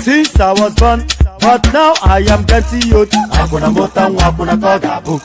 Since I was born, but now I am getting youth. Hakuna motangu, hakuna kogabu.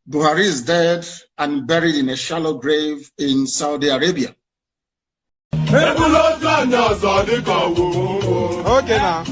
Buhari is dead and buried in a shallow grave in Saudi Arabia. Okay now.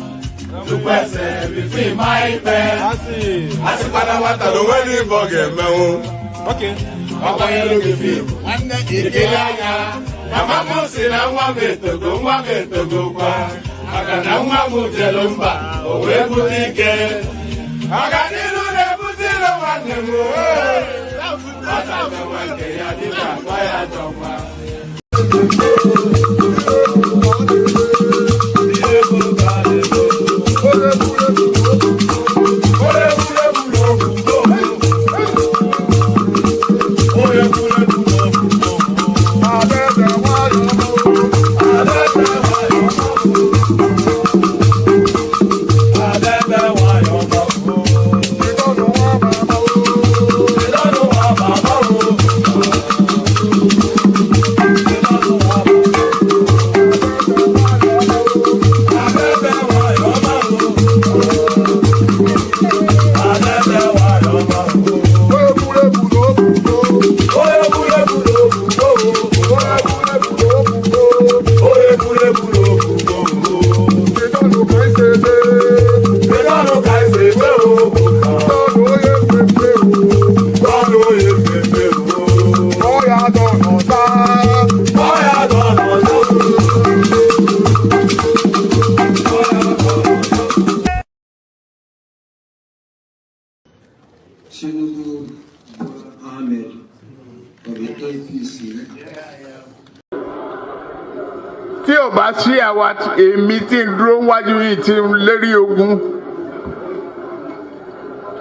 tí ò bá sí àwa èmi tí ń dúró wájú yìí tí ń lérí ogun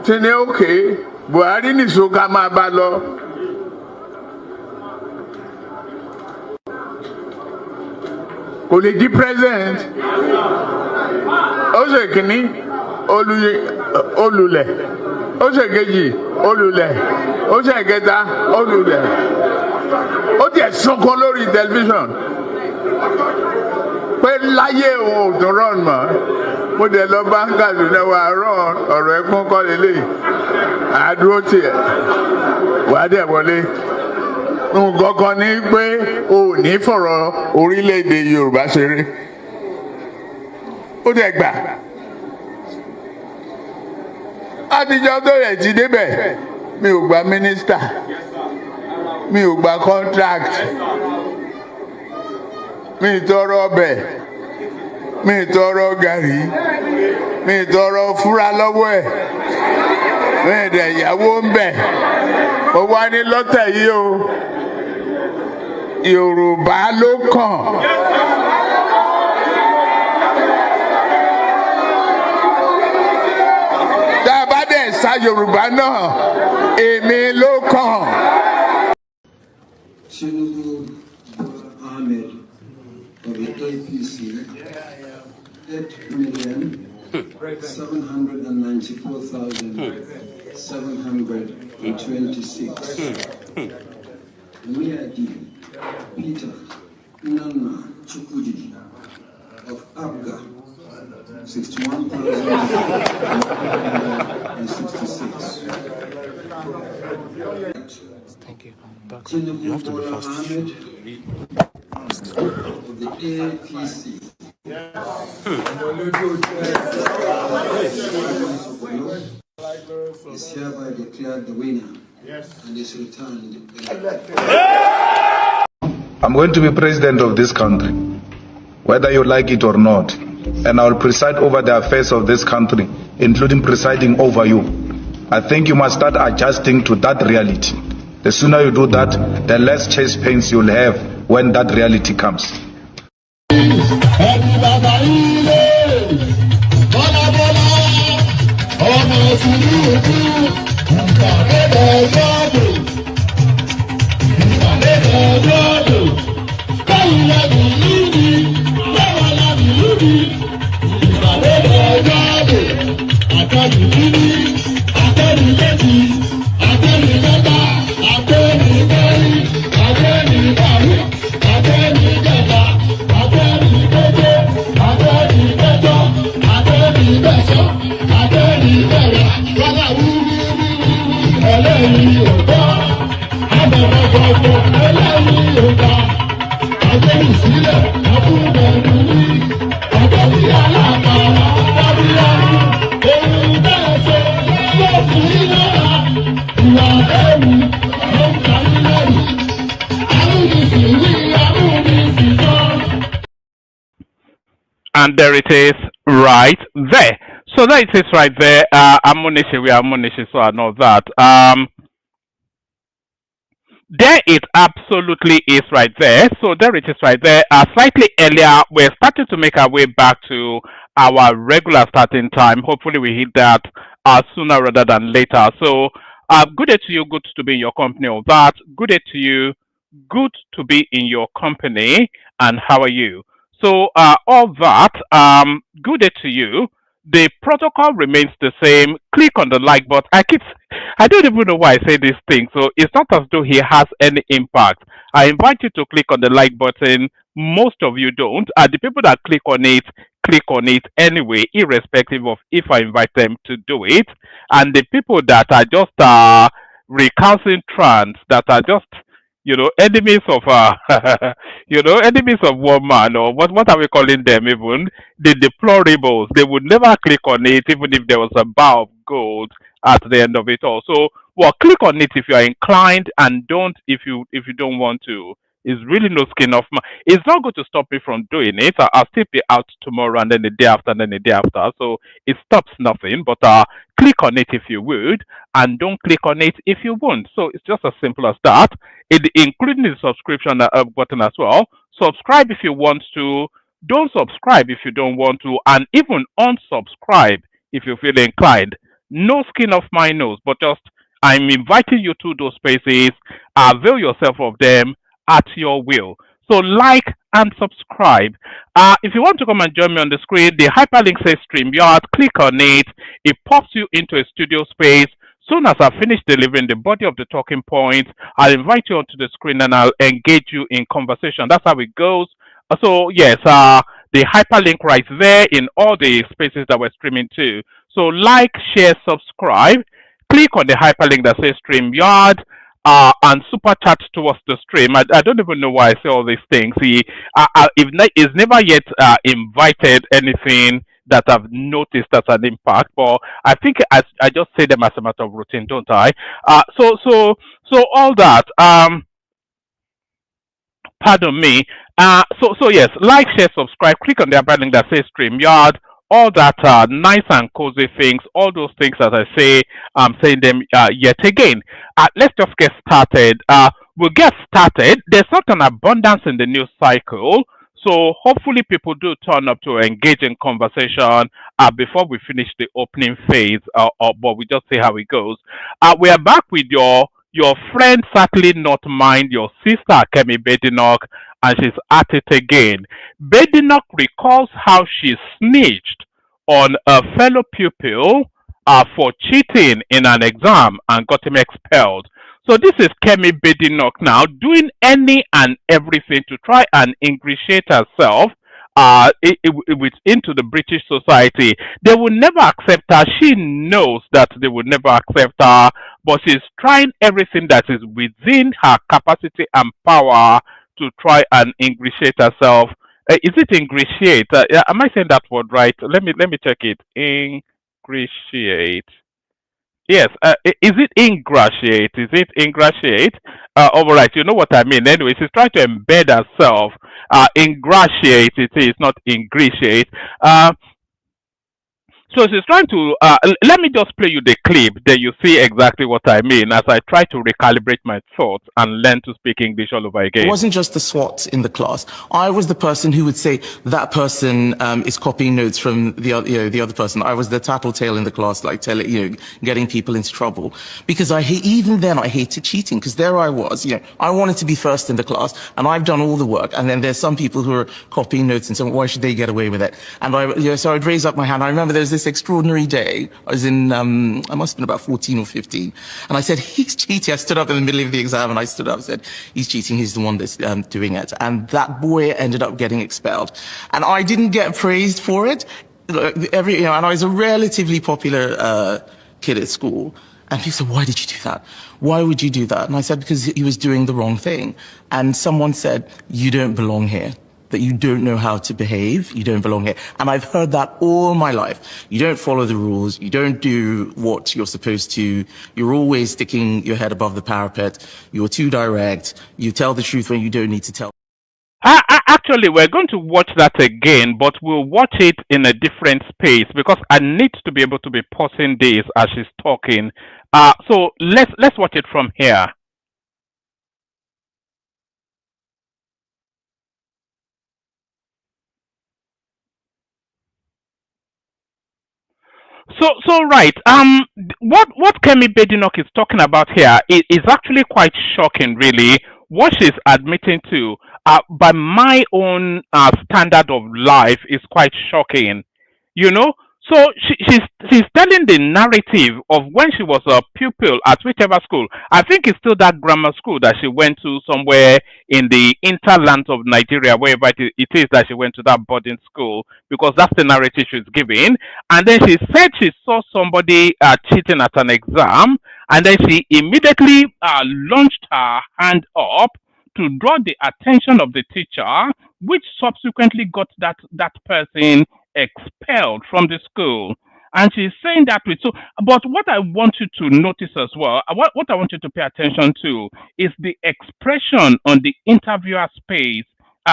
tí ní òkè Buhari nìṣó ká máa bá lọ. Kò lè di president. Ó ṣe kìíní olùlẹ̀, ó ṣe kejì olùlẹ̀, ó ṣe kẹta olùlẹ̀. Ó tiẹ̀ sunkún lórí tẹlifíṣàn pé láyé òun ò tún rán mọ́. Mo dẹ̀ lọ bá Kaduna wà rán ọ̀rọ̀ ẹkún kọ́ lélẹ̀ àdúró tiẹ̀ wà dẹ̀ wọlé. Nǹkan kan ní pé o ò ní fọ̀rọ̀ orílẹ̀-èdè Yorùbá ṣeré. Ó dẹ̀ gbà. Àtijọ́ tó rẹ̀ ti débẹ̀ mi ò gba mínísítà, mi ò gba contract, mi ì tọrọ ọbẹ̀, mi ì tọrọ gàrí, mi ì tọrọ fúra lọ́wọ́ ẹ̀, mi ì dẹ̀ yàwó ń bẹ̀. Ó wá ní lọ́tẹ̀ yìí o, Yorùbá ló kàn. Tá a bá dẹ̀ sa Yorùbá náà, èmi ló kàn. Tinubu Ahmed of the APC, 8,794,726. Miadi Peter Nana Chukwudi of Abga, 61,166. Thank you. You have to be fast. Ahmed of the APC. Is hereby declared the winner and is returned. I'm going to be president of this country, whether you like it or not, and I will preside over the affairs of this country, including presiding over you. I think you must start adjusting to that reality. The sooner you do that, the less chest pains you'll have when that reality comes. And there it is right there. So there it is right there. Ammunition, we are ammunition, so I know that. There it absolutely is right there. So there it is right there. Slightly earlier, we're starting to make our way back to our regular starting time. Hopefully, we hit that sooner rather than later. So, good day to you. Good to be in your company. Of that. Good day to you. Good to be in your company. And how are you? So, all that. Good day to you. The protocol remains the same. Click on the like button. I don't even know why I say this thing. So it's not as though he has any impact. I invite you to click on the like button. Most of you don't. The people that click on it anyway, irrespective of if I invite them to do it. And the people that are just recalcitrant, that are just enemies of enemies of one man, or what are we calling them even? The deplorables. They would never click on it even if there was a bar of gold at the end of it all. So, well, click on it if you are inclined, and don't if you don't want to. It's really no skin off my. It's not going to stop me from doing it. I'll still be out tomorrow, and then the day after, and then the day after. So it stops nothing. But click on it if you would, and don't click on it if you won't. So it's just as simple as that. Including the subscription button as well. Subscribe if you want to. Don't subscribe if you don't want to, and even unsubscribe if you feel inclined. No skin off my nose, but just I'm inviting you to those spaces. Avail yourself of them at your will. So like and subscribe. If you want to come and join me on the screen, the hyperlink says StreamYard. Click on it. It pops you into a studio space. Soon as I finish delivering the body of the talking points, I'll invite you onto the screen and I'll engage you in conversation. That's how it goes. So yes, the hyperlink right there in all the spaces that we're streaming to. So like, share, subscribe. Click on the hyperlink that says StreamYard. And super chat towards the stream. I don't even know why I say all these things. He's never yet invited anything that I've noticed as an impact, but I think I just say them as a matter of routine, don't I? So all that. Pardon me. So yes, like, share, subscribe. Click on the upper link that says StreamYard. All that nice and cozy things, all those things that I say, I'm saying them yet again. Let's just get started. We'll get started. There's not an abundance in the news cycle, so hopefully people do turn up to engage in conversation before we finish the opening phase, but we just see how it goes. We are back with your friend, certainly not mine, your sister Kemi Bedinok, and she's at it again. Bedinok recalls how she snitched on a fellow pupil for cheating in an exam and got him expelled. So this is Kemi Bedinok now doing any and everything to try and ingratiate herself into the British society. They will never accept her. She knows that they will never accept her, but she's trying everything that is within her capacity and power to try and ingratiate herself. Is it ingratiate? Am I saying that word right? Let me check it. Ingratiate. Yes. Is it ingratiate? Is it ingratiate? All right. You know what I mean. Anyway, she's trying to embed herself. Ingratiate. It is not ingratiate. So she's trying to, let me just play you the clip, then you see exactly what I mean as I try to recalibrate my thoughts and learn to speak English all over again. It wasn't just the SWAT in the class. I was the person who would say that person is copying notes from the other person. I was the tattletale in the class, like getting people into trouble. Because even then I hated cheating, because there I was, I wanted to be first in the class, and I've done all the work, and then there's some people who are copying notes and saying, why should they get away with it? And so I'd raise up my hand. I remember there was this extraordinary day. I was in, I must have been about 14 or 15. And I said, he's cheating. I stood up in the middle of the exam and I stood up and said, he's cheating. He's the one that's doing it. And that boy ended up getting expelled. And I didn't get praised for it. And I was a relatively popular kid at school. And people said, why did you do that? Why would you do that? And I said, because he was doing the wrong thing. And someone said, you don't belong here. That you don't know how to behave, you don't belong here. And I've heard that all my life. You don't follow the rules, you don't do what you're supposed to, you're always sticking your head above the parapet, you're too direct, you tell the truth when you don't need to tell. Actually, we're going to watch that again, but we'll watch it in a different space because I need to be able to be pausing this as she's talking. So let's watch it from here. So right. What Kemi Badenoch is talking about here is actually quite shocking, really. What she's admitting to, by my own standard of life, is quite shocking. You know. So she's telling the narrative of when she was a pupil at whichever school. I think it's still that grammar school that she went to somewhere in the interlands of Nigeria, wherever it is that she went to that boarding school, because that's the narrative she's giving. And then she said she saw somebody cheating at an exam, and then she immediately launched her hand up to draw the attention of the teacher, which subsequently got that person expelled from the school. And she's saying that with so, but what I want you to notice as well, what I want you to pay attention to is the expression on the interviewer's face,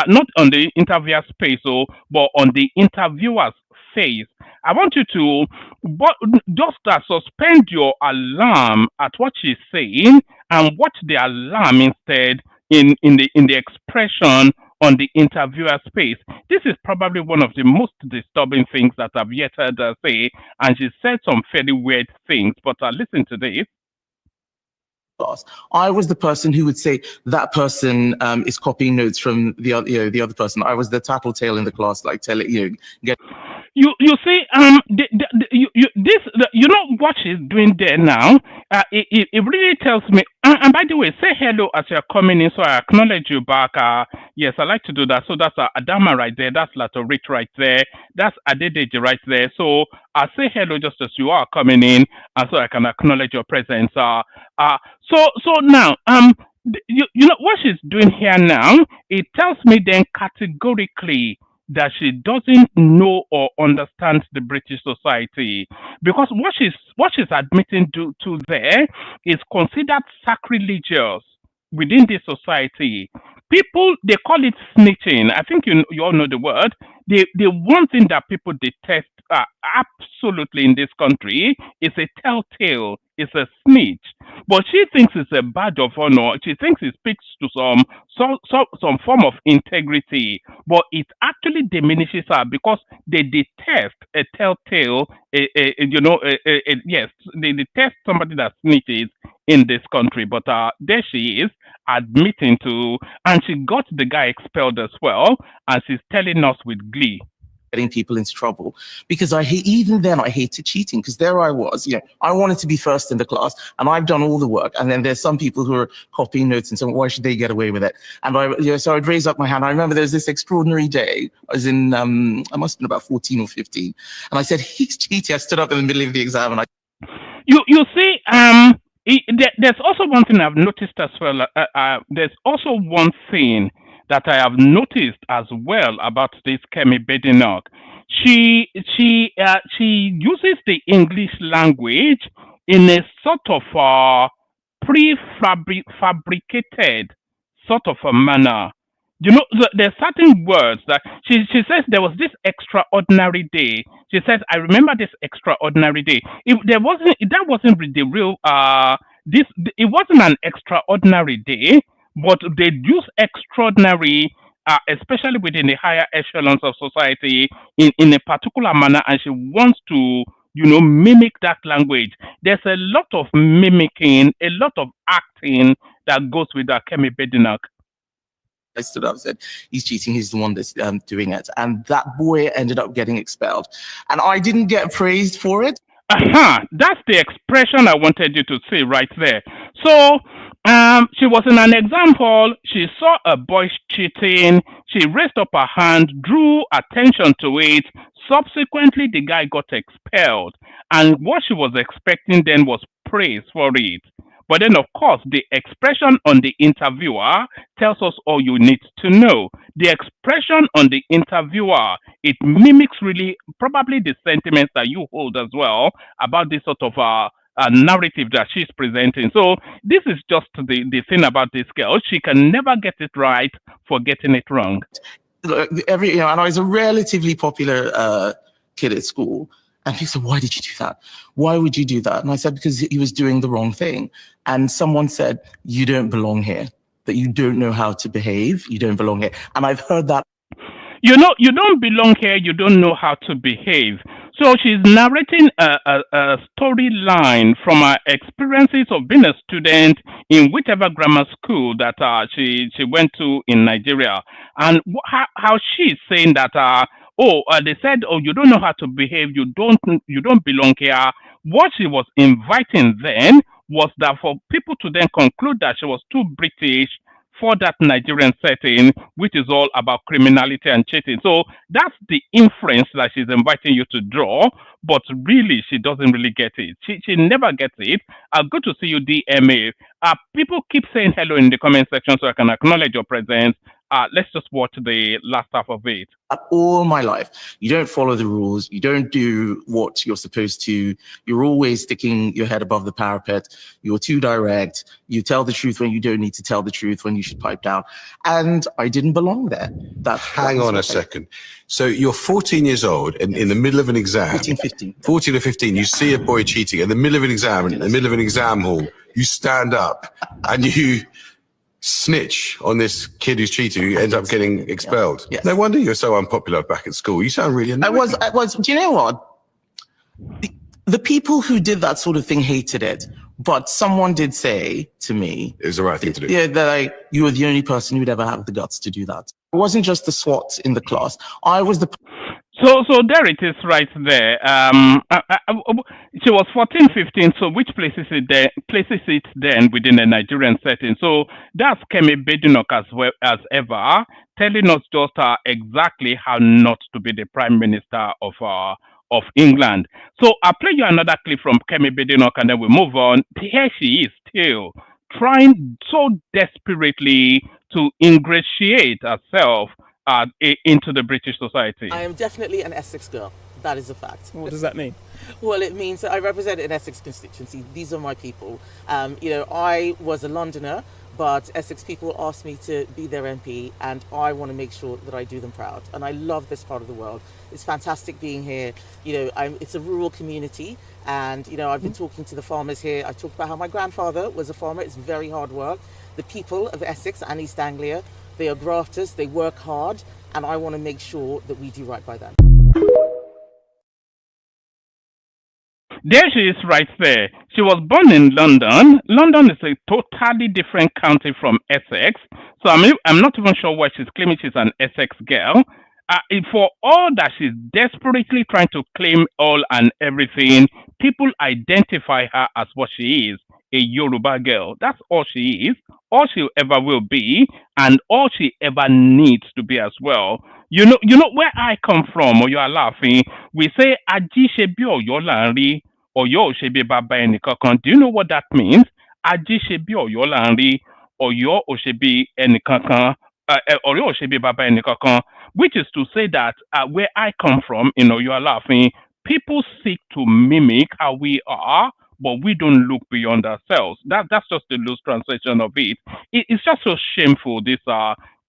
not on the interviewer's face, but on the interviewer's face. I want you to but just suspend your alarm at what she's saying and watch the alarm instead in the expression on the interviewer's face. This is probably one of the most disturbing things that I've yet heard her say, and she said some fairly weird things. But listen to this. Class. I was the person who would say that person is copying notes from the other person. I was the tattletale in the class, like tell it, get. You see, you know what she's doing there now. It really tells me. And by the way, say hello as you're coming in, so I acknowledge you back. Yes, I like to do that. So that's Adama right there. That's Lato-Rich right there. That's Adedeji right there. So I say hello just as you are coming in, and so I can acknowledge your presence. So now, you know what she's doing here now. It tells me then categorically that she doesn't know or understand the British society, because what she's admitting to there is considered sacrilegious within this society. People, they call it snitching. I think you all know the word. The one thing that people detest absolutely in this country is a telltale, is a snitch. But she thinks it's a badge of honor. She thinks it speaks to some form of integrity. But it actually diminishes her because they detest a telltale. Yes, they detest somebody that snitches in this country. But there she is admitting to, and she got the guy expelled as well, and she's telling us with glee. Getting people into trouble, because I hated cheating, because there I was, I wanted to be first in the class, and I've done all the work, and then there's some people who are copying notes and saying, why should they get away with it? And so I'd raise up my hand. I remember there was this extraordinary day. I was in I must have been about 14 or 15, and I said, he's cheating. I stood up in the middle of the exam, and you see, there's also one thing I've noticed as well. There's also one thing that I have noticed as well about this Kemi Badenoch. She uses the English language in a sort of prefabricated sort of a manner. There's certain words that she says there was this extraordinary day. She says, I remember this extraordinary day. That wasn't the real it wasn't an extraordinary day, but they use extraordinary, especially within the higher echelons of society, in a particular manner, and she wants to, mimic that language. There's a lot of mimicking, a lot of acting that goes with that Kemi Badenoch. I stood up and said, he's cheating, he's the one that's doing it. And that boy ended up getting expelled. And I didn't get praised for it. That's the expression I wanted you to see right there. So, she was in an exam hall. She saw a boy cheating. She raised up her hand, drew attention to it. Subsequently, the guy got expelled. And what she was expecting then was praise for it. But then, of course, the expression on the interviewer tells us all you need to know. The expression on the interviewer, it mimics really probably the sentiments that you hold as well about this sort of narrative that she's presenting. So this is just the thing about this girl. She can never get it right for getting it wrong. And I was a relatively popular kid at school. And people said, why did you do that? Why would you do that? And I said, because he was doing the wrong thing. And someone said, you don't belong here, that you don't know how to behave, you don't belong here. And I've heard that. You don't belong here, you don't know how to behave. So she's narrating a storyline from her experiences of being a student in whichever grammar school that she went to in Nigeria, and how she's saying that they said, oh, you don't know how to behave, you don't belong here. What she was inviting then was that for people to then conclude that she was too British for that Nigerian setting, which is all about criminality and cheating. So that's the inference that she's inviting you to draw, but really she doesn't really get it. She never gets it. Good to see you, DMA. People keep saying hello in the comment section so I can acknowledge your presence. Let's just watch the last half of it. All my life, you don't follow the rules. You don't do what you're supposed to. You're always sticking your head above the parapet. You're too direct. You tell the truth when you don't need to tell the truth, when you should pipe down. And I didn't belong there. Hang on a second. So you're 14 years old and in the middle of an exam. 14, 15. 14 or 15, you see a boy cheating in the middle of an exam, in the middle of an exam hall. You stand up and you snitch on this kid who's cheating, who ends up getting expelled. Yes. No wonder you're so unpopular back at school. You sound really annoying. I was. Do you know what? The people who did that sort of thing hated it, but someone did say to me, it was the right thing to do. Yeah, that you were the only person who'd ever have the guts to do that. It wasn't just the SWAT in the class. I was the. So there it is right there. She was 14, 15, so which places it then within a Nigerian setting? So that's Kemi Badenoch as well as ever, telling us just exactly how not to be the Prime Minister of England. So I'll play you another clip from Kemi Badenoch and then we move on. Here she is still trying so desperately to ingratiate herself into the British society. I am definitely an Essex girl. That is a fact. What does that mean? Well, it means that I represent an Essex constituency. These are my people. I was a Londoner, but Essex people asked me to be their MP, and I want to make sure that I do them proud. And I love this part of the world. It's fantastic being here. It's a rural community, and I've been talking to the farmers here. I talked about how my grandfather was a farmer. It's very hard work. The people of Essex and East Anglia, they are grafters, they work hard, and I want to make sure that we do right by them. There she is right there. She was born in London. London is a totally different county from Essex. So I'm not even sure why she's claiming she's an Essex girl. For all that she's desperately trying to claim all and everything, people identify her as what she is, a Yoruba girl. That's all she is, all she ever will be, and all she ever needs to be as well. You know where I come from, or you are laughing. We say Aji shebi Oyo lanri, Oyo shebi baba enikakan. Do you know what that means? Aji shebi Oyo lanri, Oyo shebi enikakan. Oyo shebi baba enikakan. Which is to say that where I come from, you are laughing. People seek to mimic how we are, but we don't look beyond ourselves. That's just the loose translation of it. It's just so shameful, this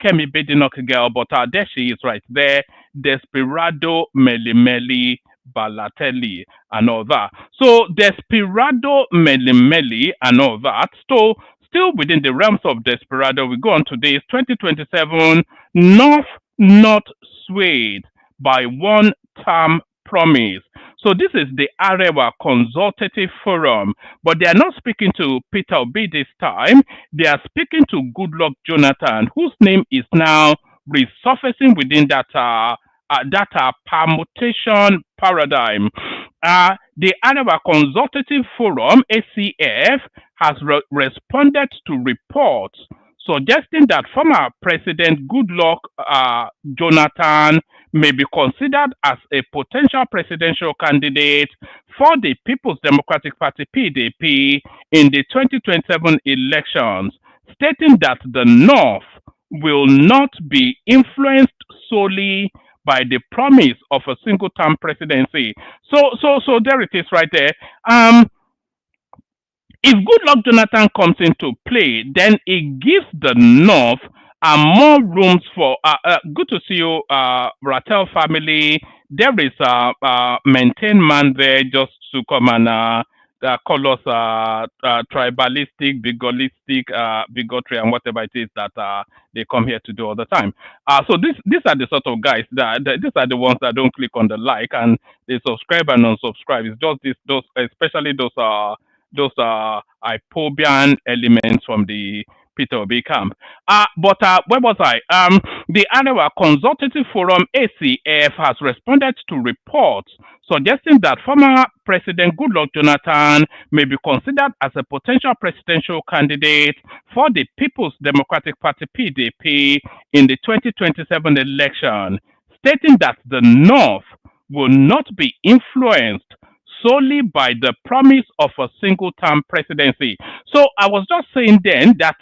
Kemi Badenoch girl, but there she is right there. Desperado Melimeli Balatelli and all that. So Desperado Melimeli and all that. So still within the realms of Desperado, we go on to this 2027 North Not Swayed by One Term Promise. So this is the Arewa Consultative Forum, but they are not speaking to Peter Obi this time. They are speaking to Goodluck Jonathan, whose name is now resurfacing within that permutation paradigm. The Arewa Consultative Forum, ACF, has responded to reports suggesting that former President Goodluck Jonathan may be considered as a potential presidential candidate for the People's Democratic Party, PDP, in the 2027 elections, stating that the North will not be influenced solely by the promise of a single-term presidency. So there it is right there. If Goodluck Jonathan comes into play, then it gives the North more rooms for. Good to see you, Rattel family. There is a maintained man there just to come and call us tribalistic, bigotry, and whatever it is that they come here to do all the time. So these are the sort of guys that these are the ones that don't click on the like and they subscribe and unsubscribe. It's just those, especially those hypobian elements from the Peter Obi camp. But where was I? The Annual Consultative Forum (ACF) has responded to reports suggesting that former President Goodluck Jonathan may be considered as a potential presidential candidate for the People's Democratic Party (PDP) in the 2027 election, stating that the North will not be influenced solely by the promise of a single-term presidency. So I was just saying then that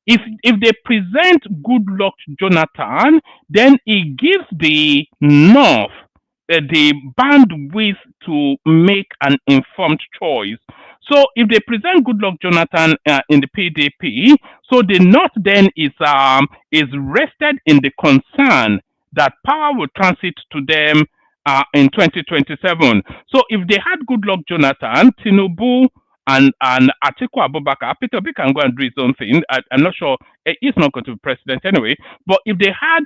if they present Goodluck Jonathan, then it gives the North the bandwidth to make an informed choice. So if they present Goodluck Jonathan in the PDP, so the North then is rested in the concern that power will transit to them in 2027. So if they had Goodluck Jonathan, Tinubu, and Atiku Abubakar, Peter Obi can go and do his own thing. I'm not sure he's not going to be president anyway. But if they had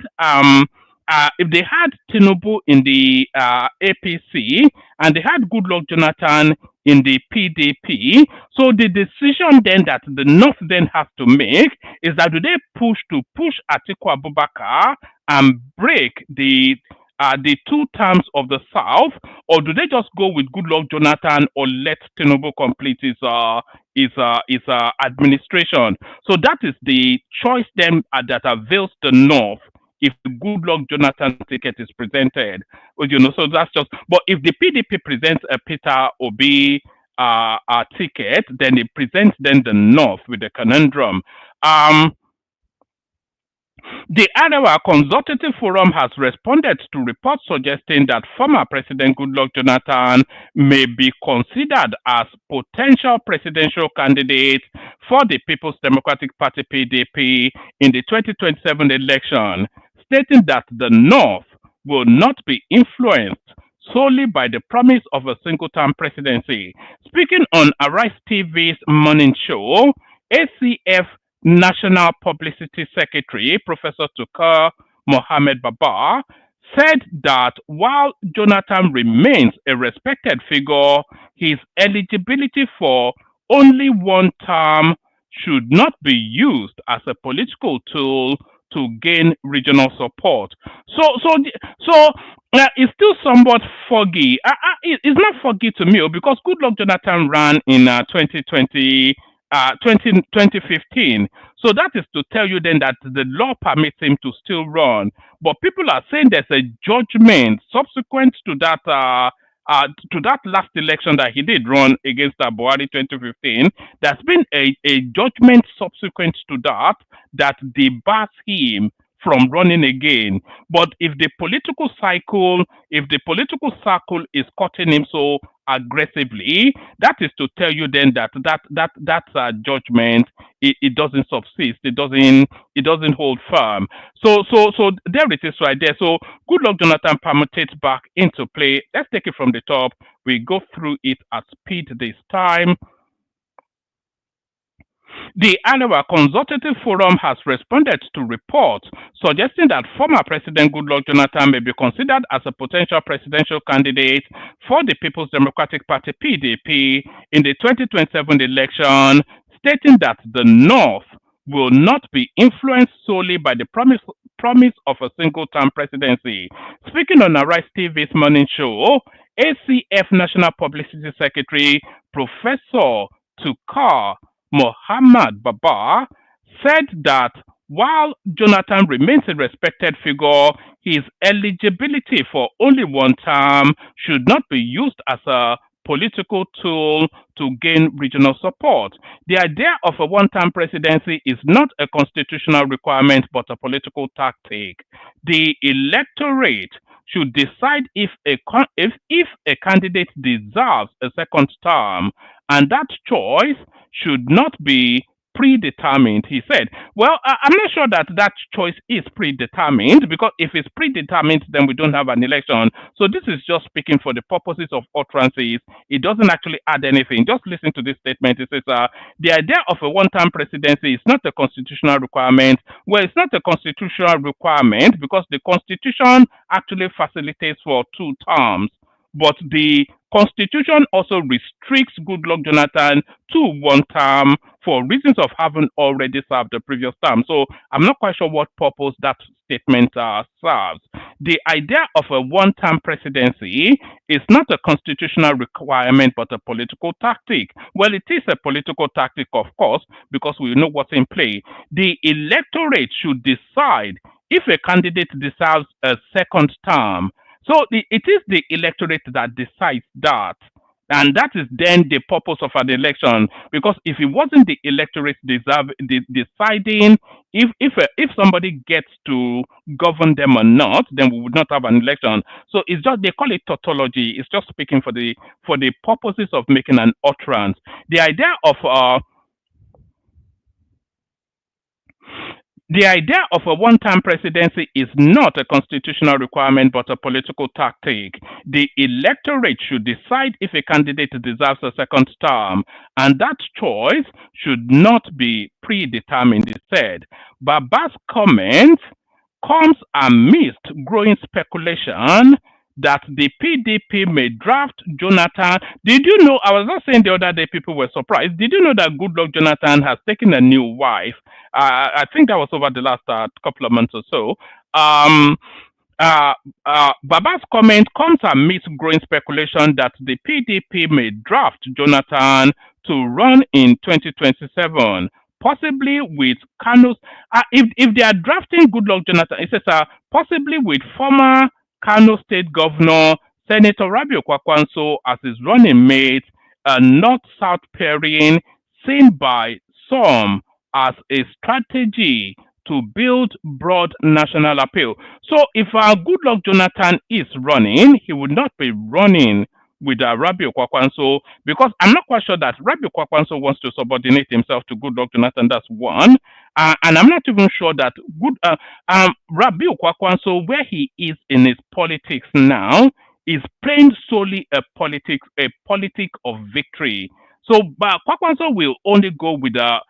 Tinubu in the APC and they had Goodluck Jonathan in the PDP, so the decision then that the North then has to make is that do they push Atiku Abubakar and break the 2 terms of the South, or do they just go with Goodluck Jonathan or let Tinubu complete his administration? So that is the choice then that avails the North if the Goodluck Jonathan ticket is presented. Well, so that's just. But if the PDP presents a Peter Obi ticket, then it presents then the North with the conundrum. The Annual Consultative Forum has responded to reports suggesting that former President Goodluck Jonathan may be considered as potential presidential candidate for the People's Democratic Party (PDP) in the 2027 election, stating that the North will not be influenced solely by the promise of a single-term presidency. Speaking on Arise TV's morning show, ACF National Publicity Secretary, Professor Tukar Mohammed Baba, said that while Jonathan remains a respected figure, his eligibility for only 1 term should not be used as a political tool to gain regional support. So it's still somewhat foggy. It's not foggy to me because Goodluck Jonathan ran in 2015. So that is to tell you then that the law permits him to still run. But people are saying there's a judgment subsequent to that last election that he did run against Buhari 2015. There's been a judgment subsequent to that debars him from running again. But if the political circle is cutting him so aggressively, that is to tell you then that judgment it doesn't subsist, it doesn't hold firm. So there it is right there. So Goodluck Jonathan permutates back into play. Let's take it from the top. We go through it at speed this time. The Annual Consultative Forum has responded to reports suggesting that former President Goodluck Jonathan may be considered as a potential presidential candidate for the People's Democratic Party (PDP) in the 2027 election, stating that the North will not be influenced solely by the promise of a single-term presidency. Speaking on Arise TV's morning show, ACF National Publicity Secretary Professor Tukar Mohammed Baba said that while Jonathan remains a respected figure, his eligibility for only 1 term should not be used as a political tool to gain regional support. The idea of a 1-term presidency is not a constitutional requirement but a political tactic. The electorate should decide if a candidate deserves a 2nd term, and that choice should not be predetermined, he said. Well, I'm not sure that that choice is predetermined, because if it's predetermined, then we don't have an election. So this is just speaking for the purposes of utterances. It doesn't actually add anything. Just listen to this statement. It says, the idea of a one-term presidency is not a constitutional requirement. Well, it's not a constitutional requirement because the Constitution actually facilitates for 2 terms. But the Constitution also restricts Goodluck Jonathan to 1 term for reasons of having already served the previous term. So I'm not quite sure what purpose that statement serves. The idea of a 1-term presidency is not a constitutional requirement but a political tactic. Well, it is a political tactic, of course, because we know what's in play. The electorate should decide if a candidate deserves a 2nd term. So it is the electorate that decides that. And that is then the purpose of an election. Because if it wasn't the electorate deciding if somebody gets to govern them or not, then we would not have an election. So it's just, they call it tautology. It's just speaking for the purposes of making an utterance. The idea of a 1-term presidency is not a constitutional requirement but a political tactic. The electorate should decide if a candidate deserves a 2nd term, and that choice should not be predetermined, he said. Baba's comment comes amidst growing speculation that the PDP may draft Jonathan. Did you know, I was not saying the other day people were surprised. Did you know that Goodluck Jonathan has taken a new wife? I think that was over the last couple of months or so. Baba's comment comes amidst growing speculation that the PDP may draft Jonathan to run in 2027, possibly with Kano's. If they are drafting Goodluck Jonathan, it says possibly with former Kano State Governor Senator Rabiu Kwakwanso as his running mate, a north-south pairing seen by some as a strategy to build broad national appeal. So if Goodluck Jonathan is running, he would not be running with Rabiu Kwakwanso, because I'm not quite sure that Rabiu Kwakwanso wants to subordinate himself to Goodluck Jonathan. That's one. And I'm not even sure that Rabiu Kwakwanso, where he is in his politics now, is playing solely a politic of victory. So Kwakwanso will only go with a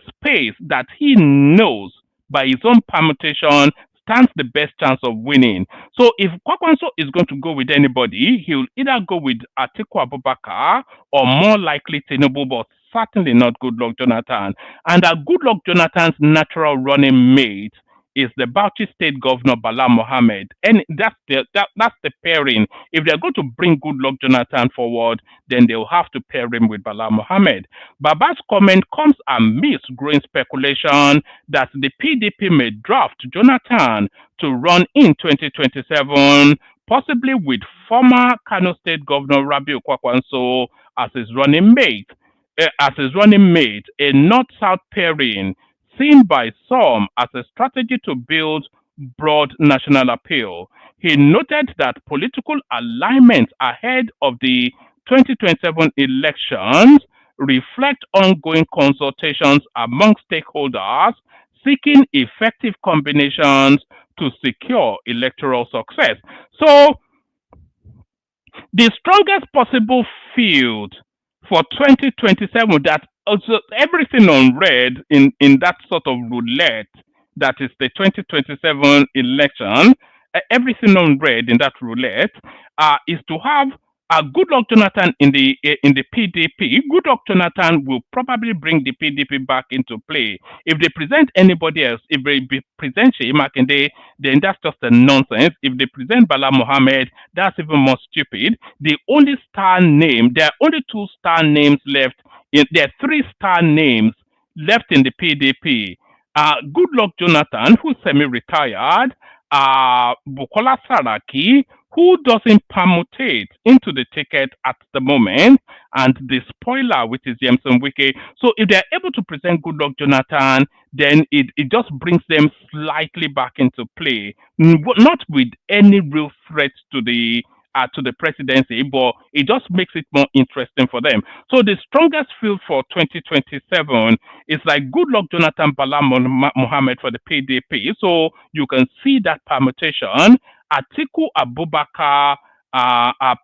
space that he knows by his own permutation stands the best chance of winning. So if Kwakwanso is going to go with anybody, he'll either go with Atiku Abubakar or more likely Tinubu, but certainly not Goodluck Jonathan. And Goodluck Jonathan's natural running mate is the Bauchi State Governor Bala Mohammed, and that's the pairing. If they're going to bring Goodluck Jonathan forward, then they'll have to pair him with Bala Mohammed. Baba's comment comes amidst growing speculation that the PDP may draft Jonathan to run in 2027, possibly with former Kano State Governor Rabiu Kwakwanso as his running mate. A north-south pairing seen by some as a strategy to build broad national appeal. He noted that political alignments ahead of the 2027 elections reflect ongoing consultations among stakeholders seeking effective combinations to secure electoral success. So, the strongest possible field for 2027, that also everything on red in that sort of roulette that is the 2027 election, everything on red in that roulette is to have Goodluck Jonathan in the PDP. Goodluck Jonathan will probably bring the PDP back into play. If they present anybody else, if they present Sheyi Makinde, then that's just a nonsense. If they present Bala Mohammed, that's even more stupid. The only star name, there are only 2 star names left. There are 3 star names left in the PDP. Goodluck Jonathan, who's semi-retired, Bukola Saraki, who doesn't permutate into the ticket at the moment, and the spoiler, which is Yemson Wike. So if they're able to present Goodluck Jonathan, then it just brings them slightly back into play, not with any real threat to the to the presidency, but it just makes it more interesting for them. So the strongest field for 2027 is like Goodluck Jonathan Bala Mohammed for the PDP. So you can see that permutation. Atiku Abubakar,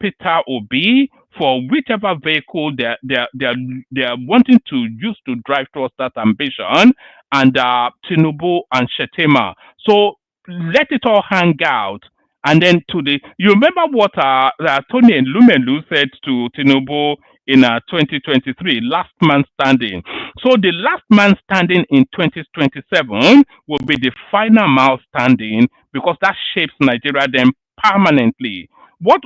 Peter Obi, for whichever vehicle they're wanting to use to drive towards that ambition, and Tinubu and Shettima. So let it all hang out. And then you remember what Tony and Lumelu said to Tinubu in 2023, last man standing. So the last man standing in 2027 will be the final man standing, because that shapes Nigeria then permanently. What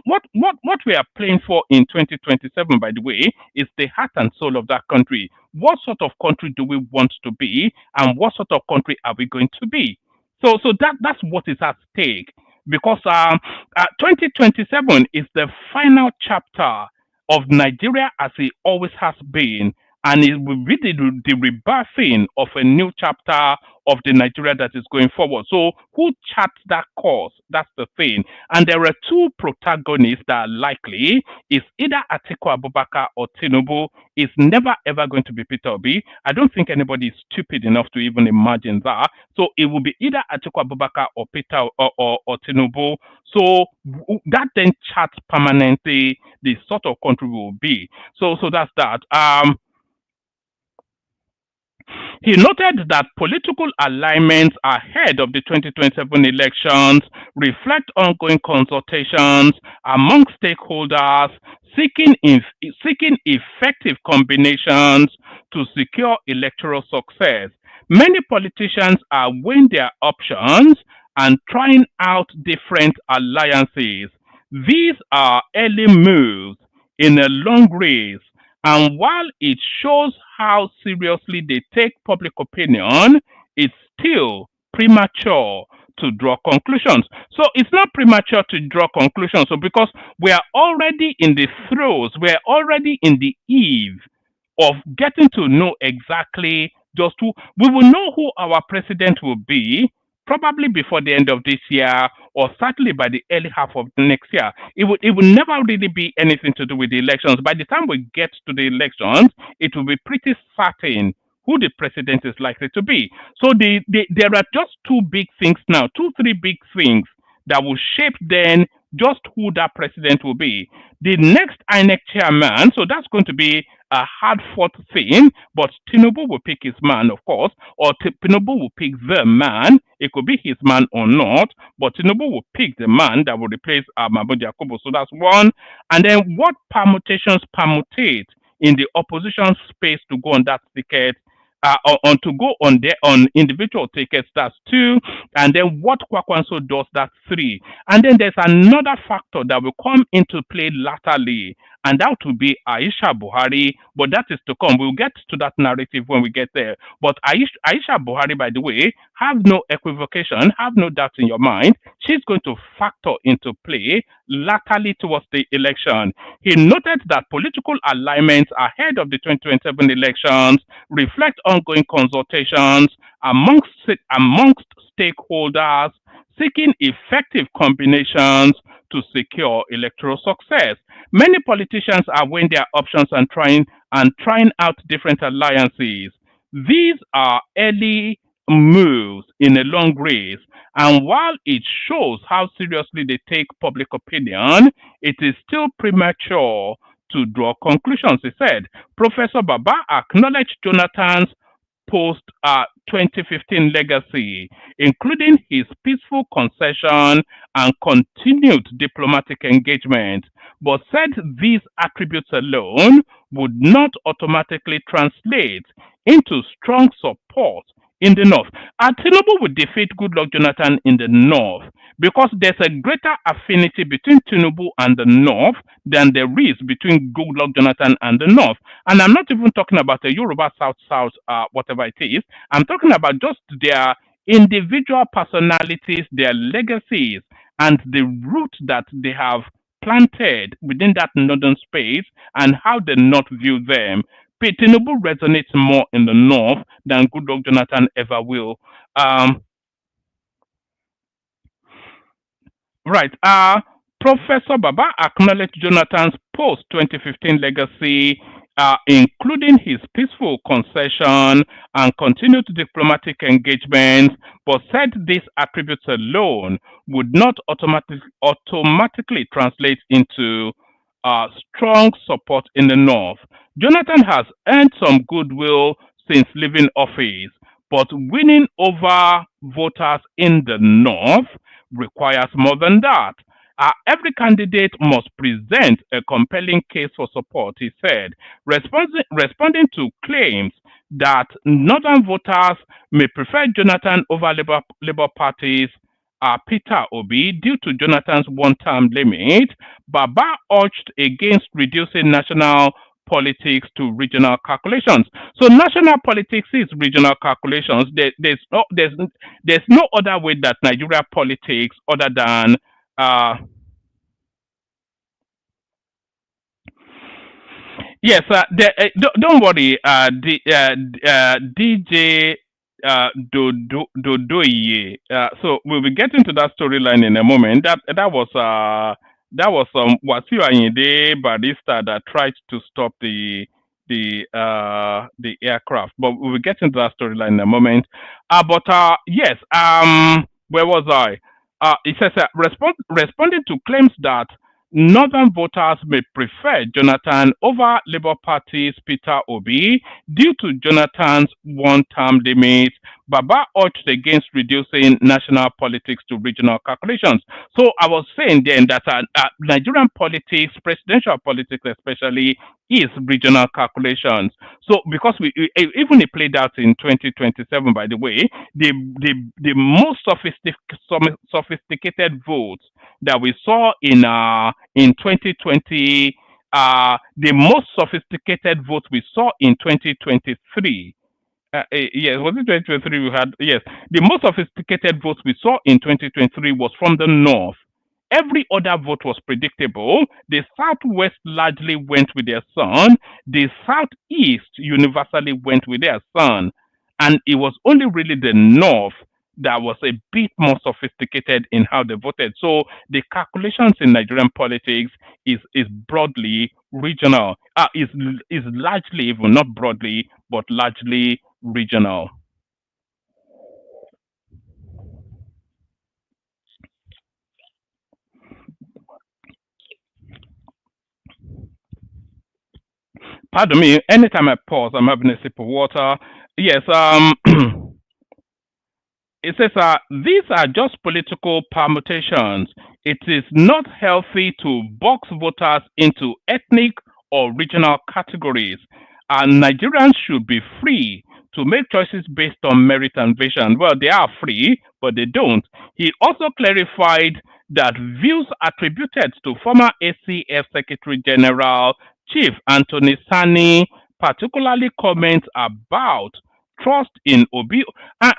we are playing for in 2027, by the way, is the heart and soul of that country. What sort of country do we want to be, and what sort of country are we going to be? So that's what is at stake, because 2027 is the final chapter of Nigeria as it always has been, and it will be the rebirthing of a new chapter of the Nigeria that is going forward. So who charts that course? That's the thing. And there are two protagonists that are likely. It's either Atiku Abubakar or Tinubu. It's never ever going to be Peter Obi. I don't think anybody is stupid enough to even imagine that. So it will be either Atiku Abubakar or Peter or Tinubu. So that then charts permanently the sort of country we will be. So that's that. He noted that political alignments ahead of the 2027 elections reflect ongoing consultations among stakeholders seeking effective combinations to secure electoral success. Many politicians are weighing their options and trying out different alliances. These are early moves in a long race, and while it shows how seriously they take public opinion, it's still premature to draw conclusions. So it's not premature to draw conclusions. So because we are already in the throes, we're already in the eve of getting to know exactly just who, we will know who our president will be probably before the end of this year, or certainly by the early half of the next year. It will never really be anything to do with the elections. By the time we get to the elections, it will be pretty certain who the president is likely to be. So there are just two big things now, three big things that will shape then just who that president will be. The next INEC chairman, so that's going to be a hard-fought thing, but Tinubu will pick his man, of course, or Tinubu will pick the man. It could be his man or not, but Tinubu will pick the man that will replace Mahmoud Yakubu. So that's one. And then what permutations permutate in the opposition space to go on that ticket, on individual tickets, that's two. And then what Kwakwanso does, that's three. And then there's another factor that will come into play laterally, and that will be Aisha Buhari, but that is to come. We'll get to that narrative when we get there. But Aisha Buhari, by the way, have no equivocation, have no doubt in your mind, she's going to factor into play laterally towards the election. He noted that political alignments ahead of the 2027 elections reflect ongoing consultations amongst stakeholders seeking effective combinations to secure electoral success. Many politicians are weighing their options and trying out different alliances. These are early moves in a long race, and while it shows how seriously they take public opinion, it is still premature to draw conclusions, he said. Professor Baba acknowledged Jonathan's post-2015 legacy, including his peaceful concession and continued diplomatic engagement, but said these attributes alone would not automatically translate into strong support in the North. Tinubu would defeat Goodluck Jonathan in the North because there's a greater affinity between Tinubu and the North than there is between Goodluck Jonathan and the North. And I'm not even talking about the Yoruba South, whatever it is. I'm talking about just their individual personalities, their legacies, and the root that they have planted within that northern space and how the North view them. Tinubu resonates more in the North than Goodluck Jonathan ever will. Right. Professor Baba acknowledged Jonathan's post-2015 legacy, including his peaceful concession and continued diplomatic engagements, but said these attributes alone would not automatically translate into strong support in the North. Jonathan has earned some goodwill since leaving office, but winning over voters in the North requires more than that. Every candidate must present a compelling case for support, he said, responding to claims that Northern voters may prefer Jonathan over Labour Party's Peter Obi due to Jonathan's one-term limit. Baba urged against reducing national politics to regional calculations. So national politics is regional calculations. There's no other way that Nigeria politics other than yes, don't worry, DJ Dodoye. So we'll be getting to that storyline in a moment. That was Wasiu Ayinde barrister that tried to stop the aircraft, but we will get into that storyline in a moment. Yes, where was I? It says responding to claims that Northern voters may prefer Jonathan over Labour Party's Peter Obi due to Jonathan's one-term limit. Baba urged against reducing national politics to regional calculations. So I was saying then that Nigerian politics, presidential politics especially, is regional calculations. So because we even it played out in 2027, by the way, the most sophisticated votes that we saw in 2020, the most sophisticated votes we saw in 2023. Yes, was it 2023 we had? Yes, the most sophisticated votes we saw in 2023 was from the North. Every other vote was predictable. The Southwest largely went with their son. The Southeast universally went with their son. And it was only really the North that was a bit more sophisticated in how they voted. So the calculations in Nigerian politics is broadly regional. Is largely, even not broadly, but largely regional. Pardon me, anytime I pause, I'm having a sip of water. Yes, it says these are just political permutations. It is not healthy to box voters into ethnic or regional categories. And Nigerians should be free to make choices based on merit and vision. Well, they are free, but they don't. He also clarified that views attributed to former ACF Secretary General Chief Anthony Sani, particularly comments about trust in Obi.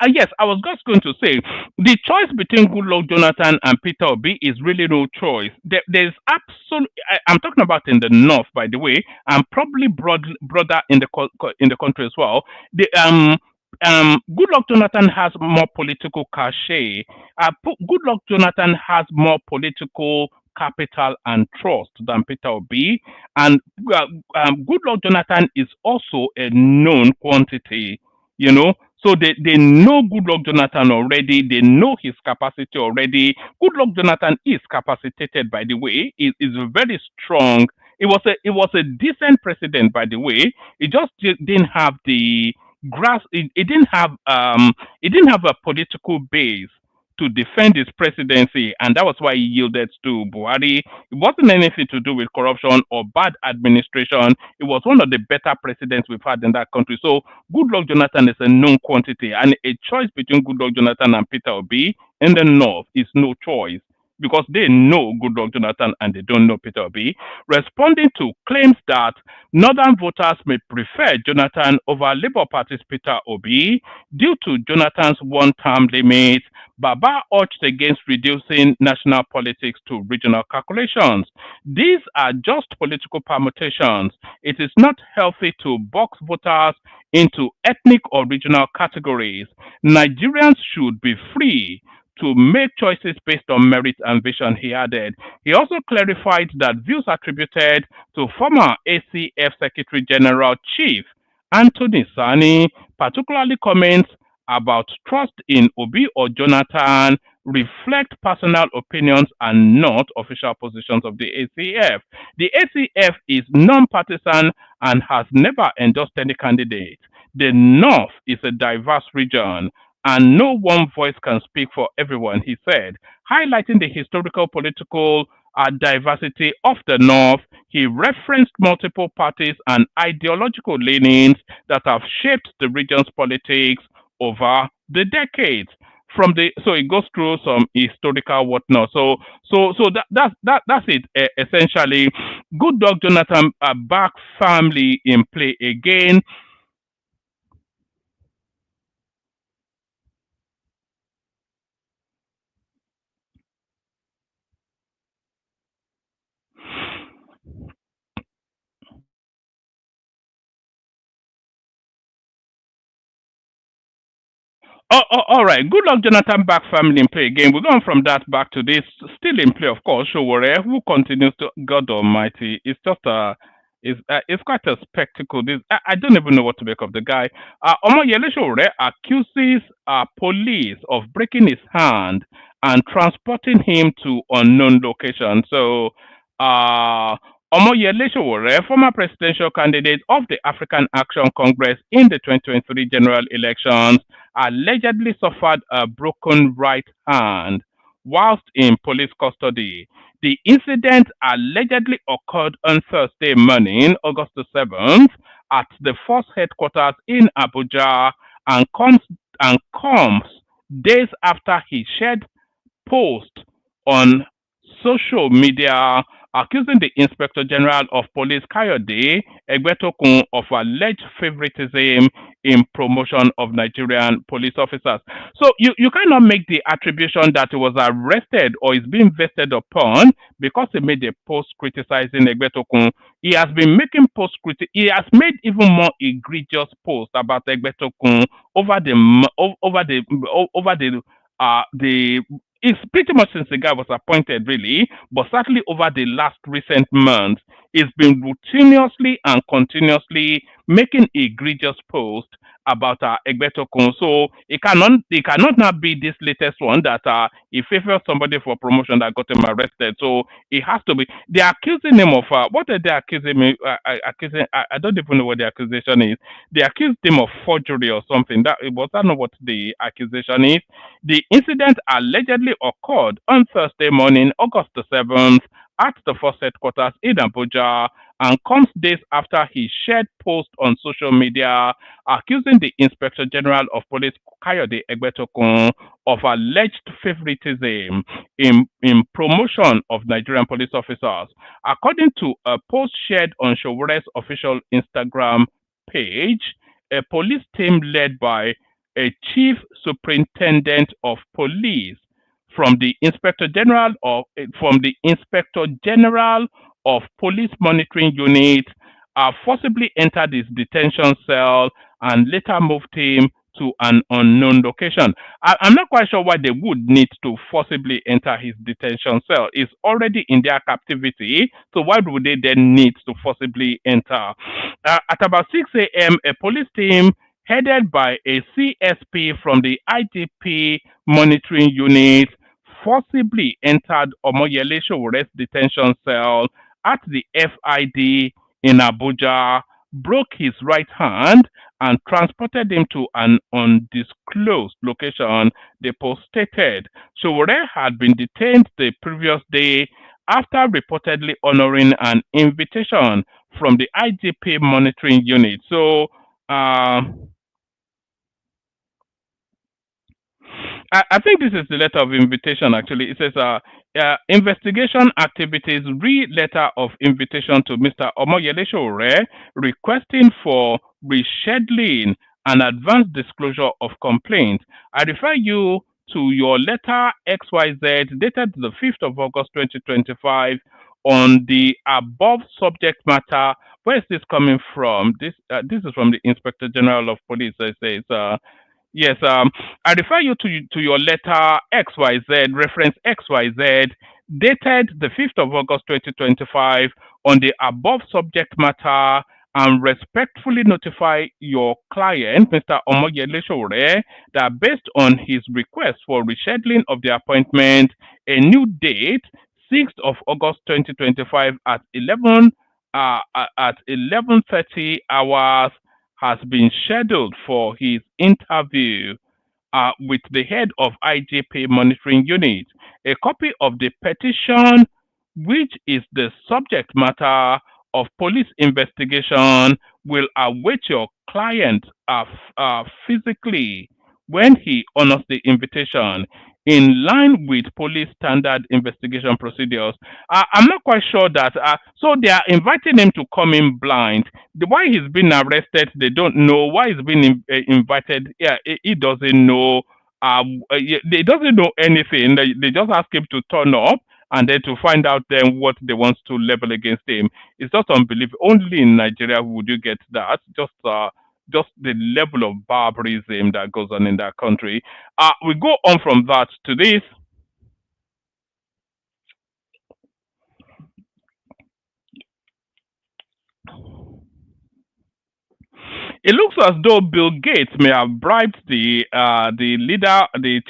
Yes, I was just going to say the choice between Goodluck Jonathan and Peter Obi is really no choice. There's absolute. I'm talking about in the North, by the way, and probably broader in the country as well. The Goodluck Jonathan has more political cachet. Goodluck Jonathan has more political capital and trust than Peter Obi, and Goodluck Jonathan is also a known quantity. You know, so they know Goodluck Jonathan already. They know his capacity already. Goodluck Jonathan is capacitated, by the way. Is very strong. It was a decent president, by the way. It just didn't have the grass. It didn't have a political base to defend his presidency, and that was why he yielded to Buhari. It wasn't anything to do with corruption or bad administration. It was one of the better presidents we've had in that country. So Goodluck Jonathan is a known quantity, and a choice between Goodluck Jonathan and Peter Obi in the North is no choice, because they know Goodluck Jonathan and they don't know Peter Obi. Responding to claims that Northern voters may prefer Jonathan over Labour Party's Peter Obi due to Jonathan's one-term limit, Baba urged against reducing national politics to regional calculations. These are just political permutations. It is not healthy to box voters into ethnic or regional categories. Nigerians should be free to make choices based on merit and vision, he added. He also clarified that views attributed to former ACF Secretary General Chief Anthony Sani, particularly comments about trust in Obi or Jonathan, reflect personal opinions and not official positions of the ACF. The ACF is non-partisan and has never endorsed any candidate. The North is a diverse region and no one voice can speak for everyone, he said. Highlighting the historical political diversity of the North, he referenced multiple parties and ideological leanings that have shaped the region's politics over the decades. So it goes through some historical whatnot. That's it essentially. Good Dog Jonathan back family in play again. All right. Good luck, Jonathan. Back family in play again. We're going from that back to this. Still in play, of course. Showore, who continues to God Almighty. It's just it's quite a spectacle. I don't even know what to make of the guy. Omoyele Showore accuses police of breaking his hand and transporting him to unknown location. So, Omoyele Showore, former presidential candidate of the African Action Congress in the 2023 general elections, allegedly suffered a broken right hand whilst in police custody. The incident allegedly occurred on Thursday morning, August the 7th, at the force headquarters in Abuja and comes days after he shared post on social media accusing the Inspector General of Police Kayode Egbetokun of alleged favoritism in promotion of Nigerian police officers. So you cannot make the attribution that he was arrested or is being vested upon because he made a post criticizing Egbetokun. He has been making he has made even more egregious posts about Egbetokun over the it's pretty much since the guy was appointed, really, but certainly over the last recent months, he's been routinely and continuously making egregious posts about Egbetokun. So it cannot now be this latest one that he favors somebody for promotion that got him arrested. So it has to be. They're accusing him of what are they accusing me? I don't even know what the accusation is. They accused him of forgery or something. That not what the accusation is. The incident allegedly occurred on Thursday morning, August the 7th, at the force headquarters in Abuja and comes days after he shared posts on social media accusing the Inspector General of Police Kayode Egbetokun of alleged favoritism in promotion of Nigerian police officers. According to a post shared on Showore's official Instagram page, a police team led by a chief superintendent of police from the Inspector General of Police Monitoring Unit forcibly entered his detention cell and later moved him to an unknown location. I'm not quite sure why they would need to forcibly enter his detention cell. He's already in their captivity, so why would they then need to forcibly enter? At about 6 a.m., a police team headed by a CSP from the IGP monitoring unit forcibly entered Omoyele Showore's detention cell at the FID in Abuja, broke his right hand, and transported him to an undisclosed location, the post stated. Showore had been detained the previous day after reportedly honoring an invitation from the IGP monitoring unit. So, I think this is the letter of invitation, actually. It says, investigation activities, letter of invitation to Mr. Omoyele Showore requesting for rescheduling and advanced disclosure of complaint. I refer you to your letter XYZ dated the 5th of August 2025 on the above subject matter. Where is this coming from? This is from the Inspector General of Police. It says, Yes, I refer you to your letter XYZ, reference XYZ, dated the 5th of August 2025 on the above subject matter, and respectfully notify your client, Mr. Omoyele Shore, that based on his request for rescheduling of the appointment, a new date, 6th of August 2025 at 11:30 hours has been scheduled for his interview with the head of IGP Monitoring Unit. A copy of the petition, which is the subject matter of police investigation, will await your client physically when he honors the invitation in line with police standard investigation procedures. I'm not quite sure that, so they are inviting him to come in blind. Why he's been arrested, they don't know. Why he's been invited, yeah, he doesn't know. They doesn't know anything. They just ask him to turn up and then to find out then what they want to level against him. It's just unbelievable. Only in Nigeria would you get that. Just the level of barbarism that goes on in that country. We go on from that to this. It looks as though Bill Gates may have bribed the leader, the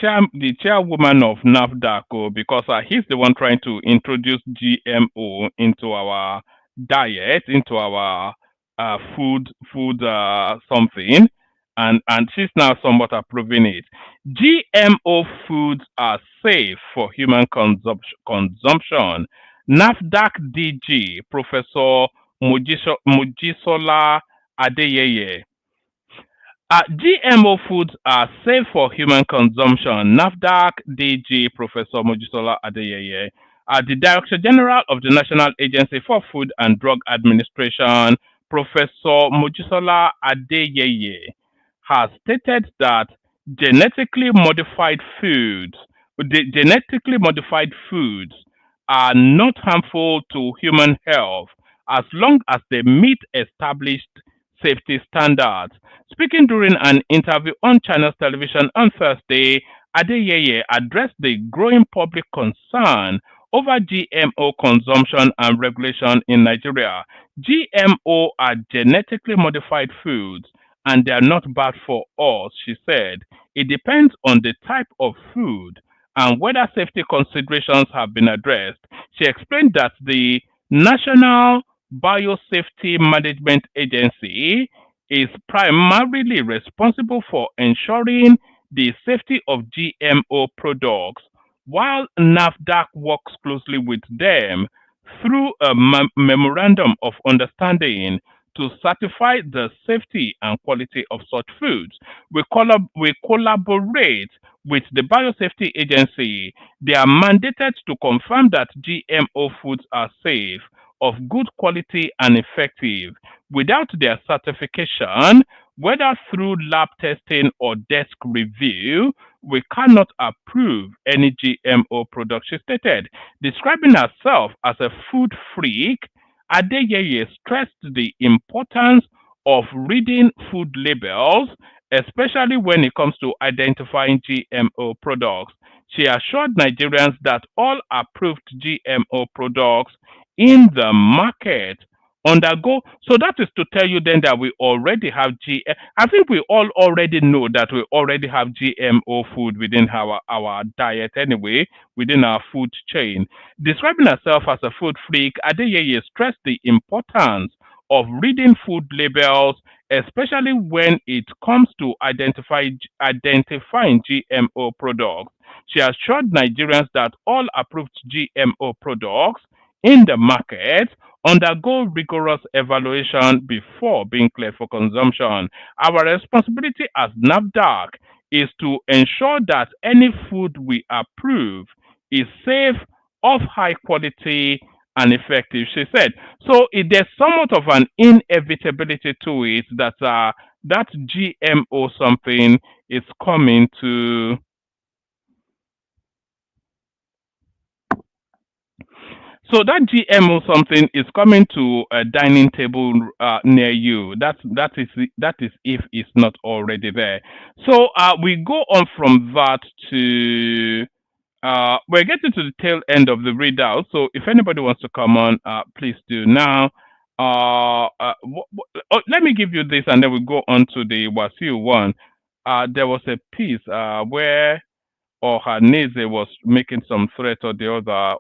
chairwoman of NAFDAC, because he's the one trying to introduce GMO into our diet, into our food something, and she's now somewhat approving it. GMO foods are safe for human consumption. NAFDAC DG Professor Mojisola Adeyeye. GMO foods are safe for human consumption. NAFDAC DG Professor Mojisola Adeyeye, the Director General of the National Agency for Food and Drug Administration, Professor Mojisola Adeyeye, has stated that genetically modified foods are not harmful to human health as long as they meet established safety standards. Speaking during an interview on China's television on Thursday, Adeyeye addressed the growing public concern over GMO consumption and regulation in Nigeria. GMO are genetically modified foods and they are not bad for us, she said. It depends on the type of food and whether safety considerations have been addressed. She explained that the National Biosafety Management Agency is primarily responsible for ensuring the safety of GMO products, while NAFDAC works closely with them through a memorandum of understanding to certify the safety and quality of such foods. We collaborate with the Biosafety Agency. They are mandated to confirm that GMO foods are safe, of good quality and effective. Without their certification, whether through lab testing or desk review, we cannot approve any GMO product, she stated. Describing herself as a food freak, Adeyeye stressed the importance of reading food labels, especially when it comes to identifying GMO products. She assured Nigerians that all approved GMO products in the market undergo. So that is to tell you then that we already have I think we all already know that we already have GMO food within our diet anyway, within our food chain. Describing herself as a food freak, Adeyeye stressed the importance of reading food labels, especially when it comes to identifying GMO products. She assured Nigerians that all approved GMO products in the market undergo rigorous evaluation before being cleared for consumption. Our responsibility as NAFDAC is to ensure that any food we approve is safe, of high quality, and effective, she said. So there's somewhat of an inevitability to it that that GMO something is coming to. So that GMO something is coming to a dining table near you. That is if it's not already there. So we go on from that to we're getting to the tail end of the readout. So if anybody wants to come on, please do now. Let me give you this, and then we go on to the Wasiu one. There was a piece where Ohaneze was making some threat or the other.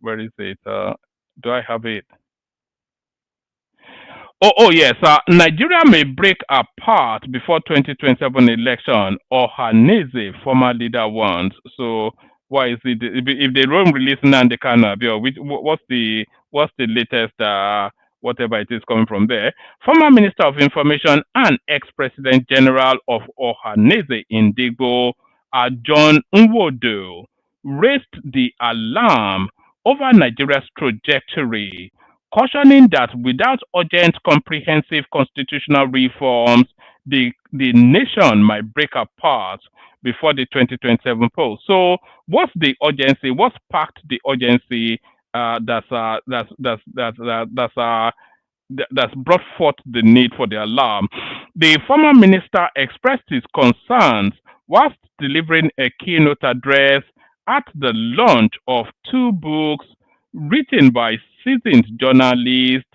Where is it? Do I have it? Oh yes. Nigeria may break apart before 2027 election. Ohaneze, former leader, wants. So why is it? If they don't release Nnamdi Kanu, what's the latest? Whatever it is coming from there. Former Minister of Information and ex-President General of Ohaneze Indigbo, John Nwodo, raised the alarm over Nigeria's trajectory, cautioning that without urgent, comprehensive constitutional reforms, the nation might break apart before the 2027 polls. So, what's the urgency? What sparked the urgency that's brought forth the need for the alarm? The former minister expressed his concerns whilst delivering a keynote address at the launch of 2 books written by seasoned journalist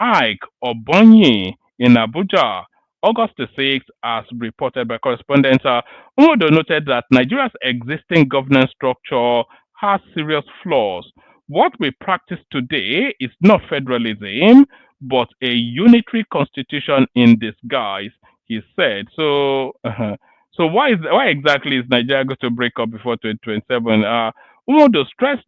Ike Obonyi in Abuja, August 6th, as reported by correspondent. Nwodo noted that Nigeria's existing governance structure has serious flaws. What we practice today is not federalism, but a unitary constitution in disguise, he said. So, so why exactly is Nigeria going to break up before 2027? Nwodo stressed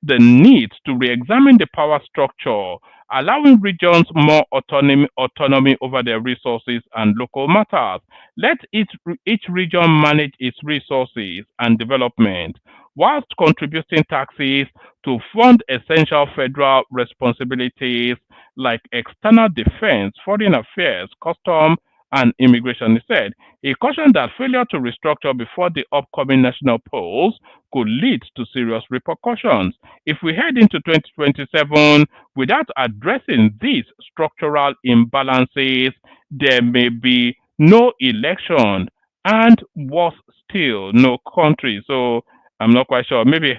the need to re-examine the power structure, allowing regions more autonomy over their resources and local matters. Let each region manage its resources and development, whilst contributing taxes to fund essential federal responsibilities like external defense, foreign affairs, custom, and immigration. He said he cautioned that failure to restructure before the upcoming national polls could lead to serious repercussions. If we head into 2027 without addressing these structural imbalances, there may be no election and, worse still, no country. So I'm not quite sure. Maybe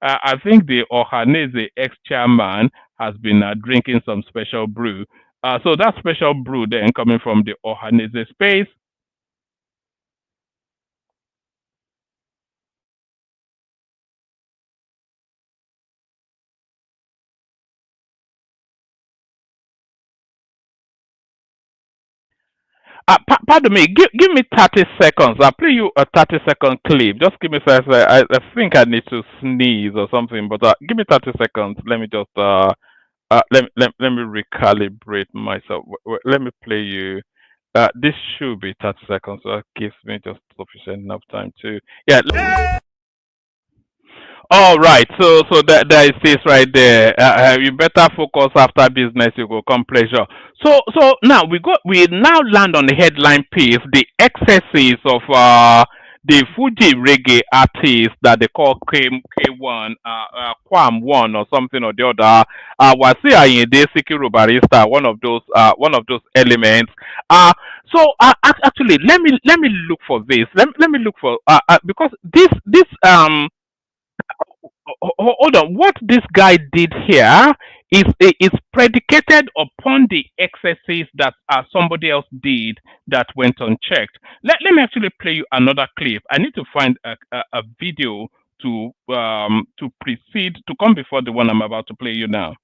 I think the Ohaneze ex-chairman has been drinking some special brew. So that special brew then coming from the Ohaneze space. Pardon me, give me 30 seconds. I'll play you a 30-second clip. Just give me a second. I think I need to sneeze or something, but give me 30 seconds. Let me just let me recalibrate myself. Let me play you. This should be 30 seconds, so that gives me just sufficient enough time to. Yeah. All right. So there is this right there. You better focus after business. You go come pleasure. So now we now land on the headline piece: the excesses of the Fuji reggae artist that they call KWAM1, KWAM1 or something or the other. Wasi Ayinde, Sikiru Barrister, one of those elements. So actually, let me look for this. Let me look for because this hold on. What this guy did here is predicated upon the excesses that somebody else did that went unchecked. Let me actually play you another clip. I need to find a video to precede, to come before the one I'm about to play you now.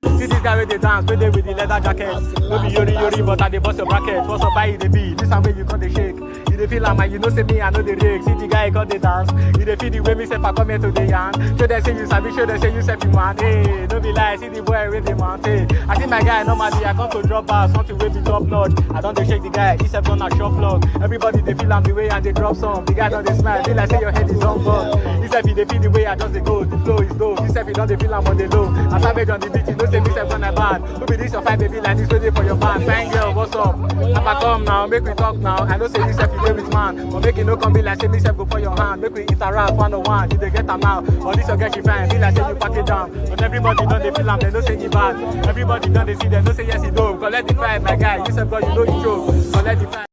This is guy with the dance, with the leather jacket. No be yori, but I dey bust your bracket. What's up, buy the beat? This time when you got the shake. You dey feel like man, you know say me, I know the rig. See the guy got the dance. You dey feel the way me say I come here to the yarn. Show them say you sabi, show them say you say you want. Hey, don't be like. guy, see the boy with the mountain. I see my guy normally, I come to drop bars, something with the top notch. I don't shake the guy, he said on a shop vlog. Everybody they feel I'm the way and they drop some. The guy don't they smile, feel like say your head is on ball. He said they feel the way I just they go, the flow is dope. He said he don't they feel I'm on the low. I savage on the beat, you know say me step on a band. Who be this your fine baby like this ready for your band? Fine girl, what's up? I'ma come now, make we talk now. I know say you you with man, but make it no come be like say me go for your hand. Make we interact one on one. Did they get them now? Or this your girl she fine, be like say you pack it down. But everybody don't they feel them, they don't say you bad. Everybody don't they see them, don't say yes you do. Collect the fight, my guy. You said God, you know you joke. Collect the fight.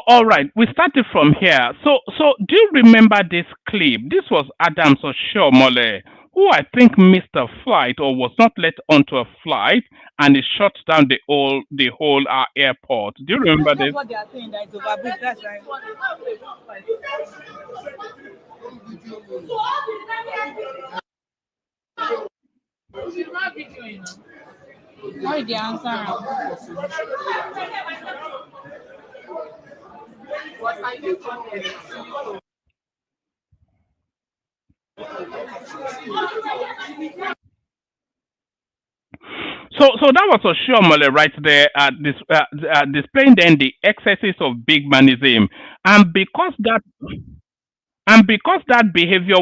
All right. We started from here. So do you remember this clip? This was Adams Oshiomhole, who I think missed a flight or was not let onto a flight, and it shut down the whole airport. Do you remember this? That's what they are saying, that it's overbooked. That's right. Why did they answer? So that was Oshiomhole right there displaying then the excesses of Bigmanism, and because that behavior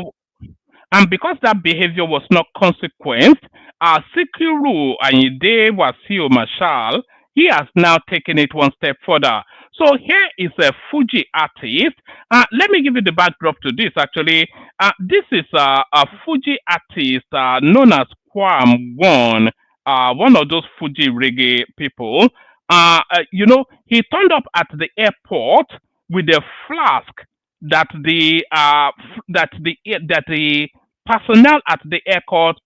was not consequenced, Sikiru Ayinde Wasiu Marshal, he has now taken it one step further. So here is a Fuji artist. Let me give you the backdrop to this. Actually, this is a Fuji artist known as KWAM1’S, one of those Fuji reggae people. He turned up at the airport with a flask that the personnel at the airport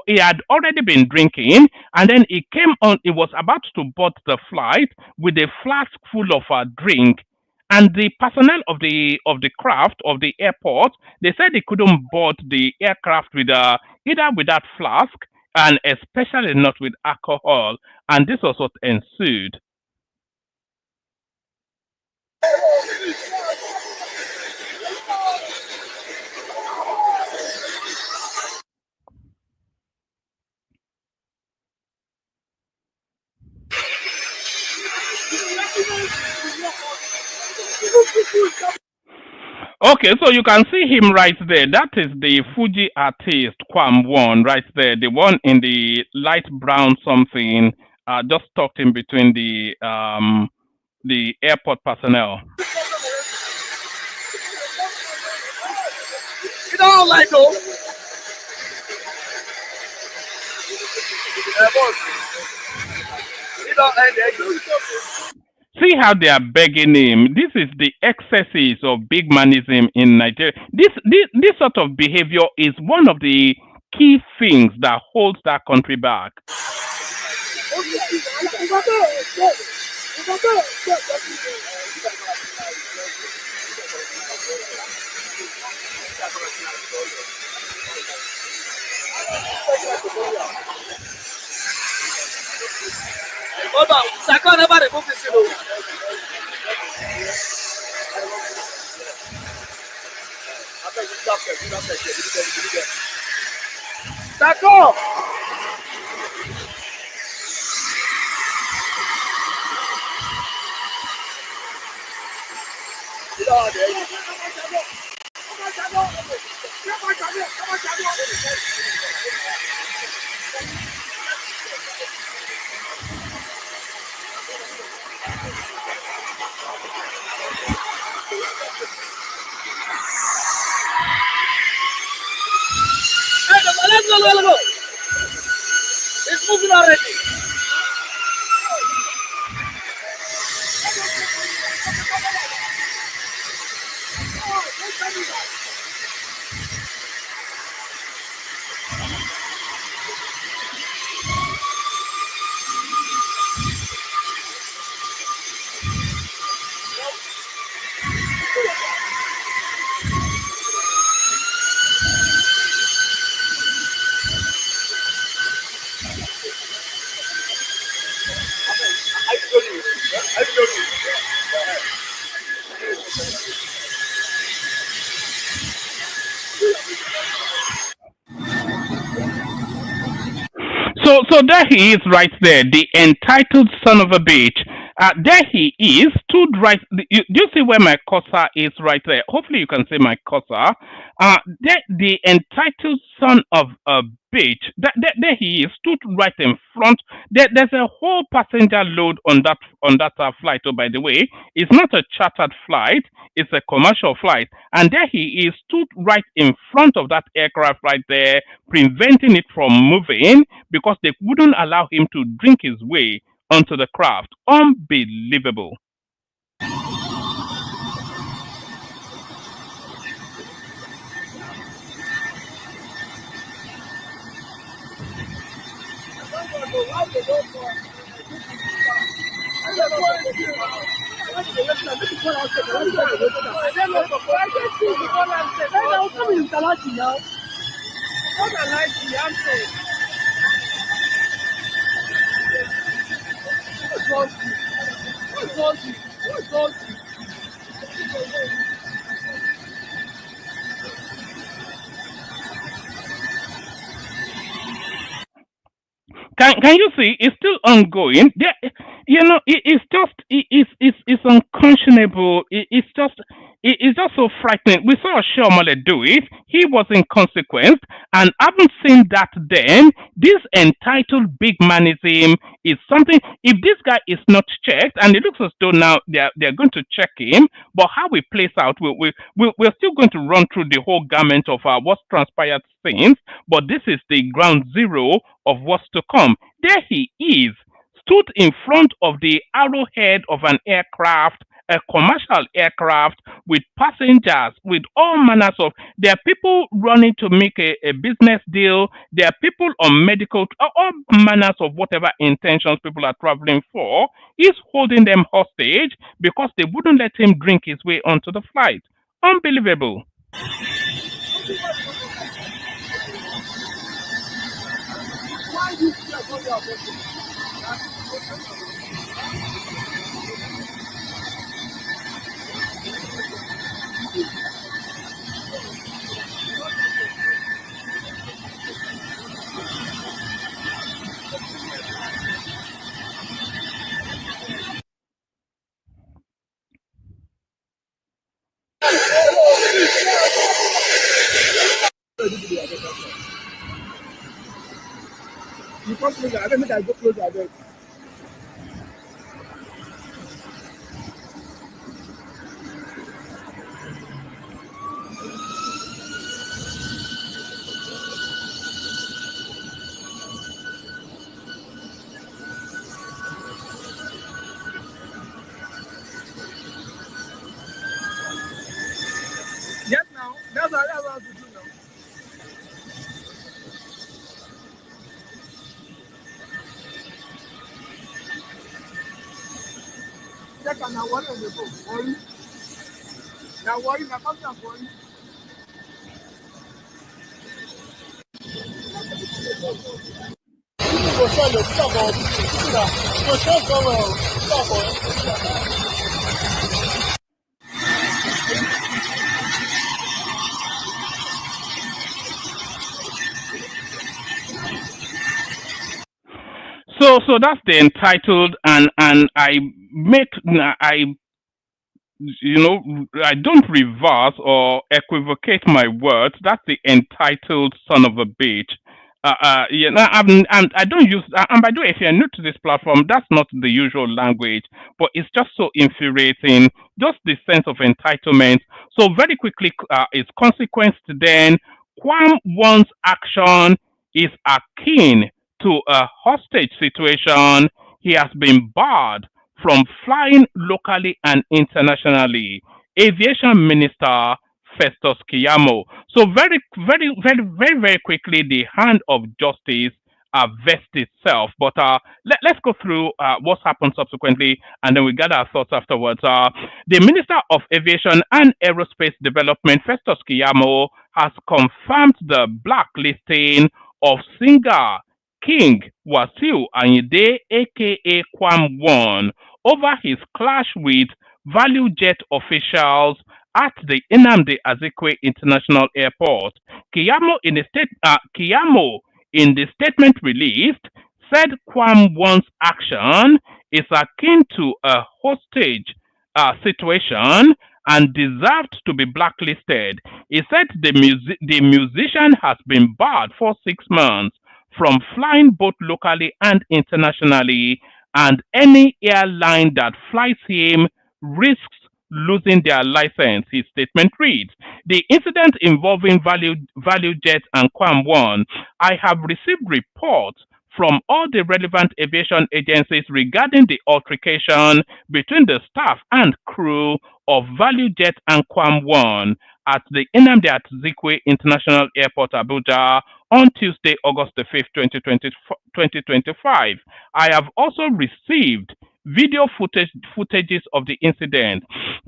he had already been drinking, and then he came on. He was about to board the flight with a flask full of drink, and the personnel of the craft of the airport, they said they couldn't board the aircraft with either with that flask, and especially not with alcohol, and this was what ensued. Okay, so you can see him right there. That is the Fuji artist KWAM1’S right there, the one in the light brown something, just tucked in between the airport personnel. You don't like those? You don't like that? See how they are begging him. This is the excesses of Bigmanism in Nigeria. This sort of behavior is one of the key things that holds that country back. Hold on, Saka never remove this, you know. Saka! Let's go. It's moving already. So there he is right there, the entitled son of a bitch. There he is, stood right. Do you see where my cursor is right there? Hopefully you can see my cursor. There, the entitled son of a bitch. There he is, stood right in front. There's a whole passenger load on that flight. Oh, by the way, it's not a chartered flight; it's a commercial flight. And there he is, stood right in front of that aircraft right there, preventing it from moving because they wouldn't allow him to drink his way onto the craft. Unbelievable. Can you see? It's still ongoing. There, it's just it's unconscionable. It's just so frightening. We saw Shomole do it. He was inconsequent, and haven't seen that. Then this entitled Bigmanism is something. If this guy is not checked, and it looks as though now they're going to check him, but how it plays out, we're still going to run through the whole gamut of what's transpired since. But this is the ground zero of what's to come. There he is, stood in front of the arrowhead of an aircraft, a commercial aircraft with passengers, with all manners of. There are people running to make a business deal. There are people on medical, all manners of whatever intentions people are traveling for. He's holding them hostage because they wouldn't let him drink his way onto the flight. Unbelievable. You come closer. I don't make I go closer. I beg. Yes, now. That's what I want to do now. Check on now. Worry on the phone. Worry. Now worry. Now come down. Worry. So that's the entitled, and I I don't reverse or equivocate my words. That's the entitled son of a bitch. I don't use. And by the way, if you're new to this platform, that's not the usual language, but it's just so infuriating. Just the sense of entitlement. So very quickly, its consequence. Then, KWAM1’S action is akin to a hostage situation. He has been barred from flying locally and internationally. Aviation Minister Festus Keyamo. So very quickly, the hand of justice vests itself. But let's go through what's happened subsequently, and then we gather our thoughts afterwards. The Minister of Aviation and Aerospace Development, Festus Keyamo, has confirmed the blacklisting of singer King Wasiu Ayinde, aka KWAM1, over his clash with value jet officials at the Nnamdi Azikiwe International Airport. Keyamo, in the statement released, said KWAM1’S action is akin to a hostage situation and deserved to be blacklisted. He said the musician has been barred for 6 months from flying both locally and internationally, and any airline that flies him risks losing their license. His statement reads, the incident involving Value Jet and KWAM1, I have received reports from all the relevant aviation agencies regarding the altercation between the staff and crew of Value Jet and KWAM1 at the Nnamdi Azikiwe International Airport, Abuja, on Tuesday, August the 5th, 2025. I have also received video footages of the incident.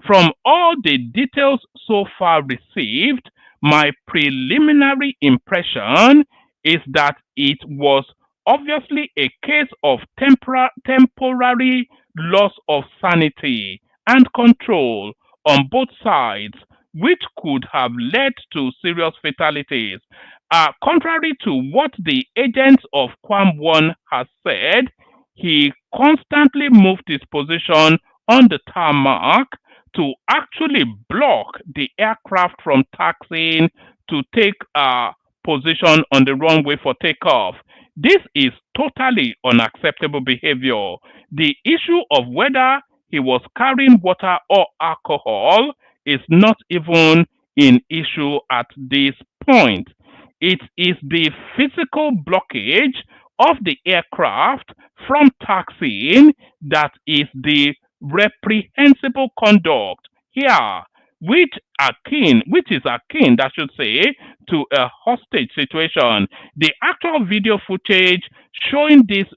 From all the details so far received, my preliminary impression is that it was obviously a case of temporary loss of sanity and control on both sides, which could have led to serious fatalities. Contrary to what the agents of KWAM1 has said, he constantly moved his position on the tarmac to actually block the aircraft from taxiing to take position on the runway for takeoff. This is totally unacceptable behavior. The issue of whether he was carrying water or alcohol is not even in issue at this point. It is the physical blockage of the aircraft from taxiing that is the reprehensible conduct here, which is akin, I should say, to a hostage situation. The actual video footage showing this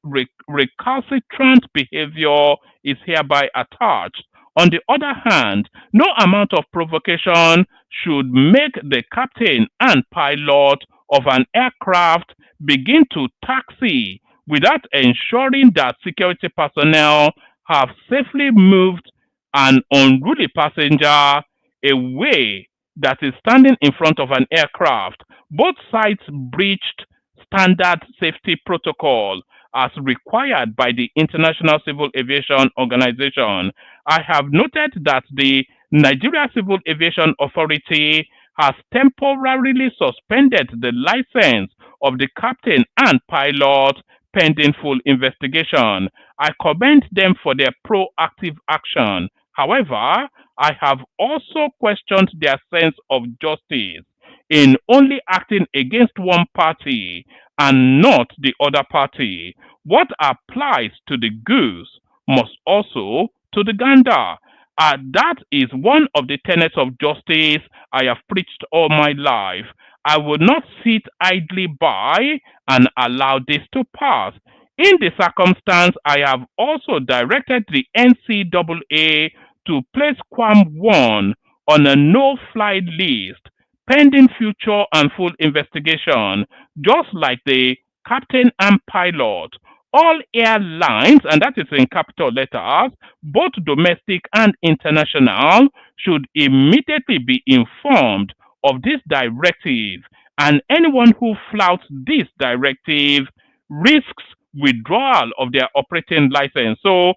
recalcitrant behavior is hereby attached. On the other hand, no amount of provocation should make the captain and pilot of an aircraft begin to taxi without ensuring that security personnel have safely moved an unruly passenger away that is standing in front of an aircraft. Both sides breached standard safety protocol as required by the International Civil Aviation Organization. I have noted that the Nigeria Civil Aviation Authority has temporarily suspended the license of the captain and pilot pending full investigation. I commend them for their proactive action. However, I have also questioned their sense of justice in only acting against one party and not the other party. What applies to the goose must also to the gander. That is one of the tenets of justice I have preached all my life. I will not sit idly by and allow this to pass. In the circumstance, I have also directed the NCAA to place KWAM1 on a no-fly list pending future and full investigation, just like the captain and pilot. All airlines, and that is in capital letters, both domestic and international, should immediately be informed of this directive, and anyone who flouts this directive risks withdrawal of their operating license. So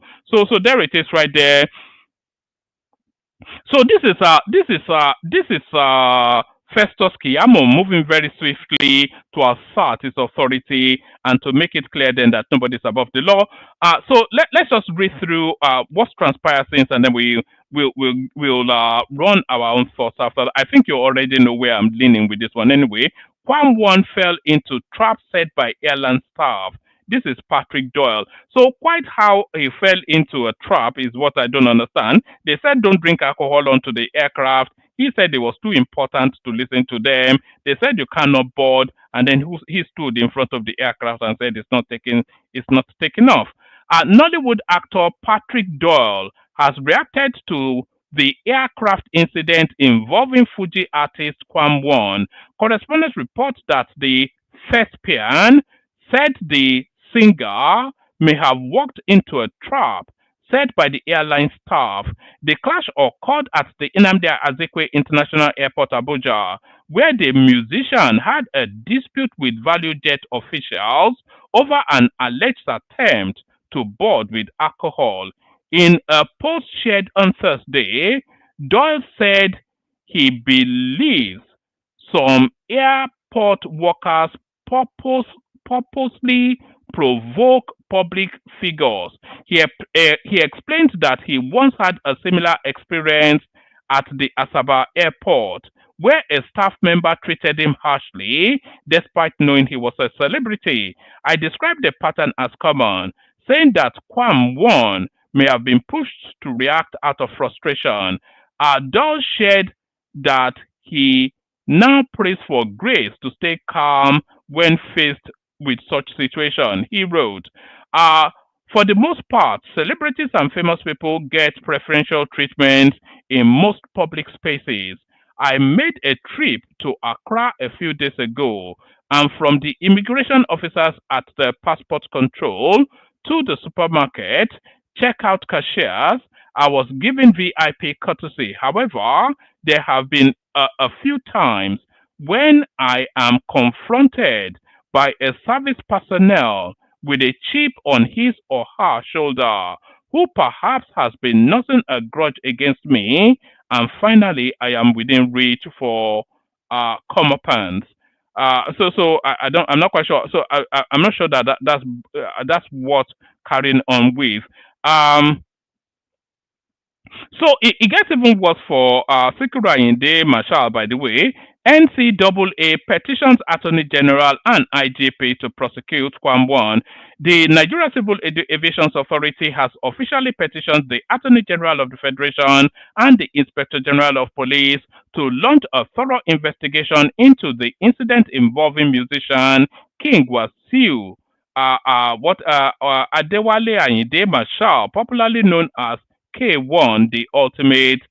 there it is right there. So this is Festus Keyamo moving very swiftly to assert his authority and to make it clear then that nobody is above the law. So let's just read through what's transpired since, and then we'll run our own thoughts after that. I think you already know where I'm leaning with this one anyway. KWAM1 fell into trap set by airline staff. This is Patrick Doyle. So quite how he fell into a trap is what I don't understand. They said don't drink alcohol onto the aircraft. He said it was too important to listen to them. They said you cannot board, and then he stood in front of the aircraft and said it's not taking off. Nollywood actor Patrick Doyle has reacted to the aircraft incident involving Fuji artist KWAM1. Correspondents report that the thespian said the singer may have walked into a trap set by the airline staff. The clash occurred at the Nnamdi Azikiwe International Airport, Abuja, where the musician had a dispute with Value Jet officials over an alleged attempt to board with alcohol. In a post shared on Thursday, Doyle said he believes some airport workers purposely provoke public figures. He explained that he once had a similar experience at the Asaba airport, where a staff member treated him harshly despite knowing he was a celebrity. I described the pattern as common, saying that KWAM1 may have been pushed to react out of frustration. Doyle shared that he now prays for grace to stay calm when faced with such situation. He wrote, for the most part, celebrities and famous people get preferential treatment in most public spaces. I made a trip to Accra a few days ago, and from the immigration officers at the passport control to the supermarket, checkout cashiers, I was given VIP courtesy. However, there have been a few times when I am confronted by a service personnel with a chip on his or her shoulder, who perhaps has been nursing a grudge against me, and finally I am within reach for comeuppance. I'm not quite sure. So I'm not sure that's what carrying on with. So it gets even worse for Sikura Inde Marshall, by the way. NCAA petitions Attorney General and IGP to prosecute KWAM1. The Nigeria Civil Aviation Authority has officially petitioned the Attorney General of the Federation and the Inspector General of Police to launch a thorough investigation into the incident involving musician King Wasiu Adewale Ayinde Marshall, popularly known as K1, the ultimate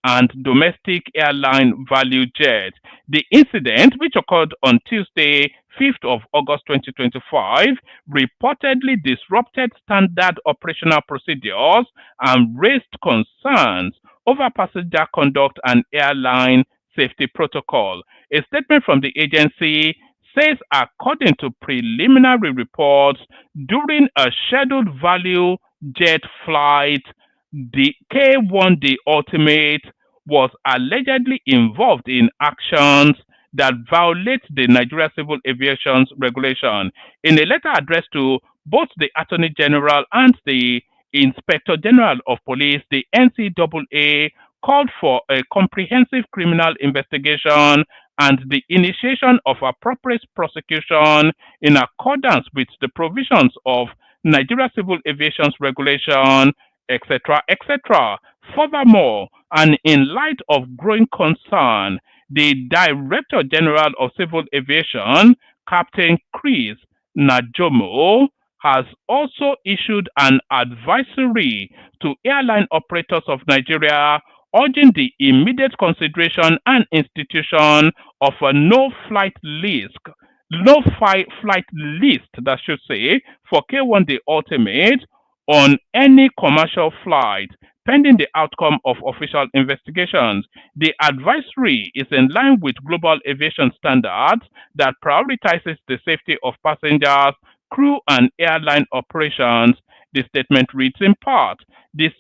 and domestic airline value jet. The incident, which occurred on Tuesday, 5th of August 2025, reportedly disrupted standard operational procedures and raised concerns over passenger conduct and airline safety protocol. A statement from the agency says, according to preliminary reports, during a scheduled value jet flight, the K1, the ultimate, was allegedly involved in actions that violate the Nigeria Civil Aviation Regulation. In a letter addressed to both the Attorney General and the Inspector General of Police, the NCAA called for a comprehensive criminal investigation and the initiation of appropriate prosecution in accordance with the provisions of Nigeria Civil Aviation Regulation, etc., etc. Furthermore, and in light of growing concern, the Director General of Civil Aviation, Captain Chris Najomo, has also issued an advisory to airline operators of Nigeria, urging the immediate consideration and institution of a no-flight list, that should say, for K1 the Ultimate on any commercial flight, pending the outcome of official investigations. The advisory is in line with global aviation standards that prioritizes the safety of passengers, crew, and airline operations. The statement reads in part, the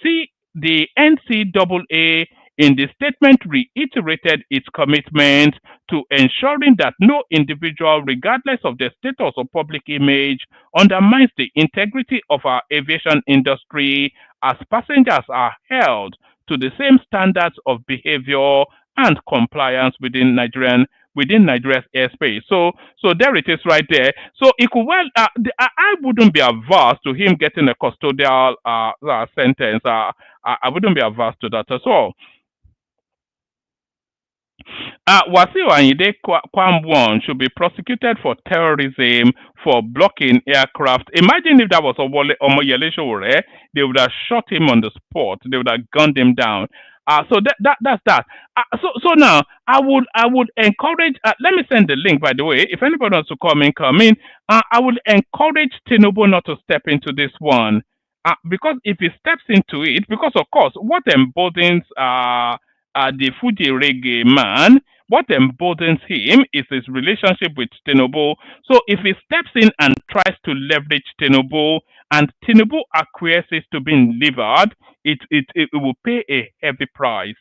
NCAA in the statement reiterated its commitment to ensuring that no individual, regardless of their status or public image, undermines the integrity of our aviation industry, as passengers are held to the same standards of behavior and compliance within Nigeria's airspace. So there it is right there. So it could well, I wouldn't be averse to him getting a custodial sentence. I wouldn't be averse to that as well. Wasiu Ayinde KWAM1 should be prosecuted for terrorism for blocking aircraft. Imagine if that was Omoyele Sowore, they would have shot him on the spot. They would have gunned him down. So that's that. So now I would encourage. Let me send the link, by the way. If anybody wants to come in. I would encourage Tinubu not to step into this one, because if he steps into it, because of course what emboldens the Fuji reggae man what emboldens him is his relationship with Tinubu. So if he steps in and tries to leverage Tinubu, and Tinubu acquiesces to being levered, it will pay a heavy price.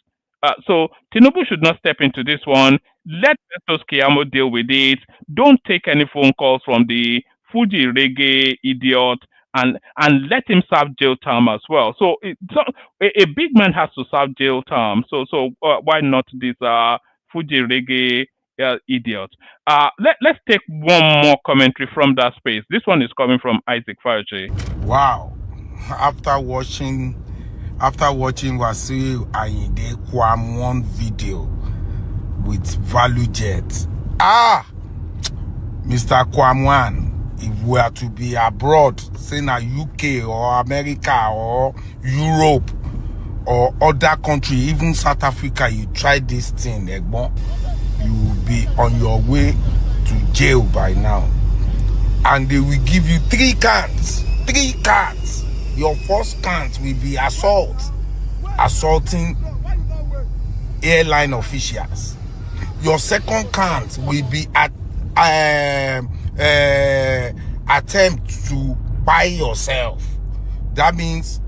So Tinubu should not step into this one. Let Festus Keyamo deal with it. Don't take any phone calls from the Fuji reggae idiot, and let him serve jail time as well. So, a big man has to serve jail time. So why not this Fuji reggae idiot? Let's take one more commentary from that space. This one is coming from Isaac Fayoche. Wow! After watching Wasiu Ayinde KWAM1 video with Value Jet, Mr. KWAM1, if we are to be abroad, say na UK or America or Europe or other country, even South Africa, you try this thing, Egbon, you will be on your way to jail by now. And they will give you 3 counts. 3 counts. Your first count will be assaulting airline officials. Your second count will be attempt to buy yourself. That means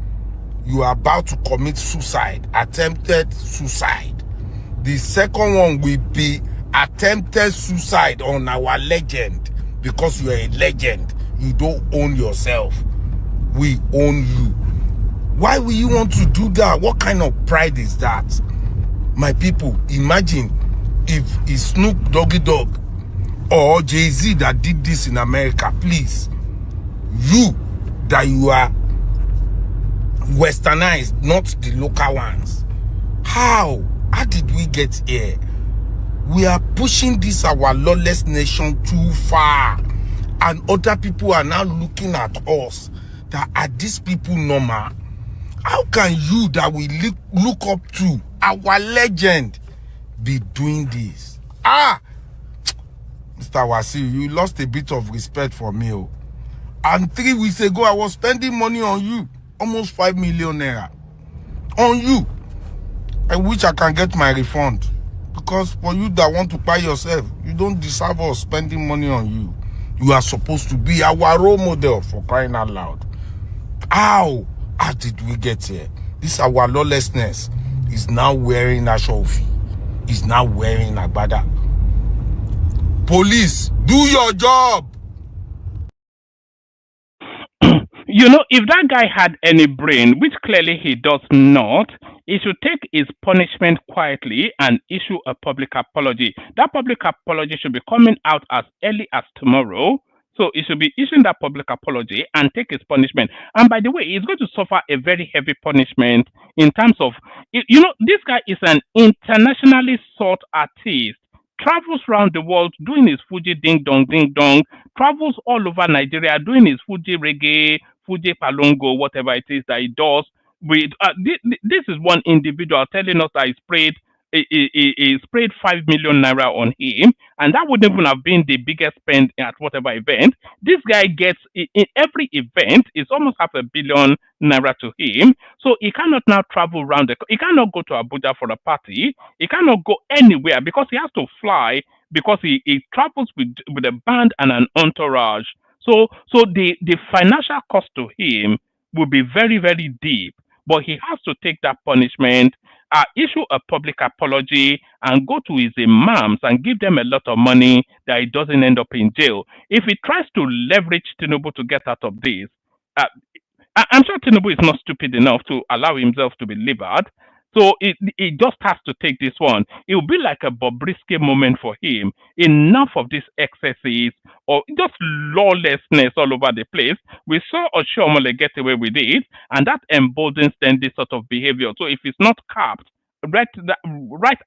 you are about to commit suicide, attempted suicide. The second one will be attempted suicide on our legend, because you are a legend. You don't own yourself. We own you. Why will you want to do that? What kind of pride is that? My people, imagine if it's Snoop Doggy Dogg or Jay-Z that did this in America. Please, you are westernized, not the local ones. How did we get here? We are pushing this our lawless nation too far, and other people are now looking at us that are these people normal? How can you that we look up to, our legend, be doing this? Mr. Wasiu, you lost a bit of respect for me. And 3 weeks ago, I was spending money on you, almost 5 million naira on you. I wish I can get my refund, because for you that want to buy yourself, you don't deserve us spending money on you. You are supposed to be our role model, for crying out loud. How did we get here? This our lawlessness is now wearing a shofi, is now wearing a bada. Police, do your job. You know, if that guy had any brain, which clearly he does not, he should take his punishment quietly and issue a public apology. That public apology should be coming out as early as tomorrow. So he should be issuing that public apology and take his punishment. And by the way, he's going to suffer a very heavy punishment in terms of, you know, this guy is an internationally sought artist. Travels around the world doing his Fuji ding dong, travels all over Nigeria doing his Fuji reggae, Fuji palongo, whatever it is that he does. With this is one individual telling us that he sprayed 5 million naira on him, and that wouldn't even have been the biggest spend at whatever event. This guy gets in every event, it's almost 500 million naira to him. So he cannot now travel around he cannot go to Abuja for a party. He cannot go anywhere because he has to fly, because he travels with a band and an entourage. So the financial cost to him will be very, very deep. But he has to take that punishment, issue a public apology, and go to his imams and give them a lot of money that he doesn't end up in jail. If he tries to leverage Tinubu to get out of this, I'm sure Tinubu is not stupid enough to allow himself to be levered. So he just has to take this one. It will be like a Bobrisky moment for him. Enough of these excesses or just lawlessness all over the place. We saw Oshiomhole get away with it, and that emboldens then this sort of behavior. So if it's not capped right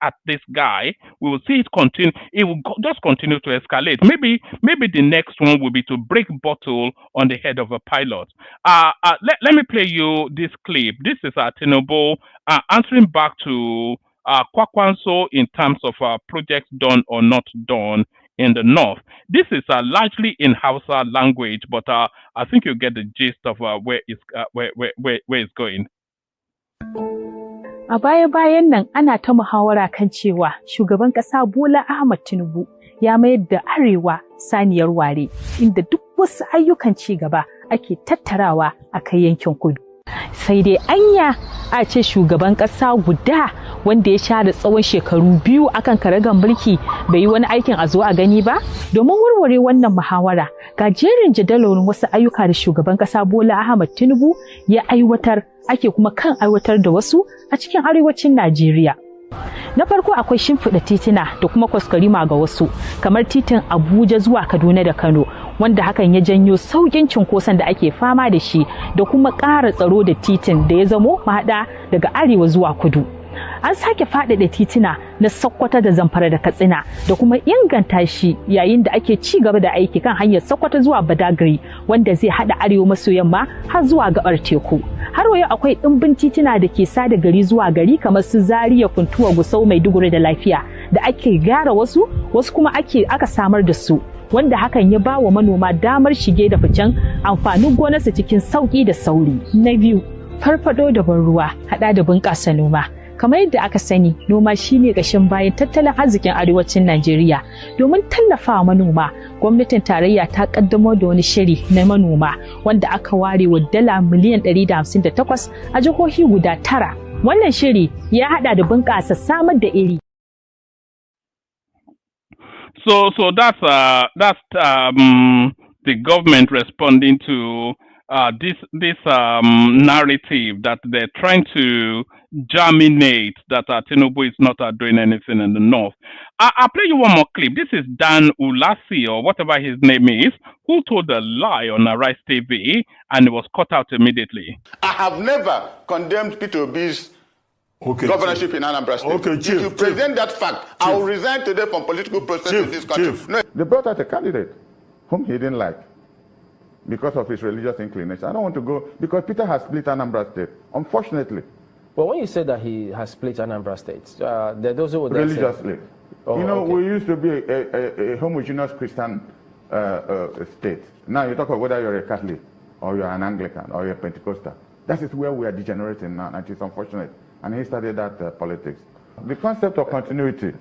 at this guy, we will see it continue. It will just continue to escalate. Maybe the next one will be to break bottle on the head of a pilot. Let me play you this clip. This is Tinubu answering back to Kwakwanso in terms of projects done or not done in the north. This is largely in Hausa language, but I think you get the gist of where it's going. A baya-bayan nan ana ta muhawara kan cewa shugaban ƙasa Bola Ahmed Tinubu ya mayar da Arewa saniyar ware, inda duk wasu ayyukan ci gaba ake tattarawa a kai yankin kudu. Sai dai anya a ce shugaban ƙasa guda wanda ya share tsawon shekaru 2 akan karagar mulki bai yi wani aikin a zo a gani ba? Domin warware wannan muhawara, ga jerin jadawalin wasu ayyuka da shugaban ƙasa Bola Ahmed Tinubu ya aiwatar, ake kuma kan aiwatar da wasu a cikin arewacin Najeriya. Na farko akwai shimfiɗa titina da kuma kwaskwarima ga wasu, kamar titin Abuja zuwa Kaduna da Kano, wanda hakan ya janyo sauƙin cunkoson da ake fama da shi da kuma ƙara tsaro da titin da ya zamo mahaɗa daga arewa zuwa kudu. An sake faɗaɗa titina na Sokoto da Zamfara da Katsina da kuma inganta shi yayin da ake ci gaba da aiki kan hanyar Sokoto zuwa Badagry, wanda zai haɗa arewa maso yamma har zuwa gabar teku. Har wayo akwai ɗimbin titina da ke sada gari zuwa gari kamar su Zaria, Funtuwa, Gusau, Maiduguri da Lafiya da ake gyara wasu kuma aka samar da su, wanda hakan ya ba wa manoma damar shige da ficen amfanin gonarsu cikin sauƙi da sauri. Na biyu, farfado da ban ruwa haɗa da bunƙasa noma. Kamar yadda aka sani, noma shine ƙashin bayan tattalin arzikin arewacin Najeriya. Domin tallafawa manoma, gwamnatin tarayya ta kaddamar da wani shiri na manoma wanda aka ware wa dala miliyan 158 a jihohi guda 9. Wannan shiri ya hada da bunƙasa samar da iri. So that's the government responding to this narrative that they're trying to germinate that Tinubu is not doing anything in the north. I'll play you one more clip. This is Dan Ulasi, or whatever his name is, who told a lie on Arise TV, and it was cut out immediately. I have never condemned P2B's governorship in Anambra State. If you present that fact, I will resign today from political process in this country. No. They brought out a candidate whom he didn't like because of his religious inclination. I don't want to go, because Peter has split Anambra State, unfortunately. Well, when you say that he has split Anambra State, there are those who would religiously. Oh, you know, okay. we used to be a homogeneous Christian state. Now you talk about whether you're a Catholic, or you're an Anglican, or you're a Pentecostal. That is where we are degenerating now, and it's unfortunate. And he started that politics. The concept of continuity.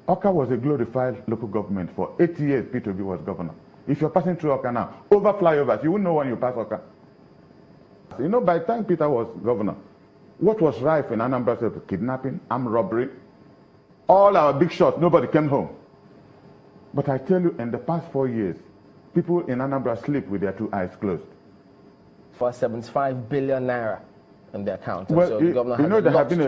Oka was a glorified local government. For 8 years, P2B was governor. If you're passing through Oka now, over flyovers, you wouldn't know when you pass Oka. You know, by the time Peter was governor, what was rife in Anambra State? Kidnapping, armed robbery, all our big shots, nobody came home. But I tell you, in the past 4 years, people in Anambra sleep with their 2 eyes closed. For 75 billion naira in the account. Well, so the governor you know, there has been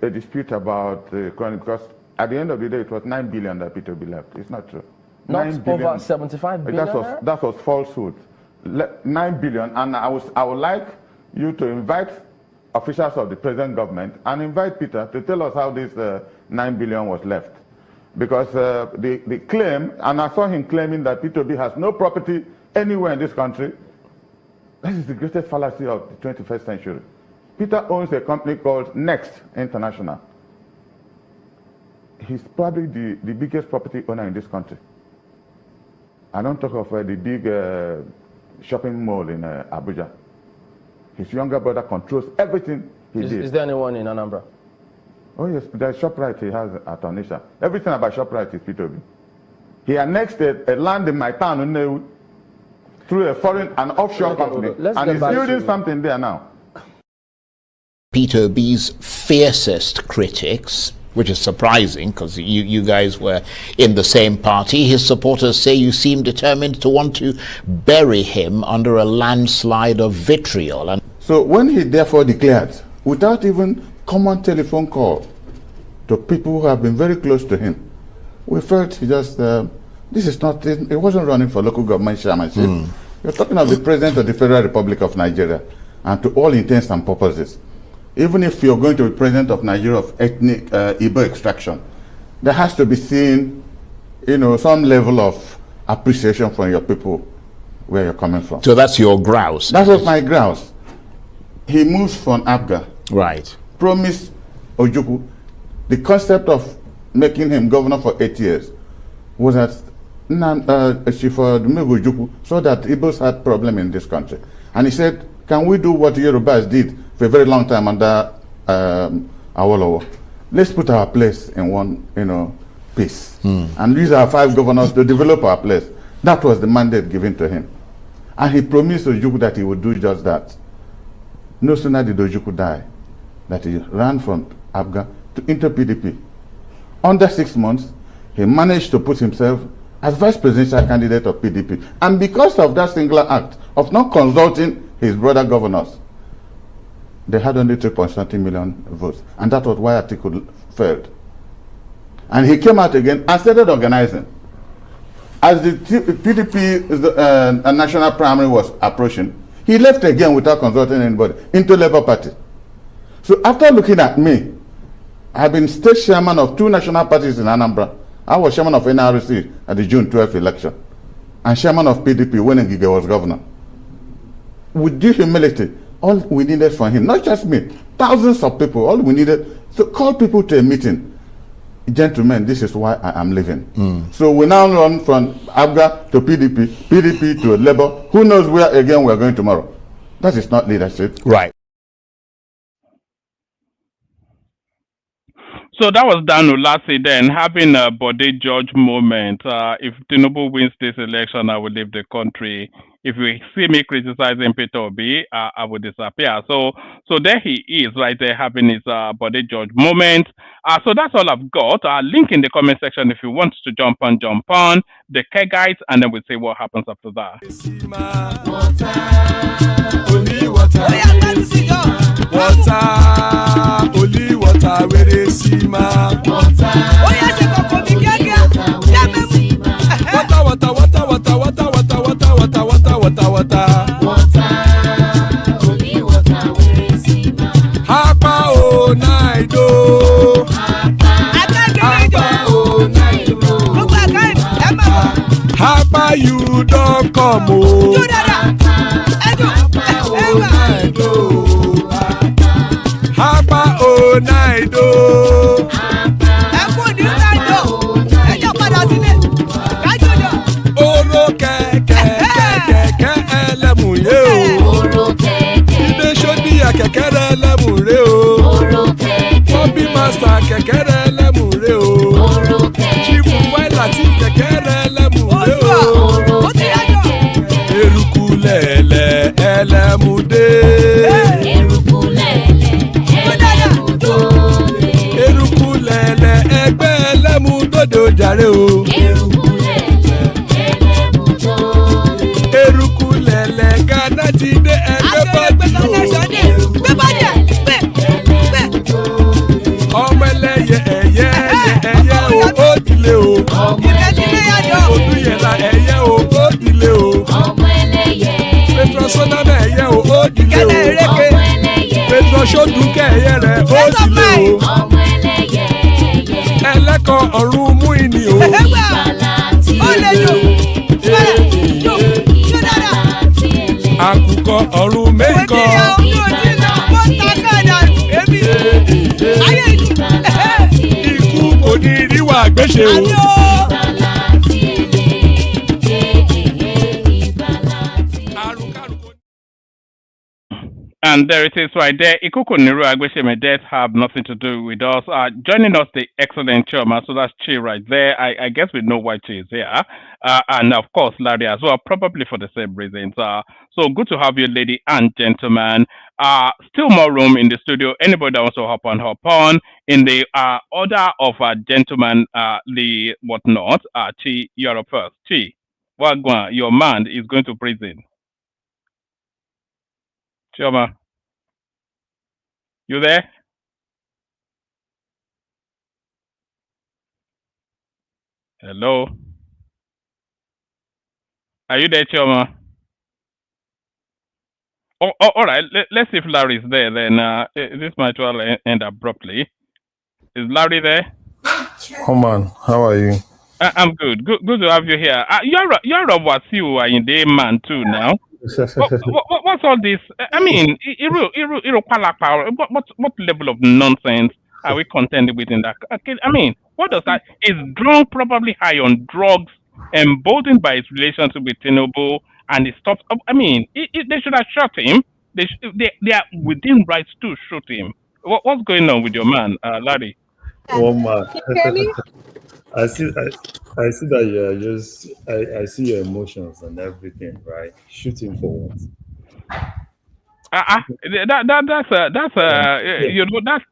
a dispute about the economy, because at the end of the day, it was 9 billion that P2B left. It's not true. Not 9 over billion. 75 billion? That was falsehood. 9 billion, and I would like you to invite officials of the present government and invite Peter to tell us how this 9 billion was left. Because the claim, and I saw him claiming that P2B has no property anywhere in this country. That is the greatest fallacy of the 21st century. Peter owns a company called Next International. He's probably the biggest property owner in this country. I don't talk of the big shopping mall in Abuja. His younger brother controls everything he did. Is there anyone in Anambra? Oh yes, there's ShopRite he has at Onisha. Everything about ShopRite is P2B. He annexed a land in my town through an offshore company, and he's building something there now. P2B's fiercest critics, which is surprising because you guys were in the same party. His supporters say you seem determined to want to bury him under a landslide of vitriol. And so when he therefore declared, without even common telephone call to people who have been very close to him, we felt he just, this is not, it wasn't running for local government chairmanship. You're talking of the President of the Federal Republic of Nigeria, and to all intents and purposes. Even if you're going to be president of Nigeria of ethnic Igbo extraction, there has to be seen, you know, some level of appreciation from your people where you're coming from. so that's your grouse. That was my grouse. He moves from Abga. Right. Promised Ojukwu. The concept of making him governor for 8 years was that Chief Ojukwu saw that Igbos had problem in this country. And he said, can we do what Yorubas did for a very long time under Awolowo. Let's put our place in one, piece, and use our 5 governors to develop our place. That was the mandate given to him, and he promised Ojukwu that he would do just that. No sooner did Ojukwu die, that he ran from ABGA into PDP. Under 6 months, he managed to put himself as vice presidential candidate of PDP, and because of that singular act of not consulting his brother governors, they had only 3.something million votes, and that was why Atiku failed. And he came out again and started organizing. As the PDP national primary was approaching, he left again without consulting anybody into Labour Party. So after looking at me, I've been state chairman of 2 national parties in Anambra. I was chairman of NRC at the June 12th election, and chairman of PDP when Ngige was governor. With due humility, all we needed from him, not just me, thousands of people, all we needed to call people to a meeting. Gentlemen, this is why I am leaving. So we now run from ABGA to PDP, PDP to Labour. Who knows where again we're going tomorrow? That is not leadership. Right. So that was Dan Ulasi then having a body judge moment. If Tinubu wins this election, I will leave the country. If you see me criticizing Peter Obi, I will disappear. So there he is right there having his body judge moment. So that's all I've got. Link in the comment section if you want to jump on the K guys, and then we'll see what happens after that. Only water, where they see ma. Water, only water, where they see ma. Hapa o naido. Hapa you don't come o. Hapa o naido. Oro kẹ̀kẹ́ ẹlẹ́mù yé o. Ilé ṣọ́bí àkẹ́kẹ́rẹ́ ẹlẹ́mù ré o. Bọ́bí màsà kẹ̀kẹ́rẹ́ ẹlẹ́mù ré o. Chifu Wáìlà tí kẹ̀kẹ́rẹ́ ẹlẹ́mù ré o. Eruku lẹ̀lẹ̀ ẹlẹ́mù dé. Eruku lẹ̀lẹ̀ ẹgbẹ́ ẹlẹ́mù dòde ojàre o. Eruku lẹ̀lẹ̀ Ghana ti dé ẹgbẹ́ bọ́ọ̀dì o. Ọmọ ẹlẹ́yẹ ẹ̀yẹ o ó dìlé o. Odúyẹ̀lá ẹ̀yẹ o ó dìlé o. Petrosonana ẹ̀yẹ o ó dìlé o. Petrosodúnkẹ́ ẹ̀yẹ rẹ̀ ó dìlé o. Ẹlẹ́kọ̀ ọ̀run mú ìní o. Àkùkọ ọ̀run mẹ́kọ̀. Ikú kò ní ríwà gbéṣe o. And there it is right there. Ikuku Niru Agwesheme death have nothing to do with us. Joining us, the excellent Choma. So that's Chi right there. I guess we know why Chi is here. And of course, Larry as well, probably for the same reasons. So good to have you, lady and gentlemen. Still more room in the studio. Anybody that wants to hop on. In the order of gentlemen, the whatnot, Chi, you're up first. Chi, Wagwan, your man is going to prison. Choma, you there? Hello? Are you there, Choma? Oh, all right. Let's see if Larry is there. Then this might well end abruptly. Is Larry there? Oh man, how are you? I'm good. Good to have you here. You're a Wasiu in the man too now. What's all this? I mean, what level of nonsense are we contending with in that? I mean, what does that? Is drunk, probably high on drugs, emboldened by his relationship with Tinubu, and he stops. I mean, they should have shot him. They are within rights to shoot him. What's going on with your man, Larry? Oh man. Can you hear me? I see that you're just I see your emotions and everything, right? Shooting forward. That's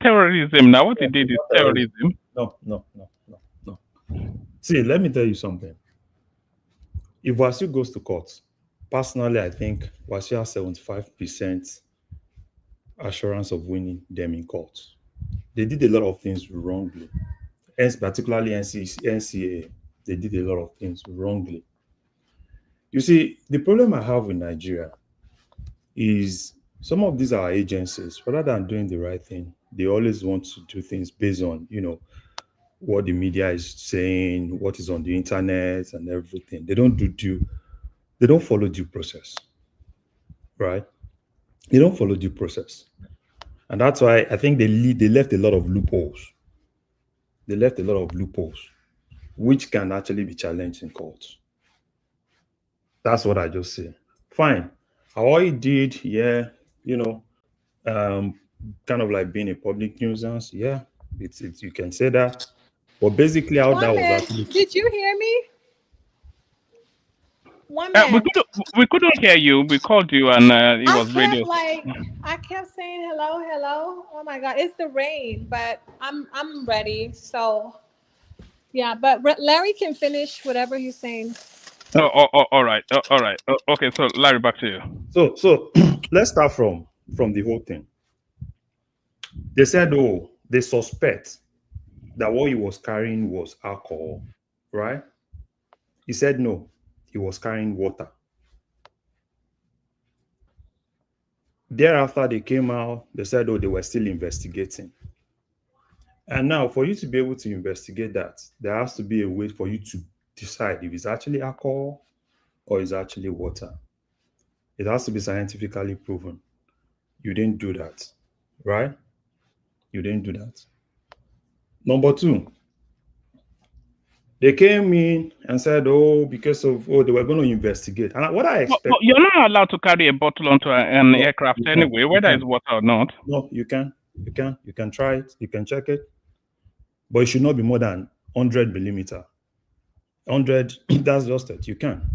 terrorism. Now, what he did is terrorism. No. See, let me tell you something. If Wasu goes to court, personally, I think Wasu has 75% assurance of winning them in court. They did a lot of things wrongly, and particularly NCA. They did a lot of things wrongly. You see, the problem I have with Nigeria is some of these are agencies, rather than doing the right thing, they always want to do things based on, what the media is saying, what is on the internet and everything. They don't follow due process, right? They don't follow due process. And that's why I think they left a lot of loopholes. They left a lot of loopholes, which can actually be challenged in court. That's what I just say. Fine. How he did, yeah, kind of like being a public nuisance. Yeah, it's you can say that. But basically, how that was actually. Did you hear me? One man. We couldn't hear you. We called you, and it was radio. I kept saying hello, hello. Oh my God, it's the rain, but I'm ready. So, yeah, but Larry can finish whatever he's saying. All right. Okay, so Larry, back to you. So let's start from the whole thing. They said, they suspect that what he was carrying was alcohol, right? He said no, he was carrying water. Thereafter, they came out, they said, they were still investigating. And now, for you to be able to investigate that, there has to be a way for you to decide if it's actually alcohol or it's actually water. It has to be scientifically proven. You didn't do that, right? You didn't do that. Number two, they came in and said, because of, they were going to investigate. And what I expect... Well, you're not allowed to carry a bottle onto an aircraft anyway, whether it's water or not. No, you can. You can try it. You can check it. But it should not be more than 100 millimeter. 100, that's just it. You can.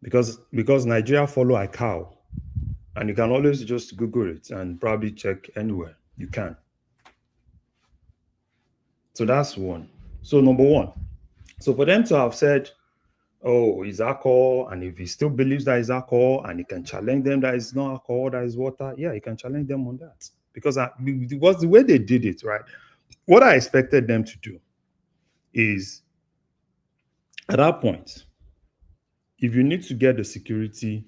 Because Nigeria follow ICAO. And you can always just Google it and probably check anywhere. You can. So that's one. So number one. So for them to have said, it's alcohol, and if he still believes that it's alcohol, and he can challenge them that it's not alcohol, that is water, yeah, he can challenge them on that. Because it was the way they did it, right? What I expected them to do is, at that point, if you need to get the security,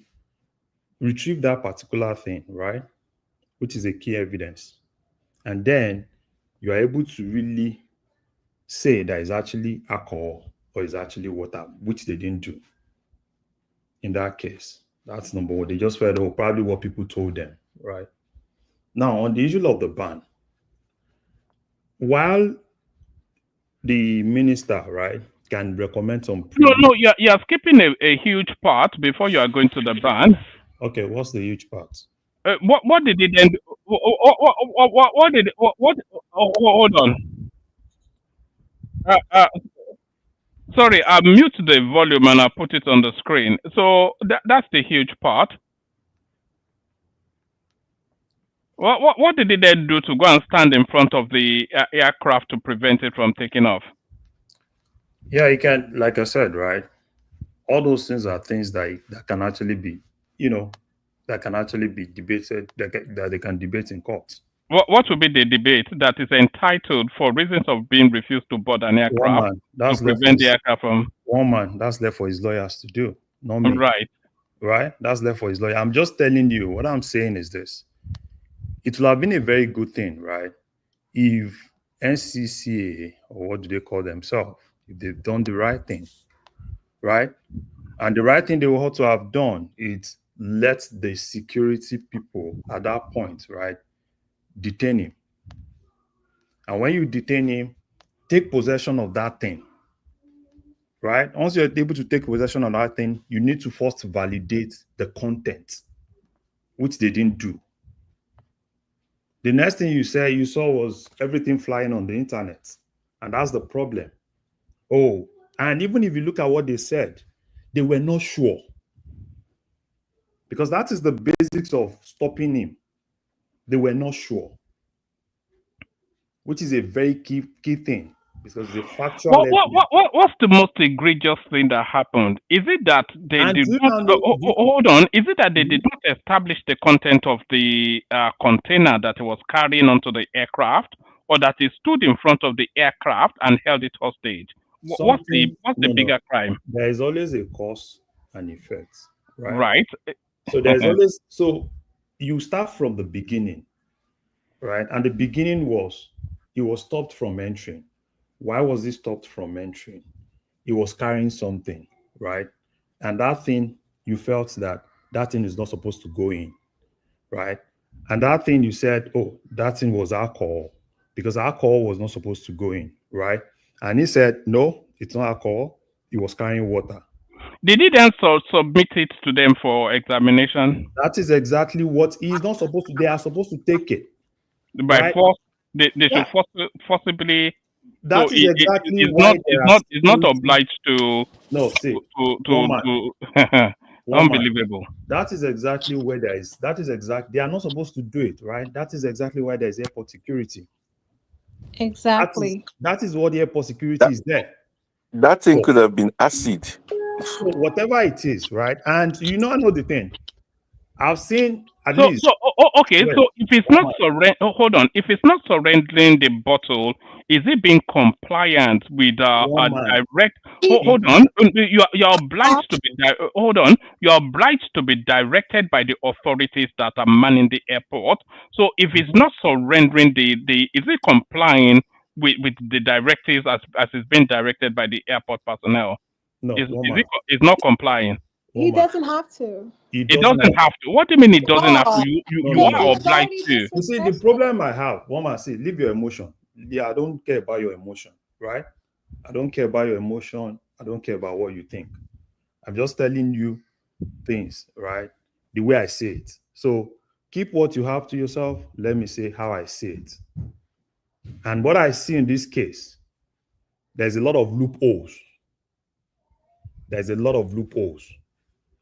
retrieve that particular thing, right? Which is a key evidence. And then you are able to really say that it's actually alcohol or it's actually water, which they didn't do in that case. That's number one. They just felt, probably what people told them, right? Now, on the issue of the ban, while the minister, right, can recommend some... No, you're skipping a huge part before you are going to the ban. Okay, what's the huge part? What did he then do? Hold on. Sorry, I mute the volume and I put it on the screen. So that's the huge part. What did he then do to go and stand in front of the aircraft to prevent it from taking off? Yeah, you can, like I said, right? All those things are things that can actually be, that can actually be debated, that they can debate in court. What will be the debate that is entitled for reasons of being refused to board an aircraft to prevent the aircraft from... One man, that's left for his lawyers to do, not me. Right? That's left for his lawyer. I'm just telling you, what I'm saying is this. It will have been a very good thing, right? If NCCA, or what do they call themselves, if they've done the right thing, right? And the right thing they will also have done is let the security people at that point, right, detain him. And when you detain him, take possession of that thing, right? Once you're able to take possession of that thing, you need to first validate the content. which they didn't do. The next thing you saw was everything flying on the internet. And that's the problem. Oh, and even if you look at what they said, they were not sure. Because that is the basics of stopping him. They were not sure. Which is a very key thing. Because the factual what's the most egregious thing that happened? Is it that they did not hold on? Is it that they did not establish the content of the container that it was carrying onto the aircraft, or that he stood in front of the aircraft and held it hostage? What's the bigger crime? There is always a cause and effect, right? Right. So there's always you start from the beginning, right? And the beginning was he was stopped from entering. Why was he stopped from entering? He was carrying something, right? And that thing, you felt that thing is not supposed to go in, right? And that thing, you said, oh, that thing was alcohol, because alcohol was not supposed to go in, right? And he said, no, it's not alcohol. He was carrying water. Did he then submit it to them for examination? That is exactly what he's not supposed to. They are supposed to take it. By force, they should forcibly. That so is exactly why it's not obliged to. No, see, unbelievable. That is exactly where there is. That is exact. They are not supposed to do it, right? That is exactly why there is airport security. Exactly. That is what the airport security is there. That thing could have been acid. So whatever it is, right? And I know the thing. I've seen at least. Okay. So if it's not hold on. If it's not surrendering the bottle, is it being compliant with a direct? Hold on. You're obliged to be. Hold on. You're obliged to be directed by the authorities that are manning the airport. So if it's not surrendering is it complying with the directives as it's been directed by the airport personnel? No, it's not complying. He doesn't have to. It doesn't have to. What do you mean it doesn't have to? You are obliged to. You see, the problem I have, Mama, leave your emotion. Yeah, I don't care about your emotion, right? I don't care about your emotion. I don't care about what you think. I'm just telling you things, right? The way I say it. So keep what you have to yourself. Let me say how I see it. And what I see in this case, there's a lot of loopholes. There's a lot of loopholes.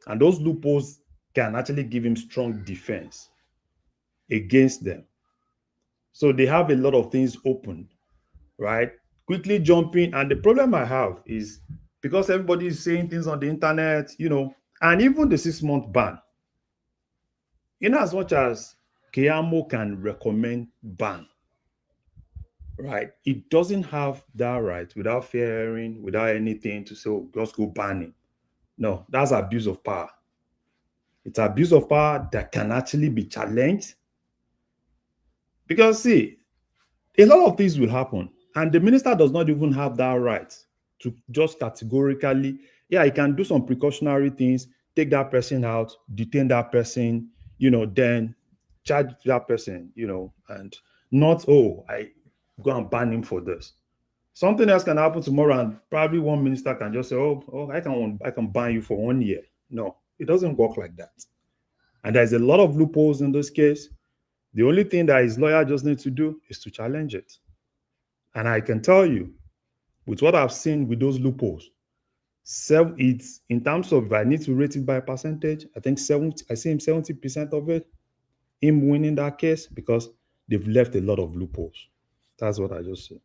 And those loopholes can actually give him strong defense against them. So they have a lot of things open, right? Quickly jumping. And the problem I have is because everybody is saying things on the internet, and even the 6-month ban, as much as Keyamo can recommend ban, right? It doesn't have that right without fearing, without anything to say, oh, just go ban it. No, that's abuse of power. It's abuse of power that can actually be challenged. Because, see, a lot of things will happen. And the minister does not even have that right to just categorically, he can do some precautionary things, take that person out, detain that person, then charge that person, and not, I go and ban him for this. Something else can happen tomorrow, and probably one minister can just say, I can ban you for 1 year. No, it doesn't work like that. And there's a lot of loopholes in this case. The only thing that his lawyer just needs to do is to challenge it. And I can tell you, with what I've seen with those loopholes, it's in terms of, if I need to rate it by percentage, I think 70% of it, him winning that case, because they've left a lot of loopholes. That's what I just said.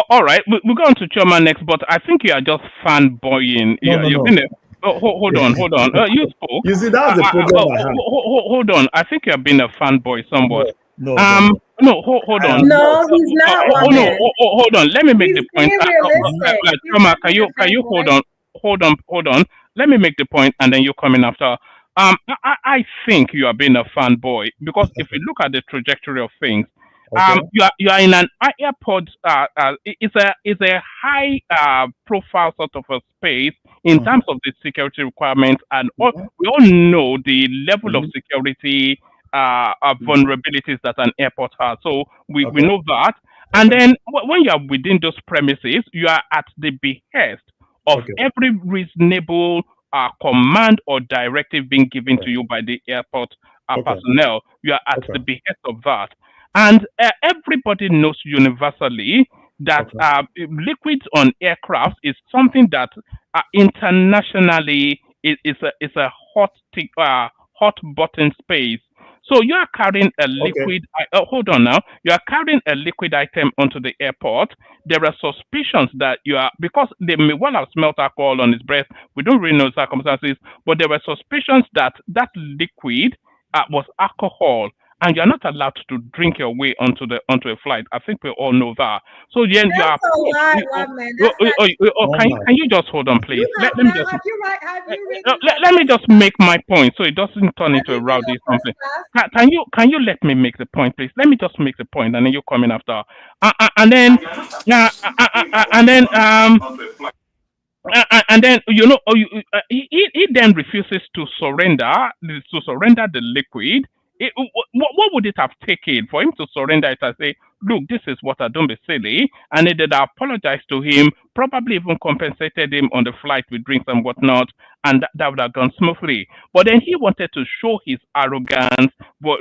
All right, we'll go on to Choma next, but I think you are just fanboying. Hold on. You spoke. You see, that's the problem I have. Hold on. I think you have been a fanboy somewhat. No, hold on. No, he's not. Hold on. Let me make the point. Choma, can you hold on? Let me make the point, and then you come in after. I think you are being a fanboy because if you look at the trajectory of things, you are in an airport. It's a high profile sort of a space in terms of the security requirements, and we all know the level of security vulnerabilities that an airport has. So we know that. And then when you are within those premises, you are at the behest of every reasonable command or directive being given to you by the airport personnel. You are at the behest of that. And everybody knows universally that liquids on aircraft is something that internationally is a hot button space. So you are carrying a liquid. Hold on now. You are carrying a liquid item onto the airport. There are suspicions that you are, because they may well have smelt alcohol on his breath. We don't really know circumstances, but there were suspicions that that liquid was alcohol, and you're not allowed to drink your way onto a flight. I think we all know that. So then you are. Can you just hold on, please? Let me just. Let me just make my point, so it doesn't turn into a rowdy something. Can you let me make the point, please? Let me just make the point, and then you come in after. And then you know, he then refuses to surrender the liquid. What would it have taken for him to surrender it and say, look, this is what I don't be silly, and they did apologize to him, probably even compensated him on the flight with drinks and whatnot, and that would have gone smoothly. But then he wanted to show his arrogance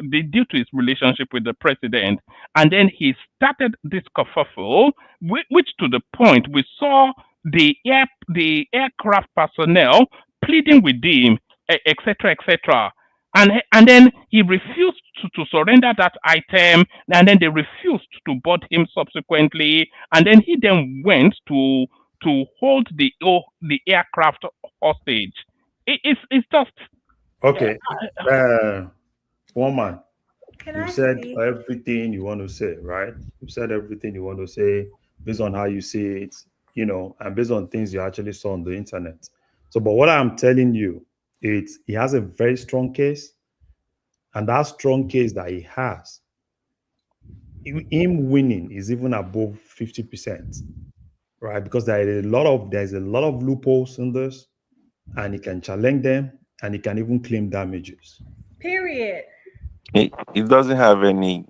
due to his relationship with the president, and then he started this kerfuffle, which to the point we saw the aircraft personnel pleading with him, etc., etc. And then he refused to surrender that item, and then they refused to board him subsequently, and then he then went to hold the aircraft hostage. It's just okay. Woman, you said everything you want to say, right? You said everything you want to say based on how you see it, you know, and based on things you actually saw on the internet. So, but what I'm telling you, he has a very strong case, and that strong case that he has, him winning is even above 50%, right? Because there's a lot of loopholes in this, and he can challenge them, and he can even claim damages. Period. It doesn't have any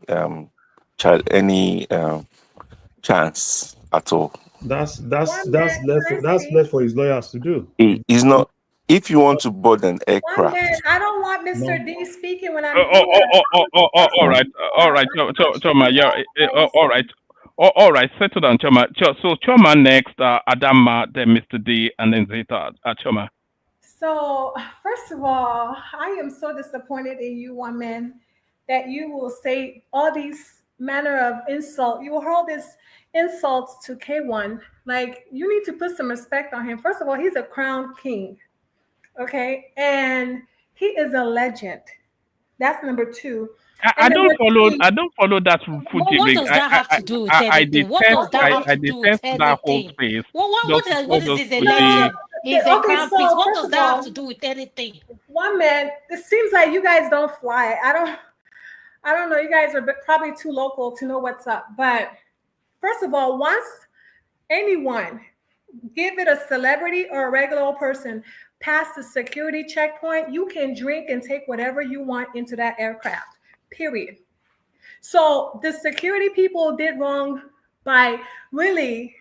chance at all. That's left for his lawyers to do. It's not. If you want to board an aircraft, I don't want Mr. D speaking when I'm all right, Choma, yeah, all right, settle down, Choma. So Choma next, Adama, then Mr. D, and then Zeta, Choma. So, first of all, I am so disappointed in you, woman, that you will say all these manner of insult. You will hurl this insults to K1. Like, you need to put some respect on him. First of all, he's a crowned king. Okay, and he is a legend. That's number two. I don't follow that footage. What does that have to do with anything? What does that have to do with that whole space. What is this, a legend? He's a crown prince. What does that have to do with anything? One man, it seems like you guys don't fly. I don't know. You guys are probably too local to know what's up. But first of all, once anyone, give it a celebrity or a regular old person, past the security checkpoint, you can drink and take whatever you want into that aircraft, period. So the security people did wrong by really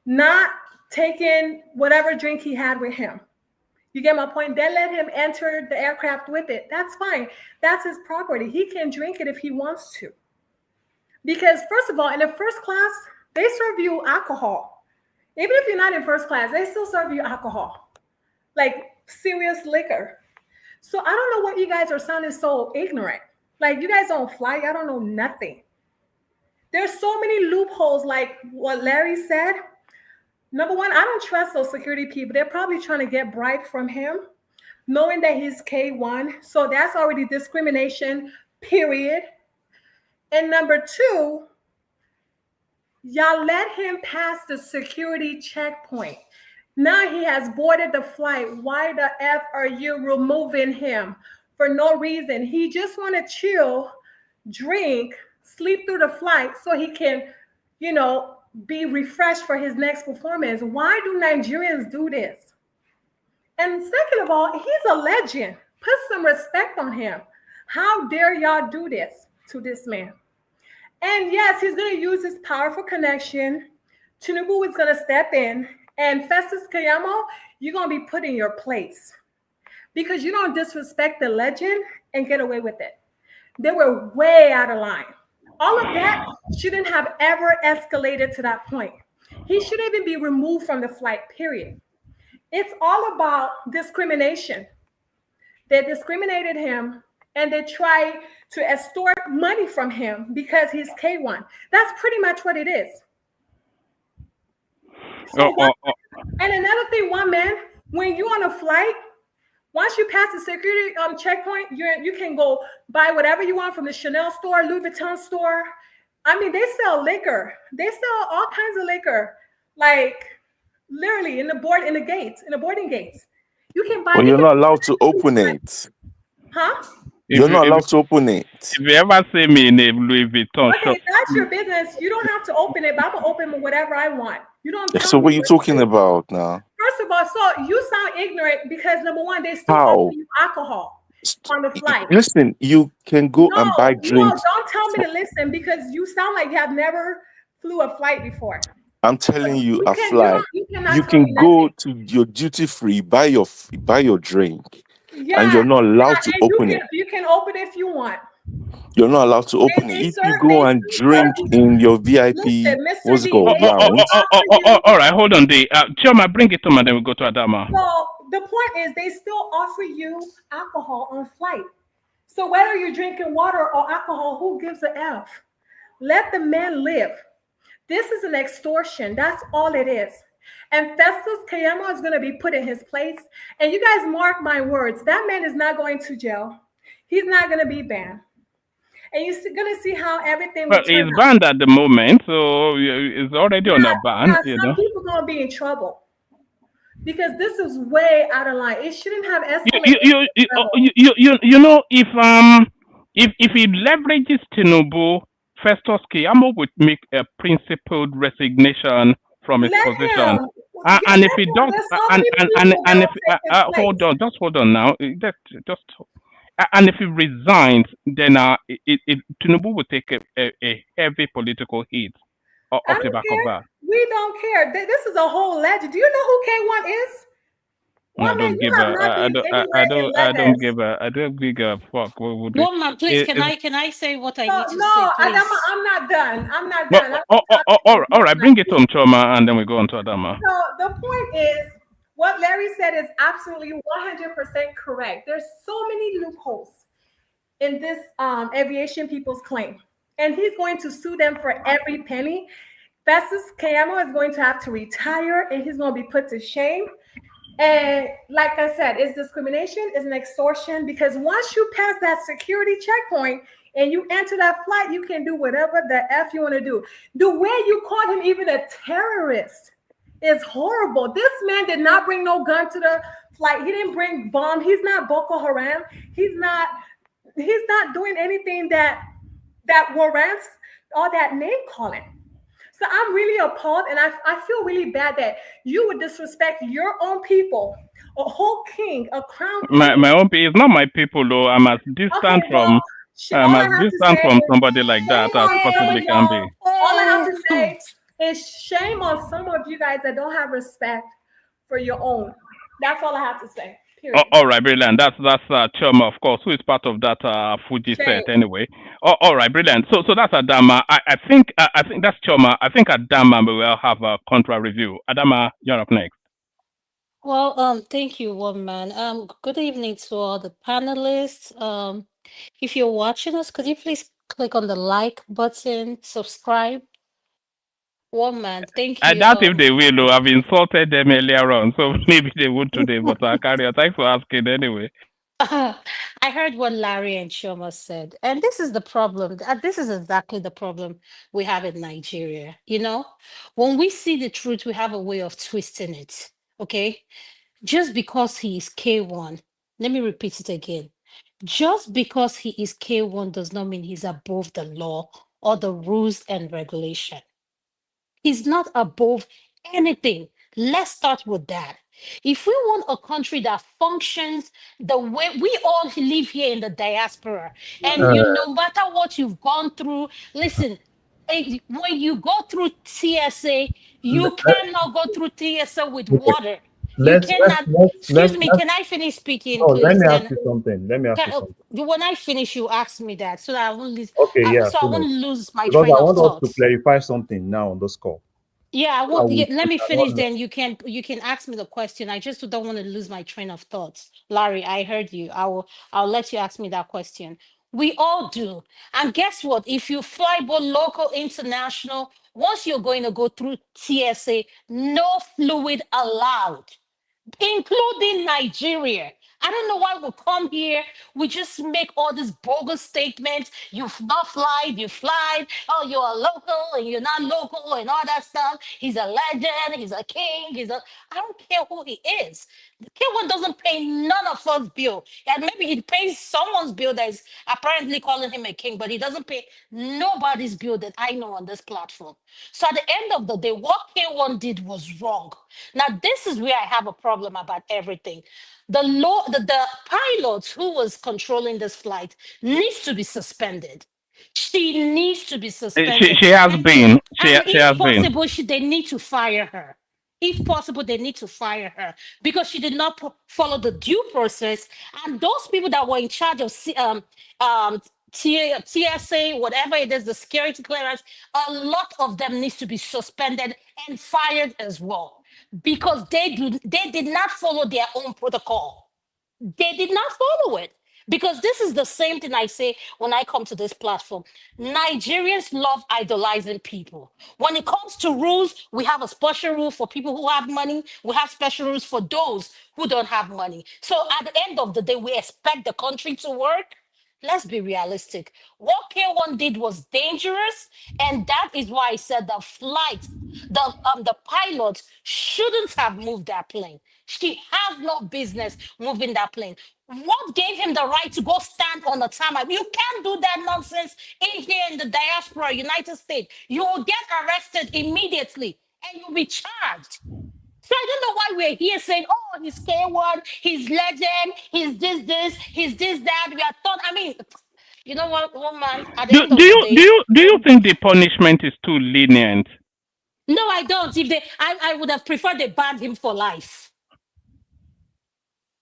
not taking whatever drink he had with him. You get my point? They let him enter the aircraft with it. That's fine. That's his property. He can drink it if he wants to. Because first of all, in the first class, they serve you alcohol. Even if you're not in first class, they still serve you alcohol. Like serious liquor. So I don't know what you guys are sounding so ignorant. Like, you guys don't fly. I don't know nothing. There's so many loopholes, like what Larry said. Number one, I don't trust those security people. They're probably trying to get bribe from him, knowing that he's K1. So that's already discrimination, period. And number two, y'all let him pass the security checkpoint. Now he has boarded the flight. Why the F are you removing him? For no reason. He just want to chill, drink, sleep through the flight so he can, you know, be refreshed for his next performance. Why do Nigerians do this? And second of all, he's a legend. Put some respect on him. How dare y'all do this to this man? And yes, he's going to use his powerful connection. Tinubu is going to step in And Festus Keyamo, you're going to be put in your place because you don't disrespect the legend and get away with it. They were way out of line. All of that shouldn't have ever escalated to that point. He shouldn't even be removed from the flight, period. It's all about discrimination. They discriminated him and they try to extort money from him because he's K1. That's pretty much what it is. So and another thing, one man, when you're on a flight, once you pass the security checkpoint, you can go buy whatever you want from the Chanel store, Louis Vuitton store. I mean, they sell liquor. They sell all kinds of liquor, like literally in the boarding gates. You can buy. But you're not allowed to open it. Huh? You're not allowed to open it. If you ever see me in a Louis Vuitton shop, That's your business. You don't have to open it, but I'm gonna open whatever I want. You don't. So what are you talking about now? First of all, so you sound ignorant because number one, they still How? offer you alcohol on the flight. Listen, you can go and buy drinks. No, don't tell me to listen because you sound like you have never flew a flight before. I'm telling you, a flight. You can go to your duty free, buy your drink, and you're not allowed to open it. You can open it if you want. You're not allowed to open it. If you go and drink in your VIP, what's it called? All right, hold on. Chioma, bring it to me, then we go to Adama. So the point is, they still offer you alcohol on flight. So whether you're drinking water or alcohol, who gives a F? Let the man live. This is an extortion. That's all it is. And Festus Keyamo is going to be put in his place. And you guys mark my words. That man is not going to jail. He's not going to be banned. And you're going to see how everything will turn he's banned at the moment, so it's already on a ban. Some people going to be in trouble. Because this is way out of line. It shouldn't have escalated. You know, if he leverages Tinubu, Festus Keyamo would make a principled resignation from his position. And if he does, and if hold on now, and if he resigns, then Tinubu will take a heavy political hit off the back of that. We don't care. This is a whole legend. Do you know who K1 is? I don't give a fuck. Woman, please, can I say what I need to say? No, Please? I'm not done. I'm not done. All right, bring it home, Chioma, and then we go on to Adama. So the point is, what Larry said is absolutely 100% correct. There's so many loopholes in this aviation people's claim, and he's going to sue them for every penny. Festus Keyamo is going to have to retire, and he's going to be put to shame. And like I said, it's discrimination, it's an extortion, because once you pass that security checkpoint and you enter that flight, you can do whatever the F you want to do. The way you called him even a terrorist is horrible. This man did not bring no gun to the flight. He didn't bring bomb. He's not Boko Haram. He's not doing anything that warrants all that name calling. So I'm really appalled, and I feel really bad that you would disrespect your own people, a whole king, a crown king. My own people, it's not my people though. I'm as distant from somebody like that as possibly can be. All I have to say is shame on some of you guys that don't have respect for your own. That's all I have to say. All right, brilliant. That's Chioma, of course, who is part of that Fuji set anyway. All right, brilliant. So that's Adama. I think that's Chioma. I think Adama will have a contra review. Adama, you're up next. Well, thank you, woman. Good evening to all the panelists. If you're watching us, could you please click on the like button, subscribe? Woman, thank you. I doubt if they will, though. I've insulted them earlier on, so maybe they would today, but I'll carry on. Thanks for asking anyway. I heard what Larry and Chioma said, and this is the problem. This is exactly the problem we have in Nigeria. You know, when we see the truth, we have a way of twisting it. Okay, just because he is K1, let me repeat it again. Just because he is K1 does not mean he's above the law or the rules and regulation. He's not above anything. Let's start with that. If we want a country that functions the way we all live here in the diaspora, and no matter what you've gone through, listen, When you go through TSA, you cannot go through TSA with Okay. water. You cannot. Excuse me. Let's Can I finish speaking, no, let please? me ask Then, you something. Let me ask you something. when I finish, you ask me that so that I won't lose. Okay, yeah, So I finish. won't lose my Because train I of want us to thought. clarify something now on this call. Yeah, I So that won't. we Let me cannot finish. Then you can ask me the question. I just don't want to lose my train of thoughts. Larry, I heard you. I'll let you ask me that question. We all do. And guess what? If you fly both local, international, once you're going to go through TSA, no fluid allowed, including Nigeria. I don't know why we come here. We just make all these bogus statements. You've not flied, you flied. Oh, you're a local and you're not local and all that stuff. He's a legend. He's a king. I don't care who he is. The K1 doesn't pay none of us bill. And maybe he pays someone's bill that is apparently calling him a king, but he doesn't pay nobody's bill that I know on this platform. So at the end of the day, what K1 did was wrong. Now, this is where I have a problem about everything. The pilot who was controlling this flight needs to be suspended. She needs to be suspended. She has been. And She has if been. possible, they need to fire her. If possible, they need to fire her because she did not follow the due process. And those people that were in charge of TSA, whatever it is, the security clearance, a lot of them needs to be suspended and fired as well because they did not follow their own protocol. They did not follow it. Because this is the same thing I say when I come to this platform. Nigerians love idolizing people. When it comes to rules, we have a special rule for people who have money. We have special rules for those who don't have money. So at the end of the day, we expect the country to work. Let's be realistic. What K1 did was dangerous, and that is why I said the pilot shouldn't have moved that plane. She has no business moving that plane. What gave him the right to go stand on the tarmac? You can't do that nonsense in here in the diaspora, United States. You will get arrested immediately and you'll be charged. So I don't know why we're here saying, oh, he's K1, he's legend, he's this, he's that. We are thought. I mean, you know what, woman, at the end of the day. Do you think the punishment is too lenient? No, I don't. I would have preferred they banned him for life.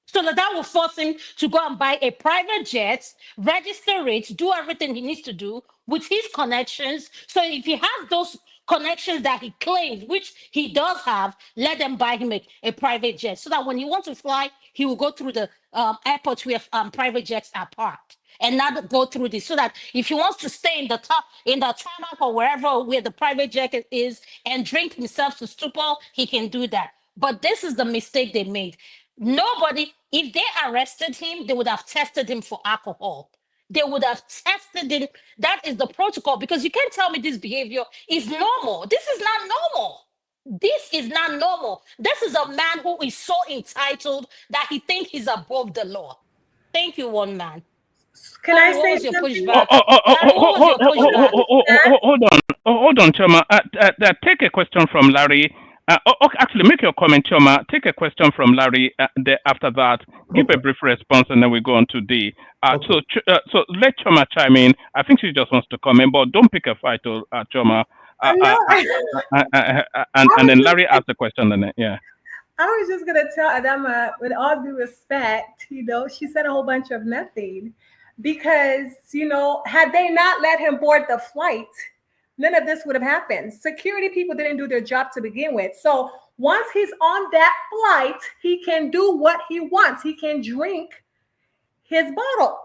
So that will force him to go and buy a private jet, register it, do everything he needs to do with his connections. So if he has those connections that he claims, which he does have, let them buy him a private jet. So that when he wants to fly, he will go through the airport where private jets are parked. And not go through this, so that if he wants to stay in the tarmac or wherever where the private jet is and drink himself to stupor, he can do that. But this is the mistake they made. Nobody, if they arrested him, they would have tested him for alcohol. They would have tested him. That is the protocol, because you can't tell me this behavior is normal. This is not normal. This is not normal. This is a man who is so entitled that he thinks he's above the law. Thank you, one man. Can I say your something? pushback? What was your pushback? Hold on, Choma. Take a question from Larry. Okay, actually, make your comment, Choma. Take a question from Larry. After that, give a brief response, and then we go on to D. So let Choma chime in. I think she just wants to comment, but don't pick a fight, Choma. And then Larry asked the question, and then yeah. I was just gonna tell Adama, with all due respect, she said a whole bunch of nothing, because had they not let him board the flight, none of this would have happened. Security people didn't do their job to begin with. So once he's on that flight, he can do what he wants. He can drink his bottle,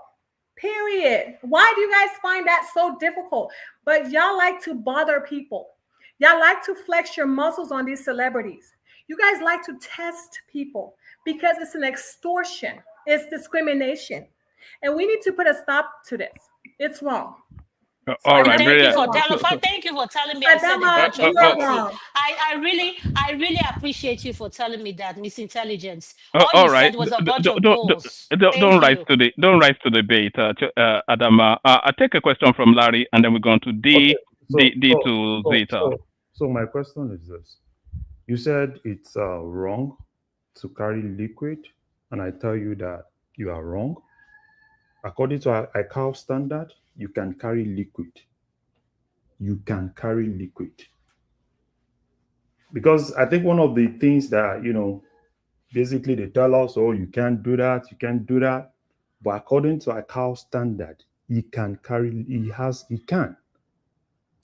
period. Why do you guys find that so difficult? But y'all like to bother people. Y'all like to flex your muscles on these celebrities. You guys like to test people because it's an extortion. It's discrimination. And we need to put a stop to this. It's wrong. All right. Thank you for telling me I said a bunch of words. I really appreciate you for telling me that, Miss Intelligence. All you said was a bunch of bulls. Don't rise to the bait, Adama. I'll take a question from Larry, and then we're going to D to Zeta. So my question is this. You said it's wrong to carry liquid, and I tell you that you are wrong. According to ICAO standard, you can carry liquid. you can carry liquid. Because I think one of the things that, basically they tell us, oh, you can't do that, you can't do that. But according to ICAO standard, he can.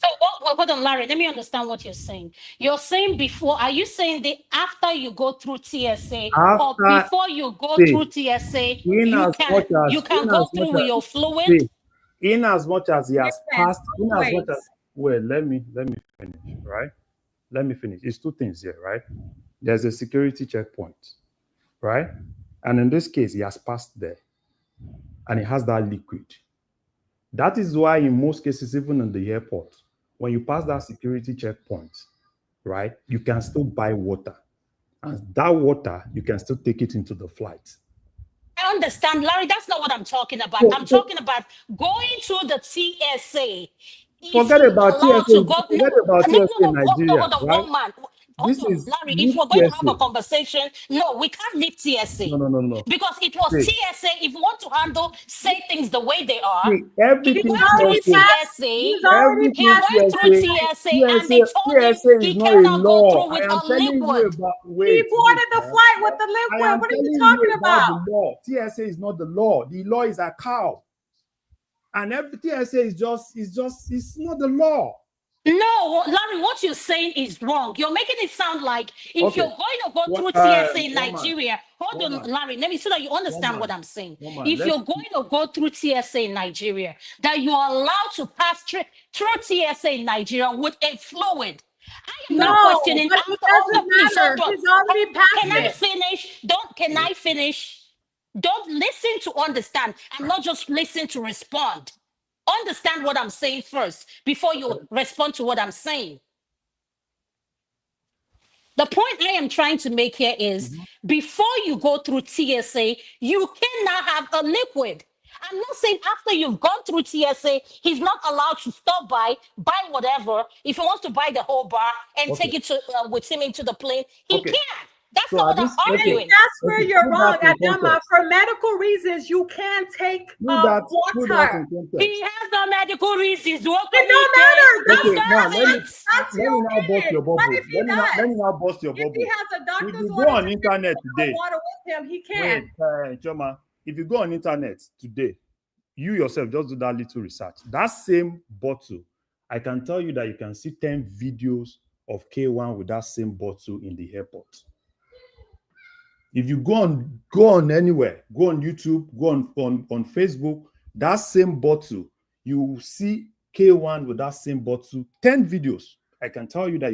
So hold on, Larry, let me understand what you're saying. You're saying before, are you saying that after you go through TSA or before you go through TSA, you can go through with your fluid? In as much as he has passed, well, let me finish, right? Let me finish. It's two things here, right? There's a security checkpoint, right? And in this case, he has passed there and he has that liquid. That is why in most cases, even in the airport, when you pass that security checkpoint, right, you can still buy water. And that water, you can still take it into the flight. I understand, Larry, that's not what I'm talking about. I'm talking about going through the TSA. Forget about TSA. Forget about TSA in Nigeria, hold on, right? one man. Larry, if we're going to have a conversation, no, we can't leave TSA. No. Because it was TSA. If you want to say things the way they are, everything he went through TSA. He went through TSA, and they told him he cannot go through with a liquid. He boarded the flight with the liquid. What are you talking about? The law. TSA is not the law. The law is a cow. And every TSA is it's not the law. No, Larry, what you're saying is wrong. You're making it sound like if you're going to go through TSA in Nigeria, hold on, Larry, let me so that you understand what I'm saying. If you're going to go through TSA in Nigeria, that you are allowed to pass through TSA in Nigeria with a fluid. I am not questioning. But it doesn't matter. He's already passed it. Can I finish? Don't listen to understand and not just listen to respond. Understand what I'm saying first before you respond to what I'm saying. The point I am trying to make here is before you go through TSA, you cannot have a liquid. I'm not saying after you've gone through TSA, he's not allowed to stop by, buy whatever. If he wants to buy the whole bar and take it with him into the plane, he can. That's not what I'm arguing. That's where you're wrong, Adama. For medical reasons, you can't take water. He has no medical reasons. It don't matter. Let me now bust your bubble. Let me now bust your bubble. If he has a doctor's order, go on internet today, water with him, he can. Wait, Choma, if you go on internet today, you yourself just do that little research. That same bottle, I can tell you that you can see 10 videos of K1 with that same bottle in the airport. If you go on anywhere, go on YouTube, go on Facebook, that same bottle, you will see K1 with that same bottle, 10 videos. I can tell you that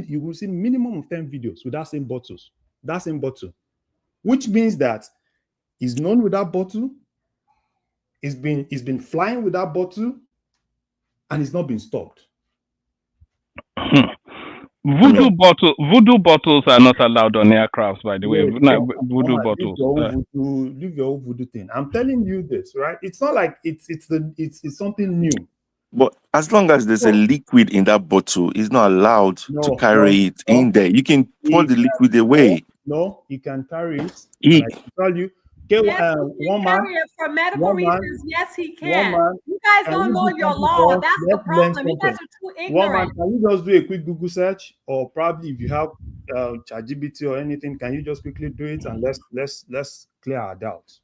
you will see minimum of 10 videos with that same bottle, which means that he's known with that bottle, he's been flying with that bottle, and he's not been stopped. Voodoo bottles are not allowed on aircrafts, by the way. Voodoo bottles. Leave your own voodoo thing. I'm telling you this, right? It's not like it's something new. But as long as there's a liquid in that bottle, it's not allowed to carry it in there. You can pour the liquid away. No, you can carry it. I can tell you. One man for medical reasons. Yes, he can. You guys don't know your law. That's the problem. You guys are too ignorant. One man, can you just do a quick Google search, or probably if you have ChatGPT or anything, can you just quickly do it and let's clear our doubts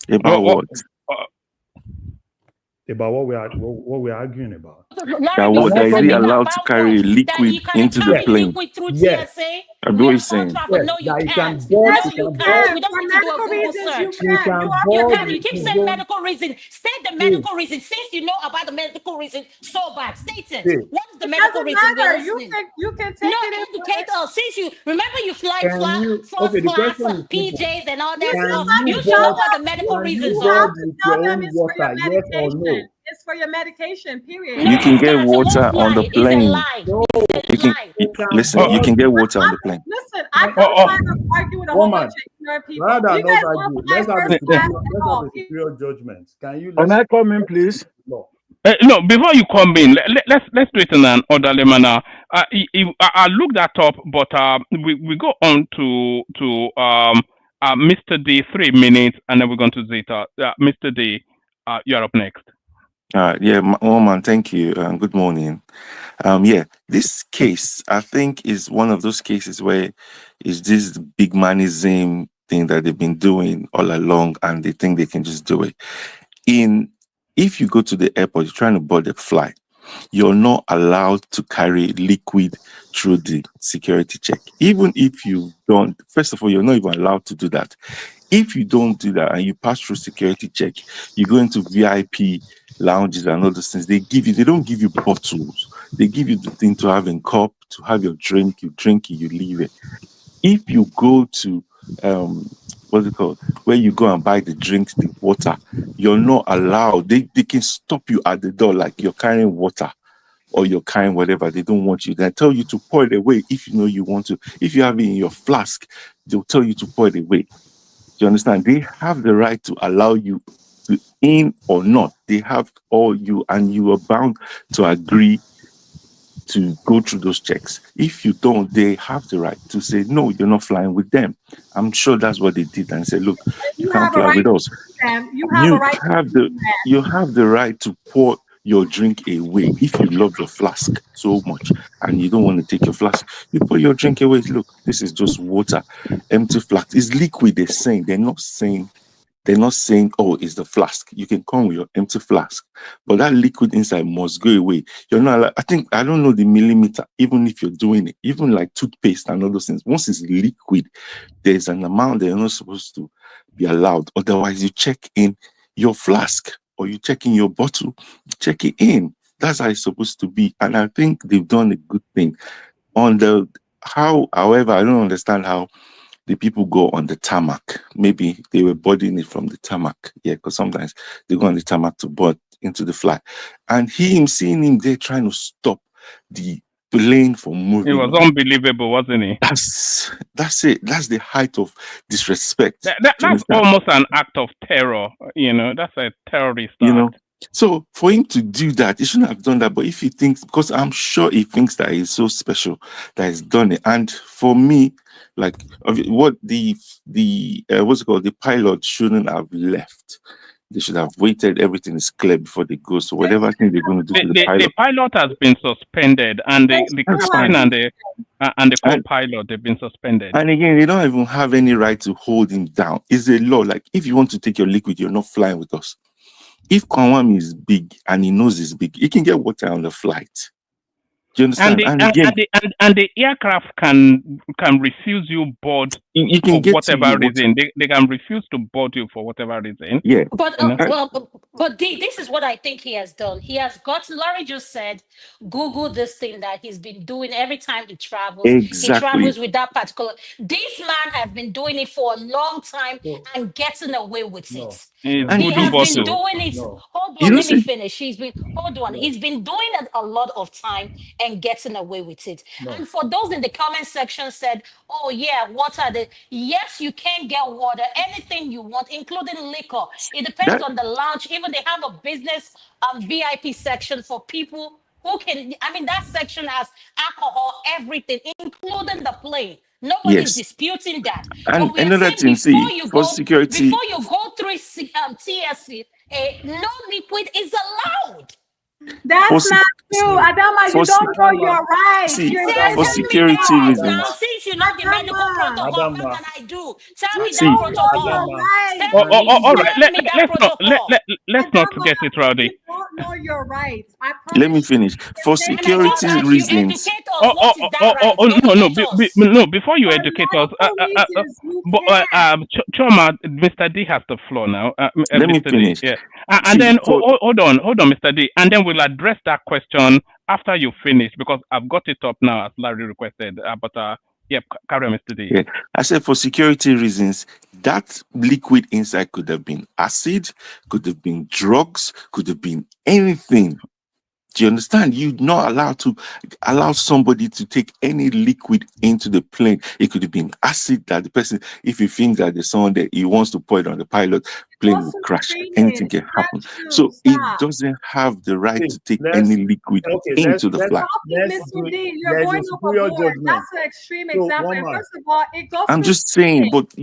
about what? About what we're arguing about. Is he allowed to carry a liquid into the plane? Yes. That's what he's saying. No, you can't. We don't need to do a Google search. You keep saying medical reason. State the medical reason. Since you know about the medical reason so bad, state it. What is the medical reason? You can take it. Since you remember, you fly first class, PJs, and all that stuff. You should know what the medical reasons are. Tell them it's for your medication. It's for your medication, period. You can get water on the plane. Listen, you can get water on the plane. Listen, I'm not trying to argue with a whole bunch of ignorant people. You guys won't fly first class at all. Superior judgment. Can I come in, please? No, before you come in, let's do it in an orderly manner. I looked that up, but we go on to Mr. D, 3 minutes, and then we're going to Zeta. Mr. D, you're up next. Yeah, man, thank you. Good morning. Yeah, this case, I think, is one of those cases where it's this Bigmanism thing that they've been doing all along, and they think they can just do it. If you go to the airport, you're trying to board a flight, you're not allowed to carry liquid through the security check. Even if you don't, first of all, you're not even allowed to do that. If you don't do that and you pass through security check, you go into VIP lounges and all those things, they don't give you bottles. They give you the thing to have in cup, to have your drink, you drink it, you leave it. If you go to what's it called, where you go and buy the drinks, the water, you're not allowed. They can stop you at the door, like you're carrying water or you're carrying whatever. They don't want you. They tell you to pour it away if you know you want to. If you have it in your flask, they'll tell you to pour it away. Do you understand? They have the right to allow you to in or not. They have all you, and you are bound to agree to go through those checks. If you don't, they have the right to say, no, you're not flying with them. I'm sure that's what they did, and say, look, you can't fly with us. You have the right to pour your drink away. If you love your flask so much and you don't want to take your flask, you pour your drink away. Look, this is just water, empty flask. It's liquid. They're not saying, oh, it's the flask. You can come with your empty flask, but that liquid inside must go away. You're not allowed, I don't know the millimeter, even if you're doing it, even like toothpaste and all those things. Once it's liquid, there's an amount that you're not supposed to be allowed. Otherwise, you check in your flask or you check in your bottle, you check it in. That's how it's supposed to be. And I think they've done a good thing. However, I don't understand how the people go on the tarmac. Maybe they were boarding it from the tarmac. Yeah, because sometimes they go on the tarmac to board into the flight. And seeing him there trying to stop the plane from moving. It was unbelievable, wasn't it? That's it. That's the height of disrespect. That's almost an act of terror. That's a terrorist act. So for him to do that, he shouldn't have done that. But if he thinks, because I'm sure he thinks that he's so special that he's done it. And for me, like what what's it called? The pilot shouldn't have left. They should have waited. Everything is clear before they go. So whatever thing they're going to do to the pilot. The pilot has been suspended, and the captain and the co-pilot, they've been suspended. And again, they don't even have any right to hold him down. It's a law. Like, if you want to take your liquid, you're not flying with us. If KWAM is big and he knows it's big, he can get water on the flight. Do you understand? And the aircraft can refuse you board for whatever reason. They can refuse to board you for whatever reason. Yeah. But this is what I think he has done. He has Larry just said, Google this thing that he's been doing every time he travels. Exactly. He travels with that particular. This man has been doing it for a long time and getting away with it. He has been doing it. Hold on, let me finish. He's been doing it a lot of time and getting away with it. And for those in the comment section said, oh yeah, water. Yes, you can get water, anything you want, including liquor. It depends on the lounge. Even they have a business VIP section for people who can. I mean, that section has alcohol, everything, including the plane. Nobody's disputing that. And another thing, for security, before you go through TSC, no liquid is allowed. That's not true, Adama. You don't know your rights. For security reasons. Now, since you know the medical protocol, how can I do? Tell me that protocol. All right. Let's not get it rowdy. You don't know your rights. Let me finish. For security reasons. No. Before you educate us, Choma, Mr. D has the floor now. Let me finish. Yeah. And then hold on, Mr. D, and then we'll address that question after you finish, because I've got it up now as Larry requested. Carry on, Mr. D. Yeah. I said for security reasons, that liquid inside could have been acid, could have been drugs, could have been anything. Do you understand? You're not allowed to allow somebody to take any liquid into the plane. It could have been acid that the person, if he thinks that there's someone that he wants to pour it on the pilot, plane will crash. Anything can happen. So it doesn't have the right to take any liquid into the flight. Mr. D, you're going overboard. That's an extreme example. First of all, it goes. I'm just saying, but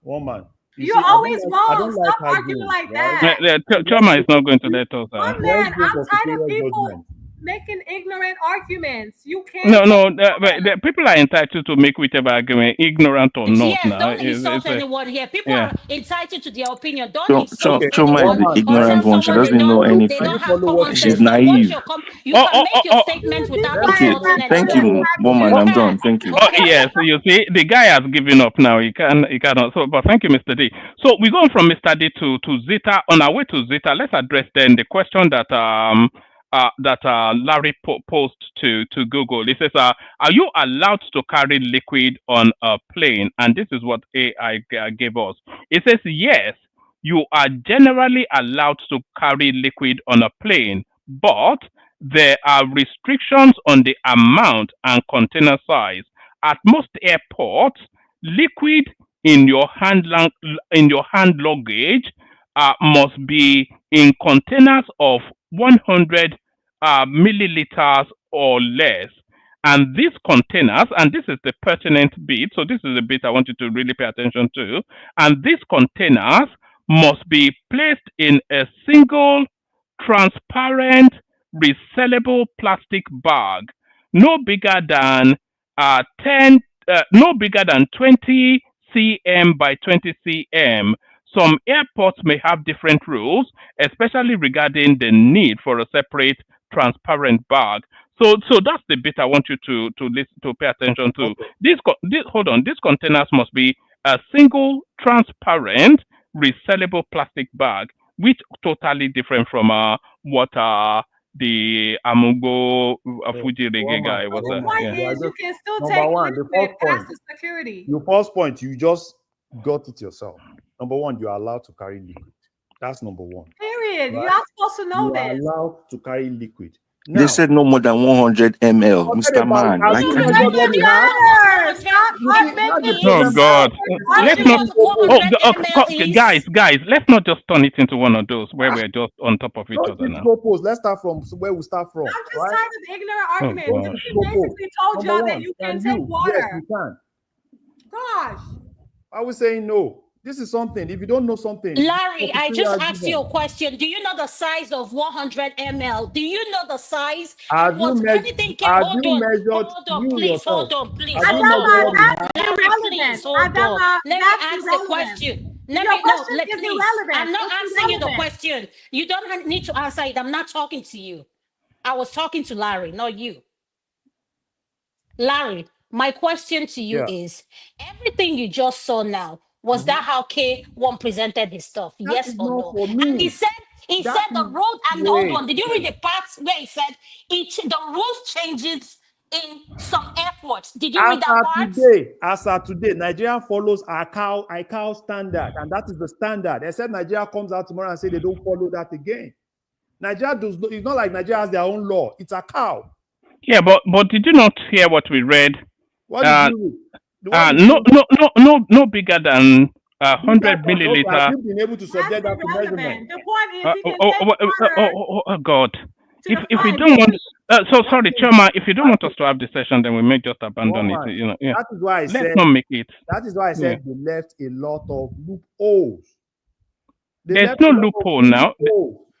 One man. You see, always I wrong. don't like Stop arguing arguing, like right? that. Choma is not going to let us. Oh Let's man, go I'm for tired of superior people judgment. making ignorant arguments. You can't. No, the people are entitled to make whichever argument, ignorant or not. Yes, Now, don't insult anyone here. People yeah. are entitled to their opinion. Don't insult Choma is anyone the or tell ignorant one. She someone doesn't know they anything. don't have common She's sense. Now, what's naive. your you can make your statement without Okay, insulting thank anyone. you, woman. I'm done. Thank you. Oh yes, you see, the guy has given up now. He cannot. So, but thank you, Mr. D. So we're going from Mr. D to Zeta. On our way to Zeta, let's address then the question that Larry posed to Google. He says, "Are you allowed to carry liquid on a plane?" And this is what AI gave us. It says, "Yes, you are generally allowed to carry liquid on a plane, but there are restrictions on the amount and container size. At most airports, liquid in your hand luggage must be in containers of 100 milliliters or less. And these containers, and this is the pertinent bit, so this is the bit I want you to really pay attention to, and these containers must be placed in a single transparent resellable plastic bag, no bigger than 20 cm by 20 cm. Some airports may have different rules, especially regarding the need for a separate transparent bag. So that's the bit I want you to listen to, pay attention to. Okay. These containers must be a single transparent resellable plastic bag, which totally different from what the Amugo Fuji Reggae guy was. The point is, you can still Number take one, the liquid first point. past the security. Your first point, you just got it yourself. Number one, you are allowed to carry liquid. That's number one. Period. Right? You're not supposed to know You are this. allowed to carry liquid. Now, They said no more than 100 ml, Mr. Man. Have Like, you can measured you? what we have? Oh God! Let's not. Guys, let's not just turn it into one of those where we're just on top of each other now. Let's start from where we start from. I'm just right? tired of the ignorant arguments. God. He basically told y'all that you can take water. Yes, you can. Gosh. I was saying no. This is something. If you don't know something, Larry, I just asked you a question. Do you know the size of 100 ml? Do you know the size? Have you measured? Hold on, please. Hold on. Please, hold on. Let me ask the question. Please. I'm not answering you the question. You don't need to answer it. I'm not talking to you. I was talking to Larry, not you. Larry, my question to you is, everything you just saw now, was that how K1 presented his stuff? Yes or no? And he said the road, and hold on, did you read the parts where he said the rules changes in some airports? Did you read that part? As of today, Nigeria follows ICAO standard, and that is the standard. Except Nigeria comes out tomorrow and say they don't follow that again. Nigeria does not. It's not like Nigeria has their own law. It's ICAO. Yeah, but did you not hear what we read? What did you read? No bigger than 100 milliliter. Have you been able to subject that to measurement? The point is, he can take oh God! If we don't want, sorry, Choma. If you don't want us to have the session, then we may just abandon it. You know, yeah. That is why I said. Let's not make it. That is why I said they left a lot of loopholes. There's no loophole now.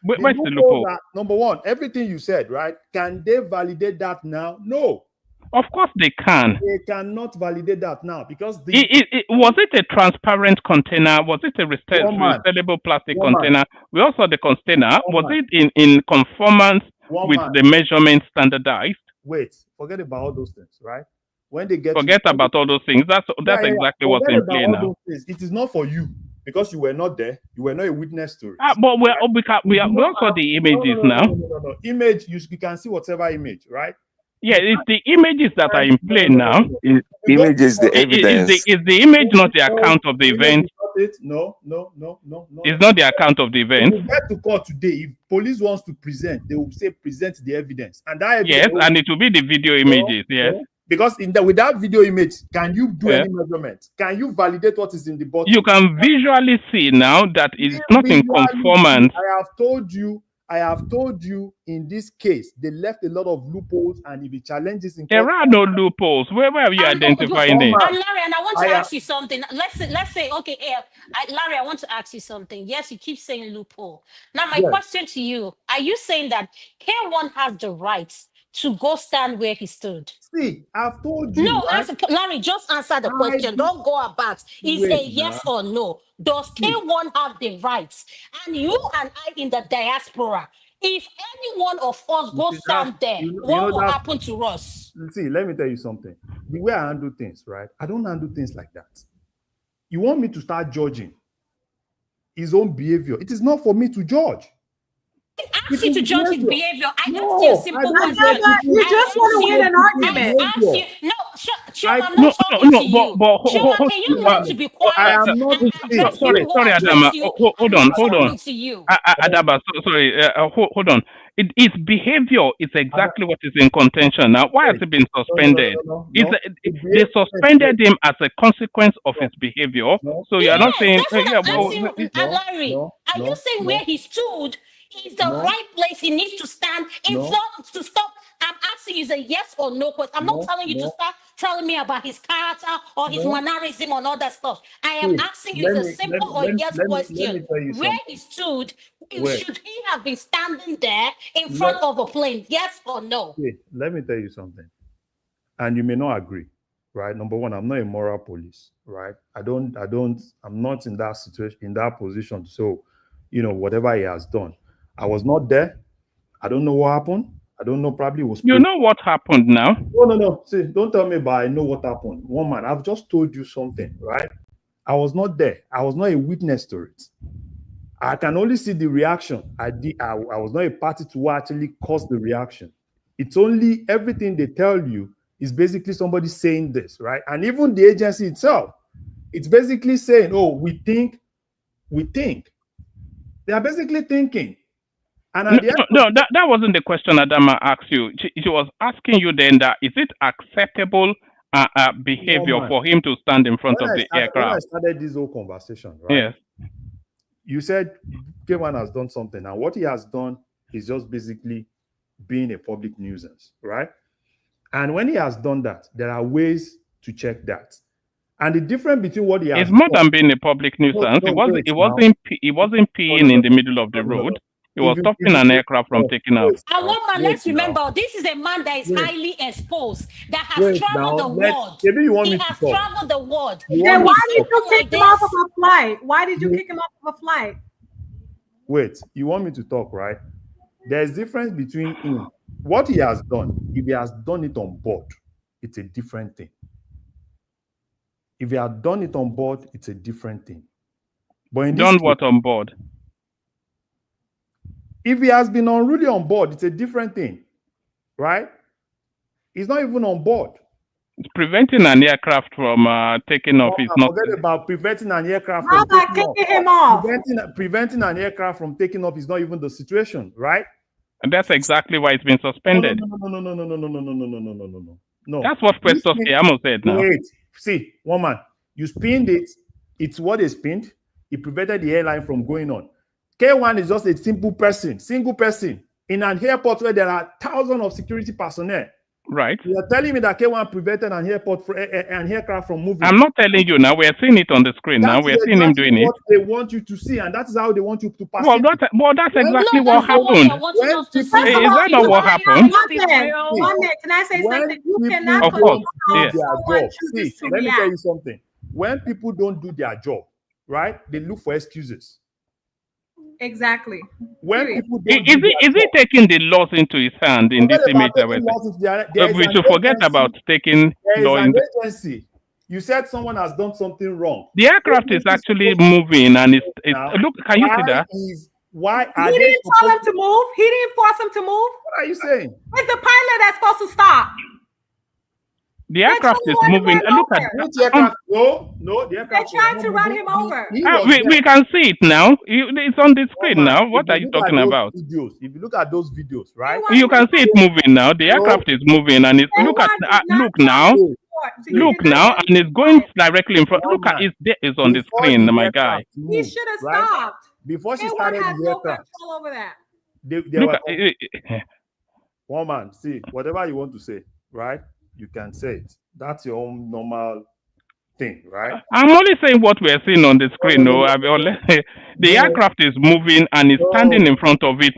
Where's the loophole? Number one, everything you said, right? Can they validate that now? No. Of course they can. They cannot validate that now because was it a transparent container? Was it a recyclable plastic container? We also the container. Was it in conformance with the measurement standardized? Wait, forget about all those things, right? When they get about all those things. That's exactly what's in play now. It is not for you because you were not there. You were not a witness to it. But we also the images now. No. Image, you can see whatever image, right? Yeah, it's the images that are in play now. Image is the evidence. Is the image not the account of the event? No. It's not the account of the event. If we get to court today, if police wants to present, they will say present the evidence. And that evidence, yes, and it will be the video images, yes. Because with that video image, can you do any measurement? Can you validate what is in the bottle? You can visually see now that it's not in conformance. I have told you I have told you in this case, they left a lot of loopholes, and if he challenges in There court, are no loopholes. Where are you identifying it? And Larry, and I want to ask you something. Let's say, okay, Larry, I want to ask you something. Yes, you keep saying loophole. Now, my question to you: are you saying that K1 has the right to go stand where he stood? See, I've told you. No, Larry, just answer the question. Don't go about. Is a yes or no? Does K1 have the rights? And you and I in the diaspora, if any one of us go stand there, what will happen to us? See, let me tell you something. The way I handle things, right? I don't handle things like that. You want me to start judging his own behavior? It is not for me to judge. I asked you to judge his behavior. I asked you a simple question. You just want to win an argument. I asked you. No, I'm not talking to you. Chioma, can you learn to be quiet? I am not. Sorry, Adama. Hold on. Adama, sorry. Hold on. Its behavior is exactly what is in contention now. Why has he been suspended? They suspended him as a consequence of his behavior. So you are not saying. Larry, are you saying where he stood is the right place he needs to stand in front to stop? I'm asking you a yes or no question. I'm not telling you to start telling me about his character or his mannerism and all that stuff. I am asking you a simple or yes question. Where he stood, should he have been standing there in front of a plane? Yes or no? Let me tell you something. And you may not agree, right? Number one, I'm not a moral police, right? I'm not in that situation, in that position. So, whatever he has done. I was not there. I don't know what happened. I don't know, probably it was. You know what happened now? No. See, don't tell me about I know what happened. One man, I've just told you something, right? I was not there. I was not a witness to it. I can only see the reaction. I was not a party to what actually caused the reaction. It's only everything they tell you is basically somebody saying this, right? And even the agency itself, it's basically saying, oh, we think. They are basically thinking. And that wasn't the question Adama asked you. She was asking you then that is it acceptable behavior for him to stand in front of the aircraft? When I started this whole conversation, right? Yes. You said K1 has done something, and what he has done is just basically being a public nuisance, right? And when he has done that, there are ways to check that. And the difference between what he has it's more than being a public nuisance. He wasn't peeing in the middle of the road. He was stopping an aircraft from taking off. And one man, let's remember, this is a man that is highly exposed, that has traveled the world. He has traveled the world. Then why did you kick him off of a flight? Why did you kick him off of a flight? Wait, you want me to talk, right? There's difference between him. What he has done, if he has done it on board, it's a different thing. If he had done it on board, it's a different thing. But in done what on board? If he has been unruly on board, it's a different thing, right? He's not even on board. It's preventing an aircraft from taking off. It's not. Forget about preventing an aircraft from taking him off. Preventing an aircraft from taking off is not even the situation, right? And that's exactly why it's been suspended. No. That's what Festus Keyamo said now. Wait, see, one man, you spinned it. It's what they spinned. It prevented the airline from going on. K1 is just a single person in an airport where there are thousands of security personnel. Right. You are telling me that K1 prevented an aircraft from moving. I'm not telling you now. We are seeing it on the screen now. We are seeing him doing it. What they want you to see, and that is how they want you to pass. Well, that's exactly what happened. Is that not what happened? One minute. Can I say something? You cannot. Of course. Yes. See, let me tell you something. When people don't do their job, right, they look for excuses. Exactly. When people is he taking the laws into his hand in this image that we're saying? We should forget about taking law in the agency. You said someone has done something wrong. The aircraft is actually moving, and it's look. Can you see that? Why he didn't tell him to move? He didn't force him to move? What are you saying? It's the pilot that's supposed to stop. The aircraft is moving. Look at the aircraft. No, the aircraft. They're trying to run him over. We can see it now. It's on the screen now. What are you talking about? Videos. If you look at those videos, right? You can see it moving now. The aircraft is moving, and it's look now, and it's going directly in front. Look at it. There is on the screen, my guy. He should have stopped. Before she started the aircraft. Over that. They Look were at one man. See, whatever you want to say, right? You can say it. That's your own normal thing, right? I'm only saying what we're seeing on the screen. No, No, the aircraft is moving and he's standing in front of it,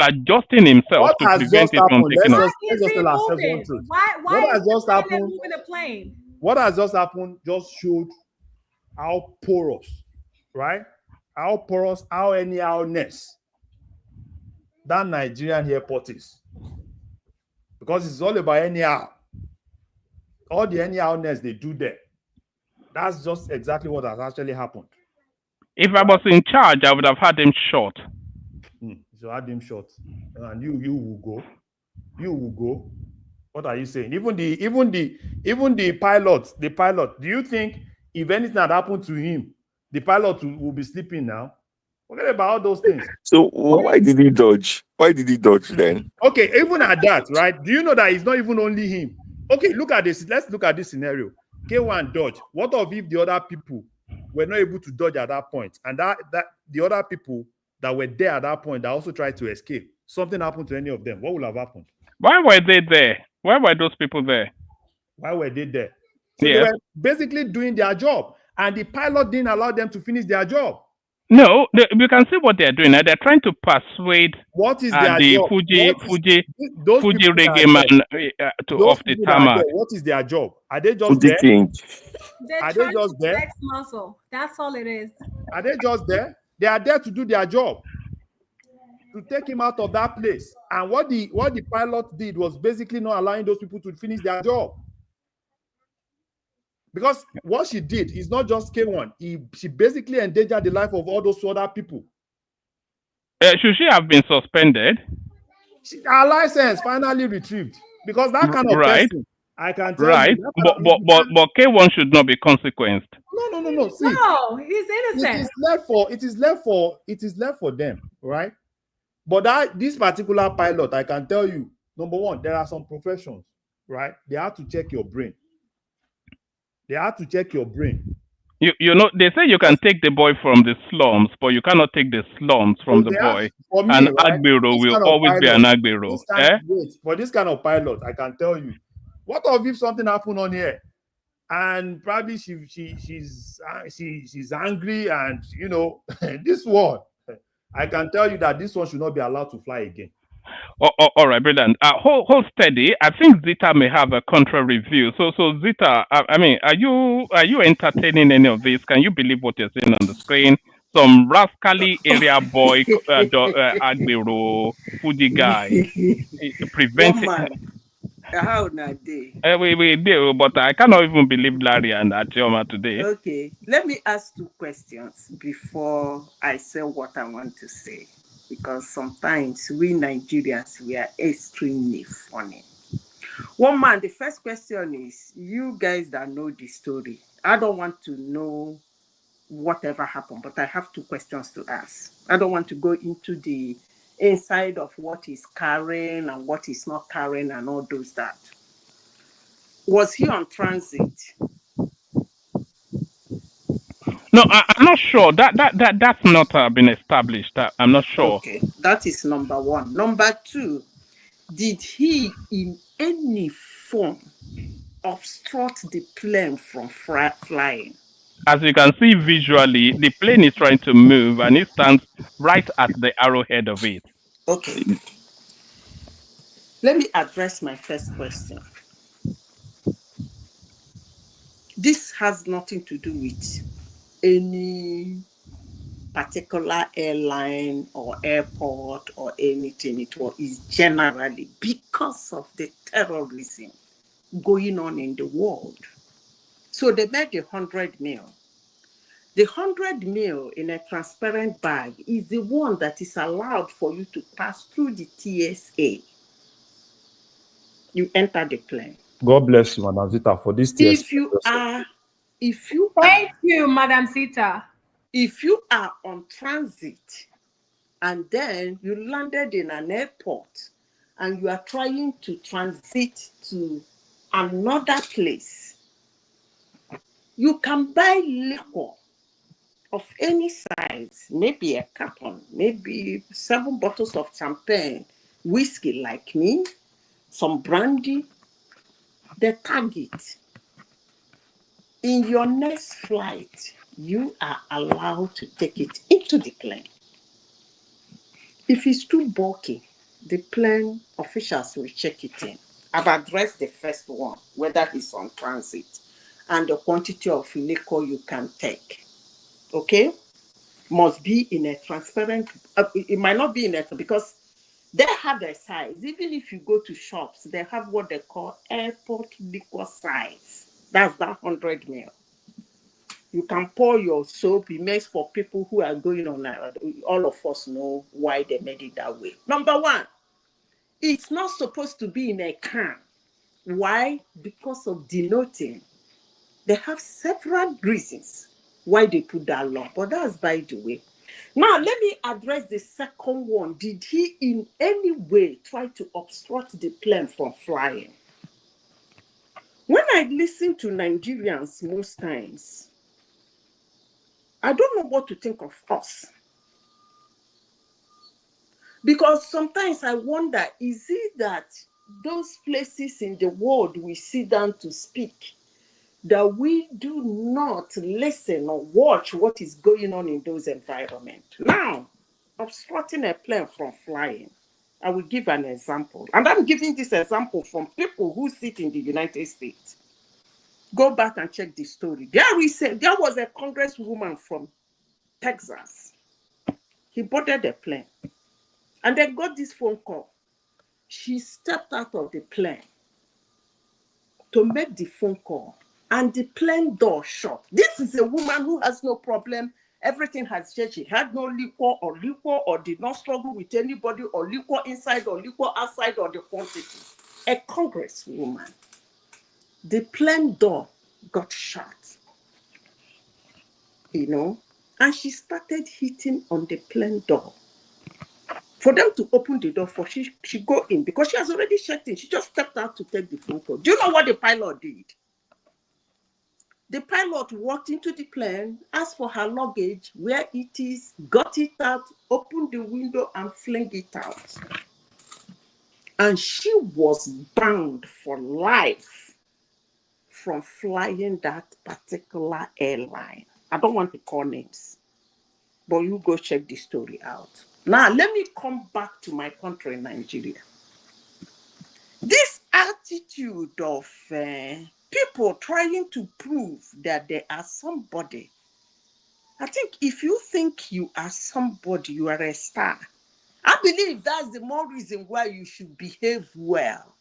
adjusting himself What to has prevent just it from happened? taking off. Let's just tell ourselves one truth. Why What has is the just pilot happened? moving the plane? What has just happened just showed how porous, right? How porous, how anyhowness that Nigerian airport is. Because it's all about anyhow. All the anyhowness they do there. That's just exactly what has actually happened. If I was in charge, I would have had him shot. So had him shot. And you will go. You will go. What are you saying? Even the pilot, do you think if anything had happened to him, the pilot will be sleeping now? Forget about all those things. So why did he dodge? Why did he dodge then? Okay, even at that, right? Do you know that it's not even only him? Okay, look at this. Let's look at this scenario. K1 dodge. What if the other people were not able to dodge at that point, and that the other people that were there at that point that also tried to escape? Something happened to any of them. What would have happened? Why were they there? Why were those people there? Why were they there? So Yes. they were basically doing their job, and the pilot didn't allow them to finish their job. No, you can see what they're doing. They're trying to persuade What is their the job? Fuji people that reggae are man there, to those off the people that are tarmac. there, what is their job? Are they just Fuji there? King. They're Are trying they just to there? flex muscle. That's all it is. Are they just there? They are there to do their job, to take him out of that place. And what the pilot did was basically not allowing those people to finish their job. Because what she did is not just K1. She basically endangered the life of all those other people. Should she have been suspended? Her license finally retrieved. Because that kind of person, I can tell right. you. But K1 should not be consequenced. No. See, No, he's innocent. It is left for them, right? But this particular pilot, I can tell you, number one, there are some professions, right? They have to check your brain. You know, they say you can take the boy from the slums, but you cannot take the slums from the boy. For me, An right, Agbero will kind of always be pilot, an Agbero. For this kind of pilot, I can tell you, what if something happened on here, and probably she's angry, and you know, this one, I can tell you that this one should not be allowed to fly again. All right, brilliant. Hold steady. I think Zita may have a contrary view. So Zita, I mean, are you entertaining any of this? Can you believe what you're seeing on the screen? Some rascally area boy, Agbero, Fuji guy, preventing. How na day? We do, but I cannot even believe Larry and Achioma today. Okay, let me ask 2 questions before I say what I want to say. Because sometimes we Nigerians, we are extremely funny. One man, the first question is, you guys that know the story, I don't want to know whatever happened, but I have 2 questions to ask. I don't want to go into the inside of what is carrying and what is not carrying and all those that. Was he on transit? No, I'm not sure. That's not been established. I'm not sure. Okay, that is number 1. Number 2, did he in any form obstruct the plane from flying? As you can see visually, the plane is trying to move and it stands right at the arrowhead of it. Okay. Let me address my first question. This has nothing to do with any particular airline or airport or anything. It is generally because of the terrorism going on in the world. So they made 100 mil. The 100 mil in a transparent bag is the one that is allowed for you to pass through the TSA. You enter the plane. God bless you, Madam Zita, for this TSA. Thank you, Madam Zita. If you are on transit and then you landed in an airport and you are trying to transit to another place, you can buy liquor of any size, maybe a carton, maybe 7 bottles of champagne, whiskey like me, some brandy, they tag it. In your next flight, you are allowed to take it into the plane. If it's too bulky, the plane officials will check it in. I've addressed the first one, whether it's on transit, and the quantity of liquor you can take. Okay? Must be in a transparent, it might not be in a, because they have a size. Even if you go to shops, they have what they call airport liquor size. That's that 100 ml. You can pour your soap. It makes for people who are going on, all of us know why they made it that way. Number one, it's not supposed to be in a can. Why? Because of denoting. They have several reasons why they put that law, but that's by the way. Now, let me address the second one. Did he in any way try to obstruct the plane from flying? When I listen to Nigerians most times, I don't know what to think of us. Because sometimes I wonder, is it that those places in the world we sit down to speak, that we do not listen or watch what is going on in those environments? Now, obstructing a plane from flying, I will give an example. And I'm giving this example from people who sit in the United States. Go back and check the story. There was a congresswoman from Texas. He boarded the plane. And they got this phone call. She stepped out of the plane to make the phone call. And the plane door shut. This is a woman who has no problem. Everything has changed. She had no liquor or did not struggle with anybody or liquor inside or liquor outside or the quantity. A congresswoman. The plane door got shut. You know, and she started hitting on the plane door. For them to open the door for she go in because she has already checked in. She just stepped out to take the phone call. Do you know what the pilot did? The pilot walked into the plane, asked for her luggage, where it is, got it out, opened the window and flung it out. And she was banned for life from flying that particular airline. I don't want to call names, but you go check the story out. Now, let me come back to my country, Nigeria. This attitude of people trying to prove that they are somebody. I think if you think you are somebody, you are a star. I believe that's the more reason why you should behave well.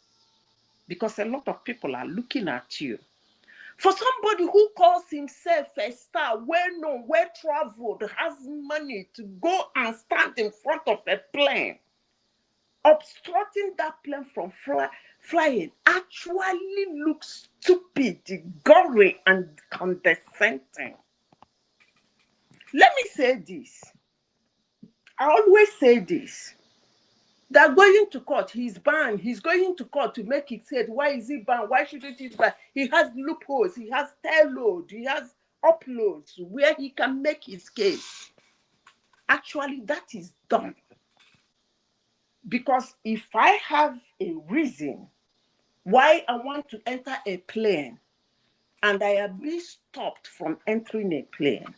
Because a lot of people are looking at you. For somebody who calls himself a star, well-known, well-traveled, has money to go and stand in front of a plane, obstructing that plane from flying actually looks stupid, gory, and condescending. Let me say this. I always say this. They're going to court. He's banned. He's going to court to make it said. Why is he banned? Why shouldn't he be banned? He has loopholes. He has tail load. He has uploads where he can make his case. Actually, that is done. Because if I have a reason why I want to enter a plane and I am being stopped from entering a plane,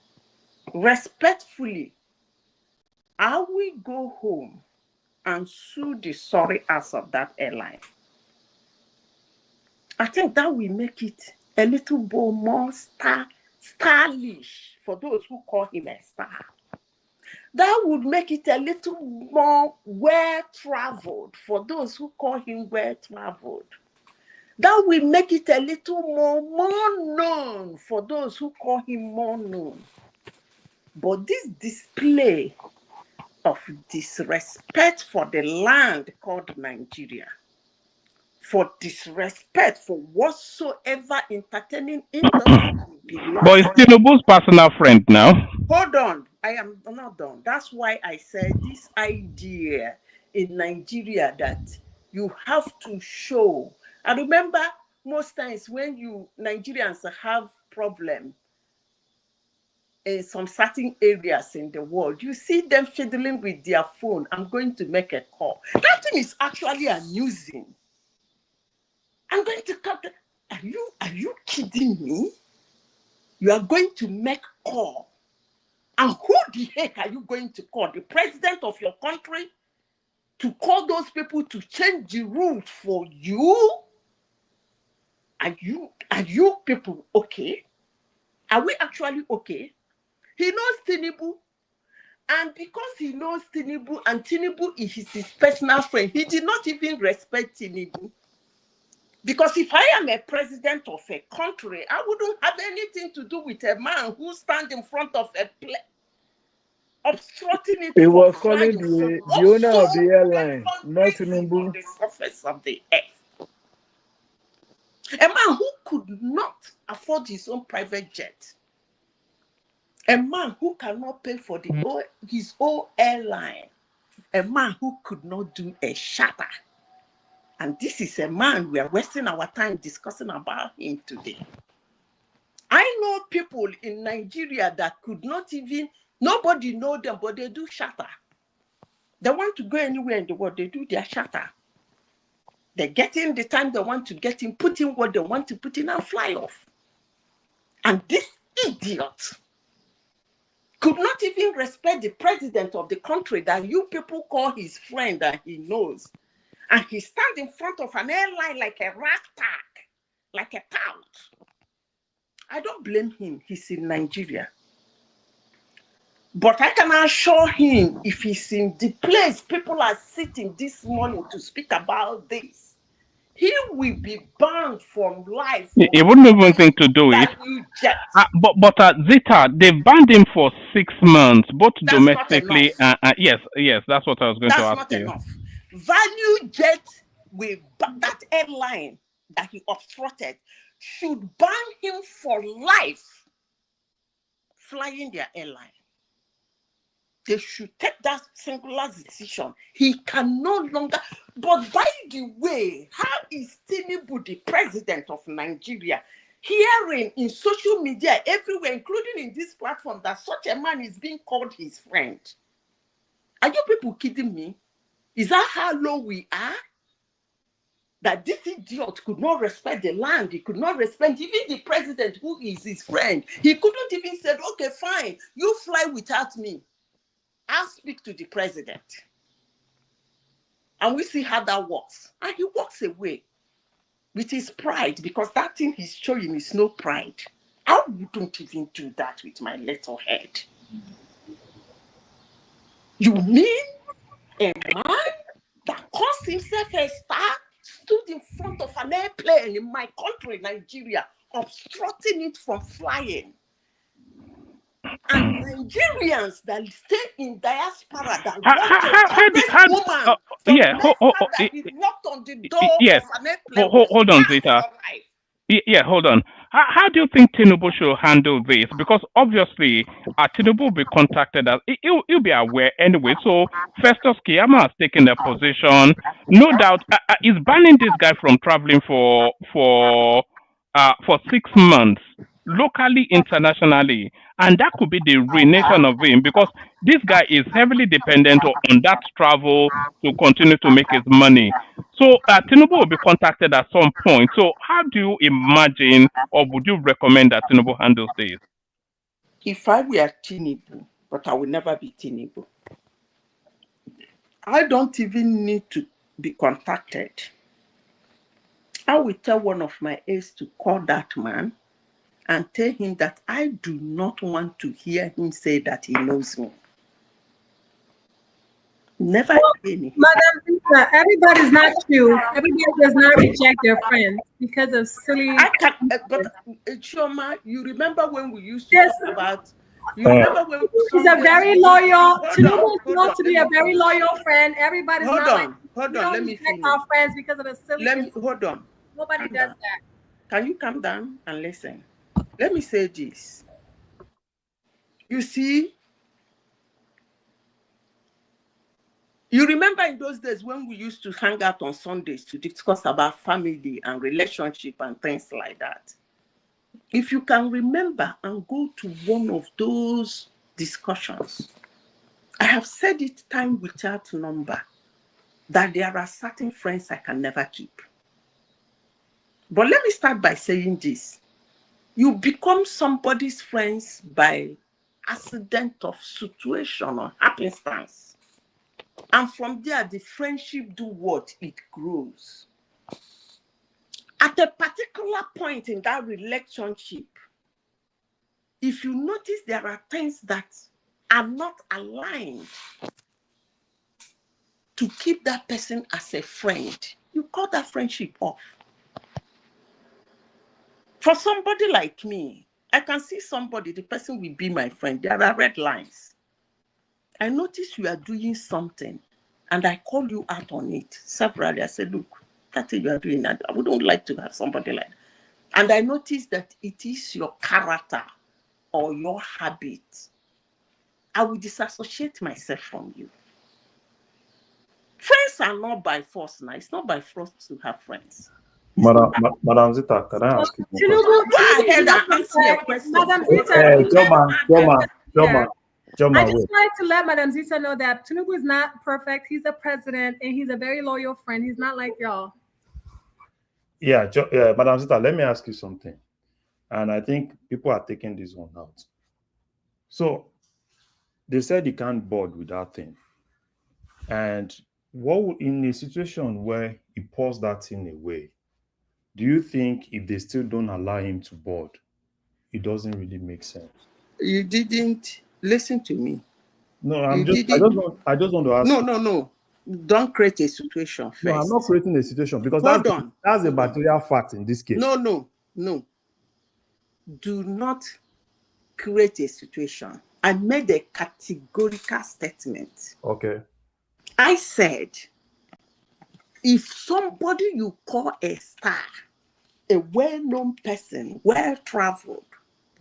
respectfully, I will go home and sue the sorry ass of that airline. I think that will make it a little bit more stylish for those who call him a star. That would make it a little more well-traveled for those who call him well-traveled. That will make it a little more known for those who call him more known. But this display of disrespect for the land called Nigeria, for disrespect for whatsoever entertaining industry belongs. But it's Tinubu's personal friend now. Hold on, I am not done. That's why I said this idea in Nigeria that you have to show. I remember most times when you Nigerians have problem, in some certain areas in the world, you see them fiddling with their phone. I'm going to make a call. That thing is actually amusing. I'm going to cut. Are you kidding me? You are going to make a call. And who the heck are you going to call? The president of your country? To call those people to change the rules for you? Are you people okay? Are we actually okay? He knows Tinubu. And because he knows Tinubu and Tinubu is his personal friend, he did not even respect Tinubu. Because if I am a president of a country, I wouldn't have anything to do with a man who stands in front of a plane, obstructing it. He was flying calling the owner of the airline, not Tinubu. on the surface of the earth. A man who could not afford his own private jet. A man who cannot pay for his own airline. A man who could not do a charter. And this is a man we are wasting our time discussing about him today. I know people in Nigeria that could not even, nobody know them, but they do charter. They want to go anywhere in the world, they do their charter. They get in the time they want to get in, put in what they want to put in and fly off. And this idiot could not even respect the president of the country that you people call his friend that he knows. And he stands in front of an airline like a rat pack, like a tout. I don't blame him. He's in Nigeria. But I can assure him, if he's in the place people are sitting this morning to speak about this, he will be banned from life. He wouldn't even think to do it. But Zita, they banned him for 6 months, both That's domestically and yes, that's what I was going to ask you. Enough. Value Jet with that airline that he obstructed should ban him for life flying their airline. They should take that singular decision. He can no longer. But by the way, how is Tinubu, the president of Nigeria, hearing in social media everywhere, including in this platform, that such a man is being called his friend? Are you people kidding me? Is that how low we are? That this idiot could not respect the land. He could not respect even the president who is his friend. He couldn't even say, okay, fine, you fly without me. I'll speak to the president. And we see how that works. And he walks away with his pride, because that thing he's showing is no pride. I wouldn't even do that with my little head. You mean a man that calls himself a star stood in front of an airplane in my country, Nigeria, obstructing it from flying? And Nigerians that stay in diaspora that want that he knocked on the door of an airplane. Hold on, Zita. Yeah, hold on. How do you think Tinubu should handle this? Because obviously, Tinubu will be contacted as he'll be aware anyway. So Festus Keyamo has taken a position. No doubt, is banning this guy from traveling for 6 months, locally, internationally, and that could be the ruination of him, because this guy is heavily dependent on that travel to continue to make his money. So Tinubu will be contacted at some point. So how do you imagine, or would you recommend that Tinubu handles this? If I were Tinubu, but I will never be Tinubu, I don't even need to be contacted. I will tell one of my aides to call that man and tell him that I do not want to hear him say that he knows me. Never again. Madam, everybody's not you. Everybody does not reject their friends because of silly. But Chioma, you remember when we used to talk about? You remember when he's a very loyal. Tinubu is known to be a very loyal friend. Everybody's hold not on. Let me finish. Our friends because of the silly. Hold on. Nobody does that. Can you calm down and listen? Let me say this. You see, you remember in those days when we used to hang out on Sundays to discuss about family and relationship and things like that. If you can remember and go to one of those discussions, I have said it time without number that there are certain friends I can never keep. But let me start by saying this. You become somebody's friends by accident of situation or happenstance. And from there, the friendship do what? It grows. At a particular point in that relationship, if you notice there are things that are not aligned to keep that person as a friend, you cut that friendship off. For somebody like me, I can see somebody, the person will be my friend. There are red lines. I notice you are doing something and I call you out on it severally. I said, look, that thing you are doing, I wouldn't like to have somebody like that. And I notice that it is your character or your habit. I will disassociate myself from you. Friends are not by force now. It's not by force to have friends. Madam Zita, can I ask you a question? Go ahead and ask me a question. Madam Zita, Joma, I just wait. wanted to let Madam Zita know that Tinubu is not perfect. He's a president and he's a very loyal friend. He's not like y'all. Yeah, Madam Zita, let me ask you something. And I think people are taking this one out. So they said you can't board with that thing. And what in a situation where he pours that thing away, do you think if they still don't allow him to board, it doesn't really make sense? You didn't listen to me. No, I just want to ask. No. Don't create a situation first. No, I'm not creating a situation because that's a material fact in this case. No. Do not create a situation. I made a categorical statement. Okay. I said, if somebody you call a star, a well-known person, well-traveled,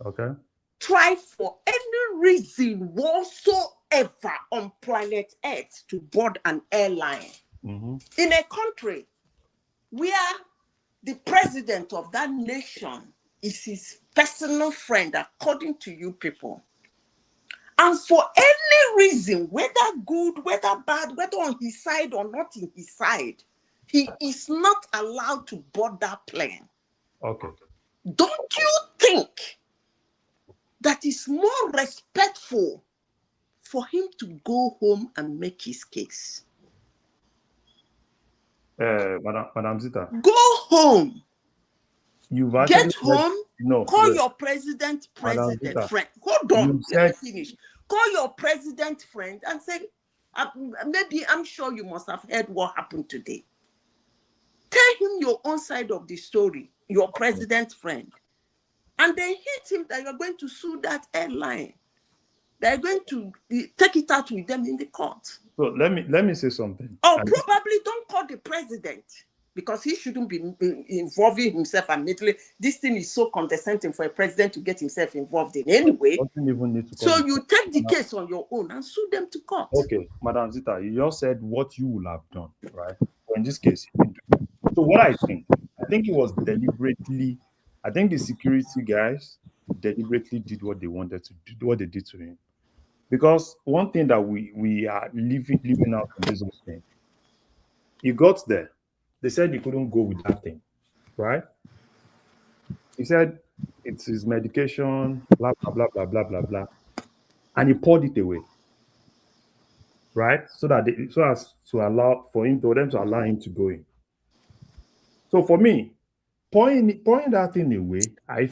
okay, try for any reason whatsoever on planet Earth to board an airline in a country where the president of that nation is his personal friend, according to you people, and for any reason, whether good, whether bad, whether on his side or not in his side, he is not allowed to board that plane. Okay. Don't you think that is more respectful for him to go home and make his case? Madam Zita. Go home. Get home. Call your president friend. Hold on. Let me finish. Call your president friend and say, maybe I'm sure you must have heard what happened today. Tell him your own side of the story, your president friend. And then hit him that you're going to sue that airline. They're going to take it out with them in the court. So let me say something. Or probably don't call the president, because he shouldn't be involving himself immediately. This thing is so condescending for a president to get himself involved in anyway. So you take the case on your own and sue them to court. Okay, Madam Zita, you just said what you would have done, right? But in this case, so what I think it was deliberately. I think the security guys deliberately did what they wanted to do, what they did to him. Because one thing that we are living out from this whole thing, he got there. They said he couldn't go with that thing, right? He said it's his medication, blah, blah, blah, blah, blah, blah, blah. And he poured it away, right? So as to allow for them to allow him to go in. So for me, pouring that thing away,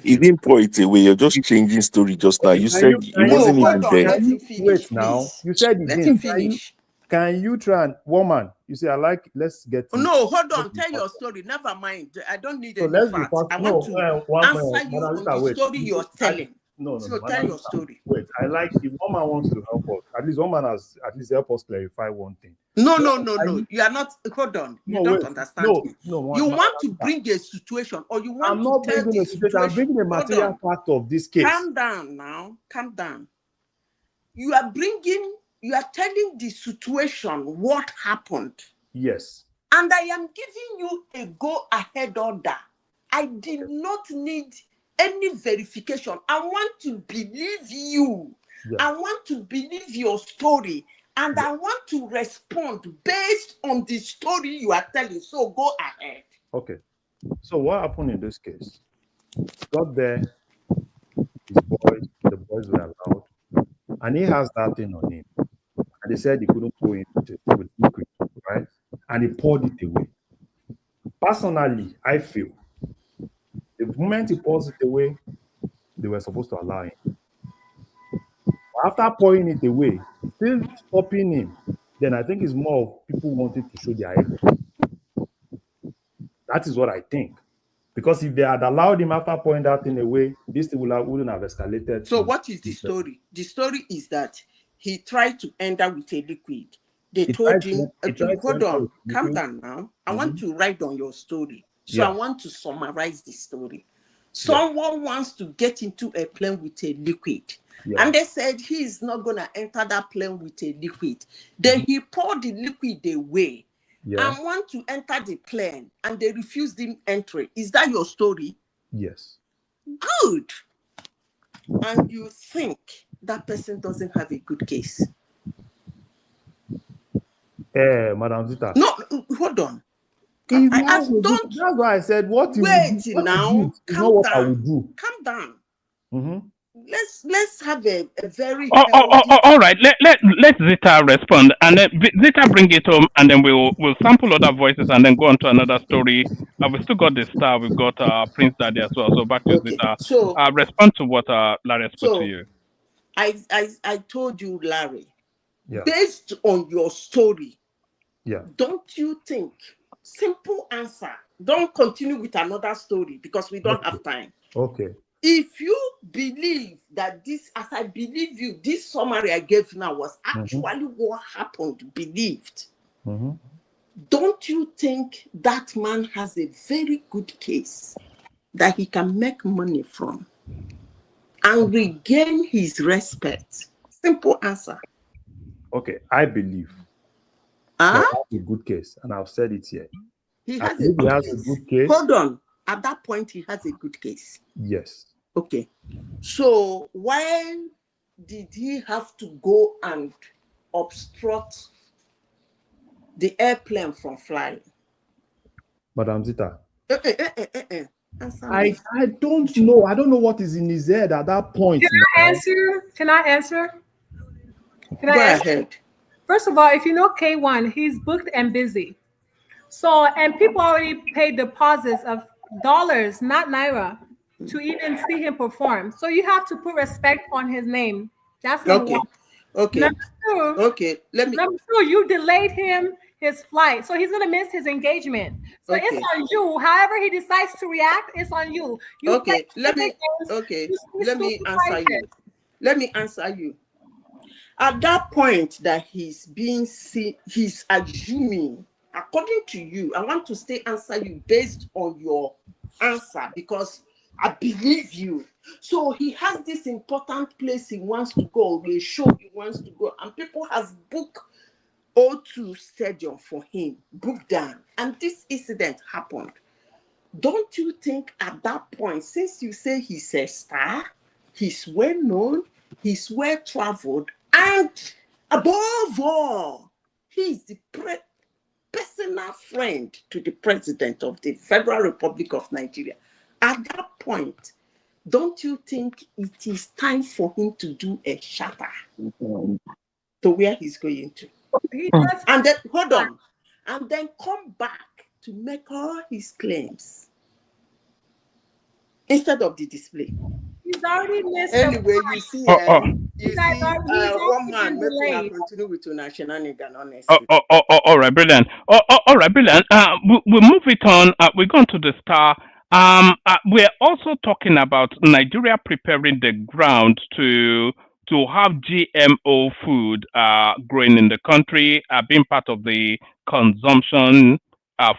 You didn't pour it away. You're just changing story just now. You said it wasn't even there. Wait now. You said it didn't. Finish. Can you try and woman? You say let's get. No, hold on. Tell your story. Never mind. I don't need any facts. I want to answer you on the story you're telling. No. Tell your story. Wait, if one man wants to help us, at least one man has help us clarify one thing. No. You are not. Hold on. You don't understand. No. You want to bring a situation, or you want I'm not bringing a situation. I'm bringing a material fact of this case. Calm down now. Calm down. You are telling the situation what happened. Yes. And I am giving you a go-ahead order. I did not need any verification. I want to believe you. Yeah. I want to believe your story. And I want to respond based on the story you are telling. So go ahead. Okay. So what happened in this case? Got there, the boys were allowed, and he has that thing on him. And they said he couldn't go in with liquid, right? And he poured it away. Personally, I feel the moment he pours it away, they were supposed to allow him. After pouring it away, still stopping him, then I think it's more of people wanting to show their evidence. That is what I think. Because if they had allowed him after pouring that thing away, this thing wouldn't have escalated. So what is the story? The story is that he tried to enter with a liquid. They told him, hold on, calm down now. I want to write on your story. So I want to summarize the story. Someone wants to get into a plane with a liquid. And they said he is not going to enter that plane with a liquid. Then he poured the liquid away and want to enter the plane, and they refused him entry. Is that your story? Yes. Good. And you think that person doesn't have a good case? Madam Zita. No, hold on. That's why I said, what you wait do, now. Calm down. I would do. Calm down. Mm-hmm. Let's have a very all right. Let Zita respond, and then Zita bring it home, and then we'll sample other voices, and then go on to another story. We've still got the star. We've got Prince Daddy as well. So back to Zita. So respond to what Larry spoke to you. I told you, Larry. Based on your story, don't you think? Simple answer. Don't continue with another story because we don't have time. Okay. If you believe that this, as I believe you, this summary I gave now was actually what happened, believed, don't you think that man has a very good case that he can make money from and regain his respect? Simple answer. Okay, I believe that has a good case, and I've said it here. He has a good case. Hold on. At that point, he has a good case. Yes. Okay. So why did he have to go and obstruct the airplane from flying? Madam Zita. I don't know. I don't know what is in his head at that point. Can I answer? Can I answer? Go ahead. First of all, if you know K1, he's booked and busy. So, and people already paid deposits of dollars, not naira, to even see him perform. So you have to put respect on his name. That's number one. Okay. Number two, number two, you delayed his flight. So he's going to miss his engagement. So it's on you. However he decides to react, it's on you. Let me answer you. Let me answer you. At that point that he's being seen, he's assuming, according to you, I want to answer you based on your answer because I believe you. So he has this important place he wants to go, a show he wants to go, and people has booked O2 Stadium for him, booked down, and this incident happened. Don't you think at that point, since you say he's a star, he's well known, he's well traveled, and above all, he's the personal friend to the president of the Federal Republic of Nigeria. At that point, don't you think it is time for him to do a shatter to where he's going to? And then, hold on, and then come back to make all his claims instead of the display. He's already missed. Anyway, you see, one man continue with your shenanigans, honestly. All right, brilliant. All right, brilliant. We'll move it on. We're going to the star. We're also talking about Nigeria preparing the ground to have GMO food growing in the country, being part of the consumption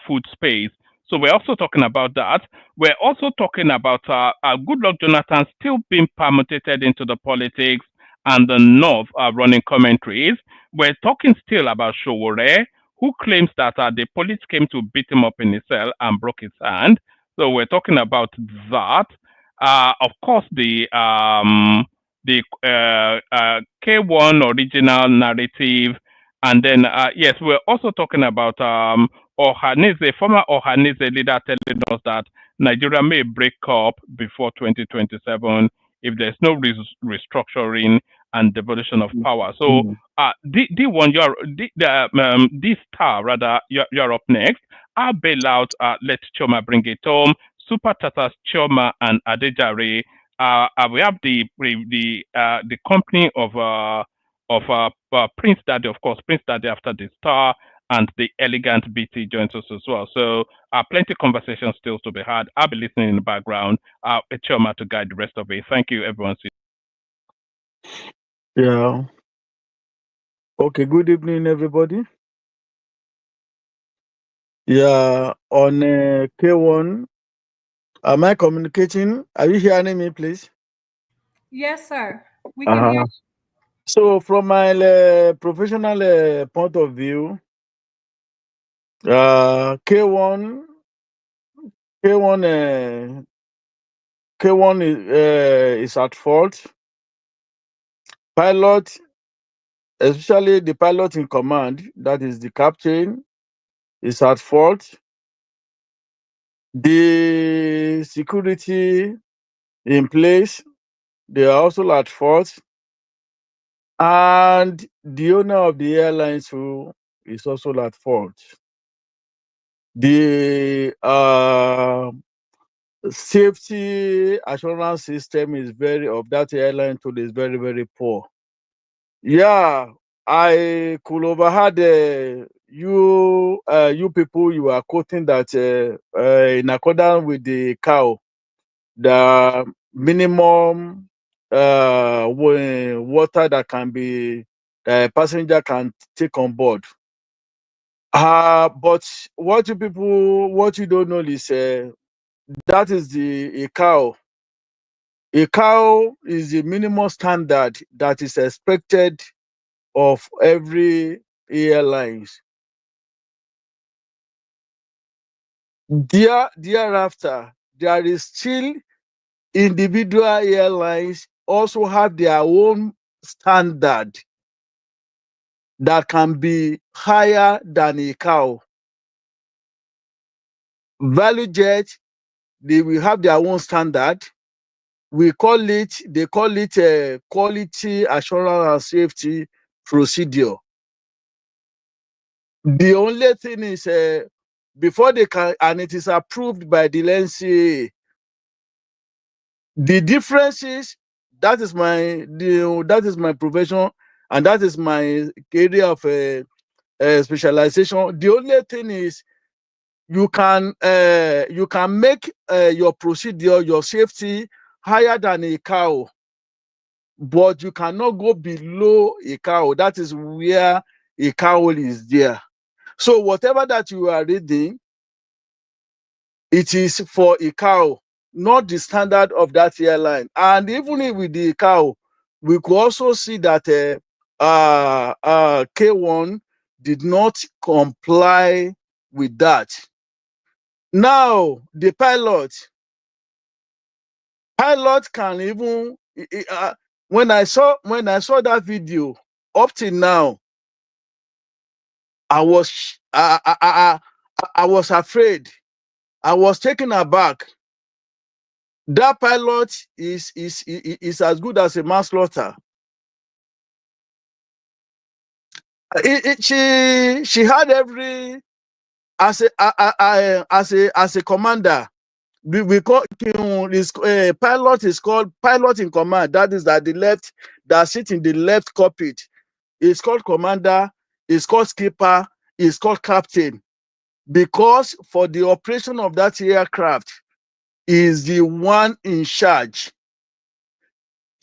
food space. So we're also talking about that. We're also talking about Goodluck Jonathan still being permuted into the politics and the North running commentaries. We're talking still about Sowore, who claims that the police came to beat him up in his cell and broke his hand. So we're talking about that. Of course, the K1 original narrative, and then yes, we're also talking about Ohaneze, former Ohaneze leader, telling us that Nigeria may break up before 2027 if there's no restructuring and devolution of power. So, D1, this star rather, you're up next. Our bailout, let Choma bring it home. Super Tatas Choma and Adejare. We have the company of Prince Daddy, of course, Prince Daddy after the star, and the elegant BT joins us as well. So plenty of conversations still to be had. I'll be listening in the background. Choma to guide the rest of it. Thank you, everyone. Yeah. Okay, good evening, everybody. Yeah, on K1, am I communicating? Are you hearing me, please? Yes, sir. We can hear. So, from my professional point of view, K1 is at fault. Pilot, especially the pilot in command, that is the captain, is at fault. The security in place, they are also at fault. And the owner of the airlines who is also at fault. The safety assurance system is of that airline today is very, very poor. Yeah, I could overheard you people, you are quoting that in accordance with the CAO, the minimum water that can be passenger can take on board. But what you don't know is that is the ICAO. ICAO is the minimum standard that is expected of every airlines. Thereafter, there is still individual airlines also have their own standard that can be higher than ICAO. ValueJet, they will have their own standard. They call it quality assurance and safety procedure. The only thing is before they can, and it is approved by the NCAA. The differences, that is my profession, and that is my area of specialization. The only thing is you can make your procedure, your safety higher than a cow, but you cannot go below a cow. That is where a cow is there. So whatever that you are reading, it is for a cow, not the standard of that airline. And even with the cow, we could also see that K1 did not comply with that. Now the pilot can even when I saw that video up till now, I was afraid. I was taken aback. That pilot is as good as a manslaughter. She had every as a commander. We call this pilot is called pilot in command. That is that the left that sit in the left cockpit. It's called commander. It's called skipper. It's called captain. Because for the operation of that aircraft is the one in charge.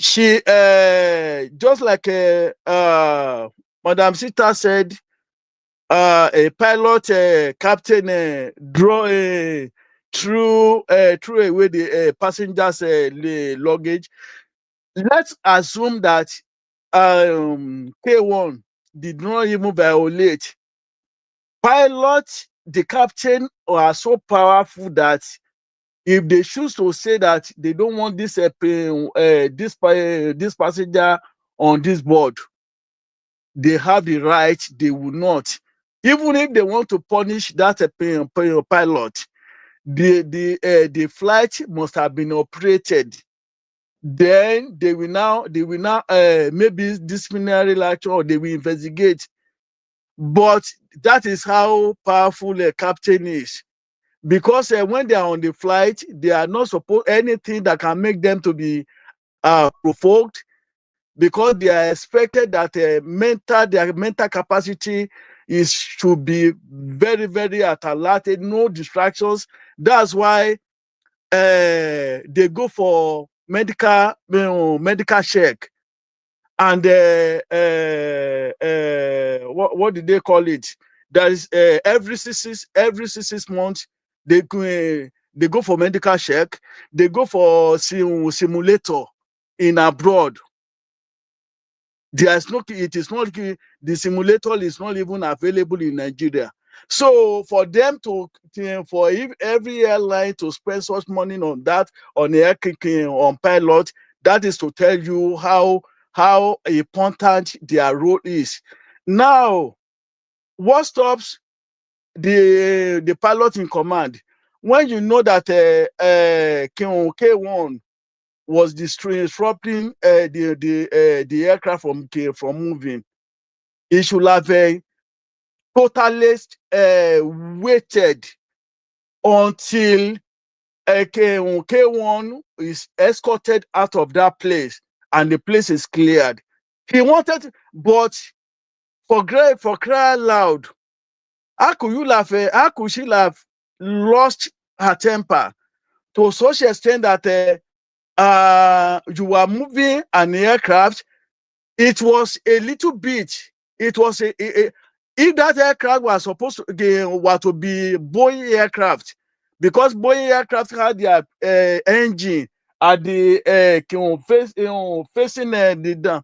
She just like Madam Sita said, a pilot captain draw through away the passengers luggage. Let's assume that K1 did not even violate. Pilot, the captain are so powerful that if they choose to say that they don't want this this passenger on this board, they have the right. They will not, even if they want to punish that pilot. The flight must have been operated. Then they will now maybe disciplinary action, or they will investigate. But that is how powerful a captain is, because when they are on the flight, they are not supposed anything that can make them to be provoked, because they are expected that their mental capacity should be very, very at alert, no distractions. That's why they go for medical check. And what did they call it? That is every six months they go for medical check. They go for simulator in abroad. There's no, it is not, the simulator is not even available in Nigeria. So for them for every airline to spend such money on that, on pilot, that is to tell you how important their role is. Now, what stops the pilot in command? When you know that K1 was disrupting the aircraft from moving, it should have totally waited until K1 is escorted out of that place and the place is cleared. He wanted, but for crying loud, how could she have lost her temper to such extent that you were moving an aircraft? It was a little bit. It was if that aircraft was supposed to be Boeing aircraft, because Boeing aircraft had their engine at the facing the down.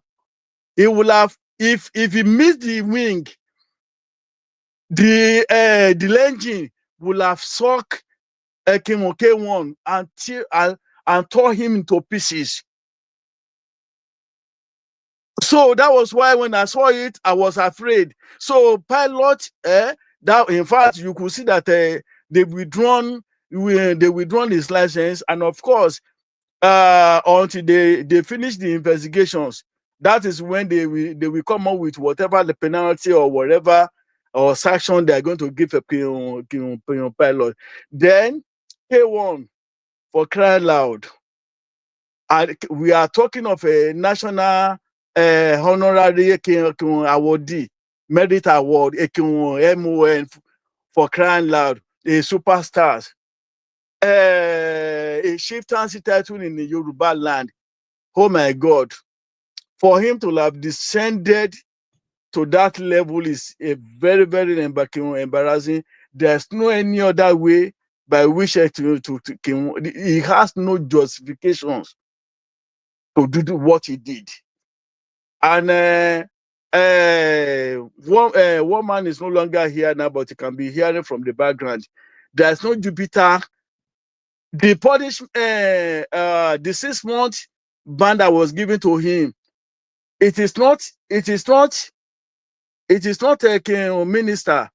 It would have, if he missed the wing, the engine would have sucked K1 and tore him into pieces. So that was why when I saw it, I was afraid. So pilot, that in fact you could see that they've withdrawn his license, and of course, until they finish the investigations, that is when they will come up with whatever the penalty or whatever or sanction they are going to give a pilot. Then K1, for crying loud, and we are talking of a national honorary awardee, merit award, MON, for crying loud, a superstars, a chieftaincy title in the Yoruba land. Oh my God, for him to have descended to that level is a very, very embarrassing. There's no any other way by which he has no justifications to do what he did. And one man is no longer here now, but he can be hearing from the background. There's no Jupiter. The punishment, the 6 month ban that was given to him, it is not a minister.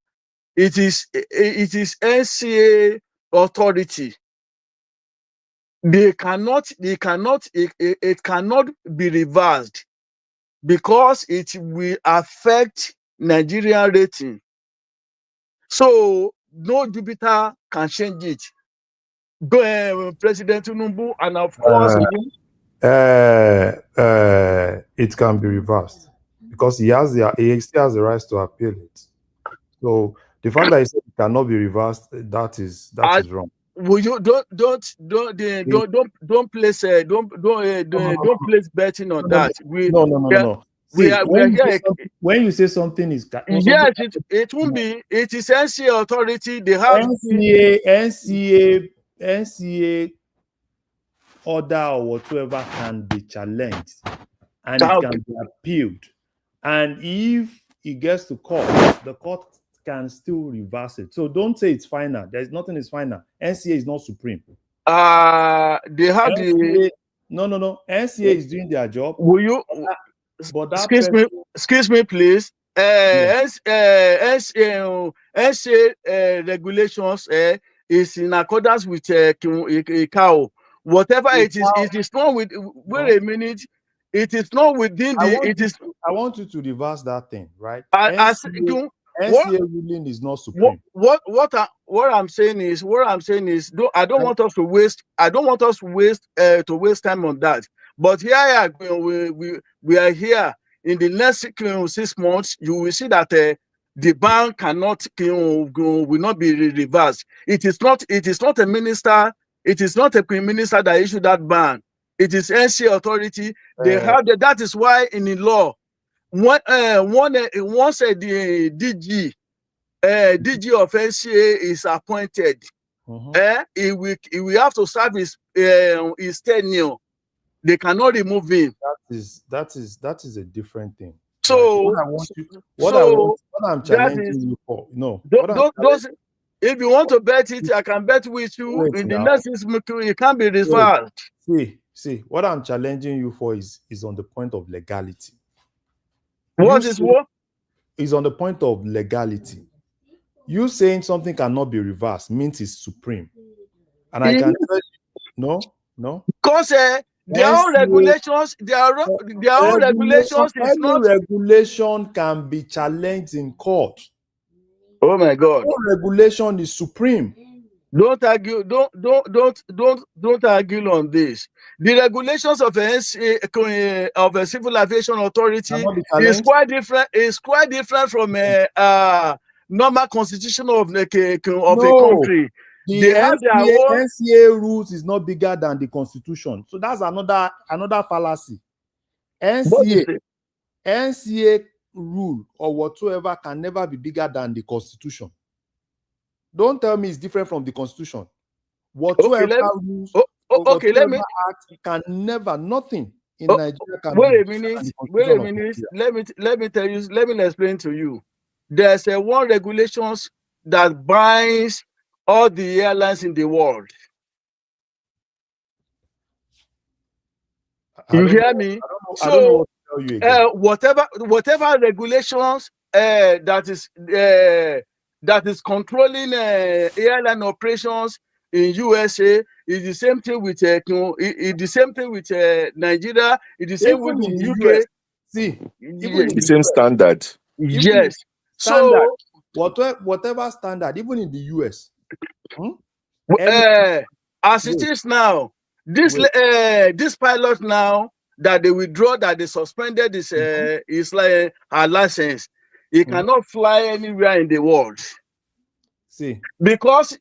It is NCA authority. It cannot be reversed, because it will affect Nigerian rating. So no Jupiter can change it. Go President Tinubu, and of course it can be reversed, because he still has the right to appeal it. So the fact that he said it cannot be reversed, that is wrong. Will you don't place place betting on that. No. When you say something is yes, it won't be. It is NCA authority. They have NCA order or whatever can be challenged, and it can be appealed. And if it gets to court, the court can still reverse it. So don't say it's final. There's nothing is final. NCA is not supreme. They have NCA, no. NCA is doing their job. Will you? But that Excuse me, please. NCA regulations is in accordance with CAO. Whatever it is not with. Wait a minute. It is not within the. I want you to reverse that thing, right? NCA ruling is not supreme. What I'm saying is I don't want us to waste time on that. But here we are here in the next 6 months. You will see that the ban cannot will not be reversed. It is not a minister. It is not a prime minister that issued that ban. It is NCA authority. They have that is why in the law. Once the DG of NCA is appointed, he will have to serve his tenure. They cannot remove him. That is a different thing. So what I'm challenging you for, if you want to bet it, I can bet with you. In the next 6 months, it can't be reversed. See, what I'm challenging you for is on the point of legality. What is what? Is on the point of legality. You saying something cannot be reversed means it's supreme. And I can tell you, no. Because their own regulations, their own regulations is not. Regulation can be challenged in court. Oh my God! No regulation is supreme. Don't argue. Don't argue on this. The regulations of a civil aviation authority is quite different. Is quite different from a normal constitution of a country. The NCA rules is not bigger than the constitution. So that's another fallacy. NCA rule or whatsoever can never be bigger than the constitution. Don't tell me it's different from the constitution. Whatsoever rules act can never, nothing in Nigeria can wait a minute. Let me tell you, let me explain to you. There's one regulations that binds all the airlines in the world. You hear me? So whatever regulations that is controlling airline operations in USA is the same thing with Nigeria. It's the same with the UK. See, the same standard. Yes. Standard. So whatever standard, even in the US. As it is now, this pilot now that they withdraw, that they suspended is like a license. He cannot fly anywhere in the world. See, because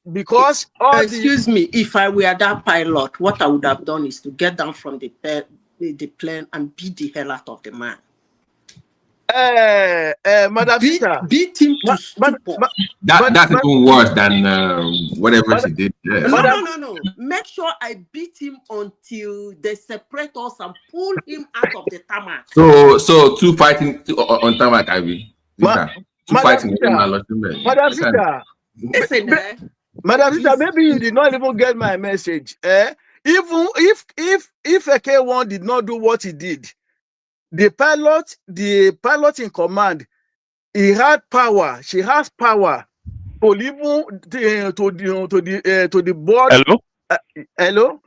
excuse me, if I were that pilot, what I would have done is to get down from the plane and beat the hell out of the man. Madam Sita, beat him to stupor. That's even worse than whatever she did. Yeah. No. Make sure I beat him until they separate us and pull him out of the tarmac. So two fighting on tarmac, Ivy. Two fighting. Madam Sita, Madam Sita, maybe you did not even get my message. Even if a K1 did not do what he did, the pilot in command, he had power. She has power to even to the board. Hello. Hello.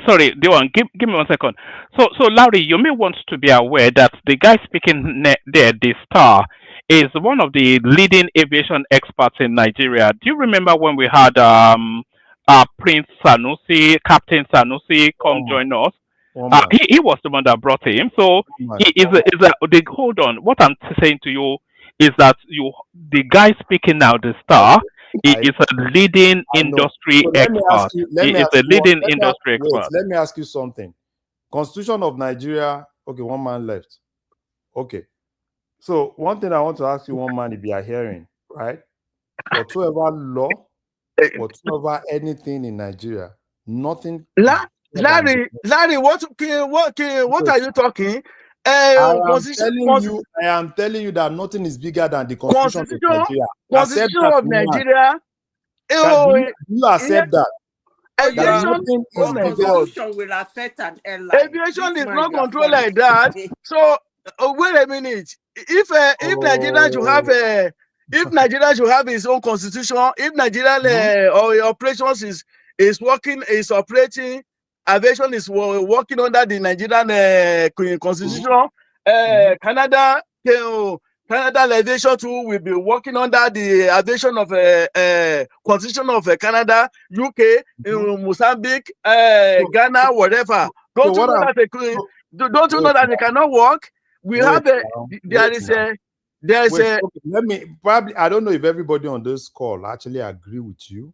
Sorry, Dewan, give me 1 second. So Larry, you may want to be aware that the guy speaking there, the star, is one of the leading aviation experts in Nigeria. Do you remember when we had Prince Sanusi, Captain Sanusi, join us? He was the one that brought him. So he is hold on. What I'm saying to you is that the guy speaking now, the star, he is a leading industry expert. He is a leading industry expert. Let me ask you something. Constitution of Nigeria. Okay, one man left. Okay. So one thing I want to ask you, one man, if you are hearing, right? Whatsoever law, whatsoever anything in Nigeria, nothing. Larry, what are you talking? I am telling you that nothing is bigger than the Constitution of Nigeria. Constitution of Nigeria. You accept that. Aviation, is constitution will affect an airline. Aviation is not controlled like that. So wait a minute. If Nigeria should have if Nigeria should have its own constitution, if Nigeria or operations is operating, aviation is working under the Nigerian constitution. Canada aviation too will be working under the aviation of constitution of Canada, UK, Mozambique, Ghana, whatever. Don't you know that they cannot work? We have there is a let me probably, I don't know if everybody on this call actually agree with you,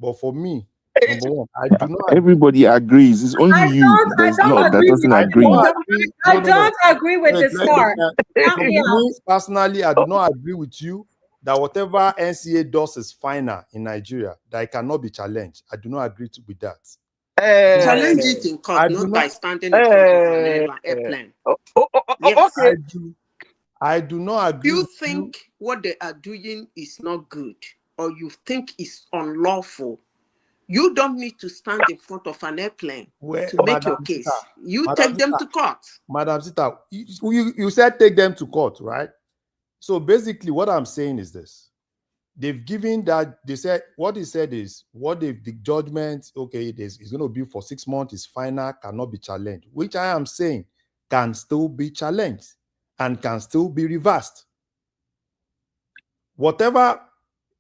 but for me, number one, I do not. Everybody agrees. It's only you that doesn't agree. I don't agree with this part. Personally, I do not agree with you that whatever NCA does is final in Nigeria, that it cannot be challenged. I do not agree with that. Challenge it in court, not by standing in front of an airplane. Yes. I do not agree. You think what they are doing is not good, or you think it's unlawful, you don't need to stand in front of an airplane to make your case. You take them to court. Madam Sita, you said take them to court, right? So basically what I'm saying is this. They've given that, they said, what he said is, what if the judgment, okay, it's going to be for 6 months, is final, cannot be challenged, which I am saying can still be challenged and can still be reversed. Whatever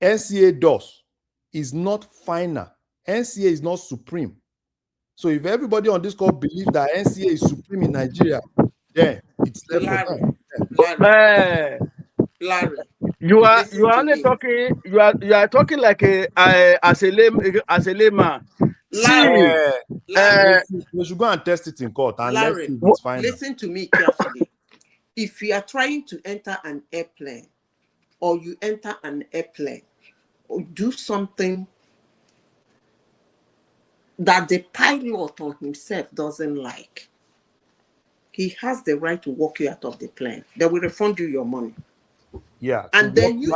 NCA does is not final. NCA is not supreme. So if everybody on this call believes that NCA is supreme in Nigeria, then it's left for them. Larry, you are only talking. You are talking like as a layman. We should go and test it in court. And Larry, let's find listen to me carefully. If you are trying to enter an airplane, or you enter an airplane, or do something that the pilot or himself doesn't like, he has the right to walk you out of the plane. They will refund you your money. Yeah. And then you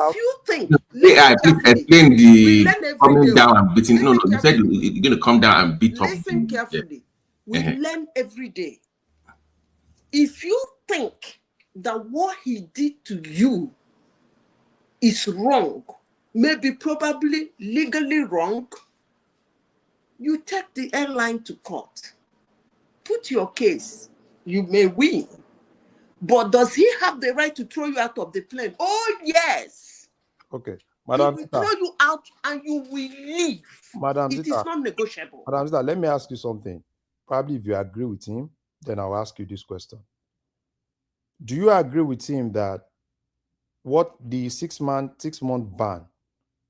think, explain the coming down and beating. No, you said you're going to come down and beat up. Listen carefully. We learn every day. If you think that what he did to you is wrong, maybe probably legally wrong, you take the airline to court. Put your case. You may win. But does he have the right to throw you out of the plane? Oh, yes. Okay. Madam, he will throw you out and you will leave. Madam it is not negotiable. Madam Zita, let me ask you something. Probably if you agree with him, then I'll ask you this question. Do you agree with him that what the 6 month ban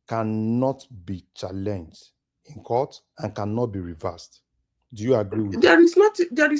cannot be challenged in court and cannot be reversed? Do you agree with there is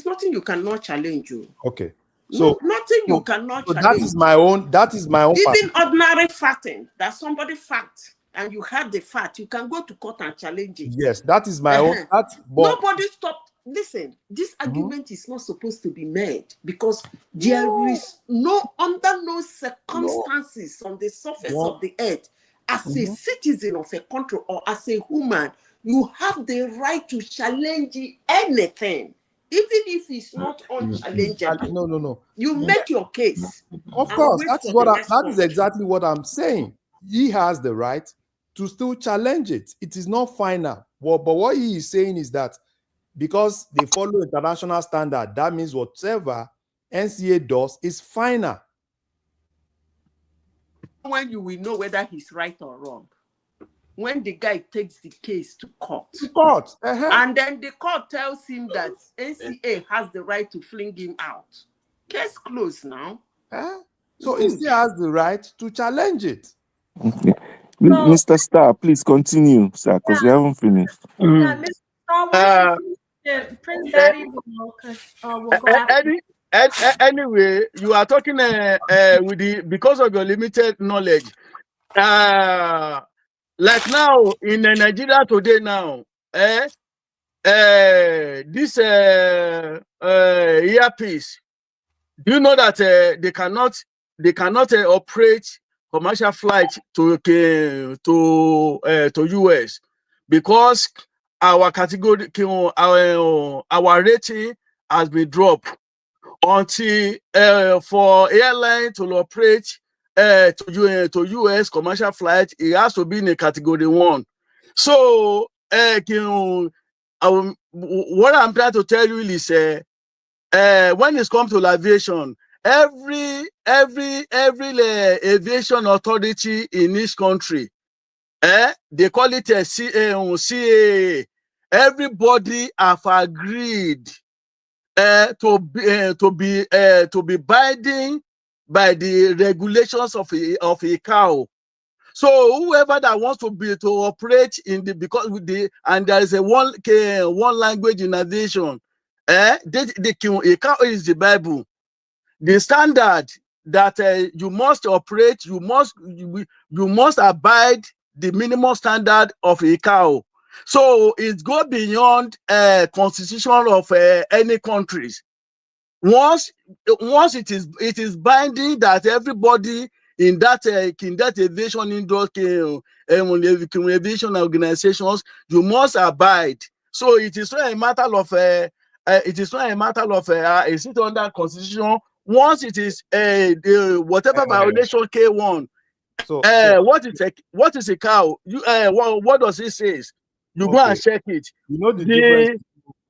nothing you cannot challenge you. Okay. So nothing you cannot challenge. That is my own even ordinary facting, that somebody fact and you have the fact, you can go to court and challenge it. Yes, that is my own. Nobody stopped. Listen, this argument is not supposed to be made because there is under no circumstances on the surface of the earth, as a citizen of a country or as a human, you have the right to challenge anything, even if it's not unchallengeable. No. You make your case. Of course, that is exactly what I'm saying. He has the right to still challenge it. It is not final. But what he is saying is that because they follow international standard, that means whatever NCA does is final. When you will know whether he's right or wrong, when the guy takes the case to court. And then the court tells him that NCA has the right to fling him out. Case closed now. So he still has the right to challenge it. Okay. Mr. Star, please continue, sir, because we haven't finished. Yeah, Mr. Star, Prince Daddy will go after. Anyway, you are talking with because of your limited knowledge. Like now in Nigeria today now, this earpiece, do you know that they cannot operate commercial flight to US because our category, our rating has been dropped until for airline to operate to US commercial flight, it has to be in a category 1. So what I'm trying to tell you is when it comes to aviation, every aviation authority in this country, they call it a CAA. Everybody have agreed to be binding by the regulations of ICAO. So whoever that wants to operate in the and there is a one language in aviation, ICAO is the Bible. The standard that you must operate, you must abide the minimum standard of ICAO. So it goes beyond constitution of any countries. Once it is binding that everybody in that aviation industry, aviation organizations, you must abide. So it is not a matter of is it under constitution? Once it is whatever violation K1. What is a cow? What does it say? You go and check it. You know the difference.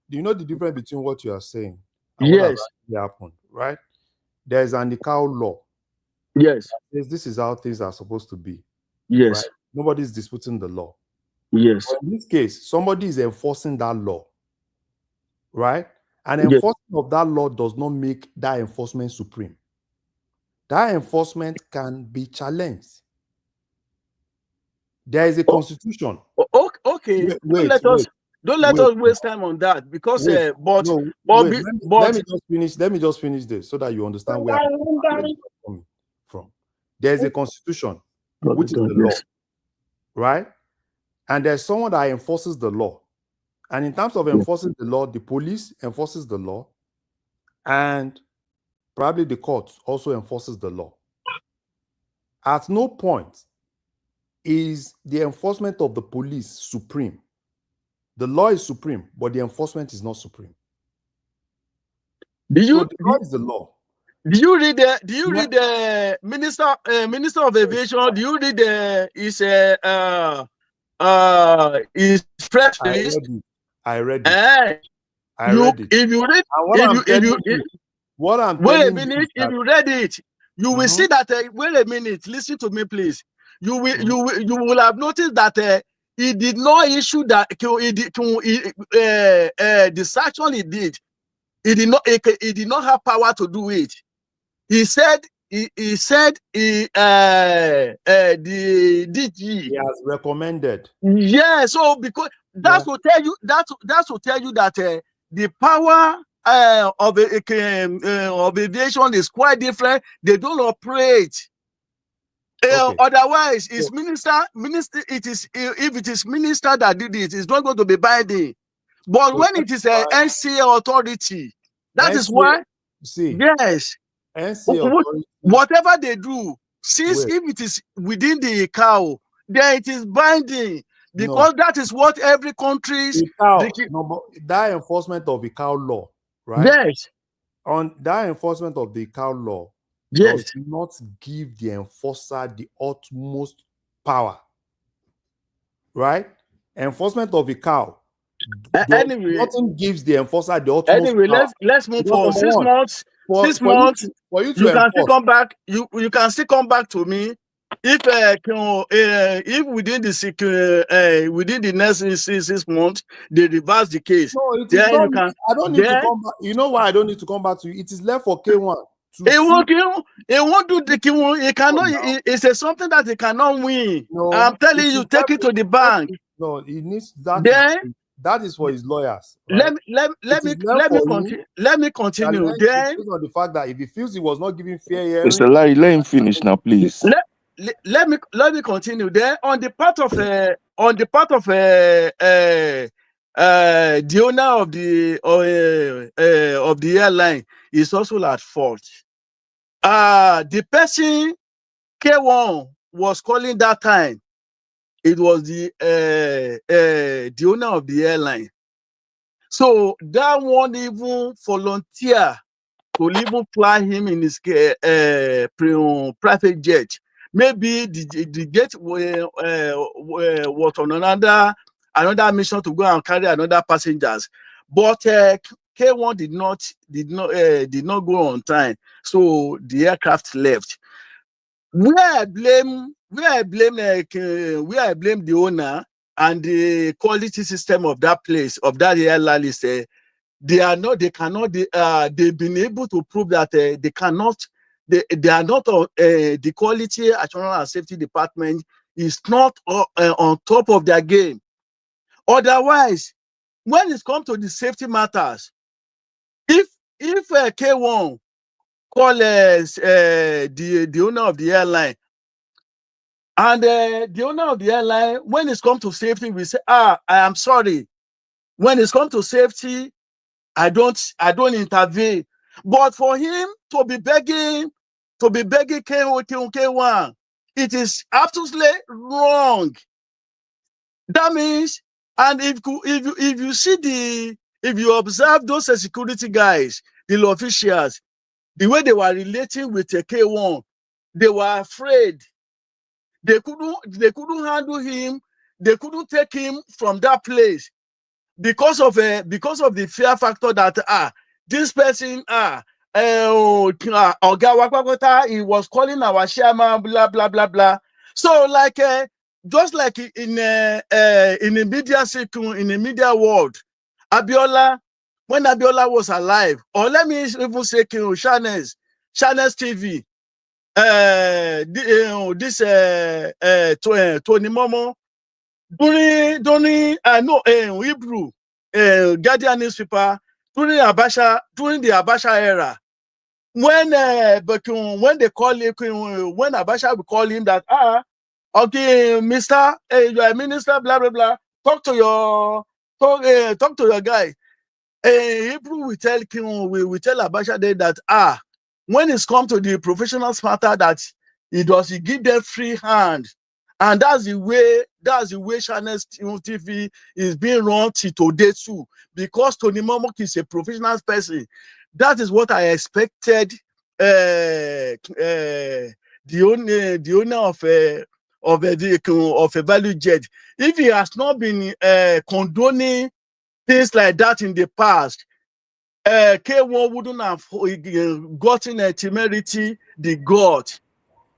Do you know the difference between what you are saying and yes. what has actually happened? Right? There's an ICAO law. Yes. This is how things are supposed to be. Yes. Right? Nobody is disputing the law. Yes. But in this case, somebody is enforcing that law. Right? And enforcement of that law does not make that enforcement supreme. That enforcement can be challenged. There is a constitution. Okay. Don't let us waste time on that because let me just finish this so that you understand where I'm coming from. There's a constitution, which is the law, right? And there's someone that enforces the law. And in terms of enforcing the law, the police enforces the law, and probably the court also enforces the law. At no point is the enforcement of the police supreme. The law is supreme, but the enforcement is not supreme. The law is the law. Do you read the minister of aviation? Do you read his press release? I read it. If you read, wait a minute. If you read it, you will see that. Wait a minute. Listen to me, please. You will have noticed that he did not issue that. The sanction he did. He did not have power to do it. He said the DG. He has recommended. Yeah, so because that's to tell you that the power of aviation is quite different. They don't operate. Otherwise, it's minister. It is if it is minister that did it, it's not going to be binding. But when it is an NCA authority, that is why. See, yes. Whatever they do, since if it is within the ICAO, then it is binding because that is what every country's that enforcement of the ICAO law, right? Yes. On that enforcement of the ICAO law, yes, does not give the enforcer the utmost power, right? Enforcement of the ICAO. Anyway, nothing gives the enforcer the utmost anyway, power. let's move forward. 6 months. 6 months. For you to you enforce. Can still come back. You can still come back to me if within the next 6 months they reverse the case. No, it is not. I don't need to come back. You know why I don't need to come back to you? It is left for K1. It won't do the K1. It cannot. It's something that it cannot win. No, I'm telling you, take it to the bank. No, it needs that. That is for his lawyers. Right? Let me continue. Then based on the fact that if he feels he was not giving fair hearing, Mr. Larry, let him finish now, please. Let me continue. Then on the part of the owner of the airline is also at fault. The person K1 was calling that time. It was the owner of the airline. So that one even volunteer to even fly him in his private jet. Maybe the jet was on another mission to go and carry another passengers. But K1 did not go on time. So the aircraft left. Where I blame the owner and the quality system of that place, of that airline is they've been able to prove that they are not the quality assurance and safety department is not on top of their game. Otherwise, when it comes to the safety matters, if K1 call the owner of the airline, and the owner of the airline, when it's come to safety, we say, I am sorry. When it's come to safety, I don't intervene. But for him to be begging K1, it is absolutely wrong. That means, and if you observe those security guys, the officials, the way they were relating with K1, they were afraid. They couldn't handle him. They couldn't take him from that place because of the fear factor that this person Oga he was calling our chairman, blah blah blah blah. So like just like in the media world, Abiola, when Abiola was alive, or let me even say Channels TV. This Tony Momo during Hebrew Guardian newspaper during the Abacha era, when they call him, when Abacha will call him that okay, Mr. You are a minister, blah blah blah, talk to your guy. Hebrew will tell Abacha that when it's come to the professional matter, that he give them free hand, and that's the way Channels TV is being run till today too, because Tony Momok is a professional person. That is what I expected. The owner of a value jet, if he has not been condoning things like that in the past, K1 wouldn't have gotten a temerity, the God,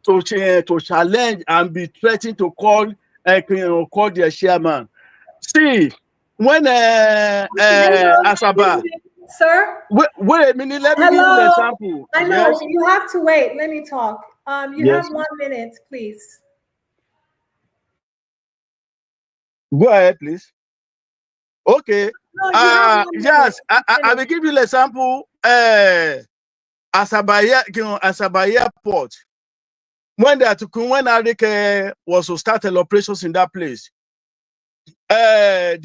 to challenge and be threatened to call their chairman. See, when Asaba, sir. Wait a minute, let me give you an example. I know, yes? You have to wait. Let me talk. You yes. have 1 minute, please. Go ahead, please. Okay. No, yes, I will give you an example. Asaba Airport. When Arik was to start operations in that place, the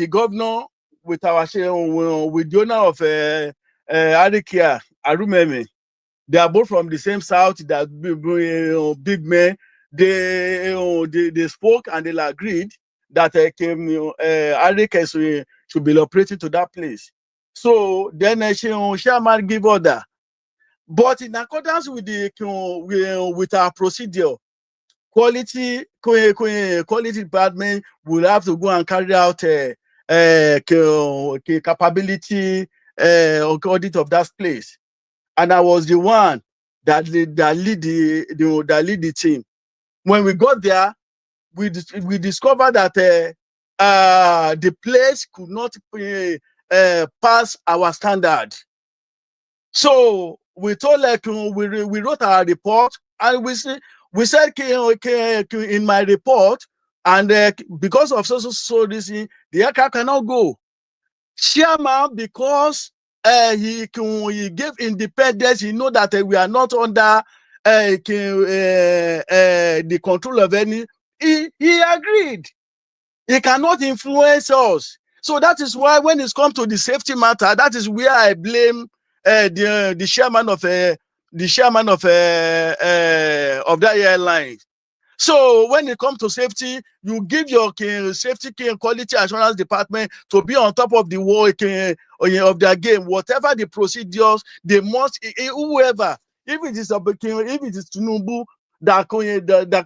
governor with the owner of Arik, Arumeme, they are both from the same south. That big men. They spoke and they agreed that Arik should be operating to that place. So then chairman give order. But in accordance with with our procedure, quality department will have to go and carry out capability audit of that place. And I was the one that lead the team. When we got there, we discovered that the place could not pass our standard. So we told we wrote our report, and we said in my report, and because of so reason, the aircraft cannot go. Chairman, because he gave independence, he know that we are not under the control of any. He agreed. He cannot influence us. So that is why when it's come to the safety matter, that is where I blame the chairman of the the chairman of that airline. So when it comes to safety, you give your safety quality assurance department to be on top of the work of their game. Whatever the procedures, they must, whoever, if it is Tinubu that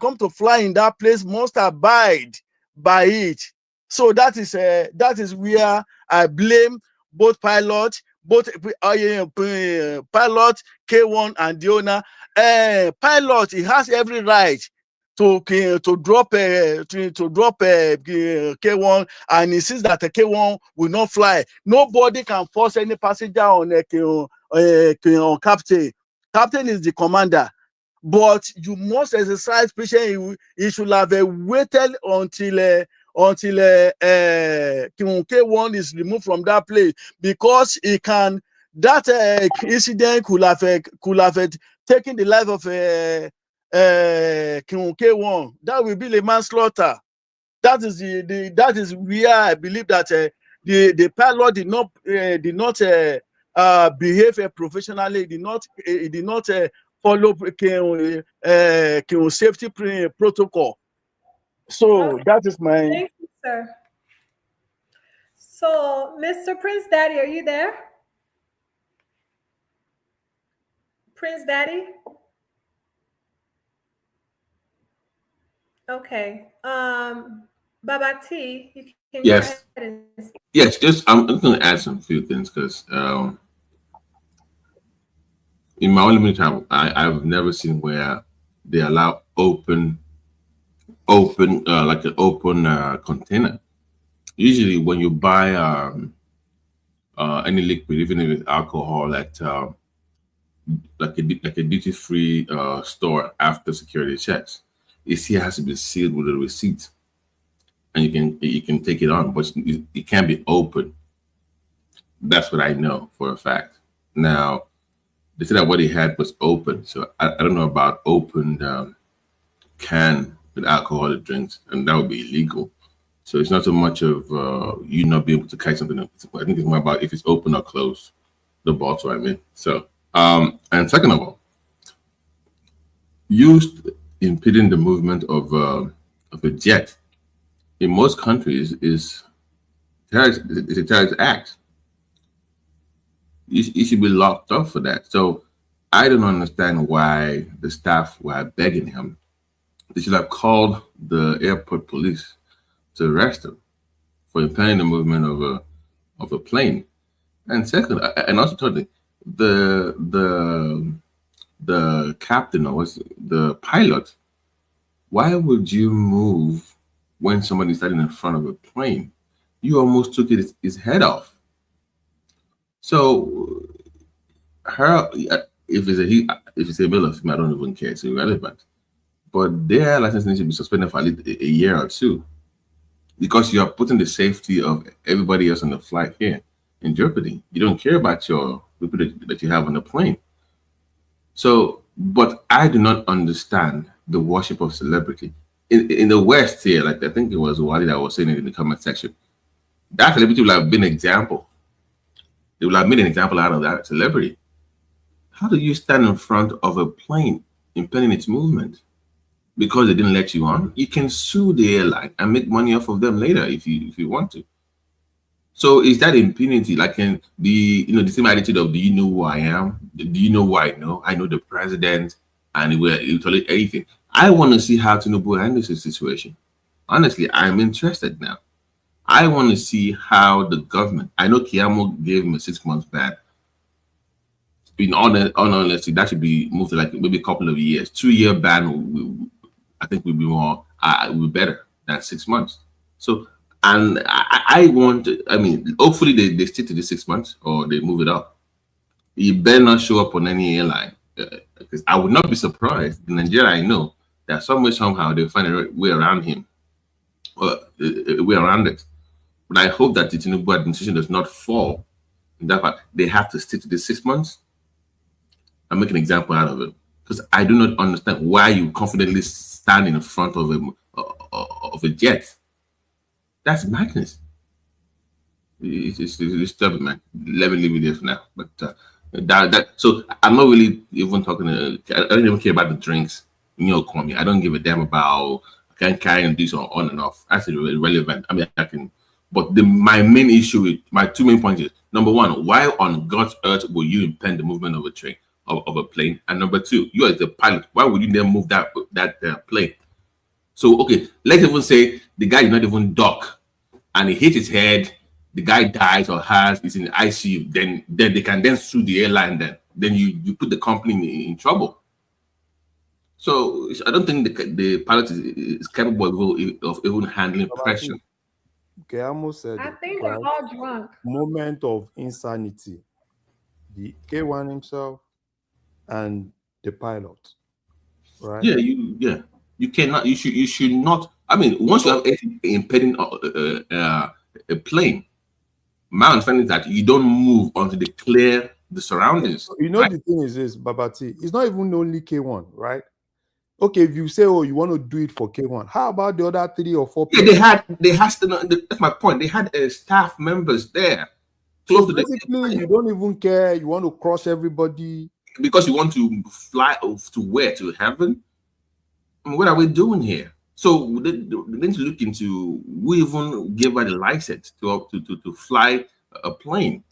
come to fly in that place, must abide by it. So that is where I blame both pilots, both pilot K1 and the owner. Pilot, he has every right to drop K1, and he sees that the K1 will not fly. Nobody can force any passenger on captain. Captain is the commander, but you must exercise patience. He should have waited until K1 is removed from that place, because that incident could have taken the life of K1. That will be the manslaughter. That is that is where I believe that the pilot did not behave professionally. Did not follow safety protocol. So Okay. that is my. Thank you, sir. So, Mr. Prince Daddy, are you there? Prince Daddy? Okay. Baba T, you can go ahead and speak. Yes, I'm going to add some few things, because in my own limited time, I've never seen where they allow open like an open container. Usually when you buy any liquid, even if it's alcohol, like a duty-free store, after security checks, it still has to be sealed with a receipt, and you can take it on, but it can't be open. That's what I know for a fact. Now, they said that what he had was open, so I don't know about open can with alcoholic drinks, and that would be illegal. So it's not so much of you not being able to catch something. I think it's more about if it's open or closed, the bottle, I mean. So, and second of all, used impeding the movement of a jet in most countries is a terrorist act. You should be locked up for that. So I don't understand why the staff were begging him. They should have called the airport police to arrest him for impeding the movement of a plane. And second, and also thirdly, the captain, or the pilot, why would you move when somebody's standing in front of a plane? You almost took his head off. So if it's a male or female, I don't even care. It's irrelevant. But their license needs to be suspended for at least a year or two, because you are putting the safety of everybody else on the flight here in jeopardy. You don't care about your people that you have on the plane. So, but I do not understand the worship of celebrity in the West here. Like, I think it was Wally that was saying it in the comment section. That celebrity will have been an example. They will have made an example out of that celebrity. How do you stand in front of a plane impeding its movement because they didn't let you on? You can sue the airline and make money off of them later if you want to. So is that impunity? Like, can the same attitude of, do you know who I am? Do you know who I know? I know the president, and he'll tell you anything. I want to see how Tinubu handles this situation. Honestly, I'm interested now. I want to see how the government. I know Keyamo gave him a 6 months ban. In all honesty, that should be moved to like maybe a couple of years. 2-year ban, I think, would be more, will be better than 6 months. So, and I mean, hopefully they stick to the 6 months or they move it up. He better not show up on any airline, because I would not be surprised. In Nigeria, I know that somehow they'll find a way around him, or a way around it. But I hope that the Tinubu administration does not fall in that fact. They have to stick to the 6 months and make an example out of it. Because I do not understand why you confidently stand in front of a jet. That's madness. It's stupid, man. Let me leave it there for now. But So I'm not really even talking. I don't even care about the drinks. Call me. I don't give a damn about. I can carry and do so on and off. That's irrelevant. I mean, I can. But my main issue, my two main points is: number one, why on God's earth will you impede the movement of a train of a plane? And number two, you as the pilot, why would you then move that plane? So okay, let's even say the guy did not even dock, and he hit his head. The guy dies or is in the ICU. Then they can then sue the airline. Then you put the company in trouble. So I don't think the pilot is capable of even handling pressure. Keyamo said, I think they're all drunk. Moment of insanity. The K1 himself and the pilot. Right? Yeah, you cannot. You should not. I mean, once you have impeding a plane, my understanding is that you don't move until they clear the surroundings. The thing is this, Babati, it's not even only K1, right? Okay, if you say, oh, you want to do it for K1, how about the other 3 or 4 people? Yeah, they had that's my point. They had staff members there. So basically, you don't even care. You want to crush everybody. Because you want to fly to where? To heaven? I mean, what are we doing here? So they need to look into who even gave her the license to fly a plane.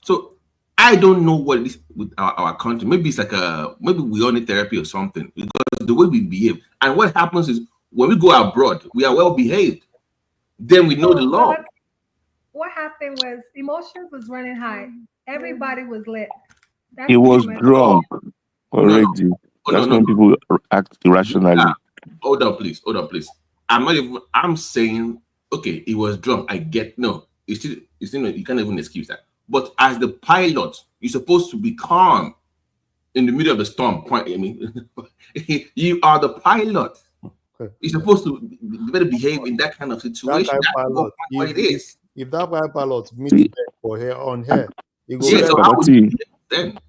So I don't know what it is with our country. Maybe it's like maybe we all need therapy or something, because the way we behave. And what happens is when we go abroad, we are well behaved. Then we know the law. What happened was emotions was running high. Everybody was lit. He was drunk already. That's when people act irrationally. Hold on, please. I'm saying, okay, he was drunk. I get it's still you can't even excuse that. But as the pilot, you're supposed to be calm in the middle of the storm. I mean, you are the pilot. You're supposed to better behave in that kind of situation. That's what it is. If that pilot meets for her on her, then.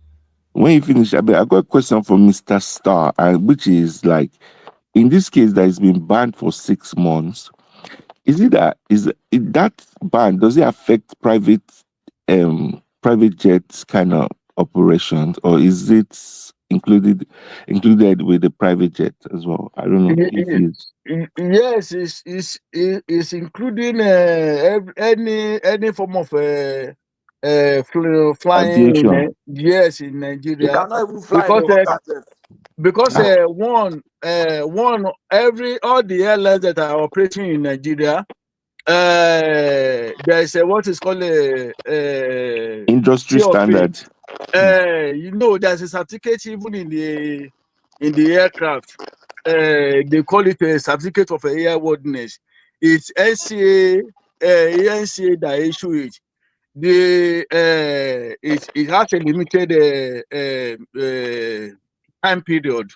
When you finish, I got a question for Mr. Star, which is like, in this case, that has been banned for 6 months. Is that ban? Does it affect private jets kind of operations, or is it included with the private jet as well? I don't know. Yes, it's including any form of flying in Nigeria. You cannot even fly because all the airlines that are operating in Nigeria, there is what is called a industry standard. There's a certificate even in the aircraft. They call it a certificate of airworthiness. It's NCA that issue it. It has a limited time period.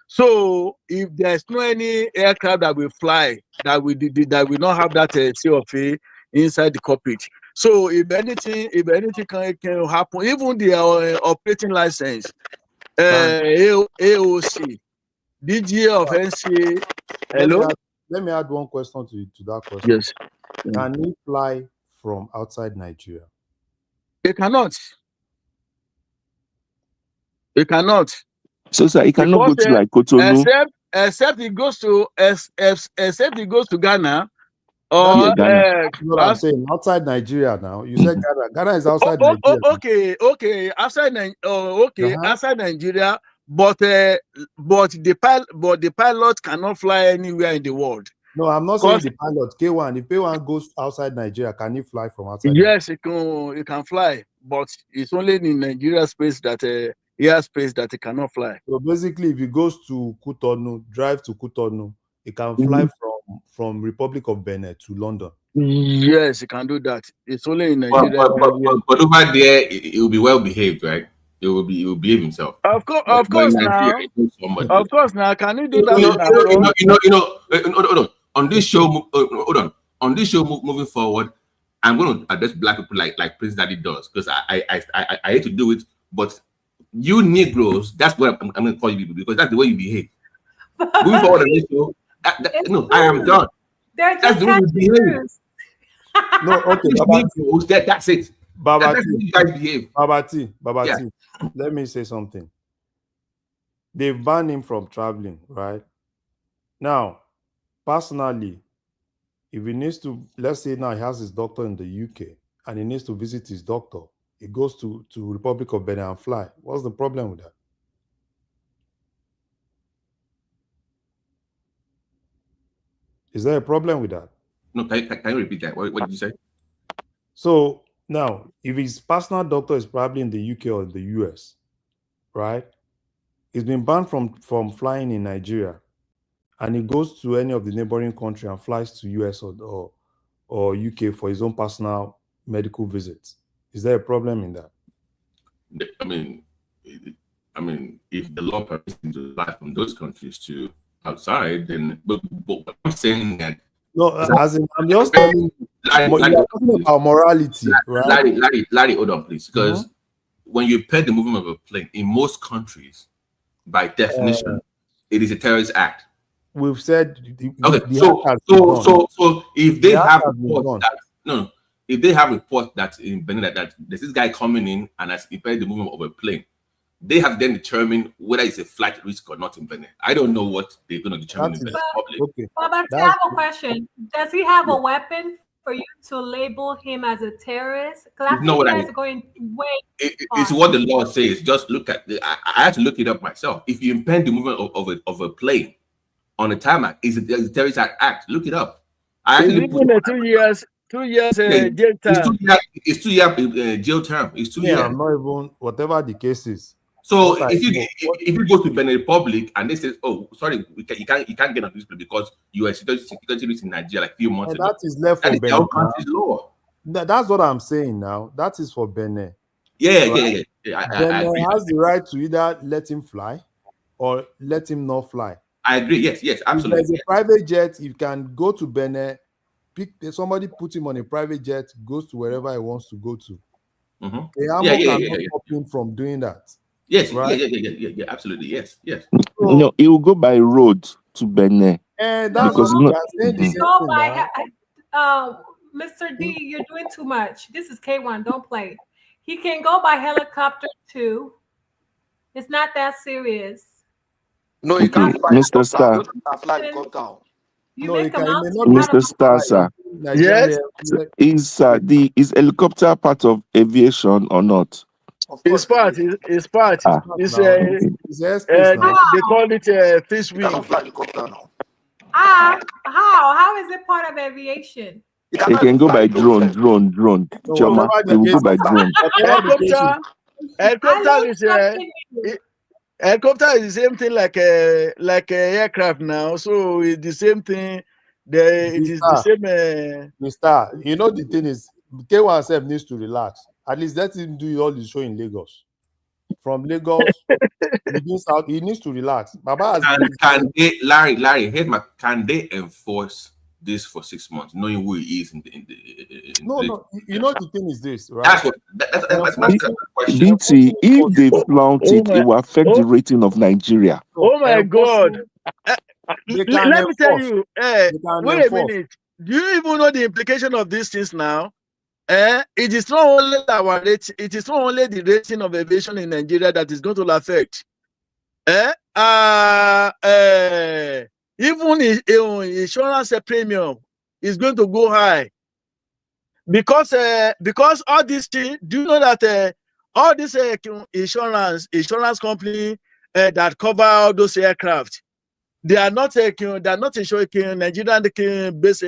So if there's no any aircraft that will fly that will not have that COFA inside the cockpit. So if anything can happen, even the operating license, AOC, DGA of NCA. Hello. Let me add one question to that question. Yes. Can he fly from outside Nigeria? It cannot. So sir, he cannot go to like Cotonou. Except he goes to Ghana. Or Ghana. What I'm saying, outside Nigeria now. You said Ghana. Ghana is outside Nigeria. Okay. Outside Nigeria, but the pilot cannot fly anywhere in the world. No, I'm not saying the pilot. K1. If K1 goes outside Nigeria, can he fly from outside? Yes, he can fly, but it's only in Nigeria space that airspace that he cannot fly. So basically, if he goes to Cotonou, drive to Cotonou, he can fly from Republic of Benin to London. Yes, he can do that. It's only in Nigeria. But over there, it will be well behaved, right? It will behave himself. Of course now. Can you do that? Hold on. On this show, On this show, moving forward, I'm going to address black people like Prince Daddy does, because I hate to do it, but you Negroes, that's what I'm going to call you people, because that's the way you behave. Moving forward on this show, I am done. That's the way you behave. No, okay. Negroes, that's it. Babati, That's how you guys behave. Babati, let me say something. They've banned him from traveling, right? Now, personally, if he needs to, let's say now he has his doctor in the UK and he needs to visit his doctor, he goes to Republic of Benin and fly. What's the problem with that? Is there a problem with that? No, can you repeat that? What did you say? So now, if his personal doctor is probably in the UK or the US, right? He's been banned from flying in Nigeria, and he goes to any of the neighboring country and flies to US or UK for his own personal medical visits. Is there a problem in that? I mean, if the law permits him to fly from those countries to outside, then but I'm saying that. No, as in, I'm just telling you, you're talking about morality, right? Larry, hold on, please, because when you impede the movement of a plane in most countries, by definition, it is a terrorist act. We've said so if they have reports that if they have reports that in Benin that there's this guy coming in and has impeded the movement of a plane, they have then determined whether it's a flight risk or not in Benin. I don't know what they're going to determine in Benin public. Okay. But I have a question. Does he have a weapon for you to label him as a terrorist? Because I think you guys are going way it's what the law says. Just look at I had to look it up myself. If you impede the movement of a plane on a tarmac, it's a terrorist act. Look it up. I actually put 2 years jail term. It's 2 year jail term. It's 2 years. I'm not even whatever the case is. So if you go to Benin Republic and they say, "Oh, sorry, you can't get on this place because you are security in Nigeria like a few months ago," that is left for Benin. Country's law. That's what I'm saying now. That is for Benin. Yeah. Benin has the right to either let him fly or let him not fly. I agree. Yes, absolutely. If there's a private jet, you can go to Benin, somebody put him on a private jet, goes to wherever he wants to go to. Keyamo cannot stop him from doing that. Yes, right? yeah, absolutely. Yes. No, he will go by road to Benin. That's because Mr. D, you're doing too much. This is K1. Don't play. He can go by helicopter too. It's not that serious. No, he can't fly Mr. Star. Mr. Star, sir. Yes. Is helicopter part of aviation or not? It's part. It's part. It's they call it fish wing. How is it part of aviation? It can go by drone. Choma, they will go by drone. Helicopter is the same thing like a aircraft now. So it's the same thing. It is the same. Mr. You know the thing is, KWAM1’S needs to relax. At least let him do all the show in Lagos. From Lagos, he needs to relax. Baba can they enforce this for 6 months, knowing who he is in the No, you know the thing is this, right? That's my question. BT, if they flaunt it, it will affect the rating of Nigeria. Oh my God! Let me tell you. Wait a minute. Do you even know the implication of these things now? It is not only our rate, it is not only the rating of aviation in Nigeria that is going to affect. Even insurance premium is going to go high because all these things. Do you know that all these insurance company that cover all those aircraft, they are not insuring Nigerian based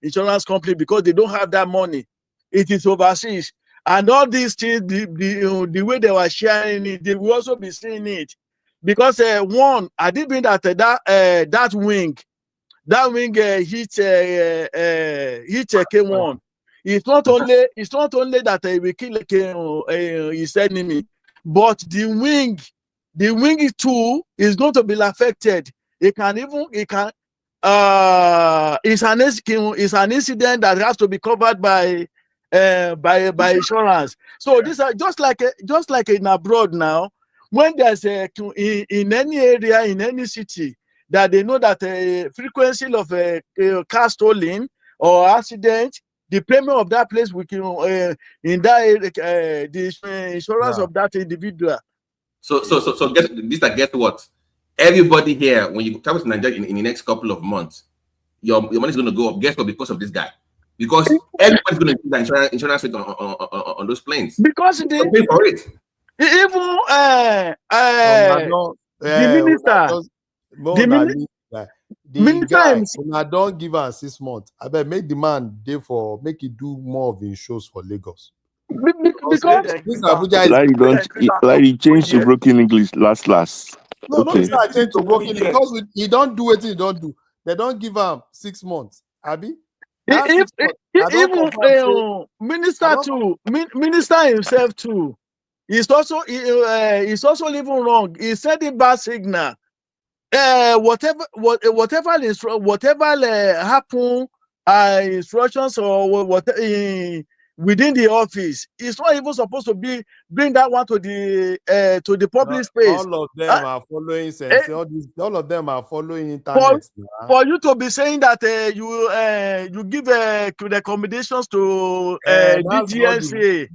insurance company because they don't have that money. It is overseas, and all these things, the way they were sharing it, they will also be seeing it, because one, I did mean that that wing hit K1. It's not only that he will kill his enemy, but the wing too is going to be affected. It's an incident that has to be covered by insurance. So these are just like in abroad now, when there's in any area, in any city, that they know that frequency of car stolen or accident the payment of that place we can in that the insurance Yeah. of that individual. So guess what? Everybody here, when you travel to Nigeria in the next couple of months, your money is going to go up. Guess what? Because of this guy. Because everybody's going to use the insurance rate on those planes. Because they pay for it. Even the minister, Una don't give her 6 months. I bet make the man dey for make it do more of his shows for Lagos. Because this Abuja is Larry changed to broken English last. no, Okay. no, I change to broken because he don't do it. He don't do. They don't give him 6 months. Abi, minister himself too. He's also living wrong. He said the bad signal. Whatever happen, instructions or what within the office, it's not even supposed to bring that one to the public space. All of them are following sense. All of them are following internet. For you to be saying that you give recommendations to DGNCA,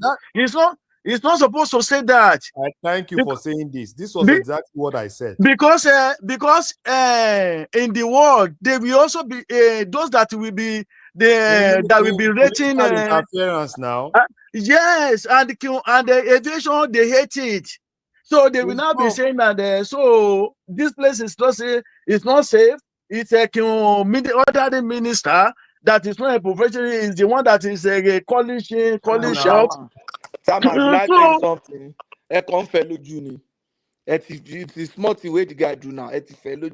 it's not supposed to say that. I thank you for saying this. This was exactly what I said. Because in the world there will also be those that will be that will be rating interference now. Yes, and the aviation they hate it, so they will now be saying that so this place is not safe. It's not safe. It's a other minister that is not a professional. Is the one that is calling shop. Can I tell you something? It is smart the way the guy do now. It is fellow.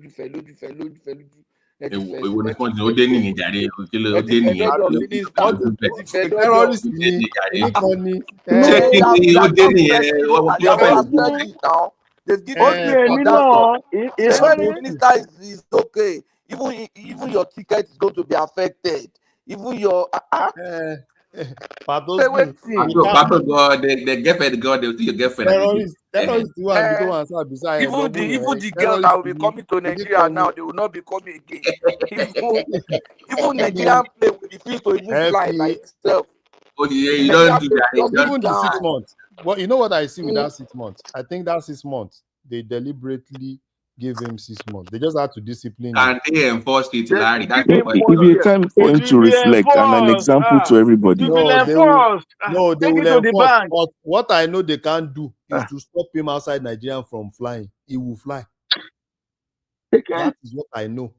Minister is okay. Even your ticket is going to be affected. Even your the girlfriend God, they'll see your girlfriend. Even the girls that will be coming to Nigeria now, they will not be coming again. Even Nigerian plane will refuse to even fly by itself. You don't do that. Even the 6 months. Well, you know what I see with that 6 months? I think that 6 months they deliberately gave him 6 months. They just had to discipline him. And they enforce it, Larry. It will be a time for him to reflect and an example to everybody. They will enforce. But what I know they can't do is to stop him outside Nigeria from flying. He will fly. That is what I know.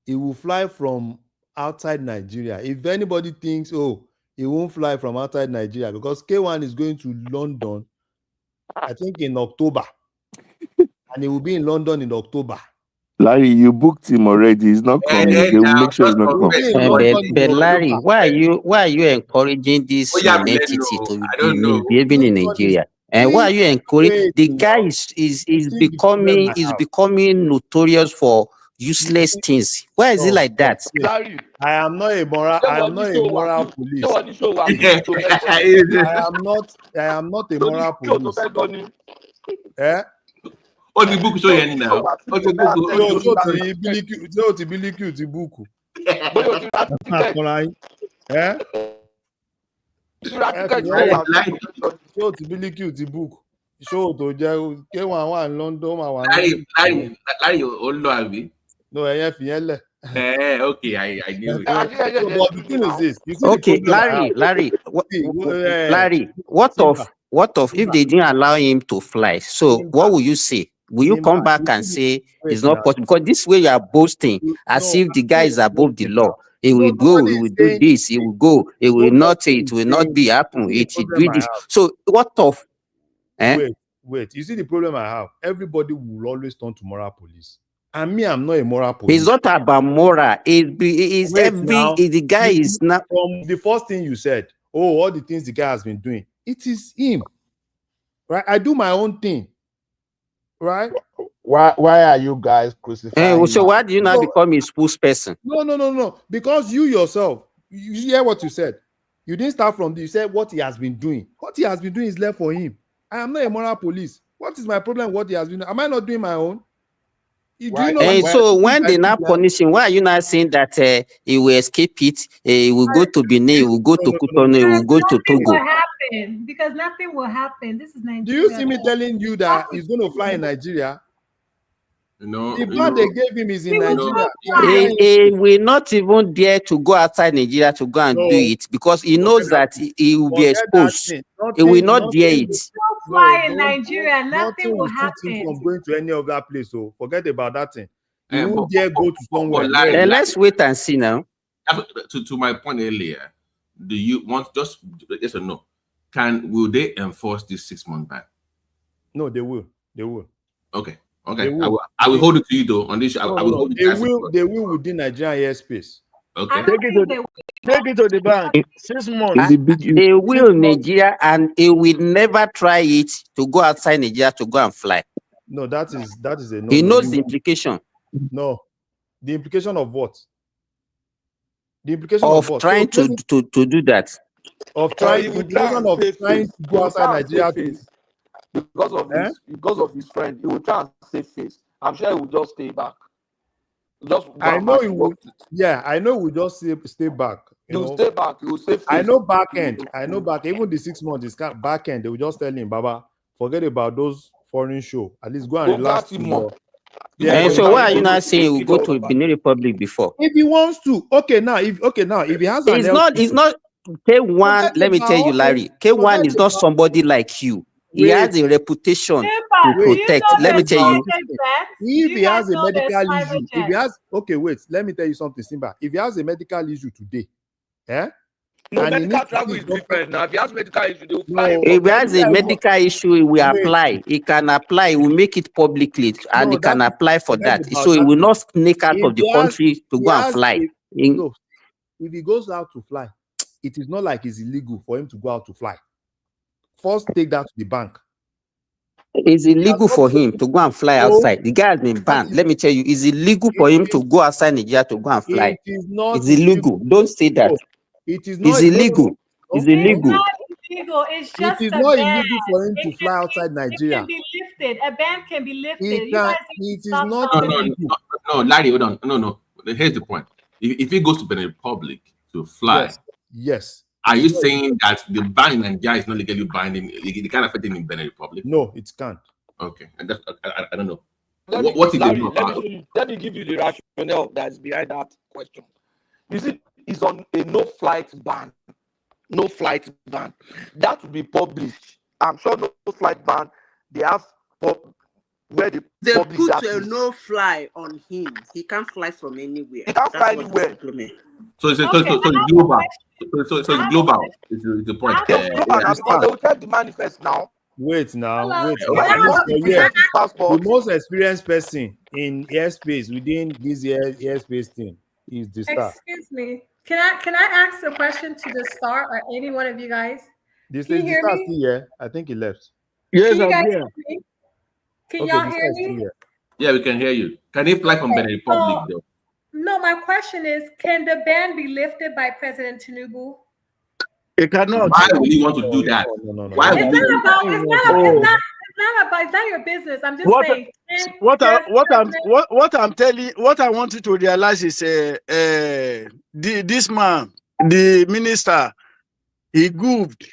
He will fly from outside Nigeria. If anybody thinks, oh, he won't fly from outside Nigeria, because K1 is going to London, I think in October. And he will be in London in October. Larry, you booked him already. He's not coming. They will make sure he's not coming. But Larry, why are you encouraging this entity to be behaving in Nigeria? And why are you encouraging the guy is becoming notorious for useless things? Why is it like that? Larry, I am not a moral police. I am not a moral police. Eh? What the book show you now? What the book? Show to K1 London. Larry, hold on, no, okay, I knew it. But the thing is this. You see okay, Larry, what of if they didn't allow him to fly? So what will you say? Will you come back and say it's not possible? Because this way you are boasting as if the guy is above the law. He will go, he will do this, he will go, it will not be happen, it will do this. So what of? Wait. You see the problem I have? Everybody will always turn to moral police. And me, I'm not a moral police. It's not about moral. The guy is not. From the first thing you said, oh, all the things the guy has been doing, it is him. Right? I do my own thing. Right? Why are you guys crucifying? So why do you not become a spokesperson? No. Because you yourself, you hear what you said. You didn't start from this. You said what he has been doing. What he has been doing is left for him. I am not a moral police. What is my problem with what he has been doing? Am I not doing my own? And so when they now punish him, why are you not saying that he will escape it? He will go to Benin, he will go to Cotonou, he will go to Nothing will Togo. happen because nothing will happen. This is Nigeria. Do you see me telling you that he's going to fly in Nigeria? No, the ban they gave him is in Nigeria. He will not even dare to go outside Nigeria to go and do it because he knows that he will be exposed. He will not dare it. Don't fly in Nigeria. Nothing will Him happen. from going to any other place. So forget about that thing. He won't dare go to somewhere. Let's wait and see now. To my point earlier, do you want just yes or no? Will they enforce this 6-month ban? No, they will. They will. Okay. Okay. I will hold it to you though on this. I will hold it. They will within Nigerian airspace. Okay. Take it to the bank. 6 months. They will Nigeria, and he will never try it to go outside Nigeria to go and fly. No, that is a no. He knows the implication. No, the implication of what? The implication of what? Trying to do that. Of trying to go outside Nigeria because of his friend. He will try and save face. I'm sure he will just stay back. I know he would. Yeah, I know he will just stay back. You will stay back. You will save face. I know back end. Even the 6 months is back end. They will just tell him, Baba, forget about those foreign show. At least go and relax. Yeah. So why are you not saying he will go to Benin Republic before? If he wants to, okay. Now, if he has, it's not K1. Let me tell you, Larry. K1 is not somebody like you. He has a reputation to protect. Let me tell you. If he has a medical issue, if he has, okay, wait. Let me tell you something, Simba. If he has a medical issue today, no, medical travel is different. Now, if he has medical issue, they will fly. If he has a medical issue, he will apply. He can apply. He will make it publicly, and he can apply for that. So he will not sneak out of the country to go and fly. If he goes out to fly, it is not like it's illegal for him to go out to fly. First, take that to the bank. It's illegal for him to go and fly outside. The guy has been banned. Let me tell you, it's illegal for him to go outside Nigeria to go and fly. It's illegal. Don't say that. It is not. It's illegal. It's illegal. It's not illegal. It's just it is not illegal for him to fly outside Nigeria. It can be lifted. A ban can be lifted. It is not. No, Larry, hold on. No. Here's the point. If he goes to Benin Republic to fly, yes. Are you saying that the ban in Nigeria is not legally binding? It can't affect him in Benin Republic? No, it can't. Okay, I don't know. What is it? Let me give you the rationale that's behind that question. You see, it's on a no-flight ban. No flight ban. That will be published. I'm sure no flight ban. They have where they publish put that. a no-fly on him. He can't fly from anywhere. He can't fly anywhere. So it's global. So it's global. Is the point. Because they will check the manifest now. Wait. The most experienced person in airspace within this airspace thing is the star. Excuse me. Can I ask a question to the star or any one of you guys? The star still here. I think he left. Yes, I'm here. Can y'all hear me? Yeah, we can hear you. Can he fly from Benin Republic though? No, my question is, can the ban be lifted by President Tinubu? It cannot. Why would you want to do that? No. Why would It's not your business. I'm just saying. What I want you to realize is this man, the minister, he goofed.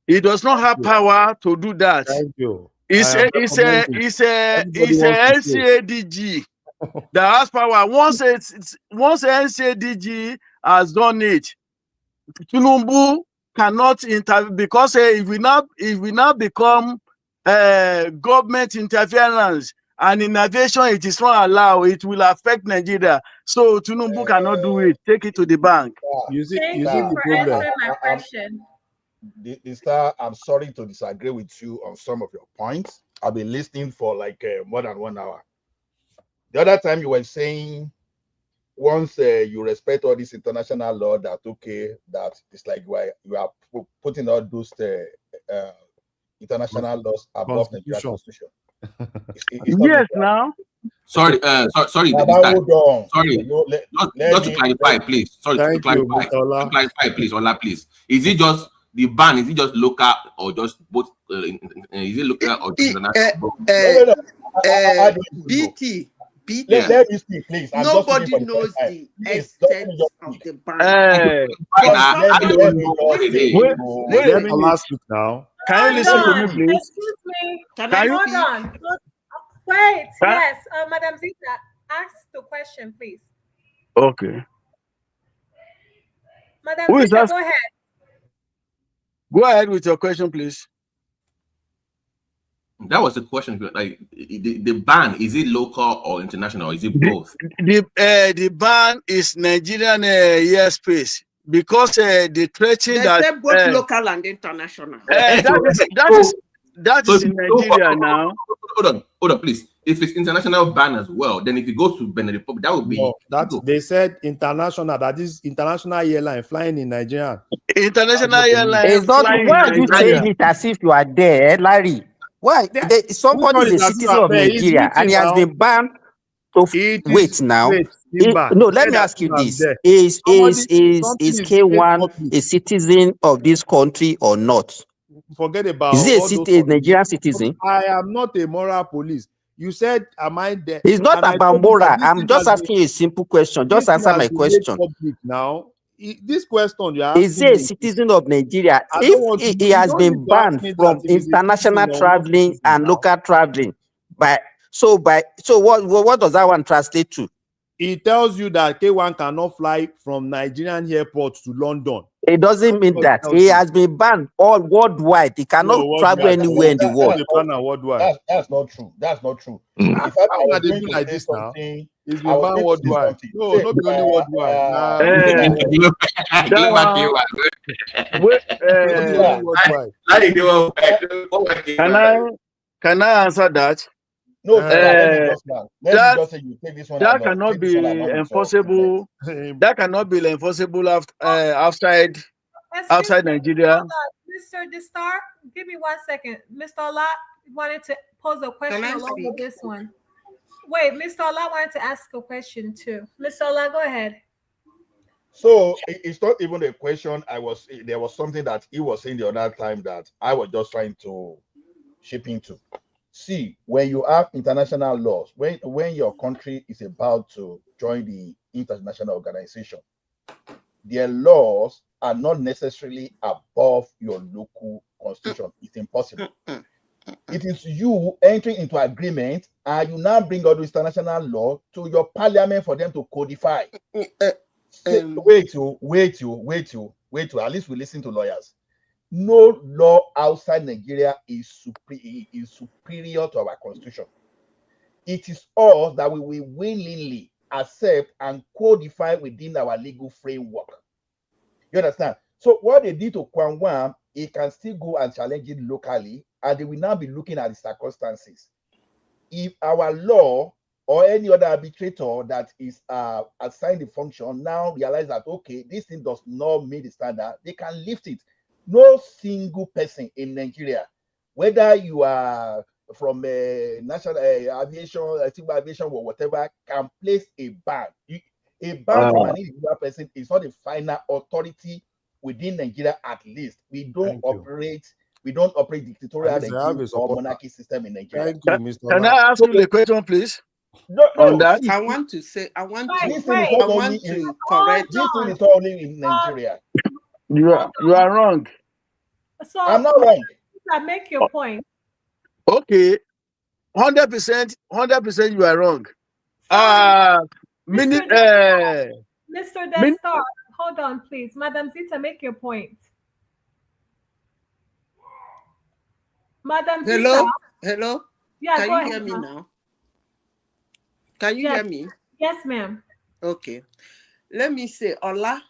He does not have power to do that. Thank you. It's a NCADG that has power. Once NCADG has done it, Tinubu cannot intervene because if we now become government interference and in aviation it is not allowed, it will affect Nigeria. So Tinubu cannot do it. Take it to the bank. Thank you for answering my question. The star, I'm sorry to disagree with you on some of your points. I've been listening for like more than 1 hour. The other time you were saying once you respect all this international law, that okay, that it's like you are putting all those international laws above Nigerian constitution. Yes, now. Sorry. Sorry. Hold on. Sorry. Not to clarify, please. Sorry to clarify. To clarify, please, Ola, please. Is it just the ban? Is it just local or just both? Is it local or international? BT, Peter, let me speak, please. I'm just speaking nobody for the knows first time. the Please, extent just of speak. the ban. For Let somebody, me listen, Let listen. Allah speak now. Can you Hold listen to me, on. please? Excuse me. Can Can I you? Hold speak? on. Wait. Can, Yes. Madam Zita, ask the question, please. okay. Madam Who is Zita, that? go ahead. Go ahead with your question, please. That was the question. Like the ban, is it local or international? Or is it both? The ban is Nigerian airspace because the threatening They that say both local and international. that is in Nigeria now. Hold on, please. If it's international ban as well, then if it goes to Benin Republic, that would be No, that they said international. That is international airline flying in Nigeria. International airline It's not. flying in Why are you saying Nigeria. it as if you are there, Larry? Why? Somebody is a citizen of Nigeria and he has been banned to wait now. No, let me ask you this: Is K1 a citizen of this country or not? Forget about Is he all those a Nigerian citizen? I am not a moral police. You said, am I there? It's not And I about told you moral. that this I'm thing just has asking you a simple question. this Just thing answer has my been made question. public now. This question you're Is he asking a me, citizen of Nigeria? I don't want to If know. he You has don't need been to ask banned me that from if he's a international citizen or not traveling citizen and now. local traveling, so what does that one translate to? It tells you that K1 cannot fly from Nigerian airport to London. It doesn't mean that. He has been banned all worldwide. He cannot travel anywhere in the world. That's not true. That's not true. How If I are was they going do to like say this now? something, It's I been was banned going to say worldwide. something. No, not only worldwide. Can I answer that? No, Victor, let me just now. Let me just say you take this one that along. cannot Take this one be along with your enforceable. That cannot be enforceable outside Nigeria. Hold on. Mr. Distar, give me 1 second. Mr. Ola wanted to pose a question I along speak? with this one. Wait, Mr. Ola wanted to ask a question too. Mr. Ola, go ahead. So it's not even a question. There was something that he was saying the other time that I was just trying to chip into. See, when you have international laws, when your country is about to join the international organization, their laws are not necessarily above your local constitution. It's impossible. It is you entering into agreement and you now bring all the international law to your parliament for them to codify. Wait, at least we listen to lawyers. No law outside Nigeria is superior to our constitution. It is us that we will willingly accept and codify within our legal framework. You understand? So what they did to KWAM1, it can still go and challenge it locally, and they will now be looking at the circumstances. If our law or any other arbitrator that is assigned the function now realize that, okay, this thing does not meet the standard, they can lift it. No single person in Nigeria, whether you are from national aviation, civil aviation, or whatever, can place a ban. A ban from an individual person is not a final authority within Nigeria. At least we don't operate dictatorial regime or monarchy system in Nigeria. Thank you, Mr. Can I ask you the question, please? No, on that? see, I want to this thing is not only in correct. This thing is not only in Nigeria. You are wrong. So I'm not wrong. Make your point. Okay, 100% you are wrong. Mr. Destar, hold on, please. Madam Zita, make your point. Madam Zita. Hello? Yeah, Can go you ahead, hear me ma'am. now? Can you hear me? Yes, ma'am. Okay. Let me say, Ola,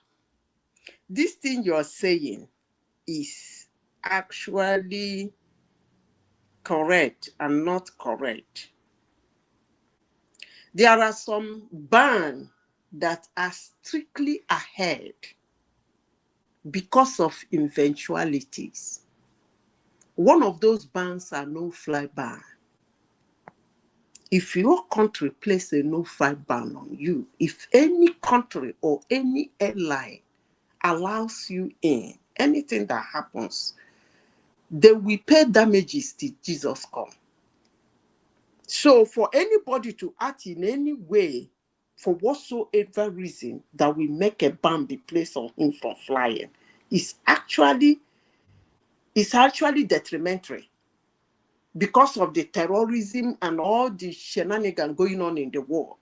this thing you're saying is actually correct and not correct. There are some bans that are strictly ahead because of eventualities. One of those bans are no-fly ban. If your country place a no-fly ban on you, if any country or any airline allows you in, anything that happens, they will pay damages till Jesus come. So for anybody to act in any way, for whatsoever reason, that we make a ban be placed on him from flying, is actually detrimental because of the terrorism and all the shenanigans going on in the world.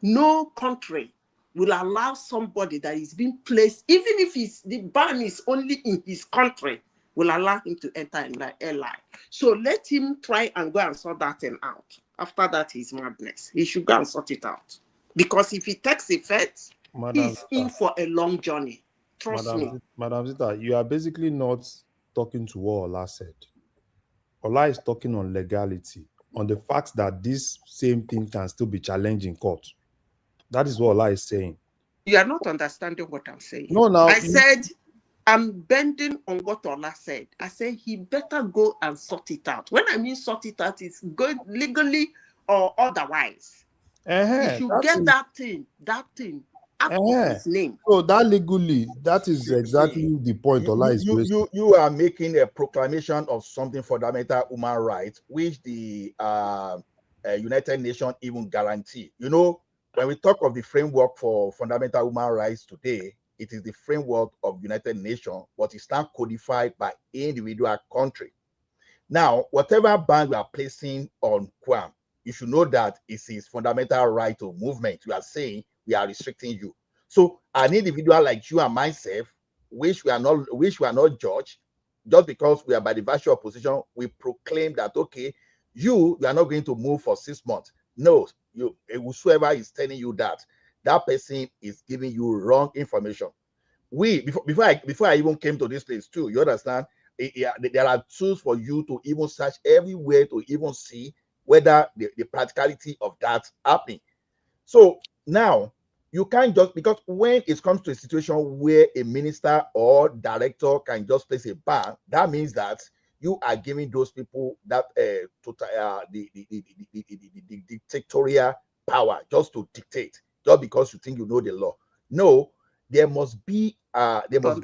No country will allow somebody that is being placed, even if the ban is only in his country, will allow him to enter in the airline. So let him try and go and sort that thing out. After that, his madness. He should go and sort it out. Because if he takes effect, he's in for a long journey. Trust me. Madam Zita, you are basically not talking to what Ola said. Ola is talking on legality, on the fact that this same thing can still be challenged in court. That is what Ola is saying. You are not understanding what I'm saying. No, now I said, I'm bending on what Ola said. I said he better go and sort it out. When I mean sort it out, it's good legally or otherwise. He should get that thing out of his name. So that legally, that is exactly the point Ola is raising. You are making a proclamation of something fundamental human rights, which the United Nations even guarantee. You know, when we talk of the framework for fundamental human rights today, it is the framework of United Nations, but it's not codified by individual country. Now, whatever ban we are placing on KWAM, you should know that it is fundamental right to movement. You are saying we are restricting you. So an individual like you and myself, which we are not judged, just because we are by the virtue of position, we proclaim that okay, you are not going to move for 6 months. No, whosoever is telling you that person is giving you wrong information. Before I even came to this place too, you understand? There are tools for you to even search everywhere to even see whether the practicality of that happening. So now you can't just, because when it comes to a situation where a minister or director can just place a ban, that means that you are giving those people that the dictatorial power just to dictate, just because you think you know the law. No, there must be there must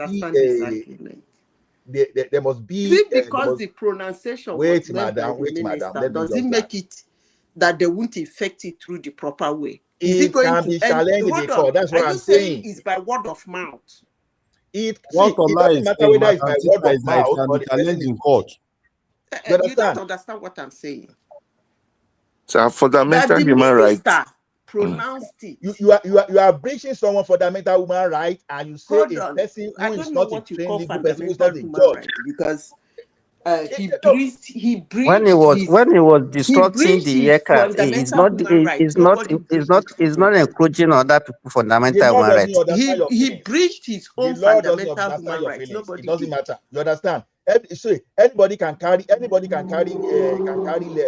be because the pronunciation was made by the minister, does it make it that they won't effect it through the proper way? Is it going to be challenged in the court? That's what I'm saying. It's by word of mouth. It doesn't matter whether it's by word of mouth or the person in court. You don't understand what I'm saying. So fundamental human rights. Pronounced it. You are breaching someone's fundamental human right, and you say a person who is not a trained legal person, who is not a judge, because he breached. When he was destructing the aircraft, he's not encroaching on other people's fundamental human rights. He breached his own fundamental human rights. It doesn't matter. You understand? So anybody can carry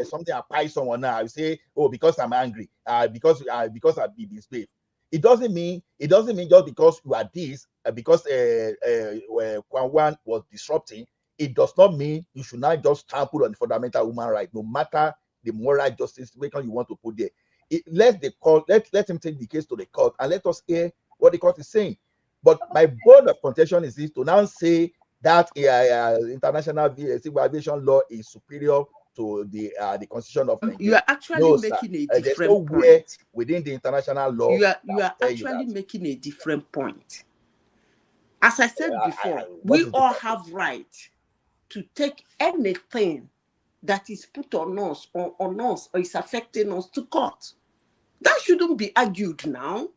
something and pie someone now. You say, oh, because I'm angry, because I've been misbehaved. It doesn't mean just because you are this, because KWAM1 was disrupting. It does not mean you should not just trample on the fundamental human right, no matter the moral justice you want to put there. Let him take the case to the court and let us hear what the court is saying. But my bone of contention is this: to now say that international civil aviation law is superior to the Constitution of Nigeria. You are actually making a different point within the international law. You are actually making a different point. As I said before, we all have right to take anything that is put on us or is affecting us to court. That shouldn't be argued now.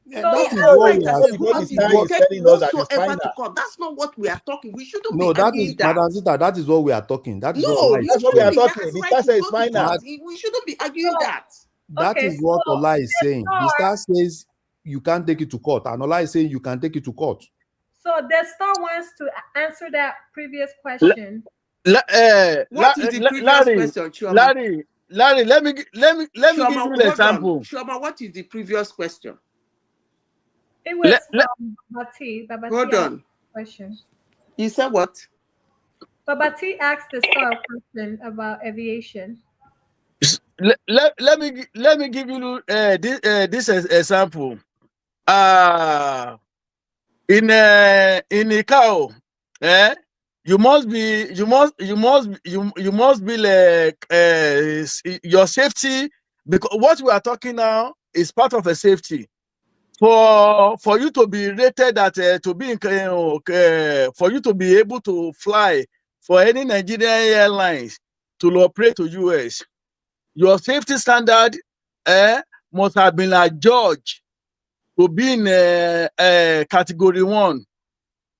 Yeah, that is what that's not what we are talking. We shouldn't be arguing that. Madam Zita, that is what we are talking. That's what we are talking. We shouldn't be arguing that. That is what Ola is saying. The star says you can't take it to court, and Ola is saying you can take it to court. So the star wants to answer that previous question. What is the previous question, Larry, let me give you an example. Shoma, what is the previous question? It was from Babati. Hold on. Question. You said what? Babati asked the star question about aviation. Let me give you this example. In ICAO, you must be like your safety, because what we are talking now is part of a safety. For you to be rated at to be for you to be able to fly for any Nigerian airlines to operate to US, your safety standard must have been adjudged to be in category 1.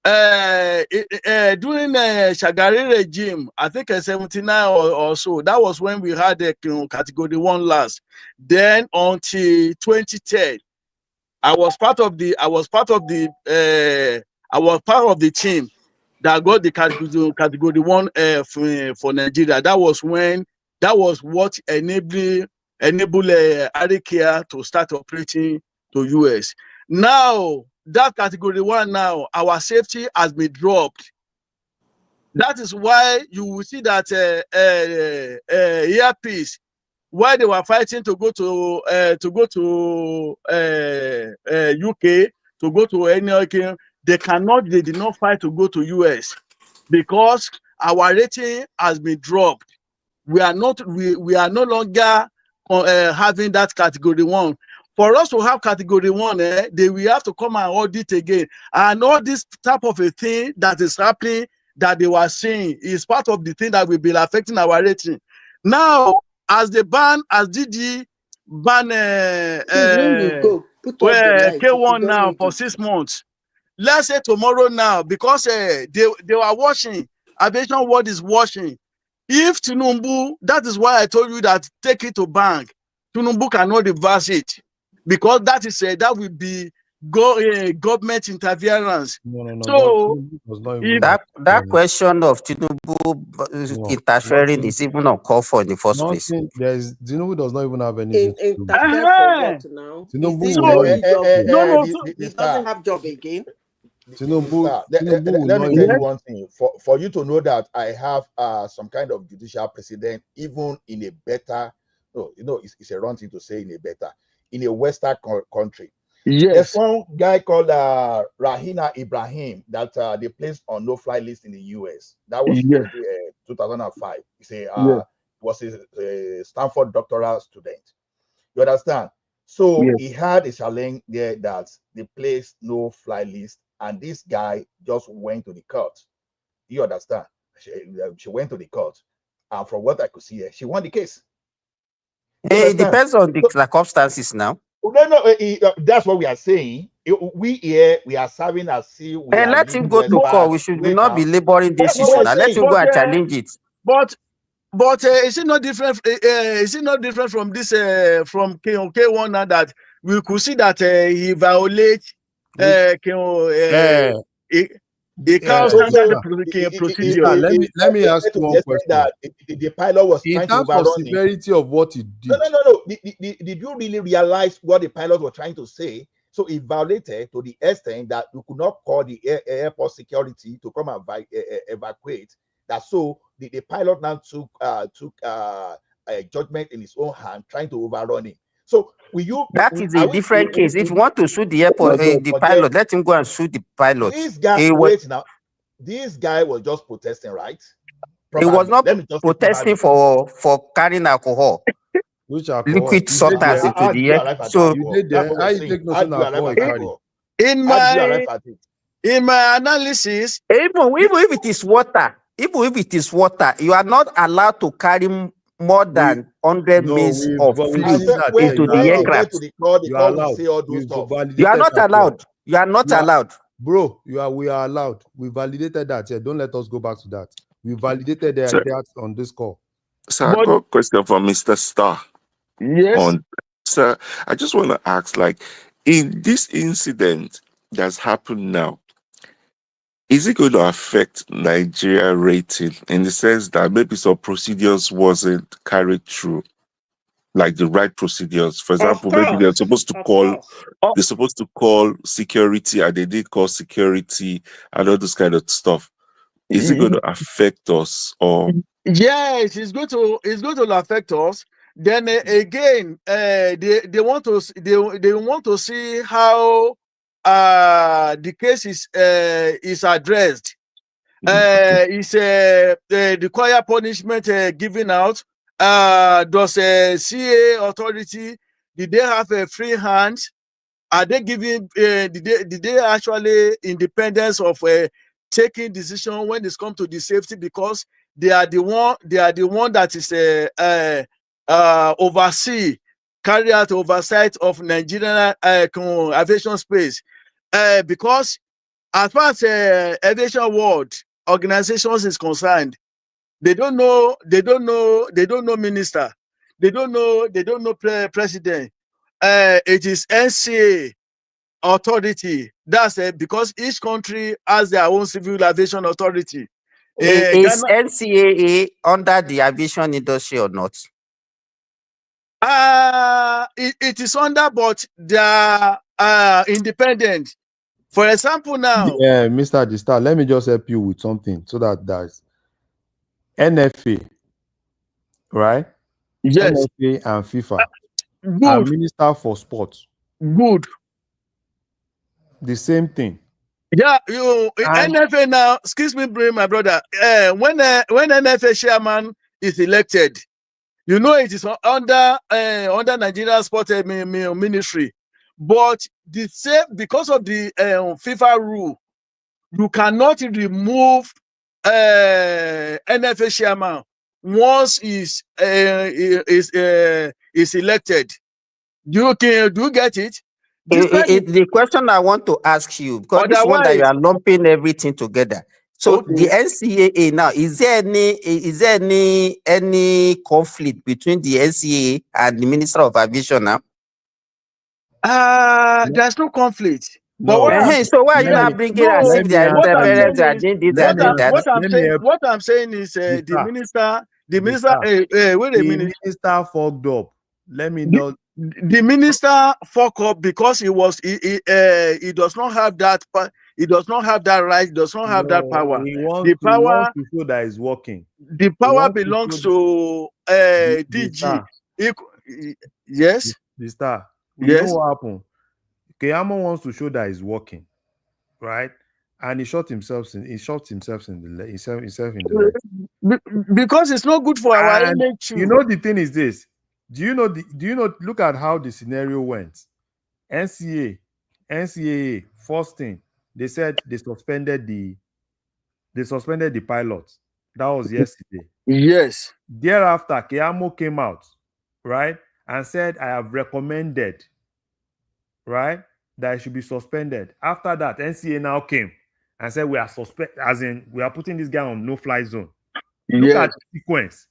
During Shagari regime, I think 79 or so, that was when we had category 1 last. Then until 2010, I was part of the team that got the category 1 for Nigeria. That was what enabled Arikia to start operating to US. Now that category 1 now, our safety has been dropped. That is why you will see that earpiece, why they were fighting to go to UK, to go to any, they did not fight to go to US because our rating has been dropped. We are no longer having that category 1. For us to have category 1, they will have to come and audit again. And all this type of a thing that is happening that they were seeing is part of the thing that will be affecting our rating. Now, as DD ban K1 now for 6 months, let's say tomorrow now, because they were watching, Aviation World is watching. If Tinubu, that is why I told you that take it to bank, Tinubu cannot reverse it, because that will be government interference. No. So that question of Tinubu interfering is even uncalled for in the first place. Tinubu does not even have anything to do. Tinubu He doesn't have job again. Let me tell you one thing. For you to know that I have some kind of judicial precedent, even in a better, it's a wrong thing to say in a Western country. Yes. There's one guy called Rahina Ibrahim that they placed on no-fly list in the US. That was 2005. Was a Stanford doctoral student. You understand? So he had a challenge there that they placed no-fly list, and this guy just went to the court. You understand? She went to the court, and from what I could see, she won the case. It depends on the circumstances now. No, that's what we are saying. We are serving as see. Let him go to court. We should not be laboring this issue now. Let him go and challenge it. But is it not different? Is it not different from this from K1 now that we could see that he violates the procedure? Let me ask one question. That the pilot was trying to overrun the severity of what he did. No. Did you really realize what the pilot was trying to say? So it violated to the extent that you could not call the airport security to come and evacuate. That so the pilot now took a judgment in his own hand, trying to overrun it. So that is a different case. If you want to sue the airport, the pilot, let him go and sue the pilot. This guy, this guy was just protesting, right? Probably. He was not protesting for carrying alcohol. Which alcohol? Liquid substance into the air. So in my analysis, even if it is water, you are not allowed to carry more than 100 mils of fluid into the aircraft. You are not allowed. You are not allowed. Bro, we are allowed. We validated that. Yeah, don't let us go back to that. We validated that on this call. Sir, I got a question from Mr. Starr. Yes. Sir, I just want to ask, like, in this incident that's happened now, is it going to affect Nigeria rating in the sense that maybe some procedures wasn't carried through, like the right procedures? For example, maybe they're supposed to call security and they did call security and all this kind of stuff. Is it going to affect us or? Yes, it's going to affect us. Then again, they want to see how the case is addressed. Is require punishment given out? Does CA authority, did they have a free hand? Are they giving? Did they actually independence of taking decision when it comes to the safety? Because they are the one that is oversee, carry out oversight of Nigerian aviation space. Because as far as aviation world organizations is concerned, they don't know minister, they don't know president. It is NCA authority. That's because each country has their own civil aviation authority. Is NCAA under the aviation industry or not? It is under, but they are independent. For example, now, Mr. Distar, let me just help you with something so that's NFA, right? Yes. NFA and FIFA. Good. And Minister for Sports. Good. The same thing. Yeah, NFA now, excuse me, my brother. When NFA chairman is elected, you know it is under Nigeria Sport Ministry. But the same, because of the FIFA rule, you cannot remove NFA chairman once is elected. Do you get it? The question I want to ask you, because this one that you are lumping everything together. So the NCAA now, is there any conflict between the NCAA and the Minister of Aviation now? There's no conflict. No. So why are you not bringing as if they are interference, they are doing this, they are doing that? What I'm saying is the minister, wait a minute. The minister fucked up. Let me know. The minister fuck up because he does not have that. He does not have that right. He does not have that power. He wants to show that it's working. The power belongs to DG. Yes. The star. Yes. You know what happened? Keyamo wants to show that it's working, right? And he shot himself in the leg. Because it's not good for our image. You know the thing is this. Do you know? Look at how the scenario went. NCAA, first thing they said they suspended the pilot. That was yesterday. Yes. Thereafter, Keyamo came out, right, and said, "I have recommended, right, that it should be suspended." After that, NCAA now came and said, "We are we are putting this guy on no-fly zone." Look at the sequence.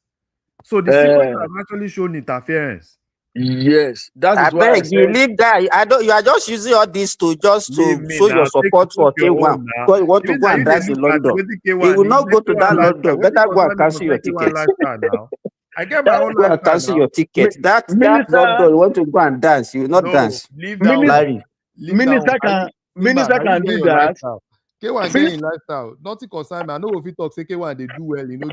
So the sequence has actually shown interference. Yes, that is why I beg you leave that. You are just using all this to show your support for KWAM. Because you want to go and drive to London. He will not go to that London. Better go and cancel your ticket. I get my own go and cancel your ticket. That London, you want to go and dance. You will not dance. Leave that. Minister can do that. K1 getting lifestyle. Nothing concern me. I know if you talk, say K1 they do well. You know.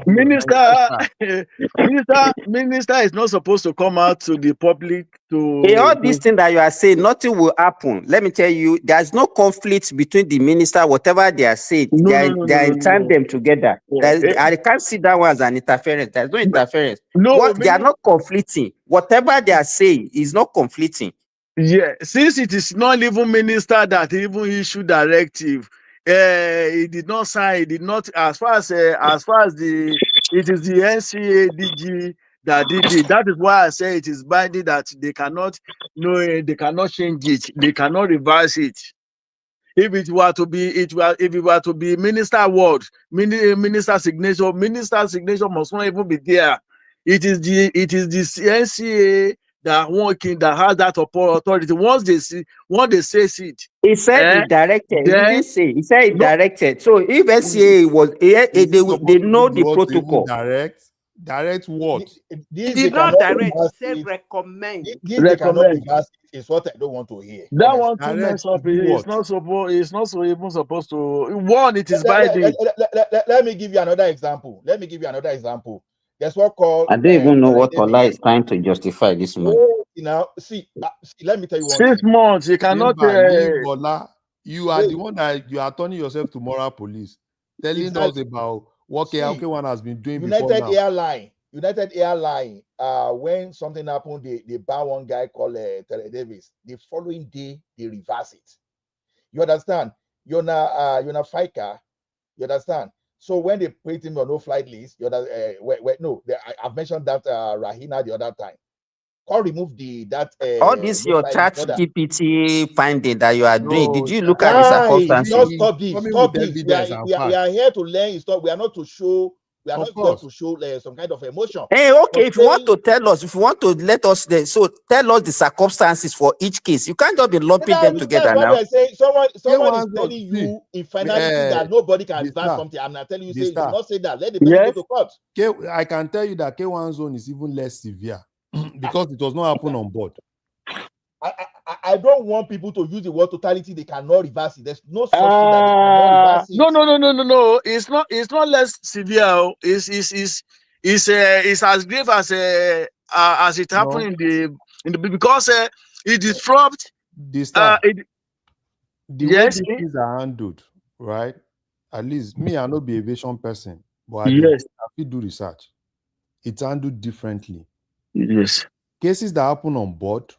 Minister is not supposed to come out to the public to. All these things that you are saying, nothing will happen. Let me tell you, there's no conflict between the minister, whatever they are saying. They are in tandem together. I can't see that one as an interference. There's no interference. They are not conflicting. Whatever they are saying is not conflicting. Yeah, since it is not even minister that even issued directive. He did not sign. He did not. As far as it is the NCA DG that did it. That is why I say it is binding that they cannot. No, they cannot change it. They cannot reverse it. If it were to be minister word, minister signature must not even be there. It is the NCA that has that authority. Once they say it. He said he directed. He didn't say. He said he directed. So if NCA was, they know the protocol. Direct what? He did not direct. He said recommend. Recommend is what I don't want to hear. That one to mess up. It's not even supposed to. One, it is binding. Let me give you another example. There's what called. I don't even know what Allah is trying to justify this month. See, let me tell you one 6 months. You cannot. You are the one that you are turning yourself to moral police. telling us about what KWAM1 has been doing before now. United Airline, when something happened, they buy one guy called Terry Davis. The following day, they reverse it. You understand? You're not FICA. You understand? So when they put him on no flight list, I've mentioned that Rahina the other time. Can't remove all this your chat GPT finding that you are doing. Did you look at the circumstances? Not stop this. We are here to learn. Stop. We are not to show. We are not here to show some kind of emotion. Hey, okay. If you want to tell us, if you want to let us, so tell us the circumstances for each case. You can't just be lumping them together now. Someone is telling you in finality that nobody can advance something. I'm not telling you. Say, do not say that. Let the person go to court. I can tell you that K1 zone is even less severe because it was not happen on board. I don't want people to use the word totality. They cannot reverse it. There's no such thing that they cannot reverse it. No. It's not less severe. It's as grave as it happened in the because it disrupts the way these things are handled, right? At least me, I not be aviation person, but I do research. It's handled differently. Yes. Cases that happen on board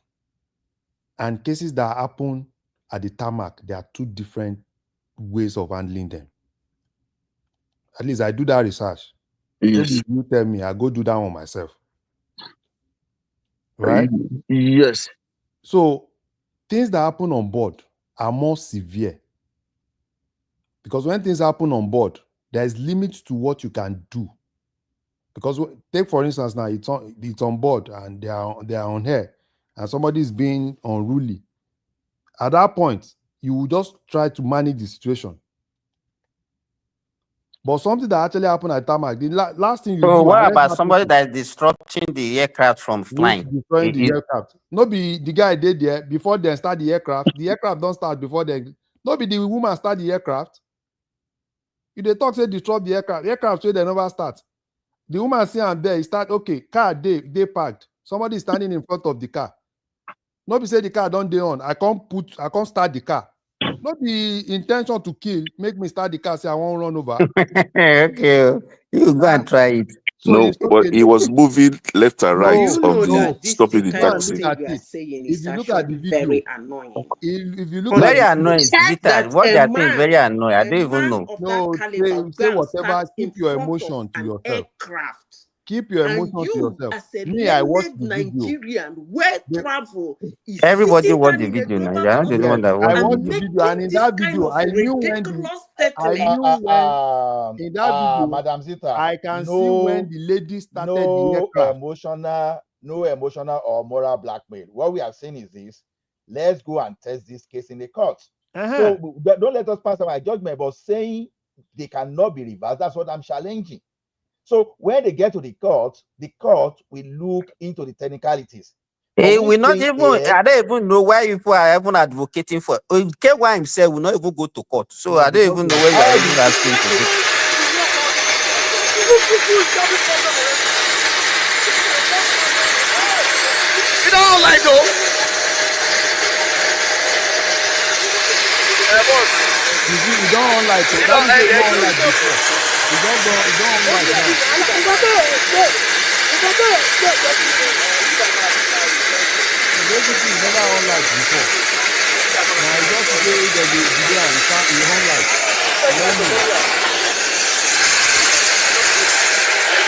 and cases that happen at the tarmac, there are two different ways of handling them. At least I do that research. Yes. Maybe you tell me, I go do that one myself. Right? Yes. So things that happen on board are more severe. Because when things happen on board, there's limits to what you can do. Because take for instance now, it's on board and they are on air and somebody is being unruly. At that point, you will just try to manage the situation. But something that actually happened at tarmac, the last thing you do. So what about somebody that is disrupting the aircraft from flying? Destroying the aircraft. No be the guy did there before they start the aircraft. The aircraft don't start before they. No be the woman start the aircraft. If they talk say disrupt the aircraft, so they never start. The woman see am there, he start, okay, car they parked. Somebody is standing in front of the car. Nobody say the car don't dey on. I can't start the car. Not the intention to kill, make me start the car, say I won't run over. Okay, you go and try it. So no, but he was moving left and right stopping the taxi. If you look at the video, very annoying. If you look very at annoying, what they are saying very annoying. I don't even know. No, say whatever. Keep your emotion to yourself. Keep your emotion to yourself. Me, I watch the video. Nigerian, where travel is everybody watch the video now. I watch the video, and in that video, I knew when in that video, Madam Zita, I can see when the lady started the aircraft. No emotional or moral blackmail. What we are saying is this: let's go and test this case in the court. So don't let us pass our judgment, but saying they cannot be reversed. That's what I'm challenging. So when they get to the court will look into the technicalities. Hey, we not even. I don't even know why people are even advocating for. KWAM himself will not even go to court. So I don't even know where you are even asking for this. You don't like though. You don't like it. You don't like before. You don't like now. Basically, you never unlike before. Now, I just say that the video you unlike.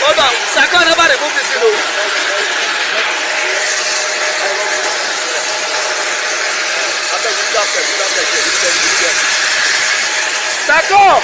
Hold on, Saka never remove this video. Saka!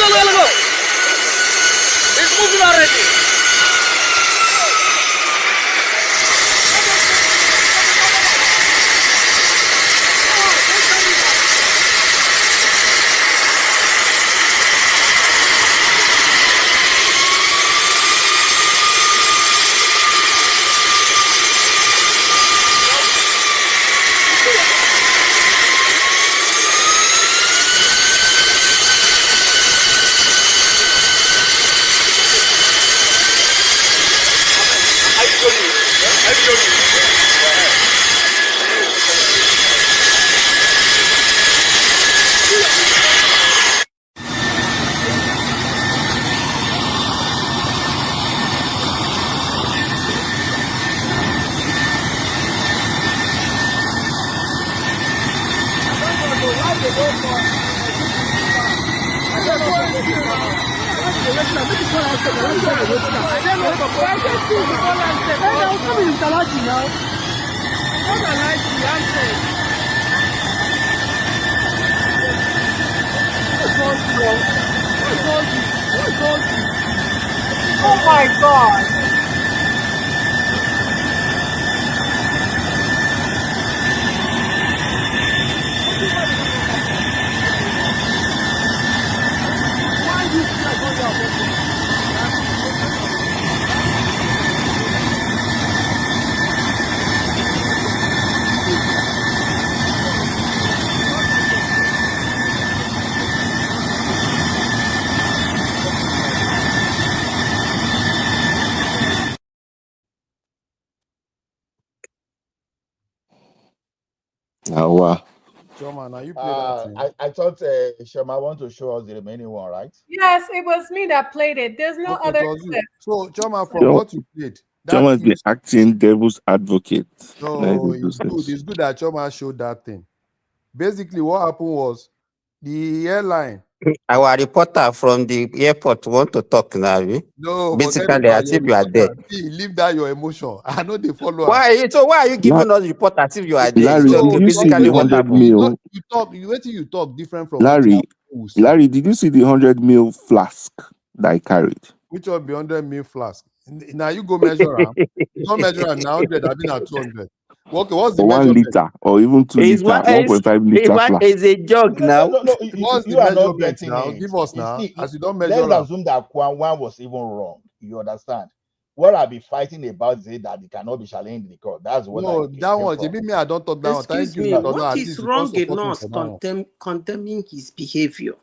Let's go. It's moving already. Oh my God. Now, Choma, now you play that thing. I thought Shema want to show us the remaining one, right? Yes, it was me that played it. There's no Okay, other it was you. clip. So, Choma, from what you played, Choma that has been acting devil's advocate. no, it's good. It's good that Choma showed that thing. Basically, what happened was the airline. Our reporter from the airport want to talk now. No, forget Basically, about as your if you are there. reporter. See, leave that your emotion. I know they follow. Why? So why are you giving us report as if you are there? Larry, So did you see basically, the what 100 happened? mil? You talk. You wait till you talk different from Larry, did you see the 100 mil flask that I carried? which one be 100 mil flask? Now you go measure am. You don't measure am now 100. I've been at 200. Okay, what's the Or 1 measurement? liter, or even 2 It's liter, 1.5 liter flask. is a jog now. No, What's you the are not measurement getting now? it. Give us You now. see, As you don't let's measure am. assume that KWAM1 was even wrong. You understand? What I'll be fighting about is that it cannot be challenged in the court. That's what No, I that came one. from. Maybe me, I don't talk that one. Thank Excuse you. me, Because what at is least you don't wrong in support me us for that one. condemning his behavior?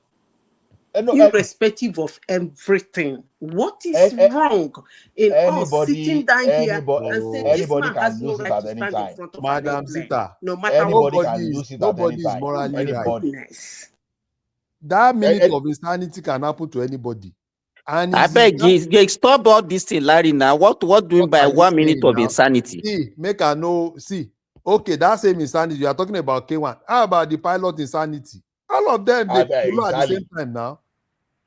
No, Irrespective of everything, what is wrong in us sitting down here and saying this anybody man has can no lose it right at to any stand in time. front of an Madam airplane, Zita, no matter Anybody what? can lose it at Nobody any is time. morally right. Anybody. That minute of insanity can happen to anybody. And I beg you, stop all this thing, Larry. Now, what doing by 1 minute of insanity? See, make I know. See, okay, that same insanity you are talking about K1. How about the pilot insanity? All of them they follow at the same time now.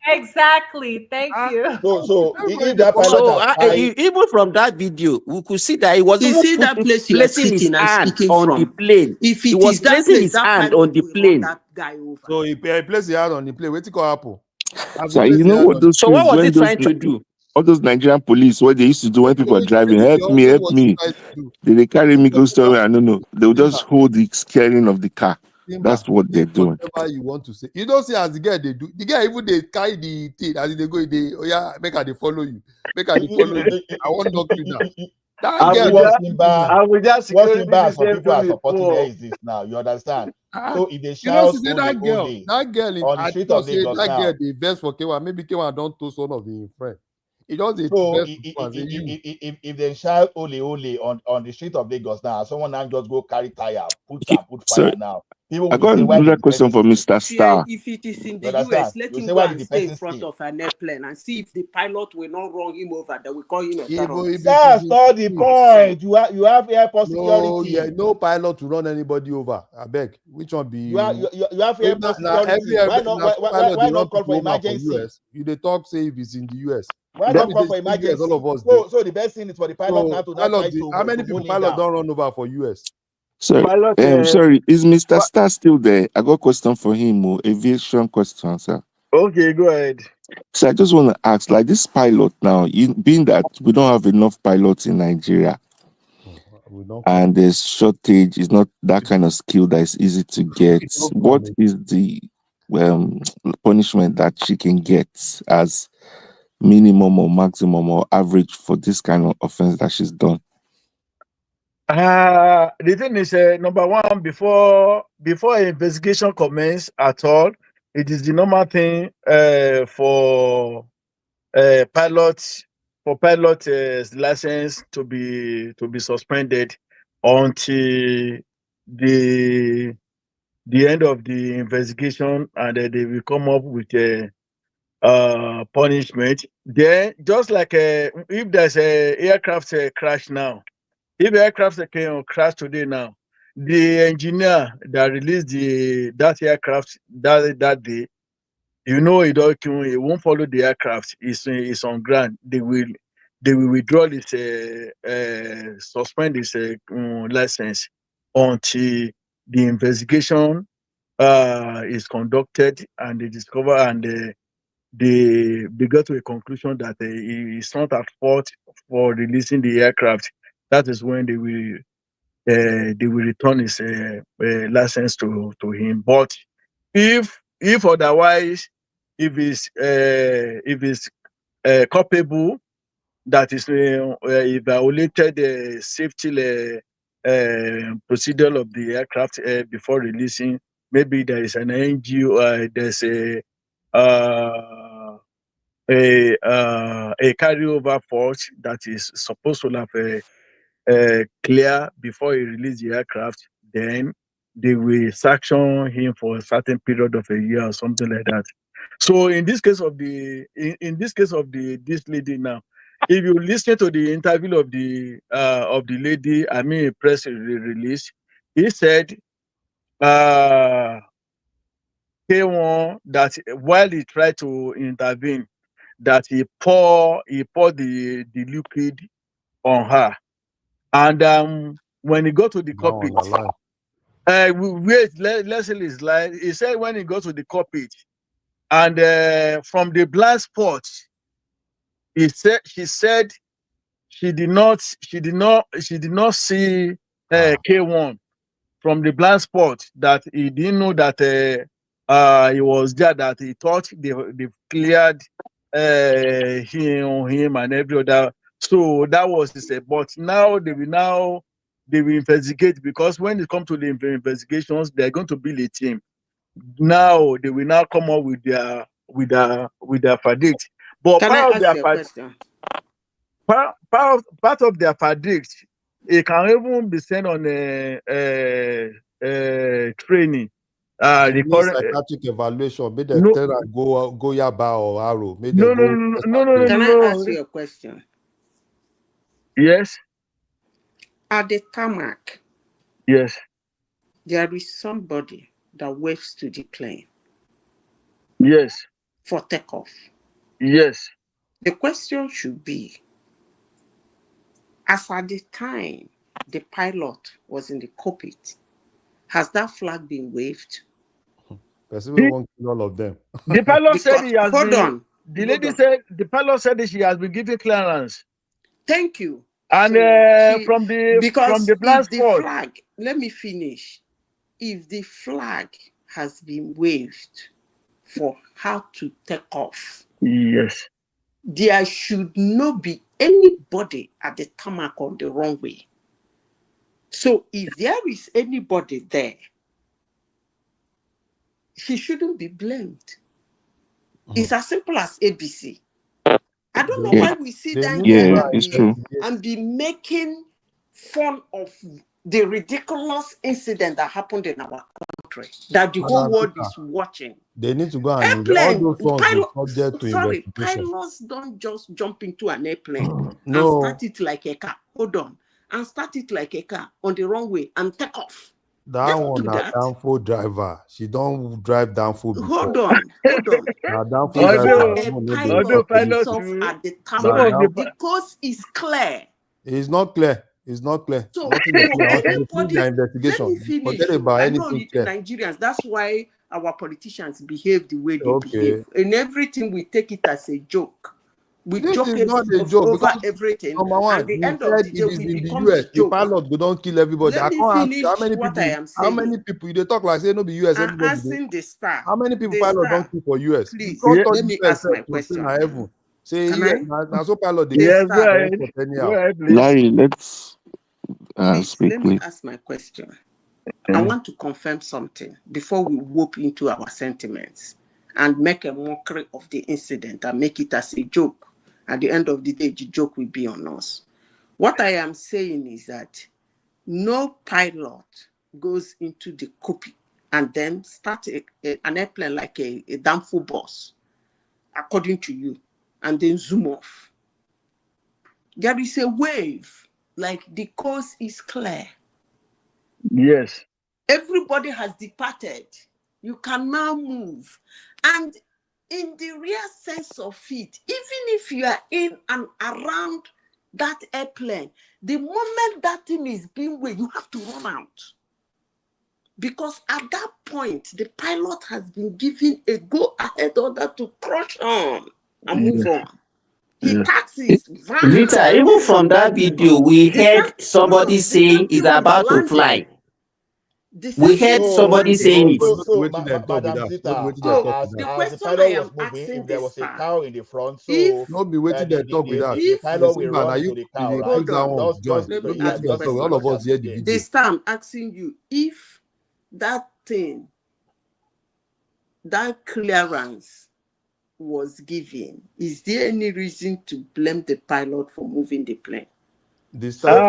Exactly. Thank you. So if that pilot So has fired, even from that video, we could see that he was You even see that place you are placing his sitting and hand speaking on the from? plane. If He it was is that placing place, his that hand pilot on the will run plane. that guy over. So he placed the hand on the plane. Wait till happen. So you know what those So things, what was when he those trying to do? all those Nigerian police, what they used to do when people are driving, help me. They carry me, go somewhere, I don't know. They'll just hold the steering of the car. That's what they're doing. Whatever you want to say. You don't see as the guy they do. The guy even they carry the thing as they go. They make her they follow you. Make her they follow you. I want knock you down. That girl what Simba and some people are supporting there is this now. You understand? So if they You know, shout see say only that girl in on the I street just of say Lagos that girl now. the best for K1. Maybe K1 don't toast one of his friends. He just the So best for say you. if they shout ole on the street of Lagos now, someone now just go carry tire, put So fire now. People I will got say, why another did the question person for steal? Mr. Star. If it is in You the understand? US, let You him say, go why did and the stay in person front steal? of an airplane and see if the pilot will not run him over. They will call him a If terrorist. That's not the point. You have airport No, security. yeah, no pilot to run anybody over. I beg. Which one be You have airport security. Why not? Why run not call for people over for emergency? US. You they talk say if it's in the US. Why Let not me call tell for you, US, all emergency? of us do. So the best thing is for the pilot now So to pilot, try how many to people hold him pilot down. don't run over for US? Sorry, sorry, is Mr. Star still there? I got a question for him, aviation question, sir. Okay, go ahead. So I just want to ask, like this pilot now, being that we don't have enough pilots in Nigeria, and there's shortage, is not that kind of skill that is easy to get. What is the punishment that she can get as minimum or maximum or average for this kind of offense that she's done? The thing is, number one, before investigation commence at all, it is the normal thing for pilot license to be suspended until the end of the investigation, and they will come up with a punishment. Then, just like if there's a aircraft crash now, if aircraft crash today now, the engineer that released that aircraft that day, you know, it won't follow the aircraft. It's on ground. They will withdraw this suspend this license until the investigation is conducted and they discover and they got to a conclusion that it's not at fault for releasing the aircraft. That is when they will return his license to him. But if otherwise, if it's culpable, that is he violated the safety procedure of the aircraft before releasing, maybe there is an NGO, there's a carryover fault that is supposed to have clear before he release the aircraft, then they will sanction him for a certain period of a year or something like that. So in this case of this lady now, if you listen to the interview of the lady, I mean press release, he said K1 that while he tried to intervene, that he poured the liquid on her. And when he got to the cockpit, let's say it's like he said when he got to the cockpit, and from the blind spot, she said she did not see K1 from the blind spot, that he didn't know that he was there, that he thought they cleared him and every other. So that was his. But now they will investigate, because when it comes to the investigations, they're going to build a team. Now they will now come up with their verdict. But Can I ask you a question? Part of their verdict, it can even be sent on a training. Psychiatric evaluation, made them tell her go Yaba or Arrow. No. Can I ask you a question? Yes. At the tarmac, yes, there is somebody that waves to the plane. Yes. For takeoff. Yes. The question should be, as at the time the pilot was in the cockpit, has that flag been waved? We won't kill all of them. The pilot said he has hold been. on. The lady said the pilot said that she has been given clearance. Thank you. And So from the blind spot. Flag, let me finish. If the flag has been waved for her to take off, yes, there should not be anybody at the tarmac on the runway. So if there is anybody there, he shouldn't be blamed. It's as simple as ABC. I don't know why we sit down here and be making fun of the ridiculous incident that happened in our country, that the whole world is watching. They need to go and all those ones subject to investigation. Pilots don't just jump into an airplane No. and start it like a car. Hold on. And start it like a car on the runway and take off. That one, a downfall driver. She don't drive downfall before. Hold on. Although pilot at the tarmac, the coast is clear. It's not clear. So anybody, investigation. Let me finish. Forget about I anything know Nigerians, that's why our politicians behave the way they behave. And everything we take it as a joke. We joke over everything. At the end of the day, we become the joke. The pilot go don't kill everybody. Let me finish what I am saying. How many people they talk like say no be US? I'm asking the star. How many people pilot don't kill for US? Please, let me ask my question. Say now so pilot. Yes, go ahead, please. Larry, let's speak. Let me ask my question. I want to confirm something before we whoop into our sentiments and make a mockery of the incident and make it as a joke. At the end of the day, the joke will be on us. What I am saying is that no pilot goes into the cockpit and then start an airplane like a downfall bus, according to you, and then zoom off. There is a wave, like the coast is clear. Yes. Everybody has departed. You can now move. And in the real sense of it, even if you are in and around that airplane, the moment that thing is being weighed, you have to run out. Because at that point, the pilot has been given a go-ahead order to crush on and move on. He taxis. Vita, even from that video, we heard somebody saying he's about to fly. We heard somebody saying it. Madam Zita, as the I pilot am was moving, asking if there was a this cow in the front, so If- No be waiting the, they talk with that. the pilot will Simba, run now to you the cow, you right? put that one join. Let me No be ask waiting they the talk with all of us here the video. This time I'm asking you, if that thing, that clearance was given, is there any reason to blame the pilot for moving the plane? The start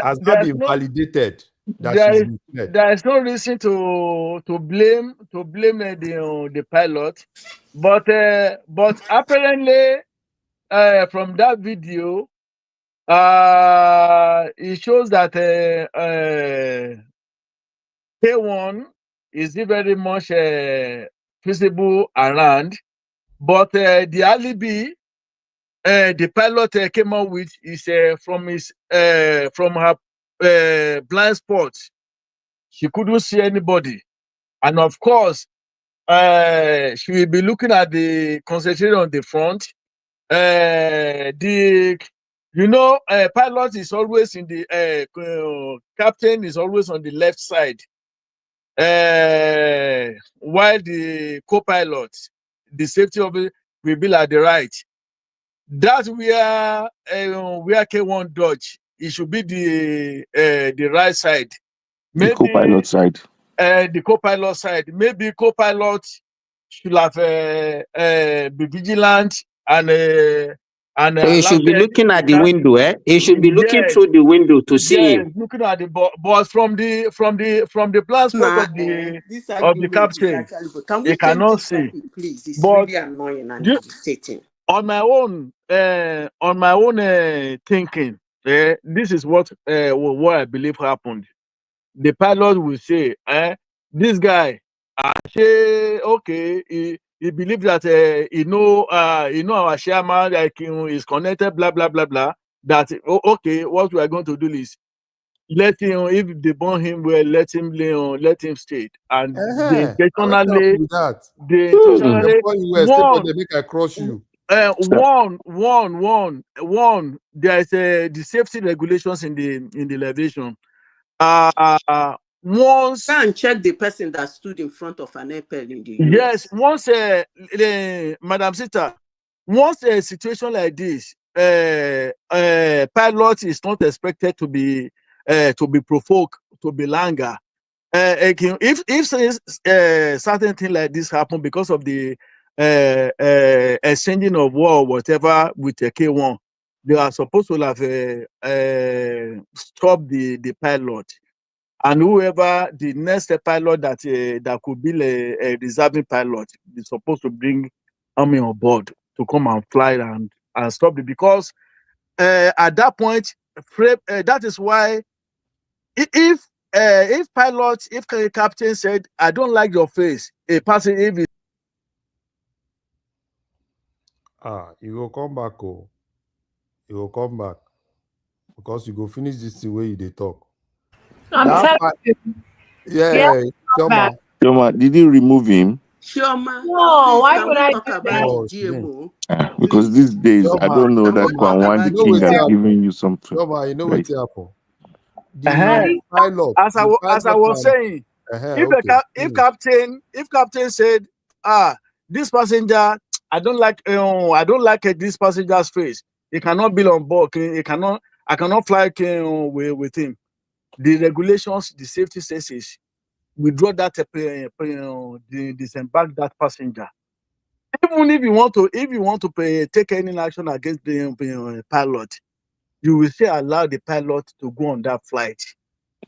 has that been no- validated that There she's is, misled? there is no reason to blame the pilot, but apparently from that video, it shows that K1 is very much visible around, but the alibi the pilot came up with is from her blind spot. She couldn't see anybody, and of course, she will be looking at the concentration on the front. Pilot is always in the captain is always on the left side, while the co-pilot, the safety of it, will be at the right. That's where K1 dodge. It should be the right side. The co-pilot side. The co-pilot side. Maybe co-pilot should have be vigilant and So he should be looking at the window, eh? He should be looking through the window to see him. looking at the but from the blind spot of this the argument captain, is actually good. Can we you change cannot this see. topic, please? It's But really annoying and you- irritating. on my own thinking, this is what I believe happened. The pilot will say, this guy, okay, he believes that he know our chairman, like is connected, blah blah blah blah. That okay, what we are going to do is let him, if they burn him well, let him stay, and they intentionally make I cross you. One. There is the safety regulations in the elevation. Once Go and check the person that stood in front of an airplane in the US. Yes, once Madam Sita, once a situation like this, pilot is not expected to be provoked, to be longer. If certain thing like this happen because of the exchanging of war or whatever with the K1, they are supposed to have stop the pilot. And whoever the next pilot that could be a reserving pilot is supposed to bring army on board to come and fly and stop it, because at that point, that is why if the captain said, "I don't like your face," a person if it, you will come back, oh, you will come back because you go finish this the way you talk. I'm telling you. Yeah, Chioma, did you remove him? Chioma, no, why would I talk do about that? the GMO? Because these days, I don't know that KWAM1 King has given you something. Chioma, you know Like, what's happened? The pilot, as I was saying, if captain said, this passenger, I don't like this passenger's face, he cannot be on board, I cannot fly with him. The regulations, the safety says is withdraw that disembark that passenger. Even if you want to take any action against the pilot, you will still allow the pilot to go on that flight.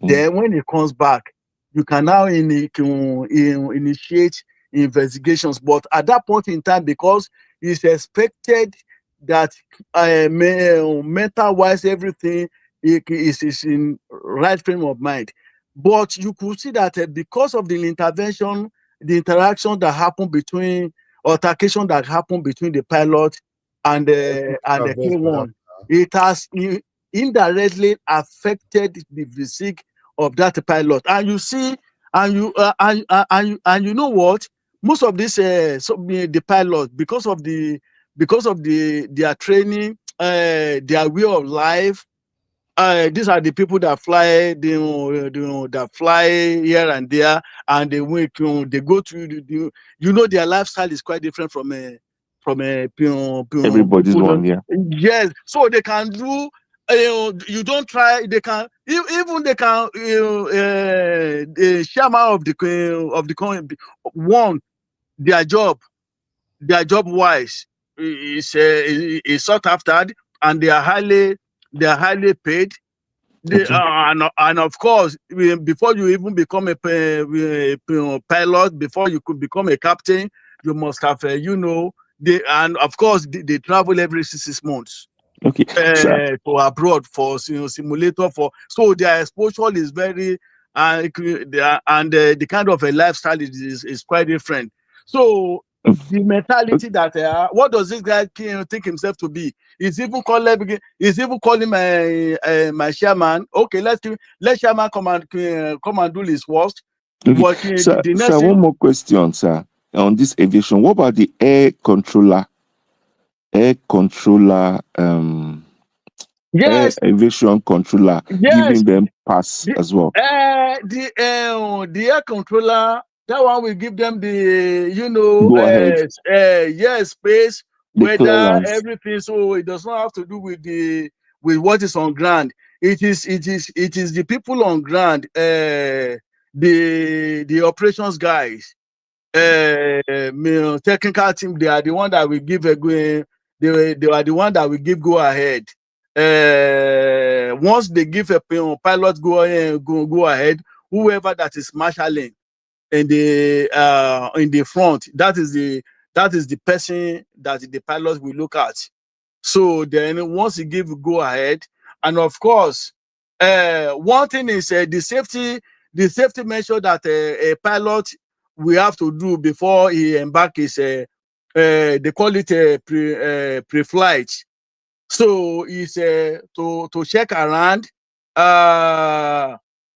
Then when he comes back, you can now initiate investigations. But at that point in time, because it's expected that mental wise everything is in right frame of mind, But you could see that because of the intervention, the interaction that happened between, altercation that happened between the pilot and the K1, it has indirectly affected the physique of that pilot. And you see, and you know what? Most of this, the pilot, because of their training, their way of life. These are the people that fly, that fly here and there, and they went, they go to, their lifestyle is quite different from Everybody's people. one, yeah. Yes, so they can do. You don't try. They can even they can. The chairman of the one their job wise is sought after, and they are highly paid. And of course, before you even become a pilot, before you could become a captain, you must have, and of course, they travel every 6 months. Okay, to abroad for simulator so their exposure is very and the kind of a lifestyle is quite different. So the mentality that what does this guy think himself to be? He's even calling my chairman. Okay, let chairman come and do his worst. Okay. But Sir, one more question, sir, on this aviation. What about the air controller? Yes. Aviation controller, giving them pass as well. The air controller, that one will give them the Go ahead. space, The weather, clearance. everything. So it does not have to do with what is on ground. It is the people on ground, the operations guys, technical team. They are the one that will give they are the one that will give go ahead. Once they give a pilot go ahead, whoever that is marshalling in the front, that is the person that the pilot will look at. So then once he give go ahead, and of course, one thing is the safety measure that a pilot will have to do before he embark is they call it pre-flight. So it's to check around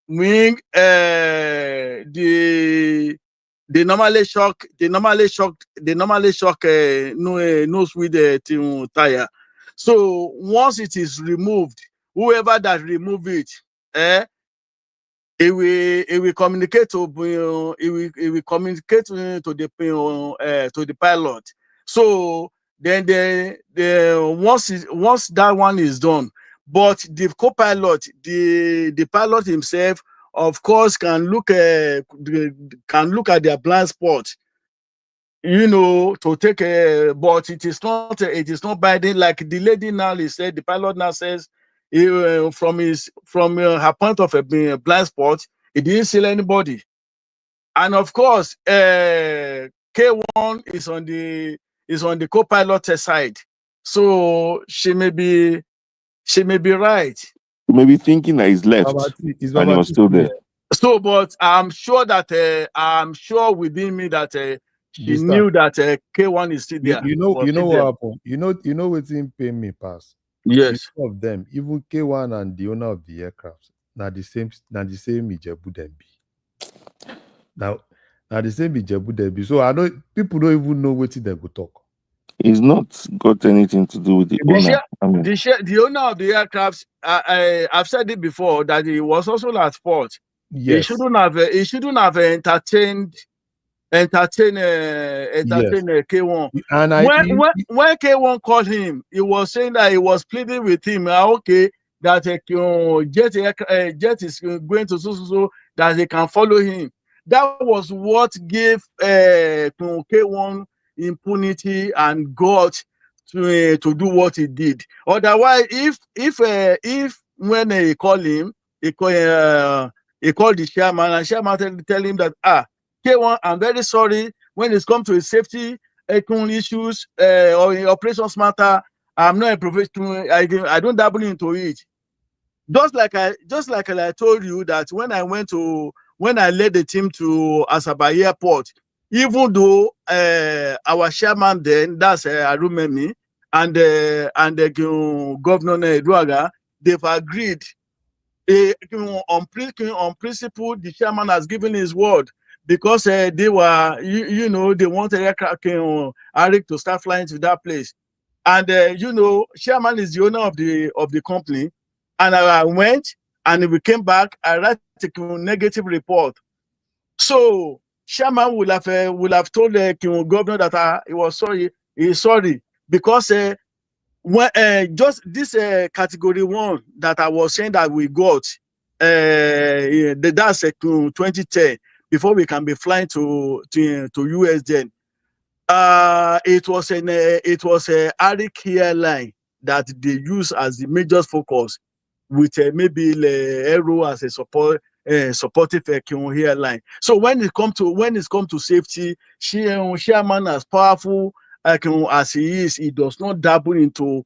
wing they normally shock nose with the tire. So once it is removed, whoever that remove it, it will communicate to the pilot. So then once that one is done, but the co-pilot, the pilot himself, of course, can look at their blind spot, to take but it is not binding. Like the lady now said, the pilot now says, from her point of a blind spot, he didn't see anybody. And of course, K1 is on the co-pilot side, so she may be right. You may be thinking that he's left and he was still there. So, but I'm sure within me that she knew that K1 is still there. You know what happened? You know what's in pay me pass. Yes. Two of them, even K1 and the owner of the aircraft, now the same Ijebu dem be. Now the same Ijebu dem be. So I know people don't even know what they go talk. It's not got anything to do with the owner. The owner of the aircraft, I've said it before that he was also at fault. Yes. He shouldn't have entertained K1. And when K1 called him, he was saying that he was pleading with him. Okay, that jet is going to so that they can follow him. That was what gave K1 impunity and guts to do what he did. Otherwise, if when he called him, he called the chairman, and chairman tell him that K1, I'm very sorry, when it's come to safety issues or operations matter, I'm not a professional. I don't dabble into it. just like I told you that when I led the team to Asaba Airport, even though our chairman then, that's Arumemi, and Governor Eduaga, they've agreed. On principle, the chairman has given his word, because they were, they wanted aircraft Arik to start flying to that place, and chairman is the owner of the company, and I went, and we came back. I write a negative report. So chairman will have told the governor that he was sorry. He's sorry, because when just this category 1 that I was saying that we got, that's 2010, before we can be flying to US then. It was a Arik airline that they use as the major focus, with maybe Aero as a supportive airline. So when it comes to safety, chairman, as powerful as he is, he does not dabble into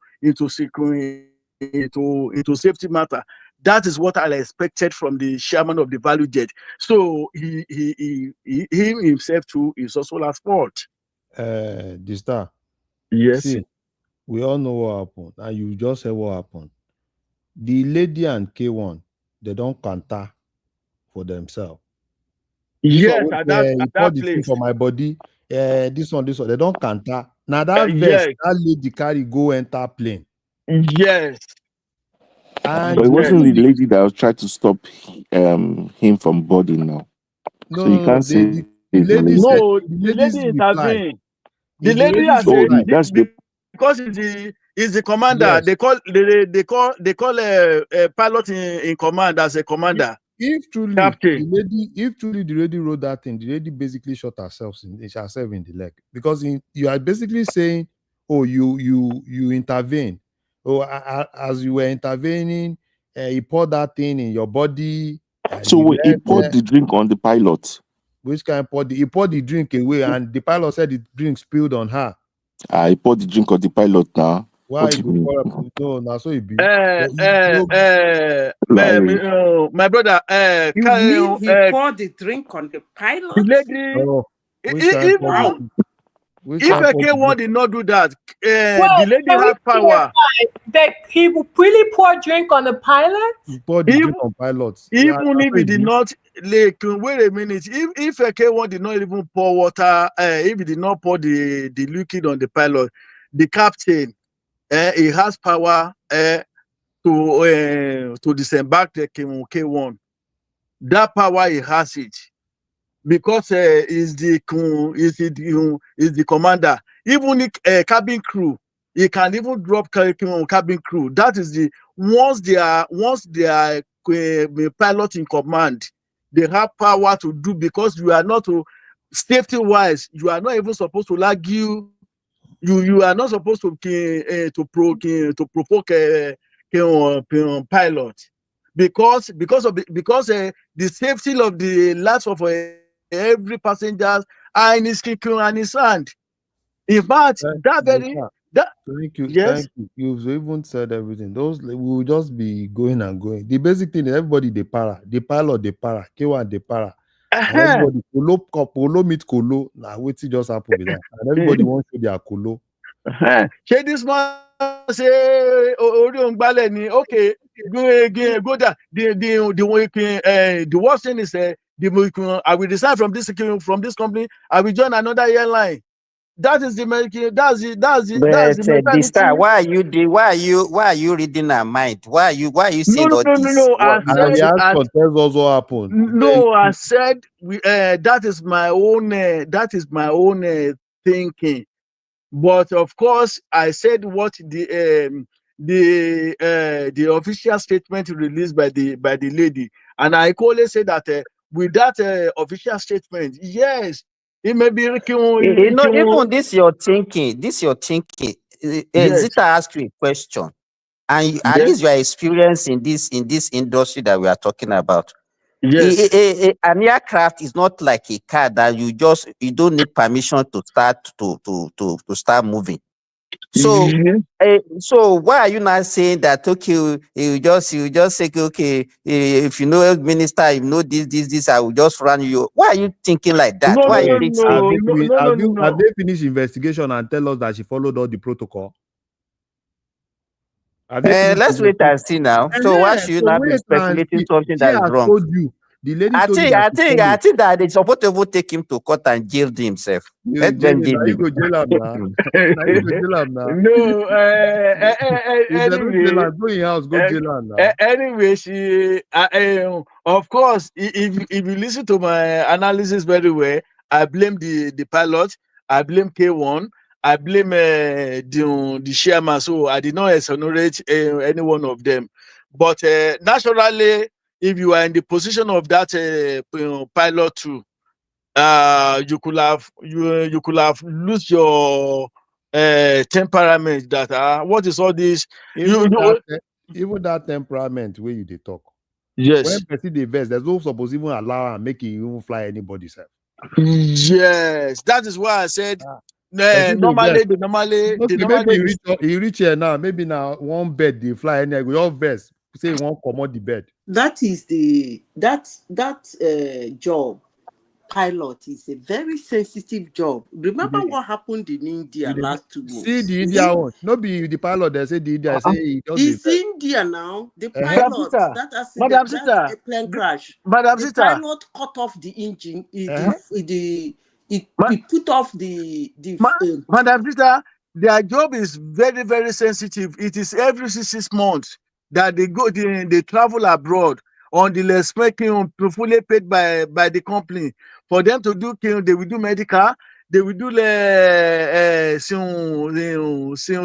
safety matter. That is what I expected from the chairman of the value jet. So he himself too is also at fault. The star. Yes. See, we all know what happened, and you just said what happened. The lady and K1, they don't counter for themselves. Yes, at that the thing place. for my body. This one, they don't counter. Now that Yes. that lady carry go enter plane. Yes. And But it wasn't the lady that was trying to stop him from boarding now. So you can't say the lady intervened. The lady has because he's the commander. Yes. They call a pilot in command as a commander. If truly the lady wrote that thing, the lady basically shot herself in the leg, because you are basically saying, oh, you intervene. Oh, as you were intervening, he poured that thing in your body. So he poured the drink on the pilot. Which kind of he poured the drink away, and the pilot said the drink spilled on her. He poured the drink on the pilot now. Why you go? No, now so it be. My brother. You mean he poured the drink on the pilot? The lady. If a K1 did not do that, the lady has power. That he really poured drink on the pilot? He poured the drink on pilots. Even if he did not, wait a minute. If a K1 did not even pour water, if he did not pour the liquid on the pilot, the captain, he has power to disembark the K1. That power, he has it. Because is the commander. Even the cabin crew, he can even drop cabin crew. That is once they are pilot in command, they have power to do, because you are not safety wise, you are not even supposed to argue. You are not supposed to provoke pilot, because the safety of the lives of every passenger are in his hand. In fact, thank you. Yes. Thank you. You've even said everything. Those we will just be going and going. The basic thing is everybody the para, the pilot the para, K1 the para. Everybody colo meet colo. Now wait till just happen with that. And everybody wants to their colo. Say this man say okay, go there. The worst thing is I will resign from this company. I will join another airline. That is the star. Why are you reading our mind? Why are you saying all this? No. I said that is my own thinking. But of course, I said what the official statement released by the lady, and I clearly say that with that official statement, yes, it may be. Even this your thinking. Yes. Zita asked you a question, and at least you are experienced in this industry that we are talking about. Yes. An aircraft is not like a car that you don't need permission to start moving. So, so why are you not saying that? Okay, you just say okay, if you know minister, you know this, I will just run you. Why are you thinking like that? No, Why no, you no, think no, no, no, Have no? they finished investigation and tell us that she followed all the protocol? Have they finished Let's wait and see now. So why should you not be wait and speculating see. something She that is has wrong? told you. The lady I told you think that I she think I followed. think that they're supposed to even take him to court and jail himself. You Let them jail now you him. go jail him now. Now you go jail him now. No, If they don't jail anyway, him, go in house, go jail him now. anyway, of course, if you listen to my analysis very well, I blame the pilot, I blame K1, I blame the chairman. So I did not exonerate any one of them. But naturally, if you are in the position of that pilot too, you could have lose your temperament. That what is all this? Even that temperament where you they talk. Yes. When person dey vex, there's no suppose even allow and make it even fly anybody self. Yes, that is why I said normally he reach here now. Maybe now one bed they fly and we all vest. Say you won't commode the bed. That is that job. Pilot is a very sensitive job. Remember what happened in India last 2 months? See the India one. No be the pilot. They say the India. Say he does it's India now. The pilot that Madam accident, Sita, that plane crash. Madam The Sita. pilot cut off the engine. He put off the Madam Peter, their job is very, very sensitive. It is every 6 months that they travel abroad on the less making fully paid by the company. For them to do, they will do medical, they will do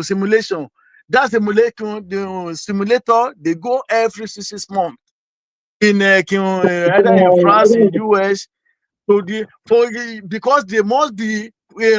simulation. That simulator, they go every 6 months in either in France, in US. So because they must be they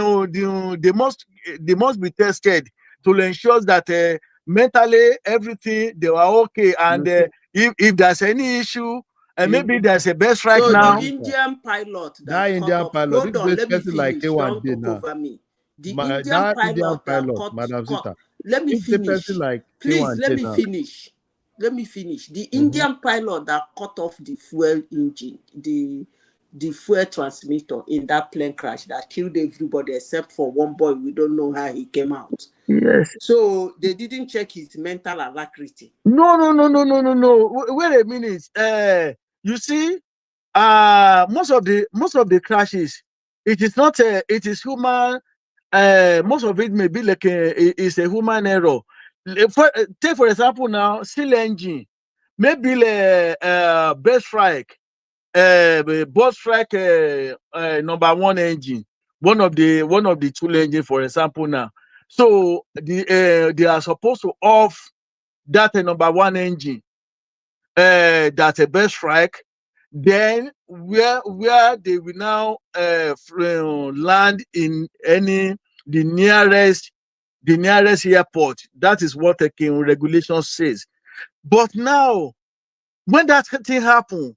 must be tested to ensure that mentally everything they were okay, and if there's any issue and maybe there's a best right so now. the Indian pilot that Indian pilot. Hold on, let me finish. Like Don't talk over me. The Indian pilot Madam Sita. Let me finish. Like Please let me finish. Let me finish. The Indian pilot that cut off the fuel engine, the fuel transmitter in that plane crash that killed everybody except for one boy. We don't know how he came out. Yes. So they didn't check his mental alacrity. No. Wait a minute. You see, most of the crashes, it is not it is human. Most of it may be like it's a human error. Take for example now, steel engine, maybe best strike, both strike number one engine, one of the two engine, for example now. So they are supposed to off that number one engine, that's a best strike. Then where they will now land in the nearest airport. That is what the regulation says. But now, when that thing happens,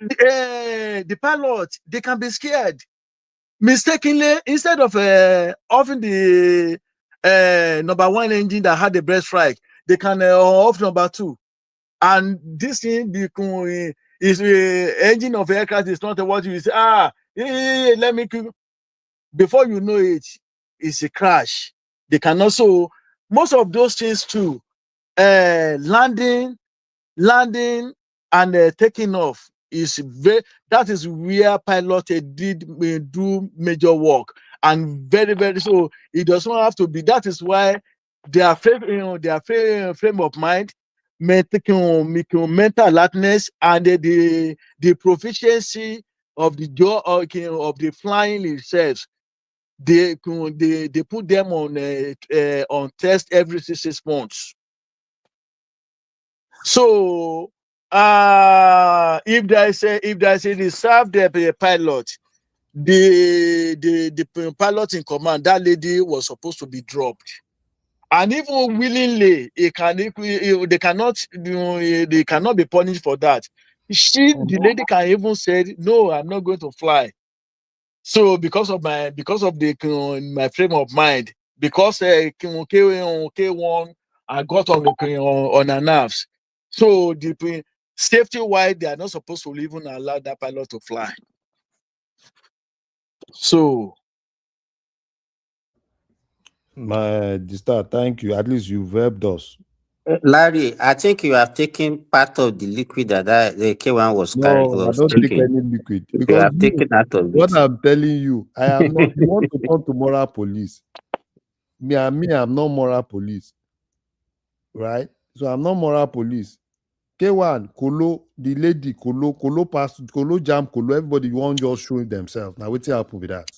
the pilot, they can be scared. Mistakenly, instead of offing the number one engine that had the breast strike, they can off number two. And this thing is engine of aircraft is not what you say. Let me. Before you know it, it's a crash. They can also, most of those things too, landing and taking off is that is where pilot do major work, and very, very, so it does not have to be. That is why their frame of mind, mental alertness, and the proficiency of the job of the flying itself, they put them on test every 6 months. So if there's a reserve pilot, the pilot in command, that lady was supposed to be dropped. And even willingly, they cannot be punished for that. The lady can even say, no, I'm not going to fly. So because of my frame of mind, because K1 I got on her nerves. So the safety wise, they are not supposed to even allow that pilot to fly. So My sister, thank you. At least you've helped us. Larry, I think you have taken part of the liquid that the K1 was carrying. No, I don't take any liquid You because have taken out of what it. I'm telling you, I am not. You want to turn to moral police? I'm not moral police, right? So I'm not moral police. K1, Kolo, the lady, Kolo pass, Kolo jam, Kolo. Everybody want just showing themselves. Now what's happen with that?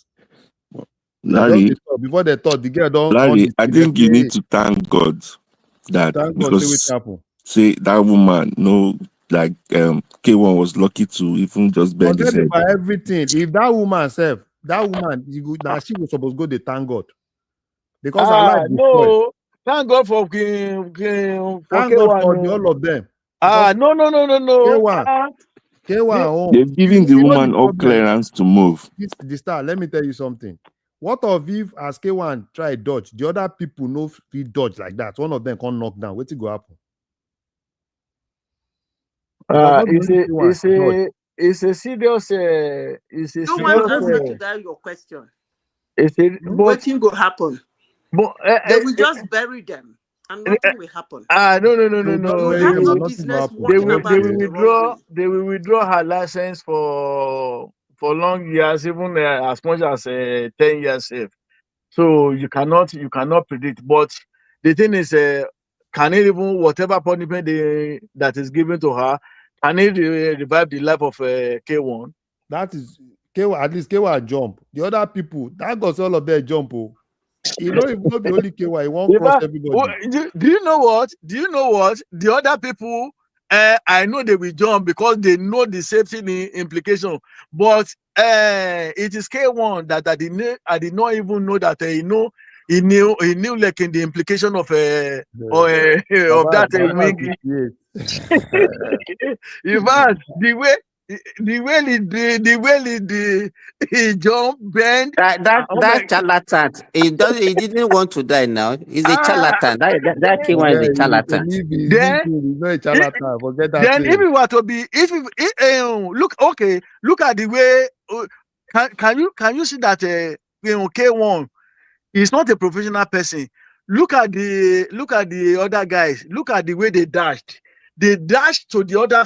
Larry, Before they thought the girl don't. Larry, I think you need to thank God that Thank God, because say what happen. say that woman, no, like K1 was lucky to even just bend his Forget head. about everything. If that woman self, now she was supposed to go to thank God because her life is spoiled. no, thank God for Thank God K1. for all of them. No. K1, K1 They've given the woman all clearance to move. The star, let me tell you something. What of if as K1 try dodge, the other people no fit dodge like that? One of them can't knock down. What's go happen? It's a serious. You want answer to that your question? Waiting will happen. They will just bury them, and nothing will happen. No. You have no business walking about in the wrong way. They will withdraw her license for long years, even as much as 10 years safe. So you cannot predict. But the thing is, can it even whatever punishment that is given to her, can it revive the life of K1? That is K1. At least K1 jump. The other people, that got all of them jump. Oh. You know, if not the only KY, he won't cross everybody. Do you know what? The other people, I know they will jump because they know the safety implication. But it is K1 that I did not even know that he knew like in the implication of that. In fact, the way he jump, bend. That charlatan. He didn't want to die now. He's a charlatan. That K1 is a charlatan. Then if we were to be, look at the way. Can you see that K1 is not a professional person? Look at the other guys. Look at the way they dashed. They dashed to the other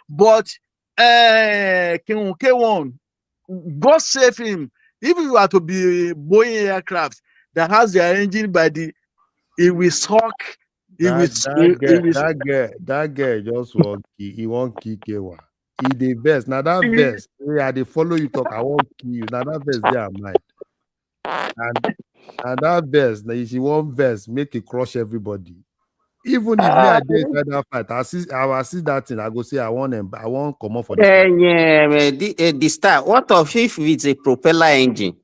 but K1, God save him. If you are to be Boeing aircraft that has their engine it will suck. That girl just won't kill. He won't kill K1. He the best. Now that best, they follow you talk. I won't kill you. Now that best, they are mine. And that best, she won't best make it crush everybody. Even if me I did inside that fight, I will see that thing. I go say I won't come off for this fight. The star. What of if it's a propeller engine?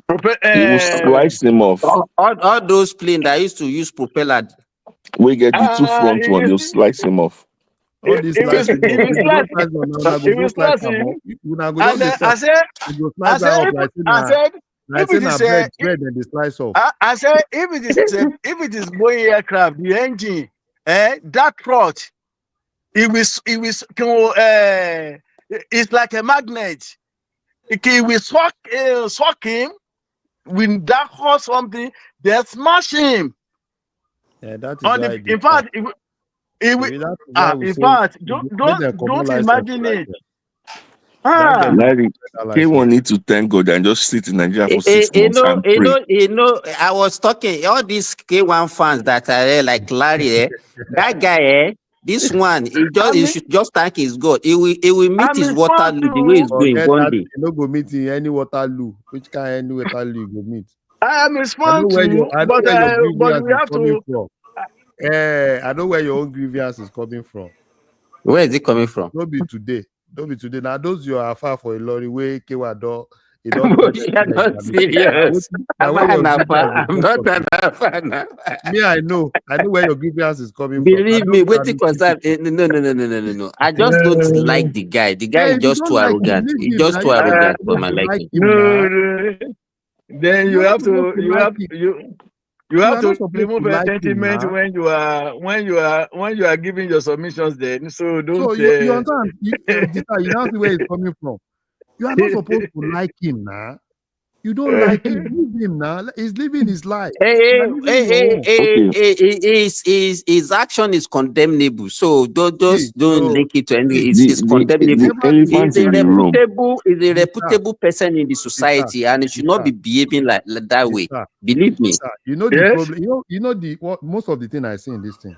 It will slice him off. All those planes that used to use propeller. We get the two front one, they'll slice him off. All these slices. If it is Boeing aircraft, the engine, that trot, it's like a magnet. It will suck him with that hot something, they smash him. Yeah, that is why don't imagine it. Larry, K1 need to thank God and just sit in Nigeria for 6 months and pray. I was talking, all these K1 fans that are like Larry, that guy, this one, he should just thank his God. He will meet his Waterloo the way he's going one day. He no go meet in any Waterloo. Which kind of any Waterloo you go meet? I am responsible, but we have to. I know where your own grievance is coming from. Where is it coming from? Don't be today. Now those you are far for a lorry way K1 He don't But you are not serious. I'm an alpha. I'm not an alpha now. Me, I know where your grievance is coming from. Believe me, waiting concern. No. I just don't like the guy. The guy Yeah, is if you just don't too like him, arrogant. leave He's him. just Now too you are not arrogant for supposed my to like liking. him now. Then you You're not have supposed to to you like have him. you You have are not to supposed remove to like him sentiment now. when you are giving your submissions. Then so don't. So you understand? You now see where he's coming from. You are not supposed to like him now. You don't like him. Leave him now. He's living his life. You are living your own. His action is condemnable. So don't link it to anything. It's The condemnable. elephant in the room. He's a reputable person in the society, and he should not be behaving like that way. Believe me. You know the problem. You know what most of the thing I see in this thing.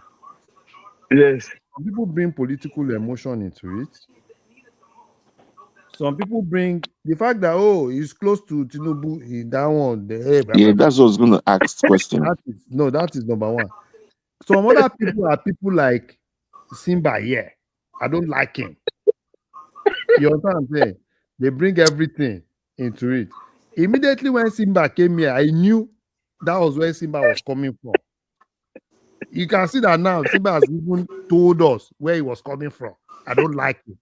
Yes. Some people bring political emotion into it. Some people bring the fact that he's close to Tinubu. That one. Yeah, that's what I was going to ask question. That is number one. Some other people are people like Simba. Yeah, I don't like him. You understand what I'm saying? They bring everything into it. Immediately when Simba came here, I knew that was where Simba was coming from. You can see that now. Simba has even told us where he was coming from. I don't like him.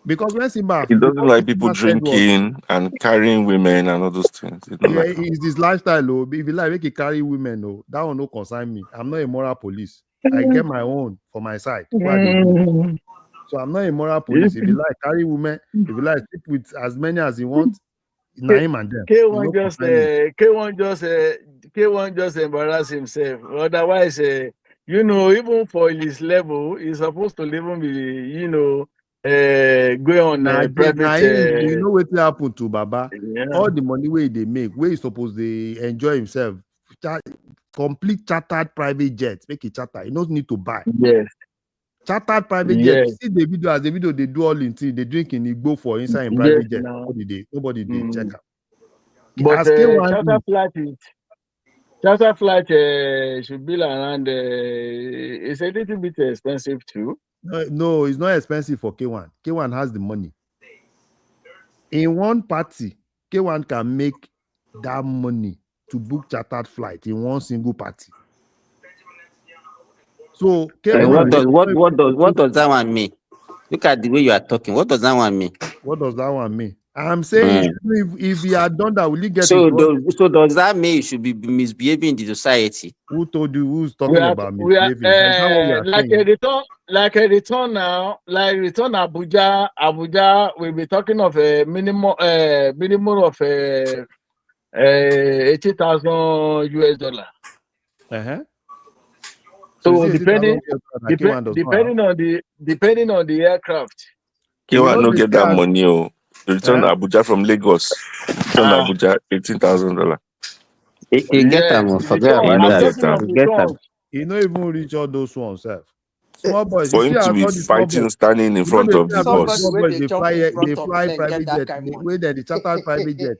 Because when Simba... He doesn't like people drinking and carrying women and all those things. It's his lifestyle. Oh. If you like, make it carry women. Oh. That one no concern me. I'm not a moral police. I get my own for my side. So I'm not a moral police. If you like, carry women. If you like, sleep with as many as you want. Him and them. K1 just embarrass himself. Otherwise, even for his level, he's supposed to even be, go on private. You know what happened to Baba? Yeah. All the money where they make, where he's supposed to enjoy himself, complete chartered private jet, make it charter. He don't need to buy. Yes. Chartered private jet. See the video as the video they do all in tea, they drink in Igbo for inside in private jet. Nobody did check out. But charter flight should be around. It's a little bit expensive too. No, it's not expensive for K1. K1 has the money. In one party, K1 can make that money to book chartered flight in one single party. So K1, what does that one mean? Look at the way you are talking. What does that one mean? What does that one mean? I'm saying if he had done that, will he get so does that mean you should be misbehaving in the society? Who told you? Who's talking about misbehaving? Like a return now, like return Abuja. Abuja will be talking of a minimum of 80,000 US dollar. So depending on the aircraft. You will not get that money. To return Abuja from Lagos. Return Abuja $18,000. You get them. Forget about that. He not even reach all those ones. Small boys. For him to be fighting, standing in front of the bus. Small boys, they fly private jet. They charter private jet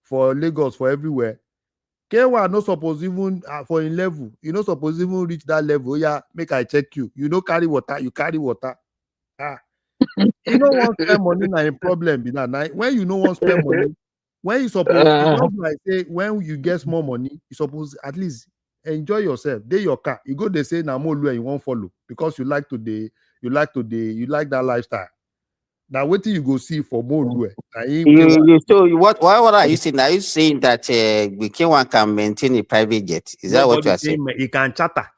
for Lagos, for everywhere. K1 no suppose even for in level. You no suppose even reach that level. Yeah, make I check you. You no carry water. You carry water. You don't want to spend money na a problem. When you don't want to spend money, when you suppose, like say, when you get more money, you suppose at least enjoy yourself. Dey your car. You go they say na more and you won't follow because you like that lifestyle. Now wait till you go see for more. So what are you saying? Are you saying that K1 can maintain a private jet? Is that what you are saying? He can charter.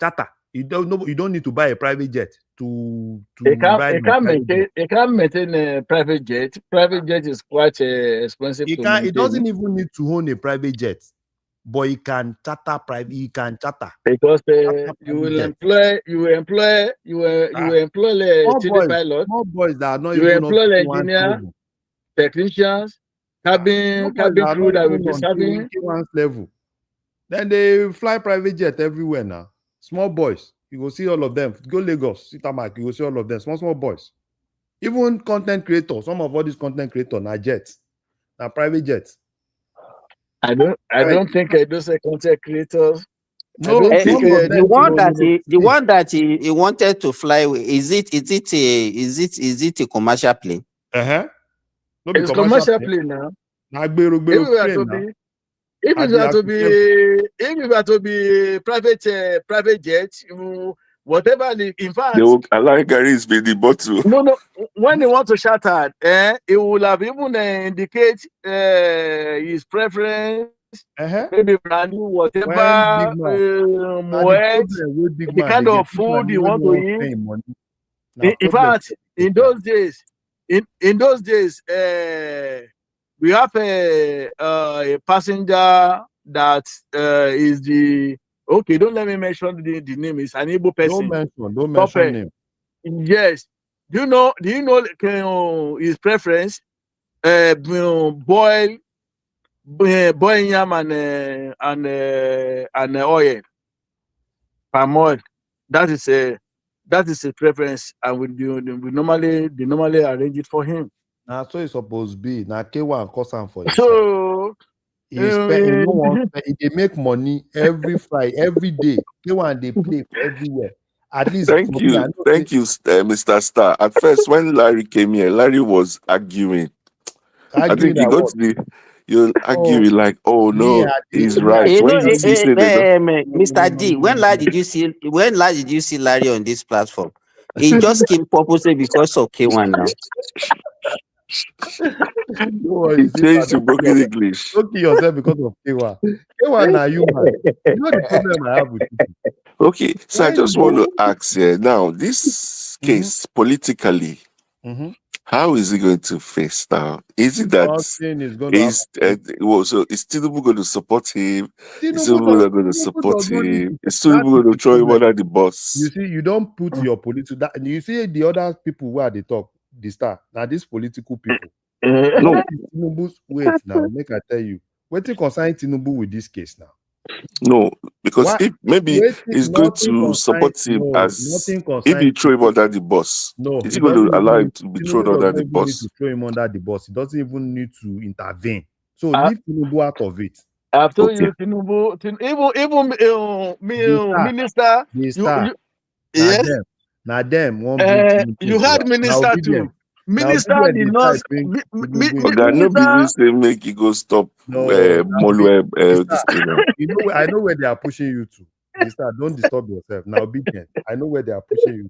You don't need to buy a private jet to It can't maintain a private jet. Private jet is quite expensive. It doesn't even need to own a private jet, but he can charter because you will employ pilot. Small boys that are not you employ engineer, technicians, cabin crew that will be serving level. Then they fly private jet everywhere now. Small boys, you go see all of them. Go Lagos, Sitamak, you go see all of them. Small boys. Even content creators, some of all these content creators are jets, are private jets. I don't think those are content creators. No, the one that he wanted to fly with, is it a commercial plane? No, No be It's commercial commercial plane. plane now. Na gbero If it were plane to now. be, if And it they were have to to be, tell if it were to be private jet, whatever. In They fact, will allow Gary is the bottle. no. When they want to shatter, it will have even indicate his preference. Maybe brand new, when whatever, big man. Now the what, problem with big the man, kind they get of big food man you when want no to one eat. pay money. Now In problem. fact, in those days, we have a passenger that is the okay. Don't let me mention the name. It's an Igbo person. Don't mention name. Yes. Do you know his preference? Boil yam and oil, palm oil. That is a preference, and we normally arrange it for him. Now so it's supposed to be. Now KWAM cost him for his head. So He spend. He no one spend. They make money every Friday, every day. KWAM they play for everywhere. At least Thank for me, I you, know Mr. Star. At first, when Larry came here, Larry was arguing. I think he that got what? to you're arguing like, oh Me, no, I he's me, I right. You When know, you see, say they don't. Mr. D, when last did you see Larry on this platform? He just came purposely because of K1 now. He changed to broken English. Don't kill yourself because of KWAM. KWAM now you man. You know the problem I have with people. Okay, so I When just you want to ask here now, this case politically, how is it going to face now? Is it that Nothing is going to happen. so is Tinubu going to support him? Is Tinubu Tinubu not going to does support not need him? to. Is That Tinubu is going to the throw him problem. under the bus? You see, you don't put your political. You see the other people where they talk, the star. Now these political people. No. What is Tinubu's wait now? Make I tell you. What you consign Tinubu with this case now? No, because Why? if maybe he's going to support him as nothing if he consign. throw him under the bus. No, Is he he going to doesn't allow even him need, to be Tinubu thrown does under not the even need bus? to throw him under the bus. He doesn't even need to intervene. So leave Tinubu out of it. I've told you, Tinubu, minister. The star. Yes. Now them won't bring Tinubu You had minister too. Minister did not. Okay, no be we say make you go stop Molwe this thing now. You know, I know where they are pushing you to. The star, don't disturb yourself. Now, obedient. I know where they are pushing you.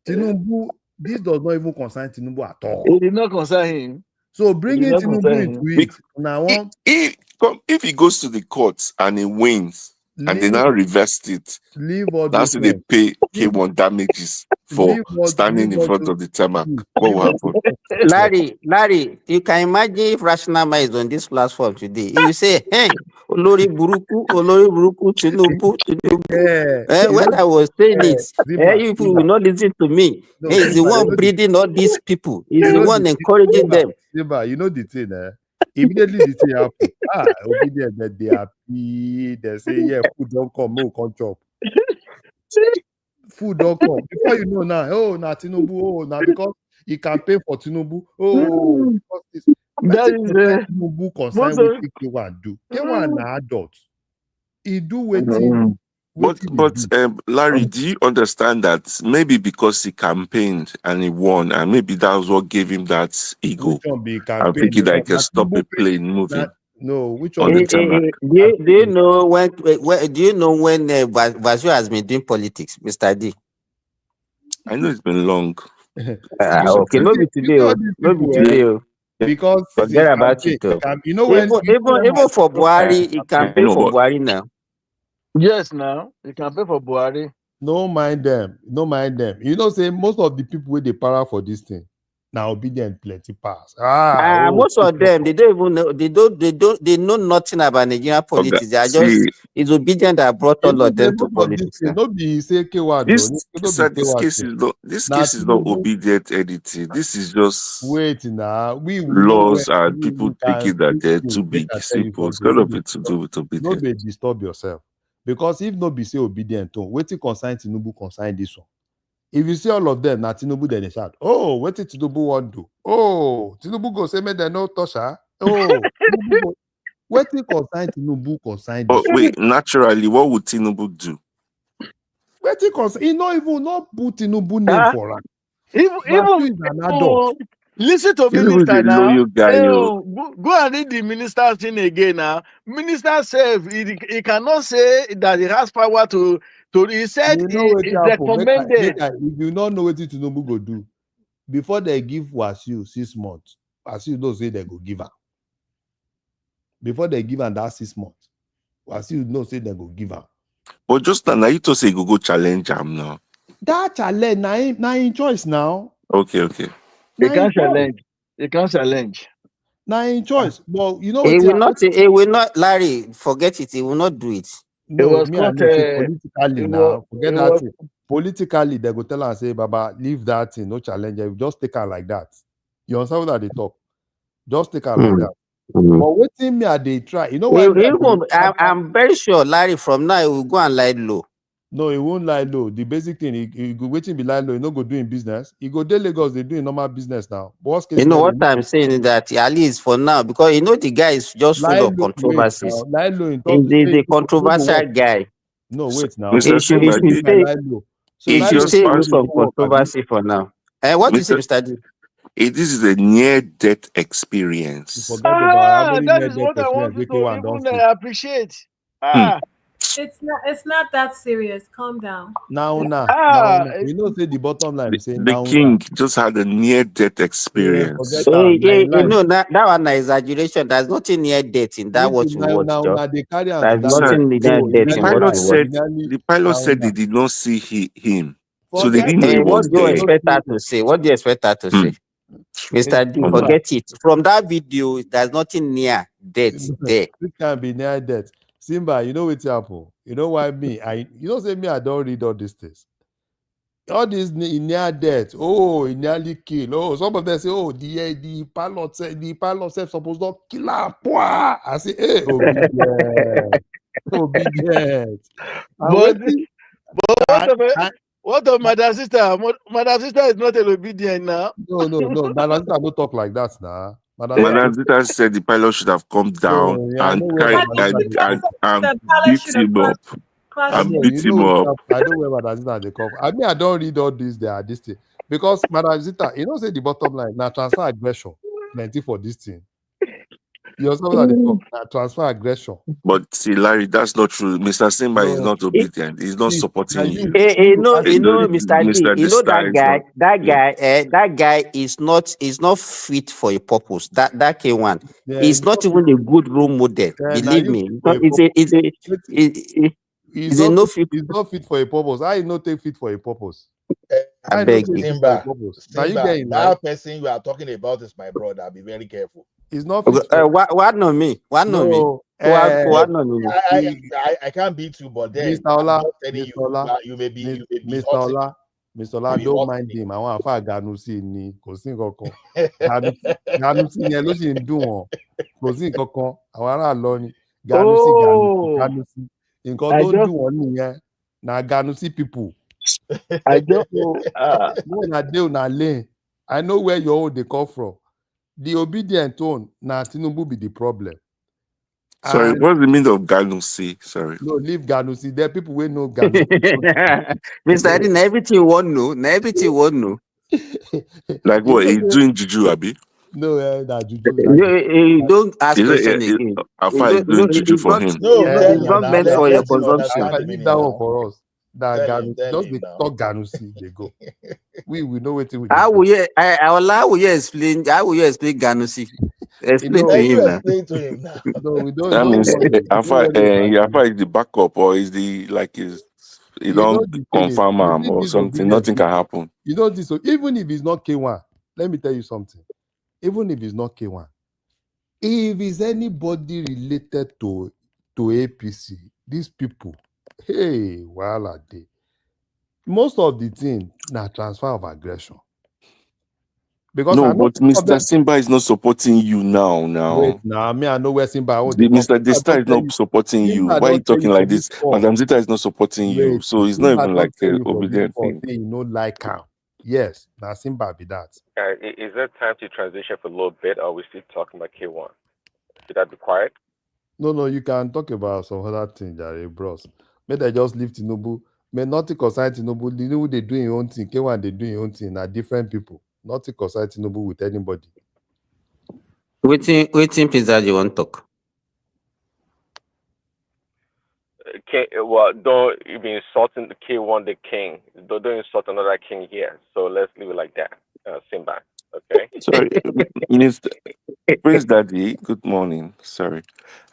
Tinubu, this does not even concern Tinubu at all. It did not concern him. So bringing Tinubu into it now. If he goes to the courts and he wins, and they now reversed it, leave all that's those they pay K1 damages for standing in front of the tarmac. What will happen? Larry, you can imagine if Rational Mind is on this platform today. He will say, hey, Olori Buruku, Tinubu. When I was saying it, you people will not listen to me. He's the one breeding all these people. He's the one encouraging them. Simba, you know the thing, immediately the thing happen. Obedient that they happy. They say, yeah, food don't come, no come chop. Food don't come. Before you know now, oh, na Tinubu, now because he campaign for Tinubu. Oh, that is Tinubu concern with K1 do. K1 na adult. He do waiting. But Larry, do you understand that maybe because he campaigned and he won, and maybe that was what gave him that ego? I'm thinking that he can stop a plane moving. No, which on the tarmac. Do you know when Vasu has been doing politics, Mr. D? I know it's been long. Okay, no be today. No be today. Because forget about it. You know when even for Buhari, he campaign for Buhari now. Yes, now you campaign for Buhari. No mind them. You know, say most of the people with the power for this thing now obedient plenty pass. Most of them they don't even know. They know nothing about Nigerian politics. They are just it's obedient that brought all of them to politics. This case is not obedient editing. This is just laws and people thinking that they're too big. Simple. It's got nothing to do with obedience. No, disturb yourself. Because if no be say obedient, wait till consign Tinubu consign this one. If you see all of them, now Tinubu then they shout, oh, what did Tinubu want to do? Oh, Tinubu go say me they no touch her. Oh, what did consign Tinubu consign this? Oh, wait, naturally, what would Tinubu do? What did consign? He not even not put Tinubu name for her. Even an adult. Listen to Tinubu is minister a now. loyal guy, yo. Go and read the minister thing again now. Minister said he cannot say that he has power to he said You know what he happen? recommended. If you don't know what Tinubu go do, before they give Wasiu 6 months, Wasiu don't say they go give her. Before they give her that 6 months, Wasiu don't say they go give her. But just now you to say go challenge him now. That challenge, now in choice now. Okay. He can't challenge. He can't challenge. Now in choice. But you know He what? will not, Larry, forget it. He will not do it. No, was me I caught, know say politically now. Forget it that was, thing. Politically, they go tell her and say, Baba, leave that thing, no challenge. Just take her like that. You understand what they talk? Just take her like that. But waiting me, they try. You know why? I'm very sure, Larry, from now he will go and lie low. No, he won't lie low. The basic thing, he go waiting be lie low. He no go do in business. He go to Lagos. They do in normal business now. But worst case You know what scenario, I'm saying is that at least for now, because you know the guy is just full lie of low. Wait controversies. now. Lie low in He's talk. Say the no go controversial work. guy. No, wait now. Mr. He Simba, should stay. Lie low. So He lie should low stay away no from go work, abi? controversy for now. And what do you say, Mr. Mr. D? This is a near-death experience. Forget about how many that near is death what I experience wanted make to one don't even see. appreciate. Ah, It's not that serious. Calm down. Now, you know, say the bottom line. Say The now, king just had a near-death experience. forget that. No, that one is exaggeration. There's nothing near death in that what you watch, Joe. Now they carry on to There's that. nothing near The death in what pilot you watch. said they did not see him, so they Forget didn't know he it. was What do you there. expect her to say? What do you expect her to say? Mr. D, forget it. From that video, there's nothing near death there. It can be near death. Simba, you know what's happen. You know why me? You don't say me. I don't read all these things. All this near death. Oh, he nearly kill. Oh, some of them say, oh, the pilot said supposed to kill her. I say, hey, obedient. but what of Madam Sister? Madam Sister is not an obedient now. No. Madam Sister don't talk like that now. Madam Zita said the pilot should have come down and beat him up. And beat him up. I don't know where Madam Zita they come. I mean, I don't read all this. They are this thing because Madam Zita, you know, say the bottom line now transfer aggression plenty for this thing. You understand what they talk? Now transfer aggression. But see, Larry, that's not true. Mr. Simba is not obedient. He's not supporting you. No, Mr. D, you know that guy is not fit for a purpose. That K1 is not even a good role model. Believe me, He's not fit for a purpose. I not take fit for a purpose. I beg you. Simba, that person you are talking about is my brother. Be very careful. He's not fit. What no me? What no me? I can't beat you, but then Mr. Ola, you may be Mr. Ola, don't mind him. I want to Ganusi ni kò sí nǹkan kan. Ganusi yẹn ló sì ń dùn wọ́n. Kò sí nǹkan kan. Àwọn ará lọ ni. Ganusi. Nǹkan tó dùn wọ́n nìyẹn. Na Ganusi people. I don't know. Na dey na lane. I know where your own dey come from. The obedient tone, na Tinubu be the problem. Sorry, what's the meaning of Ganusi? Sorry. No, leave Ganusi. There are people who know Ganusi. Mr. Eddie, everything you want know. Everything you want know. Like what? He's doing juju, Abi? No, that juju. Don't ask question again. Afa is doing juju for him. It's not meant for your consumption. Leave that one for us. That Ganusi, just they talk Ganusi, they go. We know what we How will you explain Ganusi? Explain to him now. No, we don't. That means Afa is the backup, or is the you don't confirm him or something. Nothing can happen. You know this. So even if it's not K1, let me tell you something. Even if it's not K1, if it's anybody related to APC, these people, hey, well, they most of the thing now transfer of aggression. Because but Mr. Simba is not supporting you now. Wait, I know where Simba. Mr. Desta is not supporting you. Why are you talking like this? Madam Zita is not supporting you. So it's not even like an obedient thing. You know, like how. Yes, now Simba be that. Is there time to transition for a little bit, or are we still talking about K1? Should that be quiet? No, you can talk about some other things, Jerry bros. May they just leave Tinubu. May nothing concern Tinubu. They do your own thing. K1 they do your own thing. Are different people. Not reconcile Tinubu with anybody. Waiting, Prince Daddy, you want to talk? Well, don't you be insulting the K1 the king. Don't insult another king here. So let's leave it like that. Simba. Okay. Sorry, Minister Prince Daddy. Good morning. Sorry.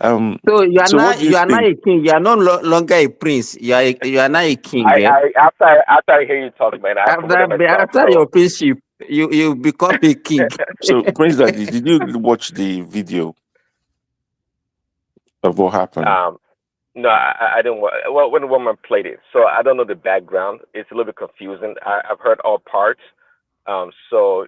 So you are So what not do you think? a king. You are no longer a prince. You are not a king. After I hear you talk, man, I promoted myself. After your princeship, you become a king. So Prince Daddy, did you watch the video of what happened? No, I didn't. Well, when the woman played it, so I don't know the background. It's a little bit confusing. I've heard all parts. So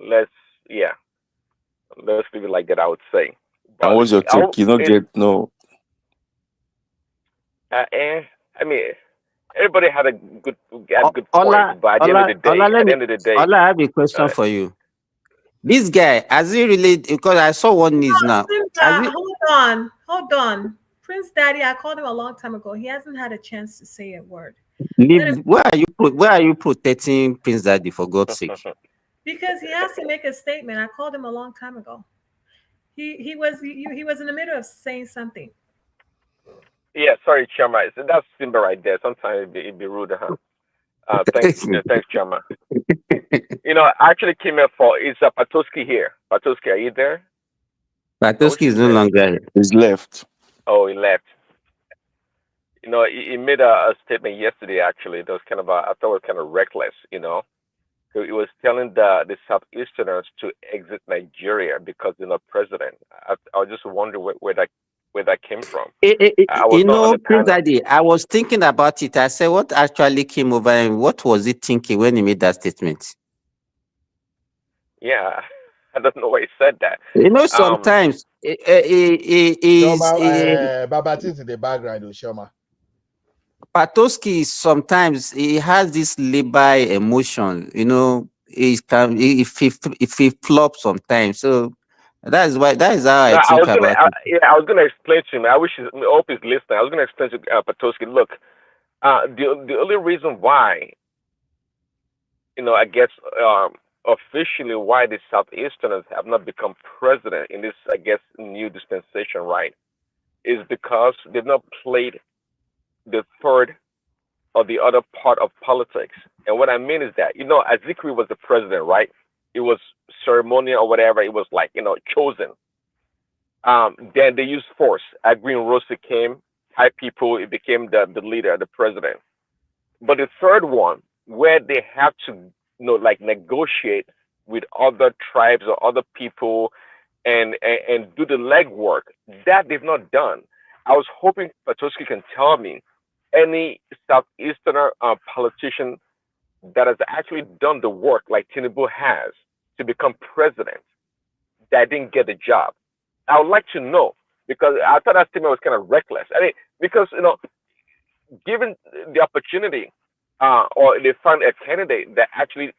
let's leave it like that. I would say. And what's your take? You don't get no. I mean, everybody had good points, Ola, but at the end of the day, I have a question for you. This guy, has he really? Because I saw one news now. Hold on. Prince Daddy, I called him a long time ago. He hasn't had a chance to say a word. Where are you protecting Prince Daddy, for God's sake? Because he has to make a statement. I called him a long time ago. He was in the middle of saying something. Yeah, sorry, Chama. That's Simba right there. Sometimes it'd be rude, huh? Thanks, Chama. I actually came here for Patoski here. Patoski, are you there? Patoski is no longer here. He's left. Oh, he left. He made a statement yesterday. Actually, that was I thought it was kind of reckless. So he was telling the Southeasterners to exit Nigeria because they're not president. I was just wondering where that came from. Prince Daddy, I was thinking about it. I said, what actually came over and what was he thinking when he made that statement? Yeah, I don't know why he said that. Sometimes Babatis in the background, Shoma. Patoski sometimes he has this labor emotion. If he flops sometimes. So that is how I think about it. I was gonna explain to him. I hope he's listening. I was gonna explain to Patoski. Look, the only reason why, I guess officially why the Southeasterners have not become president in this, I guess, new dispensation, right, is because they've not played the third or the other part of politics. And what I mean is that, Azikri was the president, right? It was ceremonial or whatever. It was like, chosen. Then they used force. Agri and Rossi came, high people, it became the leader, the president. But the third one, where they have to, negotiate with other tribes or other people and do the legwork, that they've not done. I was hoping Patoski can tell me any Southeasterner politician that has actually done the work like Tinubu has to become president that didn't get the job. I would like to know, because I thought that statement was kind of reckless. I mean, because, given the opportunity, or they found a candidate that actually,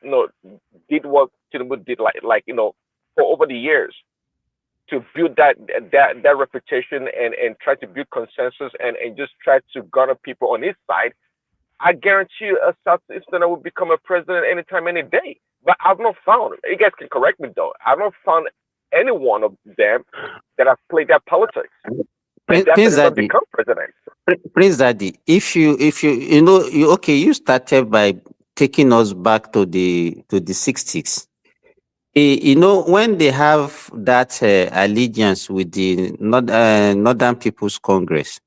did what Tinubu did, for over the years, to build that reputation and try to build consensus and just try to garner people on his side, I guarantee you a Southeasterner will become a president anytime, any day. But I've not found, you guys can correct me though, I've not found any one of them that have played that politics. Prince Daddy, become president. Prince Daddy, if you you started by taking us back to the 60s. When they have that allegiance with the Northern People's Congress,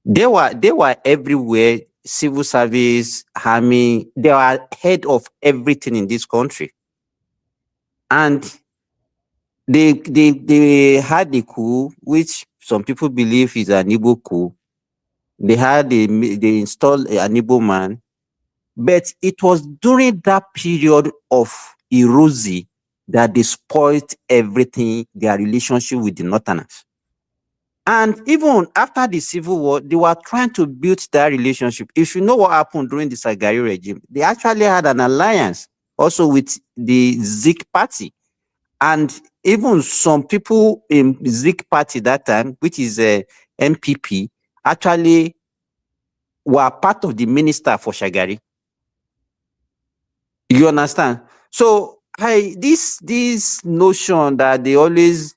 they were everywhere. Civil service, army, they are head of everything in this country, and they had the coup, which some people believe is an Igbo coup. They installed an Igbo man, but it was during that period of erosion that they spoiled everything, their relationship with the Northerners. And even after the Civil War, they were trying to build that relationship. If you know what happened during the Sagari regime, they actually had an alliance also with the Zik party. And even some people in the Zik party that time, which is a MPP, actually were part of the minister for Shagari. You understand? So this notion that they always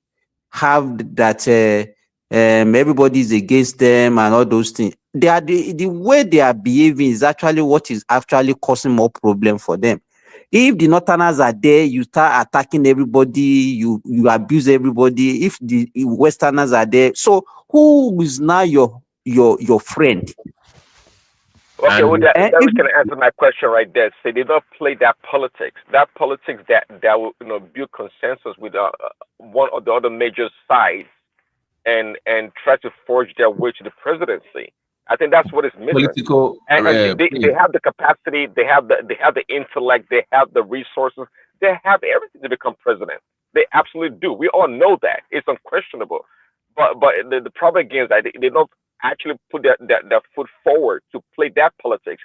have that everybody's against them and all those things, they are the way they are behaving is actually what is actually causing more problem for them. If the northerners are there, you start attacking everybody, you abuse everybody. If the westerners are there, so who is now your friend? Okay, well, And that we can answer my question right there. Say they don't play that politics. That politics that will build consensus with one or the other major sides and try to forge their way to the presidency. I think that's what is missing. Political. And they have the capacity, they have the intellect, they have the resources, they have everything to become president. They absolutely do. We all know that. It's unquestionable. But the problem again is that they don't actually put their foot forward to play that politics.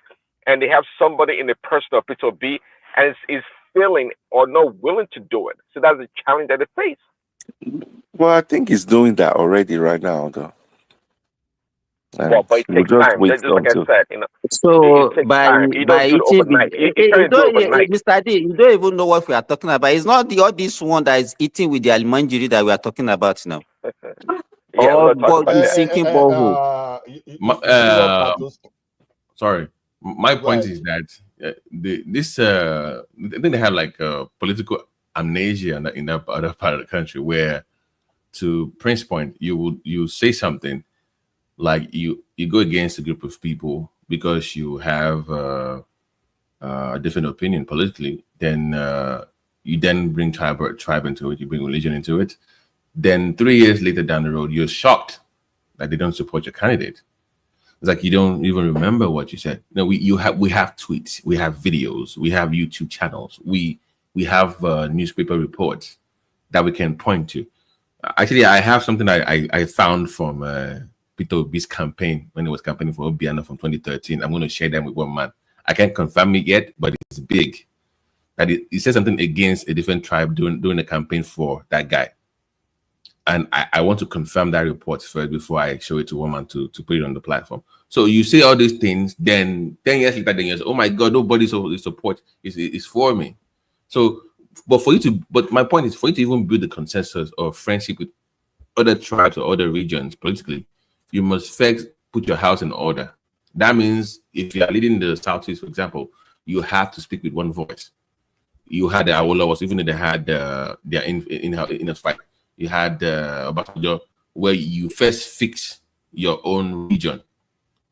And they have somebody in the person of Peter B and is failing or not willing to do it. So that's the challenge that they face. Well, I think he's doing that already right now, though. Well, but it we'll takes just time. wait Just like I until. said, so it takes by time. You don't do it eating overnight. You can't do it overnight. Mr. D, you don't even know what we are talking about. It's not all this one that is eating with the almanjiri that we are talking about now. Yeah, we're Or not talking about that. sinking borehole. Sorry, my Go point ahead. is that I think they have like political amnesia in that other part of the country where, to Prince's point, you say something like you go against a group of people because you have a different opinion politically, then you then bring tribe into it, you bring religion into it. Then 3 years later down the road, you're shocked that they don't support your candidate. It's like you don't even remember what you said. No, we have tweets, we have videos, we have YouTube channels, we have newspaper reports that we can point to. Actually, I have something I found from Peter Obi's campaign when he was campaigning for Obiano from 2013. I'm going to share them with one man. I can't confirm it yet, but it's big. That he said something against a different tribe during the campaign for that guy. And I want to confirm that report first before I show it to one man to put it on the platform. So you say all these things, then 10 years later, then you say, oh my God, nobody's support is for me. So, but my point is for you to even build a consensus or friendship with other tribes or other regions politically, you must first put your house in order. That means if you are leading the Southeast, for example, you have to speak with one voice. You had the Awolowo, even if they had their in a fight. You had Obasanjo, where you first fix your own region.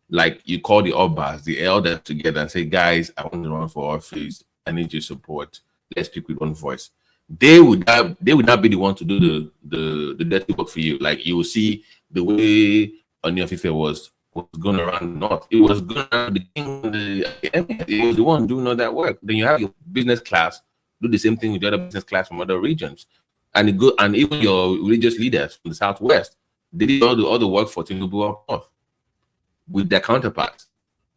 Like you call the Obas, the elders together and say, guys, I want to run for office. I need your support. Let's speak with one voice. They would not be the one to do the dirty work for you. Like you will see the way Oni of Ife was going around the north. It was going around the king, it was the one doing all that work. Then you have your business class do the same thing with the other business class from other regions. And even your religious leaders from the Southwest, they did all the work for Tinubu up north with their counterparts.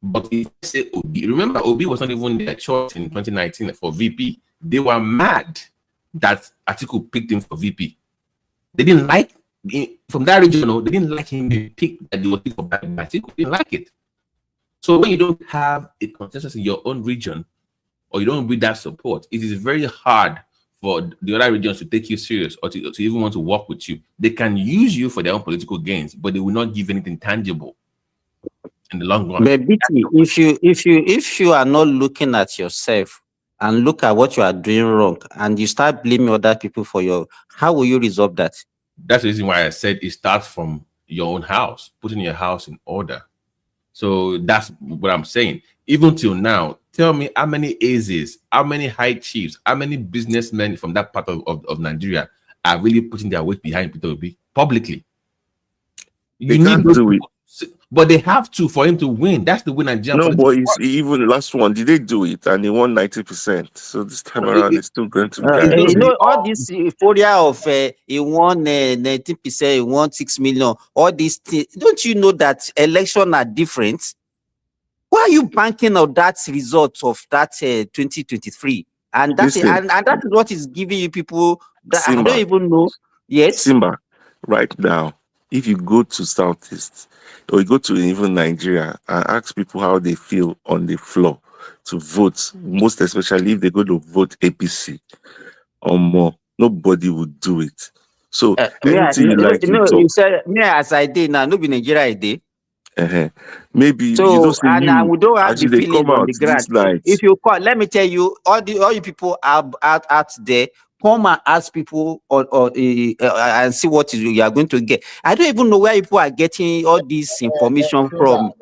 But if you say Obi, remember Obi was not even their choice in 2019 for VP. They were mad that Atiku picked him for VP. They didn't like from that region. They didn't like him. They picked that they were picked for Atiku. They didn't like it. So when you don't have a consensus in your own region, or you don't build that support, it is very hard for the other regions to take you serious or to even want to work with you. They can use you for their own political gains, but they will not give anything tangible in the long run. But BT, if you are not looking at yourself and look at what you are doing wrong, and you start blaming other people for how will you resolve that? That's the reason why I said it starts from your own house, putting your house in order. So that's what I'm saying. Even till now, tell me how many Azes, how many high chiefs, how many businessmen from that part of Nigeria are really putting their weight behind Peter Obi publicly. They can't do it. But they have to for him to win. That's the way Nigerian No, politics but even last one, did they do it? And he won 90%. So this time around, it's still going to be. All this euphoria of he won 19%, he won 6 million, all these things. Don't you know that elections are different? Why are you banking on that result of that 2023? And that is what is giving you people that Simba, I don't even know yet. Simba, right now, if you go to Southeast or you go to even Nigeria and ask people how they feel on the floor, to vote, most especially if they're going to vote APC or more. Nobody would do it. So anything you like to you talk. said me as I did now, no be Nigeria I did. Maybe you don't So say and you we don't have as the they feelings come on out the this ground. night. If you call, let me tell you, all you people out there, come and ask people and see what you are going to get. I don't even know where people are getting all this information from.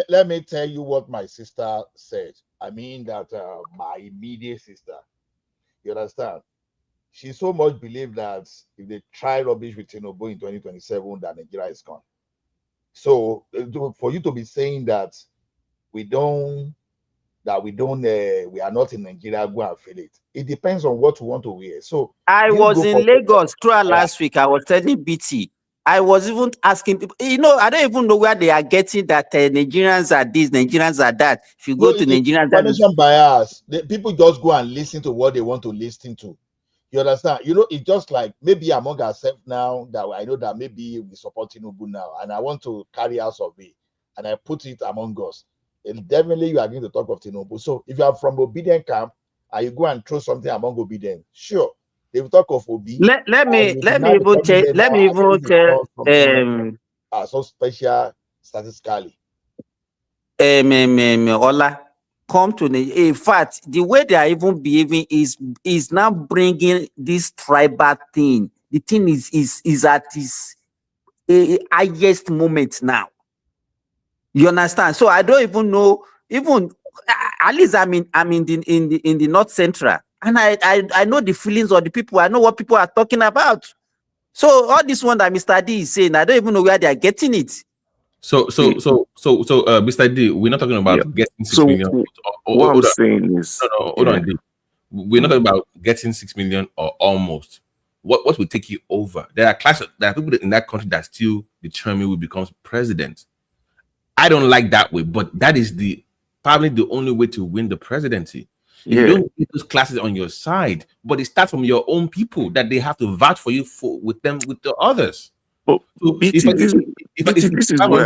Let me tell you what my sister said. I mean that my immediate sister. You understand? She so much believed that if they try rubbish with Tinubu in 2027, that Nigeria is gone. So for you to be saying that we are not in Nigeria, go and feel it. It depends on what you want to wear. So I you was go for in Lagos throughout last week. I was telling BT. I was even asking people, I don't even know where they are getting that Nigerians are this, Nigerians are that. If you go to Nigerians, that is information bias. People just go and listen to what they want to listen to. You understand? It's just like maybe among ourselves now that I know that maybe we support Tinubu now, and I want to carry out survey, and I put it among us. And definitely you are going to talk of Tinubu. So if you are from obedient camp and you go and throw something among obedient, sure, they will talk of Obi. let me even tell so special statistically. Ola, come to the. In fact, the way they are even behaving is now bringing this tribal thing. The thing is at its highest moment now. You understand? So I don't even know. Even at least I'm in the North Central, and I know the feelings of the people. I know what people are talking about. So all this one that Mr. D is saying, I don't even know where they are getting it. So, Mr. D, we're not talking about getting 6 million. What I'm saying is, hold on, D. We're not talking about getting 6 million or almost. What will take you over? There are people in that country that still determine who becomes president. I don't like that way, but that is probably the only way to win the presidency. If you don't get those classes on your side, but it starts from your own people that they have to vote for you with the others. Oh, so this is where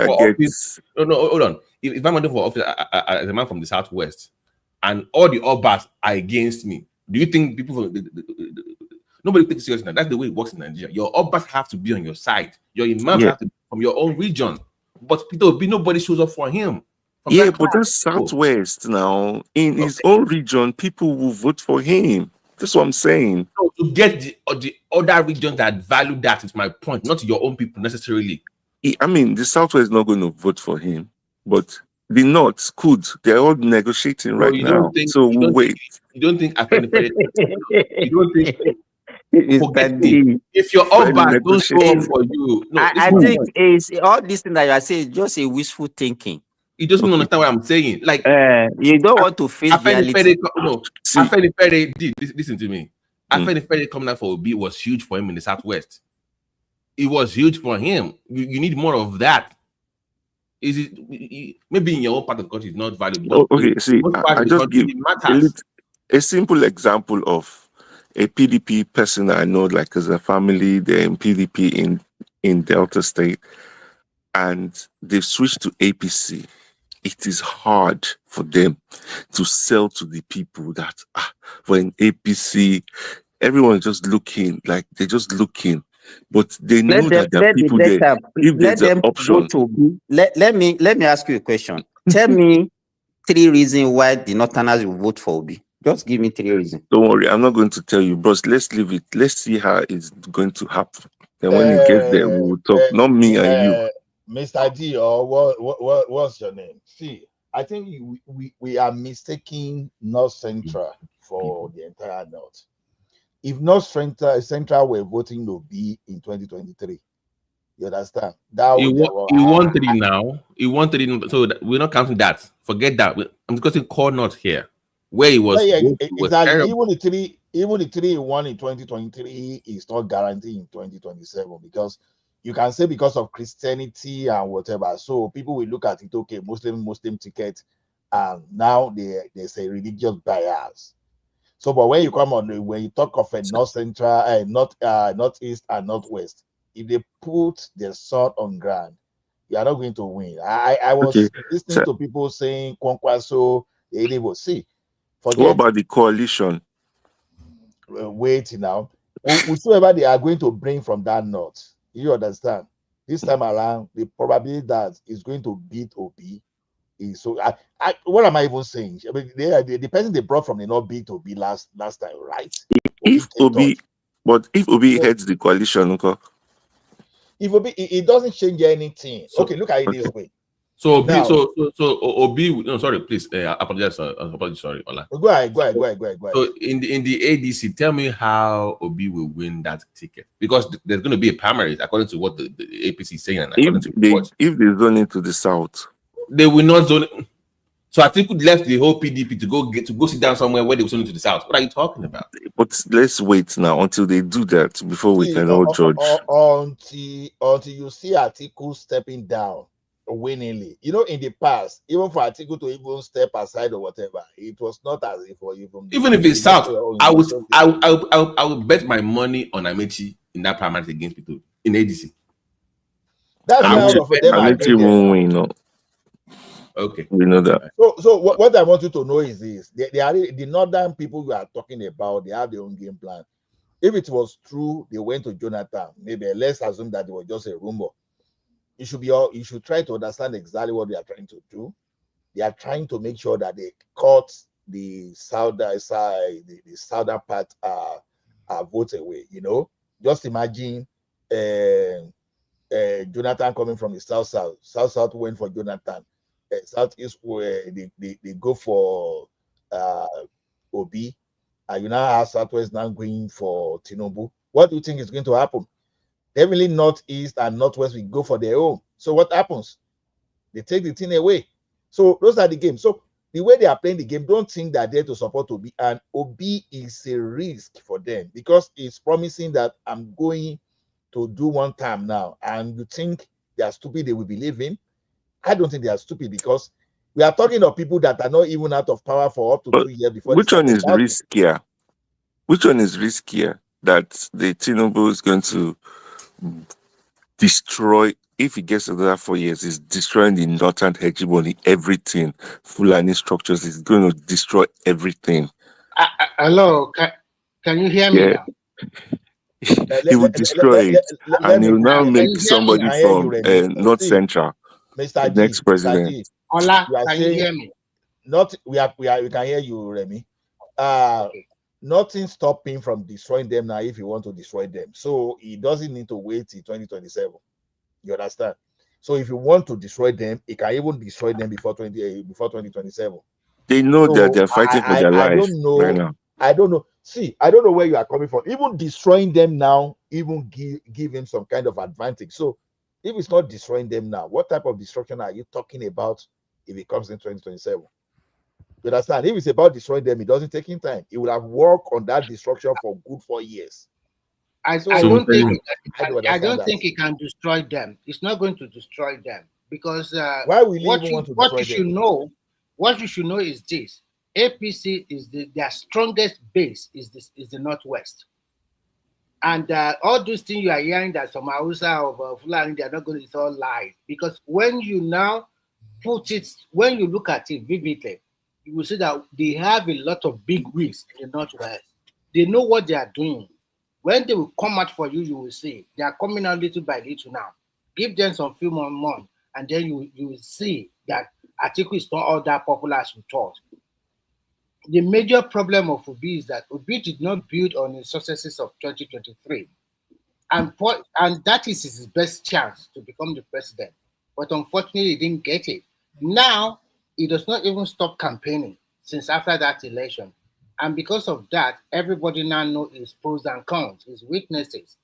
I get. No, hold on. If I'm running for office as a man from the Southwest, and all the Obas are against me, do you think people nobody takes it seriously now? That's the way it works in Nigeria. Your Obas have to be on your side. Your imams have to be from your own region. But nobody shows up for him. But that's Southwest now. In his own region, people will vote for him. That's what I'm saying. So to get the other regions that value that is my point, not your own people necessarily. I mean, the Southwest is not going to vote for him, but the North could. They're all negotiating right now. So we'll wait. You don't think you don't think if your Obas don't show up for you. No, I think is all this thing that you are saying is just a wishful thinking. You just don't understand what I'm saying. Like you don't want to face reality. Listen to me. Afenifere coming out for Obi was huge for him in the Southwest. It was huge for him. You need more of that. Is it maybe in your own part of the country it's not valuable? Okay, see, I just give a simple example of a PDP person I know, like as a family, they're in PDP in Delta State, and they've switched to APC. It is hard for them to sell to the people that for an APC, everyone's just looking, like they're just looking. But they know that there are people there. If there's an option. Let me ask you a question. Tell me 3 reasons why the Northerners will vote for Obi. Just give me 3 reasons. Don't worry, I'm not going to tell you, bros. Let's leave it. Let's see how it's going to happen. Then when it gets there, we will talk. Not me and you. Mr. D, or what's your name? See, I think we are mistaking North Central for the entire North. If North Central were voting Obi in 2023, you understand? He won 3 now. He won 3, so we're not counting that. Forget that. I'm discussing core North here, where he was. Exactly. Even the 3 he won in 2023 is not guaranteed in 2027 because you can say because of Christianity and whatever. So people will look at it, okay, Muslim ticket, and now there's a religious bias. So, but when you come on, when you talk of a North Central, Northeast and Northwest, if they put their sword on ground, you are not going to win. I was listening to people saying Kwankwaso They didn't even see. What Forget. about the coalition? Wait now. Whosoever they are going to bring from that north, you understand? This time around, the probability that is going to beat Obi is so. What am I even saying? I mean, the person they brought from the north beat Obi last time, right? If Obi So, heads the coalition, okay? if Obi, it doesn't change anything. Okay, look at it this way. So Obi, Now, so Obi, no, sorry, please, apologize, sorry, Ola. Go ahead. So in the ADC, tell me how Obi will win that ticket, because there's going to be a primary according to what the APC is saying, and according to reports. If they zone into the south, they will not zone. So I think we left the whole PDP to go sit down somewhere where they will zone into the south. What are you talking about? But let's wait now until they do that before we can all judge. Until you see Atiku stepping down winningly. You know, in the past, even for Atiku to even step aside or whatever, it was not as if for even if it's south, I would bet my money on Amechi in that primary against people in ADC. That's why all of them are won't win, no. Okay, we know that. So what I want you to know is this: they are the northern people you are talking about. They have their own game plan. If it was true, they went to Jonathan. Maybe let's assume that it was just a rumor. You should try to understand exactly what they are trying to do. They are trying to make sure that they cut the southern side, the southern part votes away. You know, just imagine Jonathan coming from the south went for Jonathan. Southeast where they go for Obi, and you now have Southwest now going for Tinubu. What do you think is going to happen? Definitely Northeast and Northwest will go for their own. So what happens? They take the thing away. So those are the games. So the way they are playing the game, don't think that they're to support Obi, and Obi is a risk for them because it's promising that I'm going to do one time now, and you think they are stupid, they will believe him. I don't think they are stupid because we are talking of people that are not even out of power for up to 2 years before. Which one is riskier? Which one is riskier? That the Tinubu is going to destroy, if he gets another 4 years, is destroying the northern hegemony, everything, Fulani structures, is going to destroy everything. Hello, can you hear me now? He will destroy it, and he will now make somebody from North Central Mr. the next president. Ola, can you hear me? We can hear you, Remy. Nothing stopping from destroying them now if you want to destroy them. So he doesn't need to wait till 2027. You understand? So if you want to destroy them, he can even destroy them before 2027. They know that they're fighting for their life right now. I don't know. See, I don't know where you are coming from. Even destroying them now, even give him some kind of advantage. So if it's not destroying them now, what type of destruction are you talking about if it comes in 2027? You understand? If it's about destroying them, it doesn't take him time. He will have worked on that destruction for good 4 years. I don't think he can destroy them. It's not going to destroy them because why will he even want to destroy them? What you should know is this: APC is their strongest base is the Northwest, and all those things you are hearing that some Hausa or Fulani they are not going to, it's all lies. Because when you now when you look at it vividly, you will see that they have a lot of big wigs in the Northwest. They know what they are doing. When they will come out for you, you will see they are coming out little by little now. Give them some few more months, and then you will see that Atiku is not all that popular as you thought. The major problem of Obi is that Obi did not build on the successes of 2023, and that is his best chance to become the president. But unfortunately, he didn't get it. Now he does not even stop campaigning since after that election. And because of that, everybody now knows his pros and cons, his weaknesses.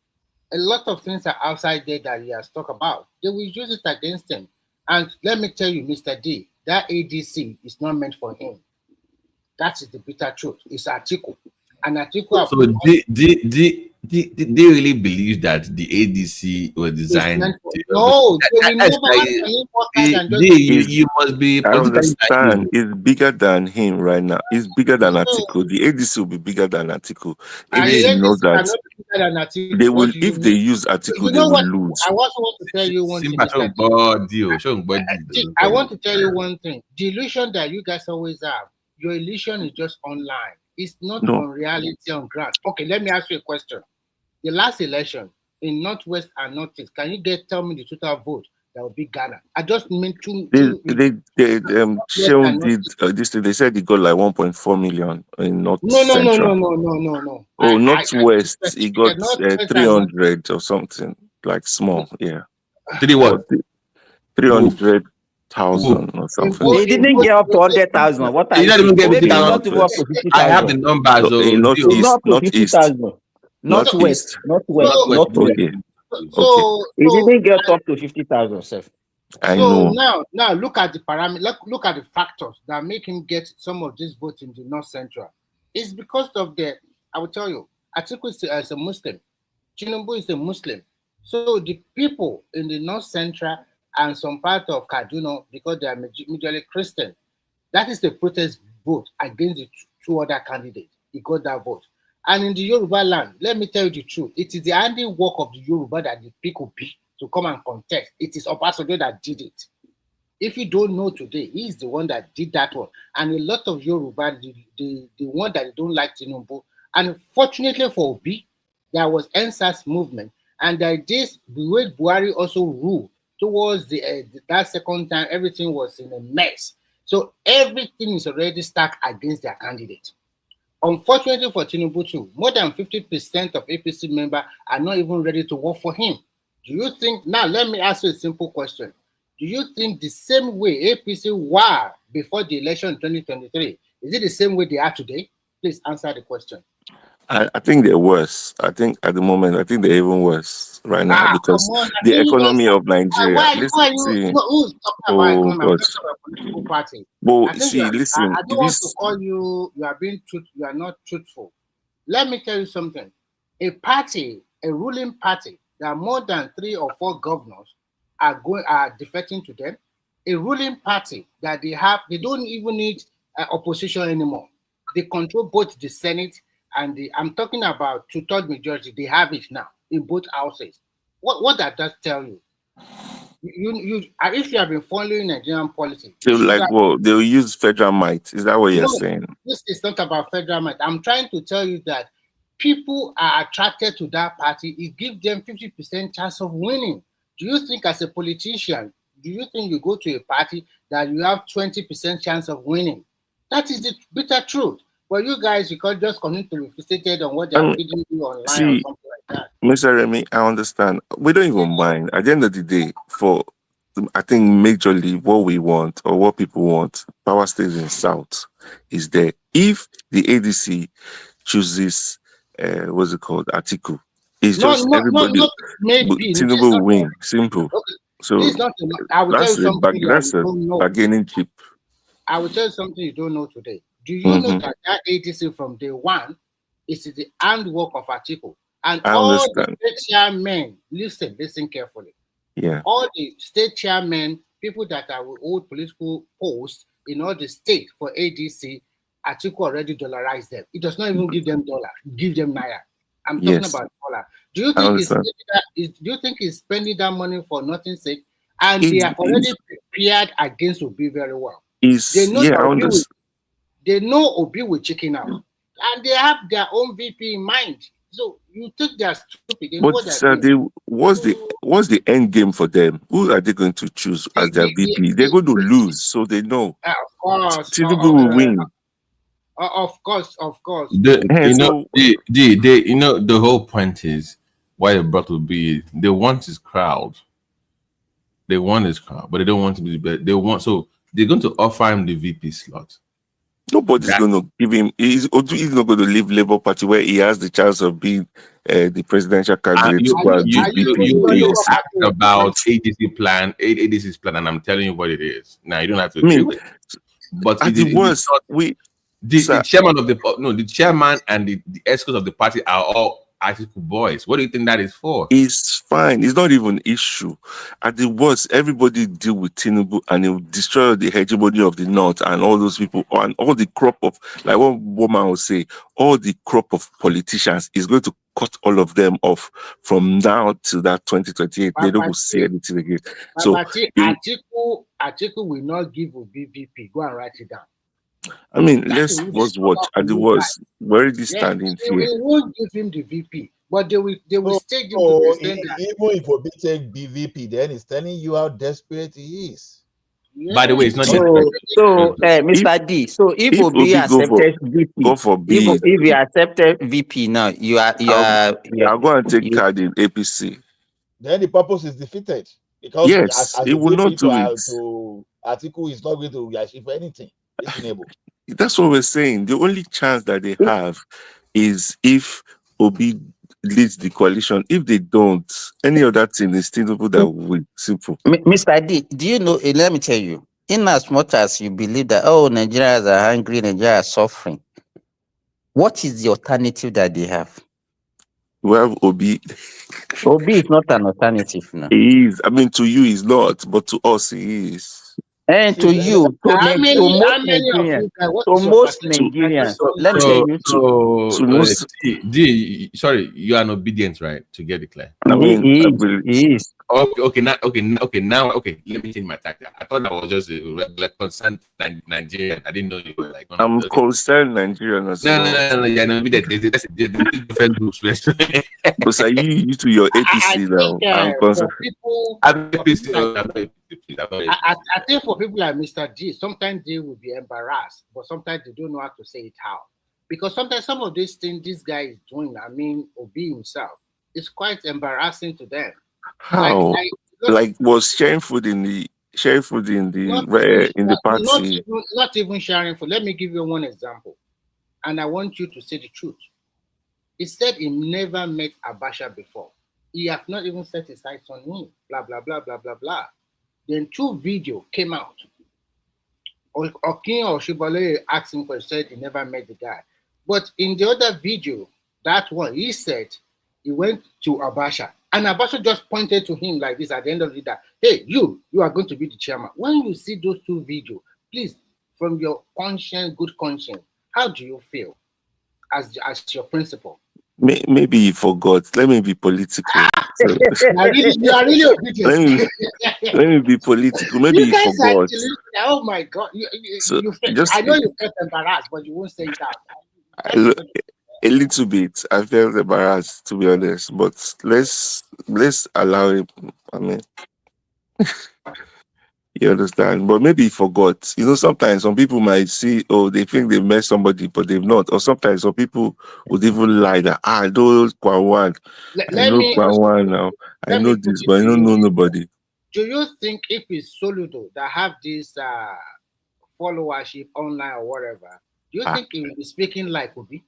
A lot of things are outside there that he has talked about. They will use it against him. And let me tell you, Mr. D, that ADC is not meant for him. That is the bitter truth. It's Atiku. And Atiku... So they really believe that the ADC was designed to... No, they will never you must be... I understand. It's bigger than him right now. It's bigger than Atiku. The ADC will be bigger than Atiku. ADC knows that they will, if they use Atiku, they will lose. I also want to tell you one thing. I want to tell you one thing. The illusion that you guys always have your illusion is just online. It's not No. on reality on ground. Okay, let me ask you a question. The last election in Northwest and Northeast, can you tell me the total vote that will be Ghana? I just mean Sheon did this thing. They said he got like 1.4 million in North Central. No. Oh, Northwest, he got Northwest 300 or something, like small, yeah. 300,000 or something. He didn't get up to 100,000. What are He you didn't even saying? get Maybe it's 50,000. not even up to 50,000. I have the numbers. No, in It's not up to 50,000. Northwest. Okay. So he didn't get up to 50,000, sir. So now look at the parameter. Look at the factors that make him get some of these votes in the North Central. It's because of I will tell you, Atiku is a Muslim. Tinubu is a Muslim. So the people in the North Central and some part of Kaduna, because they are majorly Christian, that is the protest vote against the two other candidates. He got that vote. And in the Yoruba land, let me tell you the truth, it is the handiwork of the Yoruba that the people be to come and contest. It is Obasanjo that did it. If you don't know today, he is the one that did that one. And a lot of Yoruba, the one that they don't like Tinubu. And fortunately for Obi, there was NSAS movement. And the way Buhari also ruled towards that second time, everything was in a mess. So everything is already stacked against their candidate. Unfortunately for Tinubu too, more than 50% of APC members are not even ready to work for him. Do you think, now let me ask you a simple question. Do you think the same way APC were before the election in 2023, is it the same way they are today? Please answer the question. I think they're worse. I think at the moment, I think they're even worse right now because the economy of Nigeria. Who's talking about economy? I'm talking about political party. Well, I think see, listen. I don't want to call you are being truthful. You are not truthful. Let me tell you something. A ruling party, there are more than 3 or 4 governors are defecting to them. A ruling party that they don't even need opposition anymore. They control both the Senate and I'm talking about 2/3 majority. They have it now in both houses. What does that tell you? If you have been following Nigerian politics, they'll use federal might. Is that what you're saying? This is not about federal might. I'm trying to tell you that people are attracted to that party. It gives them 50% chance of winning. Do you think as a politician, do you think you go to a party that you have 20% chance of winning? That is the bitter truth. But you guys, you can just continue to be fixated on what they're feeding you online or something like that. Mr. Remy, I understand. We don't even mind. At the end of the day, I think majorly what we want or what people want, power stays in South, is there. If the ADC chooses, what's it called, Atiku, it's just everybody. Tinubu will win. Simple. Okay. So I will tell you something that's a bargaining chip. I will tell you something you don't know today. Do you know that ADC from day one is the handwork of Atiku? And all the state chairmen, listen carefully. Yeah. All the state chairmen, people that are with old political posts in all the state for ADC, Atiku already dollarized them. It does not even give them dollar, give them naira. I'm talking about dollar. Do you think he's spending that money for nothing's sake? And they have already prepared against Obi very well. They know Obi will chicken out, and they have their own VP in mind. So you think they're stupid. They what's the end game for them? Who are they going to choose as their VP? They're going to lose, so they know. Of course, Tinubu will win. Of course. The whole point is why they brought Obi. They want his crowd. They want his crowd, but they don't want to be better. So they're going to offer him the VP slot. Nobody's going to give him. He's not going to leave Labour Party where he has the chance of being the presidential candidate. You asked about ADC's plan, and I'm telling you what it is. Now you don't have to agree with it. But the worst, the chairman of the chairman and the escorts of the party are all Atiku boys. What do you think that is for? It's fine. It's not even an issue. At the worst, everybody deal with Tinubu and it will destroy the hegemony of the North and all those people and all the crop of, like one woman will say, all the crop of politicians is going to cut all of them off from now to that 2028. They don't see anything again. So Atiku will not give Obi VP. Go and write it down. I mean, That let's will was come watch up at with the you guys. worst. We're already Yeah, standing they here. won't give him the VP, but they will No, stage him to the extent that even if Obi take BVP, then he's telling you how desperate he is. By the way, it's not just Mr. D, so if If Obi Obi accepted go VP, for if bid, he accepted VP now, I'll go and take card in APC. Then the purpose is defeated because Yes, as he a will not VP do it. to Atiku is not going to achieve anything. That's what we're saying. The only chance that they have is if Obi leads the coalition. If they don't, any other thing is still that will simple. Mr. D, do you know? Let me tell you. In as much as you believe that Nigerians are hungry, Nigeria are suffering, what is the alternative that they have? We have Obi. Obi is not an alternative now. He is. I mean, to you, he's not, but to us, he is. And to you, to how many most of Nigerians, you guys, what to is your most percentage? Nigerians, let me tell you. Sorry, you are an obedient, right? To get it clear. I mean, he is. Okay, now, let me change my tactic. I thought I was just a regular concerned Nigerian. I didn't know you were like. I'm concerned Nigerian as well. No, yeah, no, that's a different group. Because are you to your APC now? I'm concerned. I think for people like Mr. G, sometimes they will be embarrassed, but sometimes they don't know how to say it how. Because sometimes some of these things this guy is doing, I mean, Obi himself, it's quite embarrassing to them. How? Like was sharing food in the party. Not even sharing food. Let me give you one example. And I want you to say the truth. He said he never met Abacha before. He have not even set his eyes on him. Blah, blah, blah, blah, blah, blah. Then 2 videos came out. Okin or Shibale asked him for, said he never met the guy. But in the other video, that one, he said he went to Abacha. And Abacha just pointed to him like this at the end of the day. Hey, you are going to be the chairman. When you see those 2 videos, please, from your conscience, good conscience, how do you feel as your principal? Maybe he forgot. Let me be political. So, you are really obedient. let me be political. Maybe he forgot. Actually, oh my God! I know you felt embarrassed, but you won't say it out. A little bit. I felt embarrassed, to be honest. But let's allow him. I mean, you understand? But maybe he forgot. You know, sometimes some people might see, they think they met somebody, but they've not. Or sometimes some people would even lie that I know KWAM1. I know KWAM1 now. I know this, but I don't know nobody. Do you think if it's Soludo that have this followership online or whatever, do you think he will be speaking like Obi?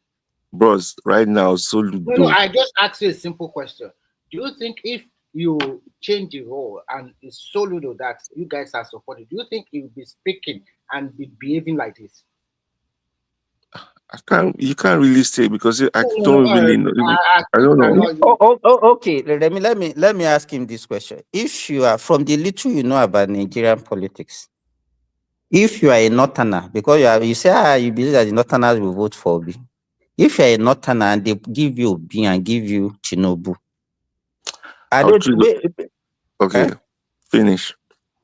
Bros, right now, Soludo. No, I just asked you a simple question. Do you think if you change the role and it's Soludo that you guys are supporting, do you think he will be speaking and be behaving like this? You can't really say because I don't really know. I don't know. Okay. Let me ask him this question. If you are from the little you know about Nigerian politics, if you are a Northerner, because you say you believe that the Northerners will vote for Obi. If you are a Northerner and they give you Obi and give you Tinubu, okay, finish.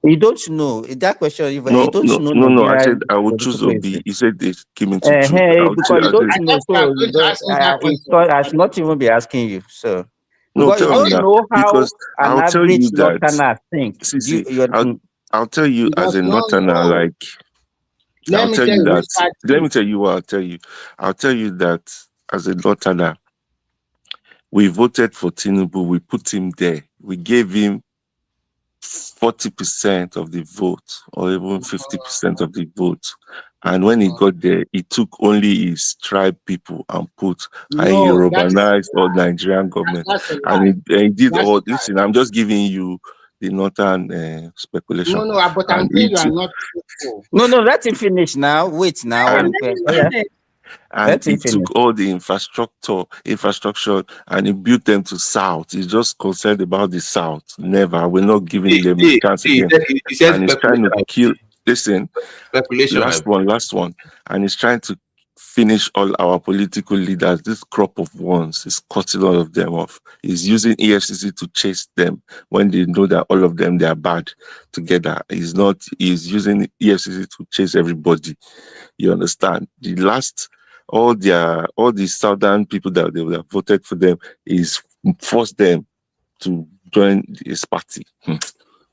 You don't know that question. No. I said I would choose Obi. You said they came into truth. Because you don't know, so I should not even be asking you. So no, because you don't know how an average Northerner thinks. I'll tell you as a Northerner, like let me tell you what I'll tell you. I'll tell you that as a Northerner, we voted for Tinubu. We put him there. We gave him 40% of the vote or even 50% of the vote. And when he got there, he took only his tribe people and he urbanized all Nigerian government. And he did all, listen, I'm just giving you the northern speculation. No, but I'm saying you are not truthful. No, let him finish now. Wait now. And he took all the infrastructure and he built them to South. He's just concerned about the South. Never. We're not giving them a chance again. And he's trying to kill. Listen, last one. And he's trying to finish all our political leaders. This crop of ones is cutting all of them off. He's using EFCC to chase them when they know that all of them, they are bad together. He's using EFCC to chase everybody. You understand? The last, all the southern people that they would have voted for them is force them to join his party.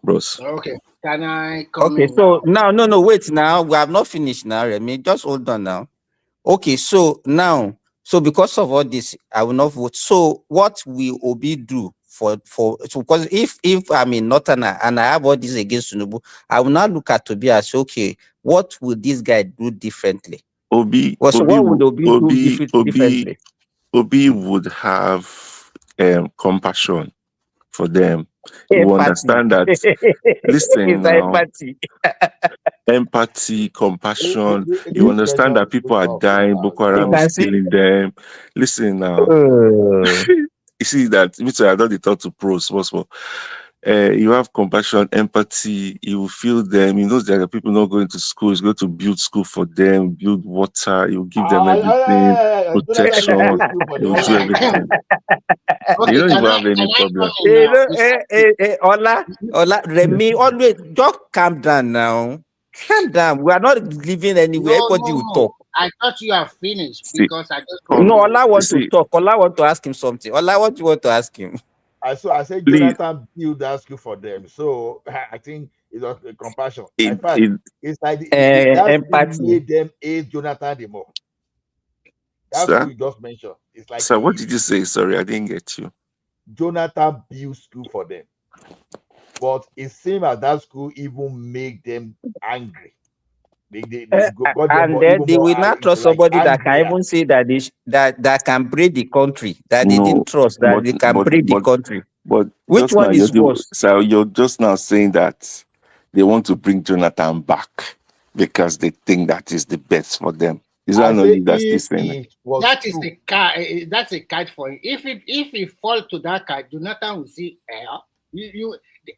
Bros. Okay, can I come Okay, in so now? no, wait now. We have not finished now, Remy. Just hold on now. Okay, so now, so because of all this, I will not vote. So what will Obi do so because if I'm in Northerner and I have all this against Tinubu, I will now look at Tobi and say, okay, what will this guy do differently? What would Obi do differently? Obi would have compassion for them. You Empathy. understand that. Listen now. Empathy, compassion. You understand that people are dying, Boko Haram is killing them. Listen now. You see that, I don't talk to pros, small. You have compassion, empathy, you will feel them. You know there are people not going to school. He's going to build school for them, build water, you give them everything, protection, you will do everything. Okay, You don't even have any problem. Ola, Remy, always just calm down now. Calm down. We are not living anywhere. Everybody will talk. I thought you have finished because I just no. Ola want to talk. Ola want to ask him something. Ola, what you want to ask him? I said Jonathan built that school for them. So I think it's a compassion. In fact, it's like that empathy made them hate Jonathan the more. That's what you just mentioned. It's like. So what did you say? Sorry, I didn't get you. Jonathan built school for them, but it seems as that school even make them angry. And then they will not trust somebody that can even say that that can break the country, that they didn't trust, that they can break the country. But which one is worse? So you're just now saying that they want to bring Jonathan back because they think that is the best for them. Is that not you that's this saying? That is the card. That's a card for him. If he falls to that card, Jonathan will see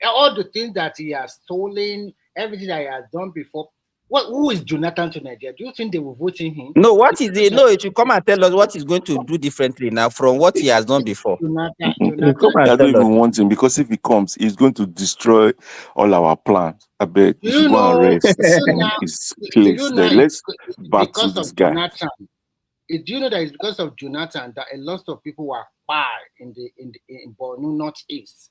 all the things that he has stolen, everything that he has done before. Who is Jonathan to Nigeria? Do you think they will vote in him? No, what is it? No, it should come and tell us what he's going to do differently now from what he has done before. I don't even want him because if he comes, he's going to destroy all our plans. I bet you should go and rest in his place. Let's back to this guy. Jonathan, do you know that it's because of Jonathan that a lot of people were fired in Borno Northeast?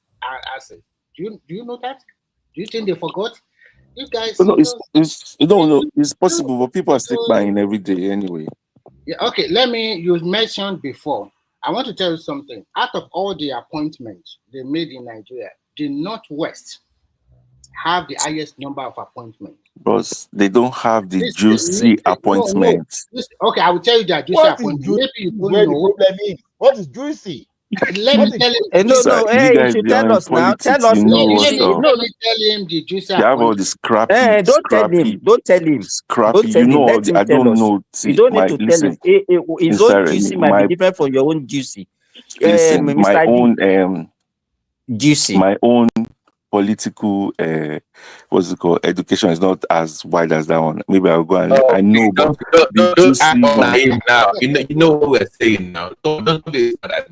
Do you know that? Do you think they forgot? You guys, it's possible, but people are still buying every day anyway. Yeah, okay. You mentioned before. I want to tell you something. Out of all the appointments they made in Nigeria, the Northwest have the highest number of appointments. But they don't have the juicy appointments. No. Okay, I will tell you that juicy appointment. Maybe you don't know. What is juicy? Let me tell him. You should tell us now. Tell us. Let me tell him the juicy. They have all the scrappy. Don't tell him. Scrappy. You know, I don't know. You don't need to tell him. His own juicy might be different from your own juicy. My own juicy. My own political education is not as wide as that one. Maybe I'll go and I know, but don't now. You know what we're saying now. Don't be I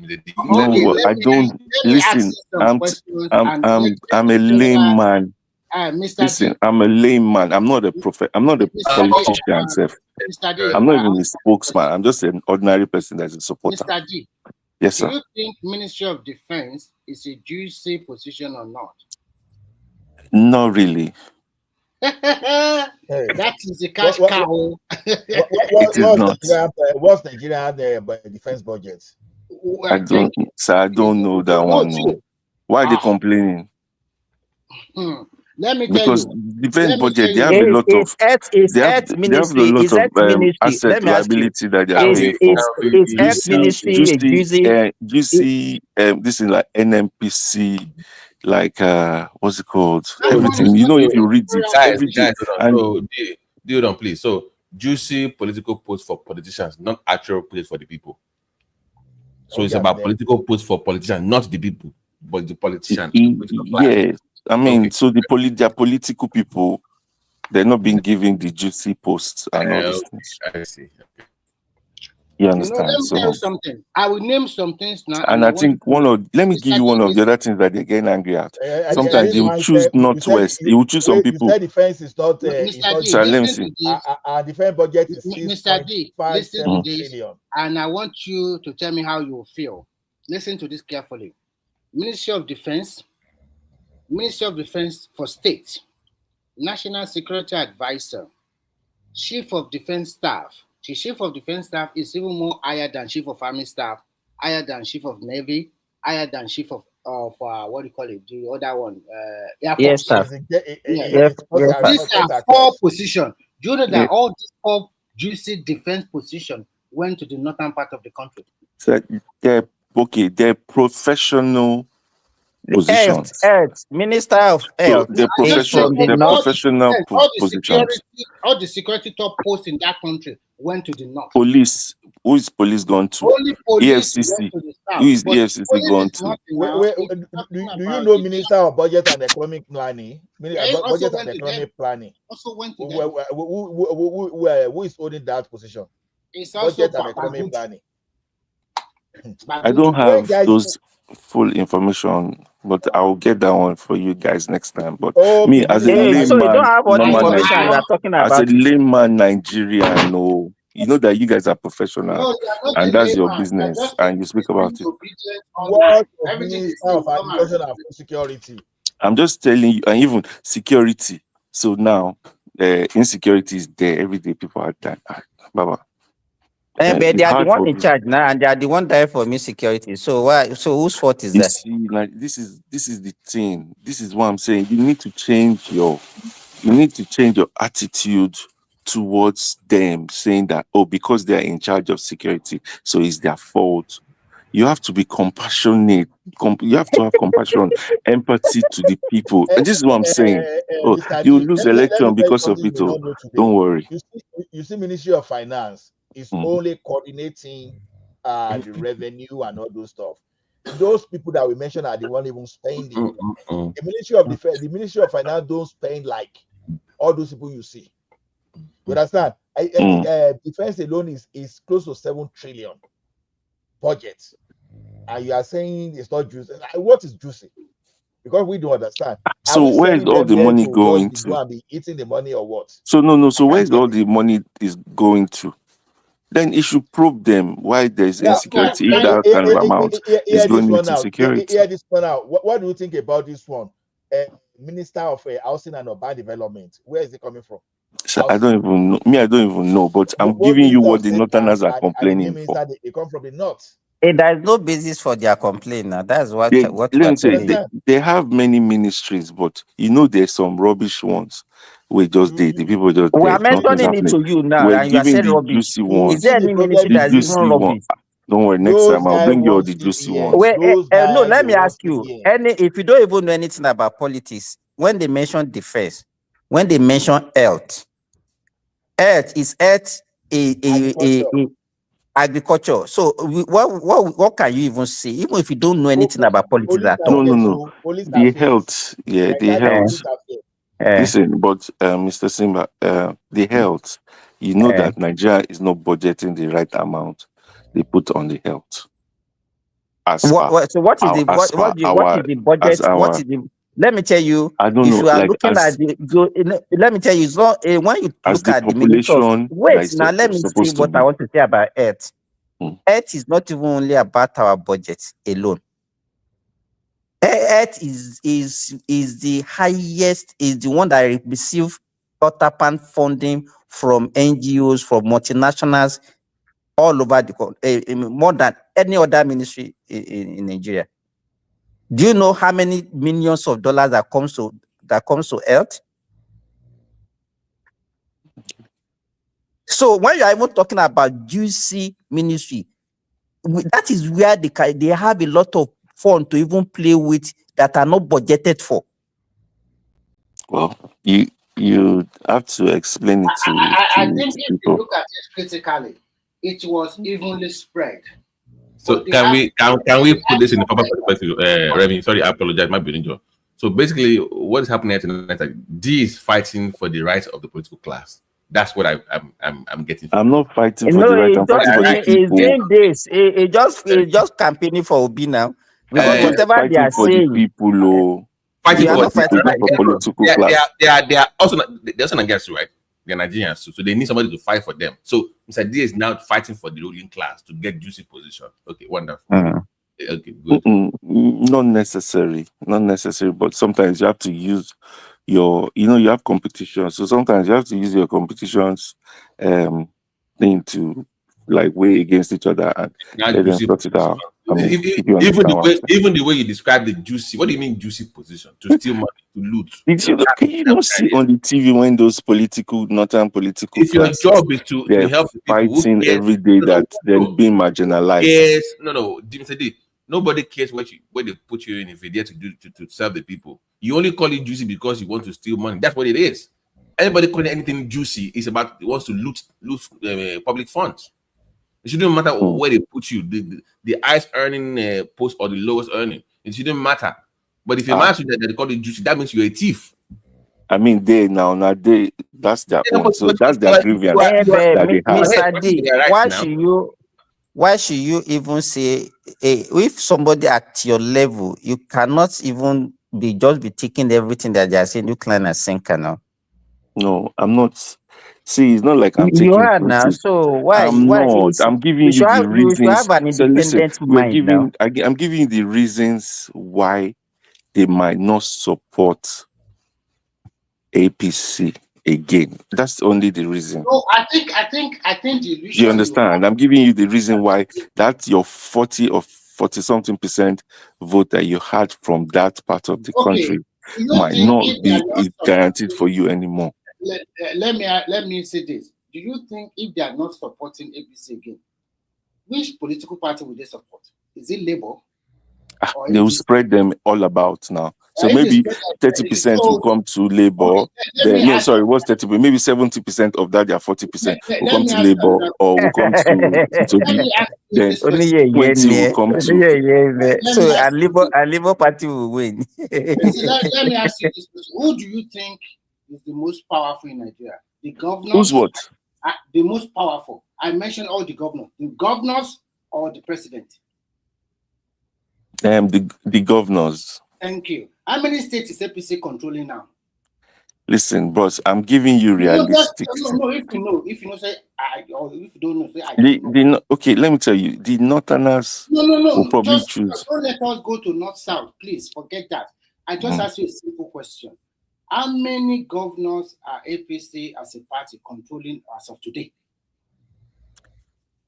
don't listen. I'm a layman. Listen, I'm a layman. I'm not a prophet. I'm not a politician. I'm not even a spokesman. I'm just an ordinary person that's a supporter. Mr. G, yes, sir. Do you think Ministry of Defense is a juicy position or not? Not really. That is a cash cow. It is not. What's Nigeria defense budget? I don't know that one. Why are they complaining? Let me tell because you. Defense budget, they have a lot of asset liability that they are paying for. Juicy, this is like NMPC, like what's it called? Everything. You know, if you read it, hold on, please. So juicy political posts for politicians, not actual posts for the people. So it's about political posts for politicians, not the people, but the politicians. Yes. I mean, so their political people, they're not being given the juicy posts and all these things. I see. You You know, let understand? me tell you So, something. I will name some things now, and and I I want think let me give Mr. you one of the Davis. other things that they're getting angry at. Mr. Sometimes they D, will choose northwest. They will choose some You people. said defense is not Mr. D, Sir, let me listen see. to this. our defense budget is Mr. D, listen to 6.57 this, trillion. and I want you to tell me how you feel. Listen to this carefully. Ministry of Defense for State, National Security Advisor, Chief of Defense Staff. The Chief of Defense Staff is even more higher than Chief of Army Staff, higher than Chief of Navy, higher than Chief of what do you call it? The other one, Air Yes, Force. sir. Yeah. Yes, These are 4 positions. Do you know Yeah. that all these 4 juicy defense positions went to the northern part of the country? So they're professional positions. Health, Minister of So Health they're is from the they're north. professional positions. All the security top posts in that country went to the north. Police, who is police gone to? Only police went EFCC, to the who south. is But EFCC police gone is to? not now. Do you know Minister of Budget and Economic Planning? It also Budget and went to them. Economic Planning. Also went to them. Who is holding that position? It's also Budget and Economic Planning. I don't have those full information, but I'll get that one for you guys next time. But me, as a So you don't layman, have all the normal information you Nigerian, are talking as a about. layman Nigerian, no, you know that you guys are professional, No, you are not and a that's your layman. You are business, just and you speak about it. obedient online. What Everything is Minister of Agriculture and Food Security? I'm just telling you, and even security. So now, insecurity is there every day. People are dying. Baba. But It's they are the hard one for in me. charge now, and they are the one there for me security. So why? So whose fault is You that? see, like this is the thing. This is what I'm saying. You need to change your attitude towards them, saying that because they are in charge of security, so it's their fault. You have to be compassionate. You have to have compassion, empathy to the people. And this is what I'm saying. Mr. You D, lose let me election tell you because of something you it. may not know today. Don't worry. You see, Ministry of Finance is only coordinating the revenue and all those stuff. Those people that we mentioned are the one even spending. The Ministry of Defense, the Ministry of Finance don't spend like all those people you see. You understand? Defense alone is close to 7 trillion budget, and you are saying it's not juicy. What is juicy? Because we don't understand. Are So we where is sending all them the there money to going just to? go and be eating the money or what? So no. So where can't is get all it. the money is going to? Then it should probe them why there's insecurity. If that kind of amount is going into security. Hear this one out. What do you think about this one? Minister of Housing and Urban Development. Where is it coming from? So I don't even know. Me, I don't even know. But I'm Both giving you Minister what of the State Northerners are and the new complaining for. minister, they come from the north. There is no basis for their complaint now. That's what Let we're me say, telling you. they have many ministries, but there's some rubbish ones. We just did. The people just We are dead. Nothing's mentioning it happening. to you now, We're and you are giving saying the rubbish. juicy Is ones. there any ministry The that is even juicy one. rubbish? Don't worry. Next Those time I'll guys bring you all want the juicy CBN. ones. Those No, guys, let they me want ask you. CBN. If you don't even know anything about politics, when they mention defense, when they mention health is agriculture. So what can you even say? Even if you don't know anything about politics at all. No. Police The affairs. health, yeah, They're the in charge of health. police affairs. Listen, but Mr. Simba, the health, you know that Nigeria is not budgeting the right amount they put on the health. So what is the budget? What is the? Let me tell you. I don't If know, you are like looking at let me tell you. It's not when you as look the at the ministry of population wait that is now. Let me see supposed to what I be. want to say about Earth. Earth is not even only about our budget alone. Earth is the highest, is the one that receive top funding from NGOs, from multinationals all over the country, more than any other ministry in Nigeria. Do you know how many millions of dollars that comes to health? So when you are even talking about juicy ministry, that is where they have a lot of fun to even play with that are not budgeted for. Well, you have to explain it I to think if you people. look at it critically, it was evenly spread. So can we put this in the proper perspective, Remy? Sorry, I apologize, my building. So basically, what is happening tonight? Like, D is fighting for the rights of the political class. That's what I'm getting from I'm not fighting You for know, the right. I'm fighting for the he's people. doing this. He just campaigning for Obi now. Because I'm not whatever they fighting are for the saying, people, oh. fighting you are for not fighting People, for not the for people. political class. they are also they're also against you, right? They're Nigerians too, so they need somebody to fight for them. So Mr. D is now fighting for the ruling class to get juicy position. Okay, wonderful. Okay, good. Not necessary, but sometimes you have to use you have competition, so sometimes you have to use your competitions thing to like weigh against each other and Now let them juicy sort it position. out. I mean, if you understand what I'm saying. Even the way you describe the juicy, what do you mean juicy position? To steal money, to loot. Can you not see on the TV when those northern political If your classes, job is to they're help the people, who fighting cares? every day that they're being marginalized? Yes, Mr. D, nobody cares where they put you in if you're there to serve the people. You only call it juicy because you want to steal money. That's what it is. Anybody calling anything juicy is about it wants to loot public funds. It shouldn't matter where they put you, the highest earning post or the lowest earning. It shouldn't matter. But if you match that they call it juicy, that means you're a thief. I mean, that's their own. So that's their grievance that they have. Mr. D, why should you even say if somebody at your level, you cannot even be taking everything that they are saying, you clan and sinker now? No, I'm not. See, it's not like I'm You taking are now, criticism. so why? I'm not. I'm giving you the You should reasons. have an So listen, independent mind now. I'm giving you the reasons why they might not support APC again. That's only the reason. No, I think the Do you illusion understand? I'm giving you the reason why that's your 40 or 40 something percent vote that you had from that part of the country do you might think not if they are be not guaranteed for you anymore. let me say this. Do you think if they are not supporting APC again, which political party will they support? Is it Labour? They will spread them all about now. So If maybe they spread 30% will come to Labour. What's 30%? Maybe 70% of that, their 40% will come to Labour or will come to Toby. Then 20 will come to. So a Labour party will win. let me ask you this question. Who do you think is the most powerful in Nigeria? The governors? Who's what? The most powerful. I mentioned all the governors. The governors or the president? The governors. Thank you. How many states is APC controlling now? Listen, bros, I'm giving you realistic. No, if you know, say or if you don't know, say I. Okay, let me tell you, the Northerners will probably choose. Don't let us go to North South, please. Forget that. I just asked you a simple question. How many governors are APC as a party controlling as of today?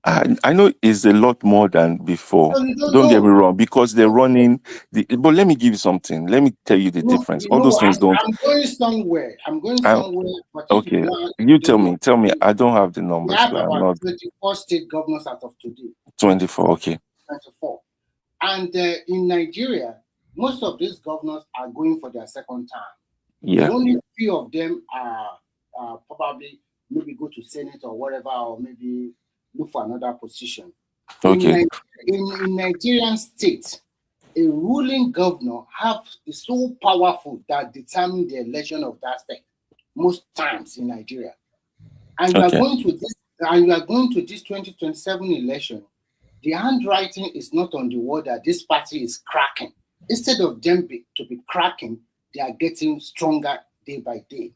I know it's a lot more than before. Don't get me wrong, because they're running. But let me give you something. Let me tell you the difference. All those things don't. I'm going somewhere. But okay, you tell me. Tell me. I don't have the numbers. We have about 24 state governors as of today. 24. Okay. 24. And in Nigeria, most of these governors are going for their second term. Yeah. Only few of them are probably maybe go to Senate or whatever, or maybe look for another position. Okay. In Nigerian state, a ruling governor is so powerful that determine the election of that state most times in Nigeria. And you are going to this 2027 election. The handwriting is not on the wall that this party is cracking. Instead of them to be cracking, they are getting stronger day by day.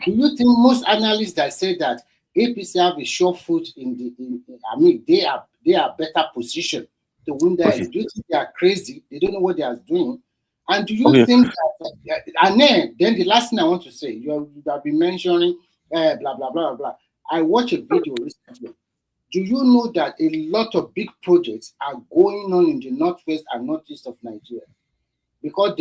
Do you think most analysts that say that APC have a sure foot they are better positioned to win that? Do you think they are crazy? They don't know what they are doing. And do you think that? And then the last thing I want to say, you have been mentioning blah blah blah blah blah. I watched a video recently. Do you know that a lot of big projects are going on in the northwest and northeast of Nigeria? Because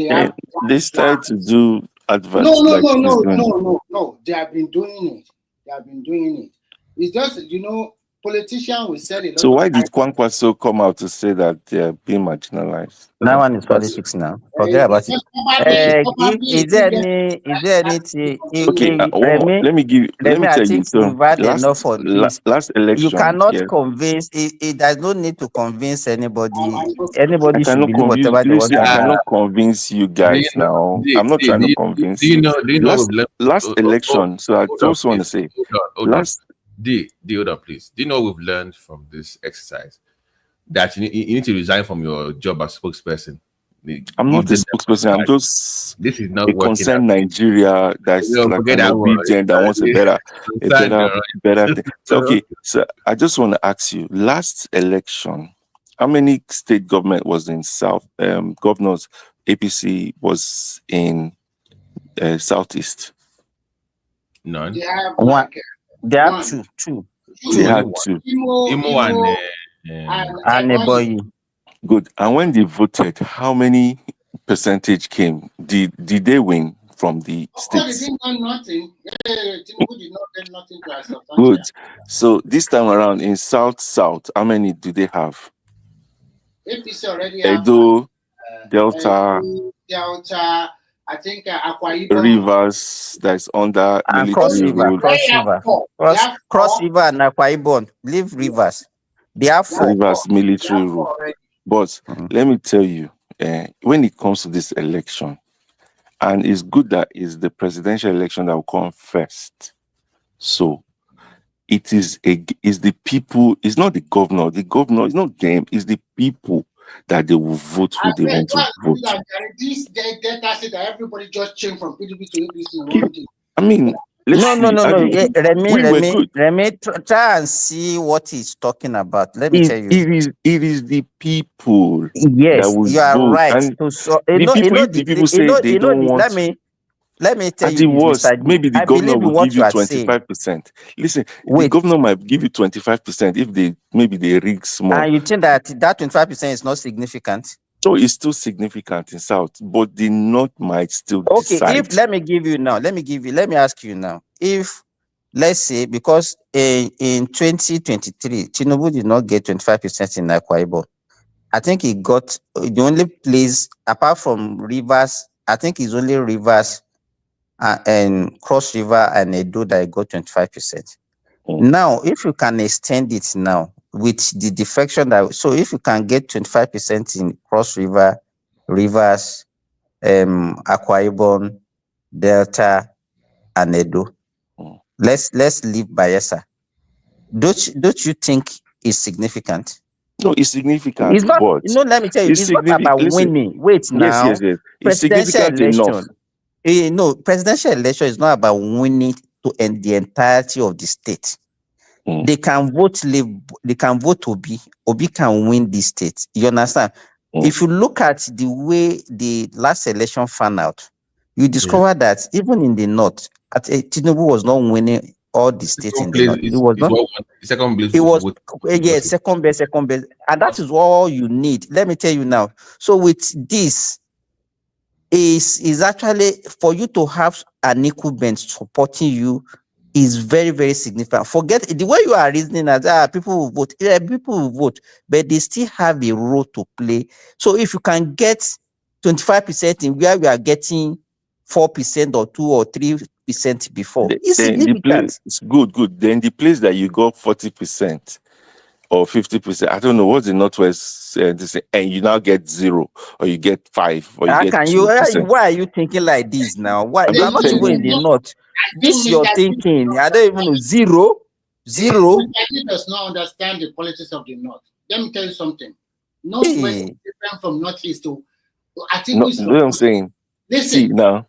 they started to do adverts. No. They have been doing it. It's just, politicians will sell a lot So of why did KWAM1’S come out to say that they're being marginalized? That one is That's politics now. Forget about it. Is there anything? okay. One more. Let me Remy, I tell you. think So we've had enough of this. last You election, cannot yes, convince. There's no need to convince anybody. I Anybody should cannot believe convince. whatever they want Listen, to I believe. cannot convince you Do you guys know? now. I'm not trying to convince Do you you. know? Do you know we've learned? Last election. So I Hold on, just want to please. say, Hold on. last. Hold on, please. Do you know what we've learned from this exercise? That you need to resign from your job as spokesperson. I'm not Give the them spokesperson. I'm just this is not a working concerned out. Nigeria that's like Forget an that word. obedient that wants a Concerned, all right. better thing. So okay, so I just want to ask you: last election, how many state government was in South? Governors APC was in Southeast. None. They have One. They have one. two. They had Only one. two. Imo And a boy. Good. And when they voted, how many percentage came? Did they win from the Of course, they states? didn't want nothing. Tinubu did not get nothing to our substantial. Good. So this time around in South, how many do they have? APC already have Edo, Delta, Delta, I think Akwa Ibom. Rivers, that's under And Cross military River, rule. Cross River and Akwa Ibom. Leave Rivers. They have four. Rivers military rule. But let me tell you, when it comes to this election, and it's good that it's the presidential election that will come first. So it is the people, it's not the governor. The governor is not them, it's the people that they will vote who they want to vote. This data said that everybody just changed from PDP to APC in one day. I mean, No. Remy, try and see what he's talking about. Let me tell you. It is the people Yes, that will you are vote. right. And the people say they don't want. Let me tell At you the this, worst, Mr. D. maybe the I governor believe in will what give you you are saying. 25%. Listen, the governor might give you 25% if they rig small. And you think that 25% is not significant? So it's still significant in South, but the North might still Okay, decide. let me ask you now. If, let's say, because in 2023, Tinubu did not get 25% in Akwa Ibom. I think he got the only place apart from Rivers. I think it's only Rivers and Cross River and Edo that got 25%. Now, if you can extend it now with the defection so if you can get 25% in Cross River, Rivers, Akwa Ibom, Delta, and Edo, let's leave Bayelsa. Don't you think it's significant? No, it's significant. It's not. But Let me tell you, it's not about winning. Wait now. Yes. It's Presidential significant election. enough. No, presidential election is not about winning to end the entirety of the state. They can vote they can vote Obi. Obi can win the state. You understand? If you look at the way the last election found out, you discover that even in the north, Tinubu was not winning all the states in the north. It was not. Second place. It was second best, and that is all you need. Let me tell you now. So with this, is actually for you to have an incumbent supporting you is very, very significant. Forget the way you are reasoning as people will vote. Yeah, people will vote, but they still have a role to play. So if you can get 25% in where we are getting 4% or 2 or 3% before, it's significant. It's good. Then the place that you got 40% or 50%, I don't know what's the Northwest, and you now get 0 or you get 5 or you How get can 2%. why are you thinking like this now? Why you are not telling even in you. the north? This your thinking. I don't even know. Zero. He does not understand the politics of the north. Let me tell you something. Northwest is different from northeast. I think what I'm saying. Listen. See now.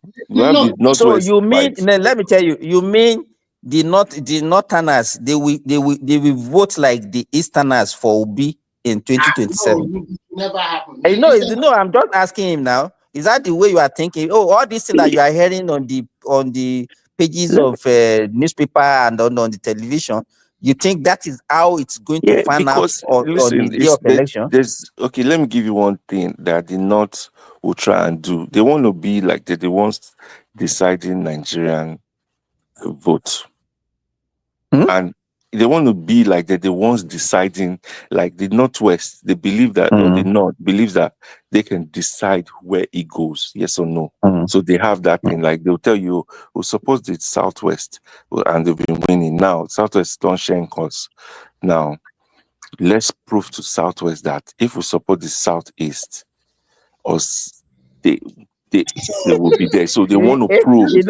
So you mean? Let me tell you. You mean the northerners? They will vote like the easterners for Obi in 2027. No, never happened. No. I'm just asking him now. Is that the way you are thinking? Oh, all these things that you are hearing on the pages of newspaper and on the television, you think that is how it's going to pan out on the day of election? Okay, let me give you one thing that the North will try and do. They want to be like the ones deciding Nigerian vote. And they want to be like that. The ones deciding, like the Northwest, they believe that, or the North believes that they can decide where it goes, yes or no. So they have that thing. Like they'll tell you, who suppose the Southwest, and they've been winning. Now Southwest don't share cause. Now let's prove to Southwest that if we support the Southeast, they they will be there. So they want to prove. You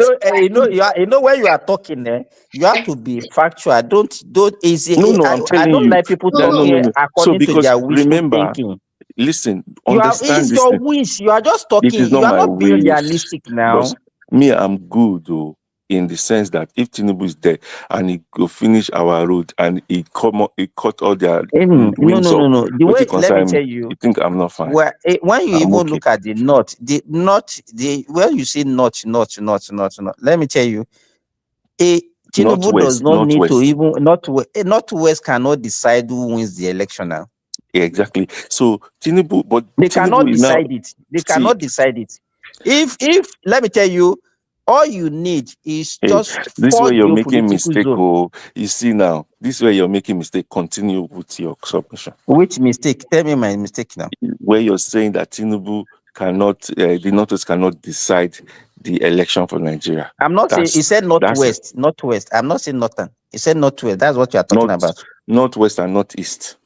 know when you are talking, you have to be factual. Don't easy. No, I'm telling I don't you. like people talking So according to because their wishful remember, thinking. listen, It understand is this your thing. wish. You are just It talking. is not You are my not being wish. realistic now. But me, I'm good though, in the sense that if Tinubu is there and he go finish our road and he cut all their wings up, No. The what way, you let me concern tell me? you, You think I'm not fine? when you I'm even okay. look at the north, when you say north, let me tell you, Tinubu does Northwest, not need to Northwest. even Northwest cannot decide who wins the election now. Exactly. So Tinubu, but They Tinubu cannot is now. decide it. They See, cannot decide it. If let me tell you, all you need is hey, just this four way you're making geopolitical mistake. zones. Oh, you see now, this way you're making mistake. Continue with your submission. Which mistake? Tell me my mistake now. Where you're saying that Tinubu cannot, the Northwest cannot decide the election for Nigeria. I'm not saying he said northwest. I'm not saying northern. He said northwest. That's what you are talking about. Northwest and northeast.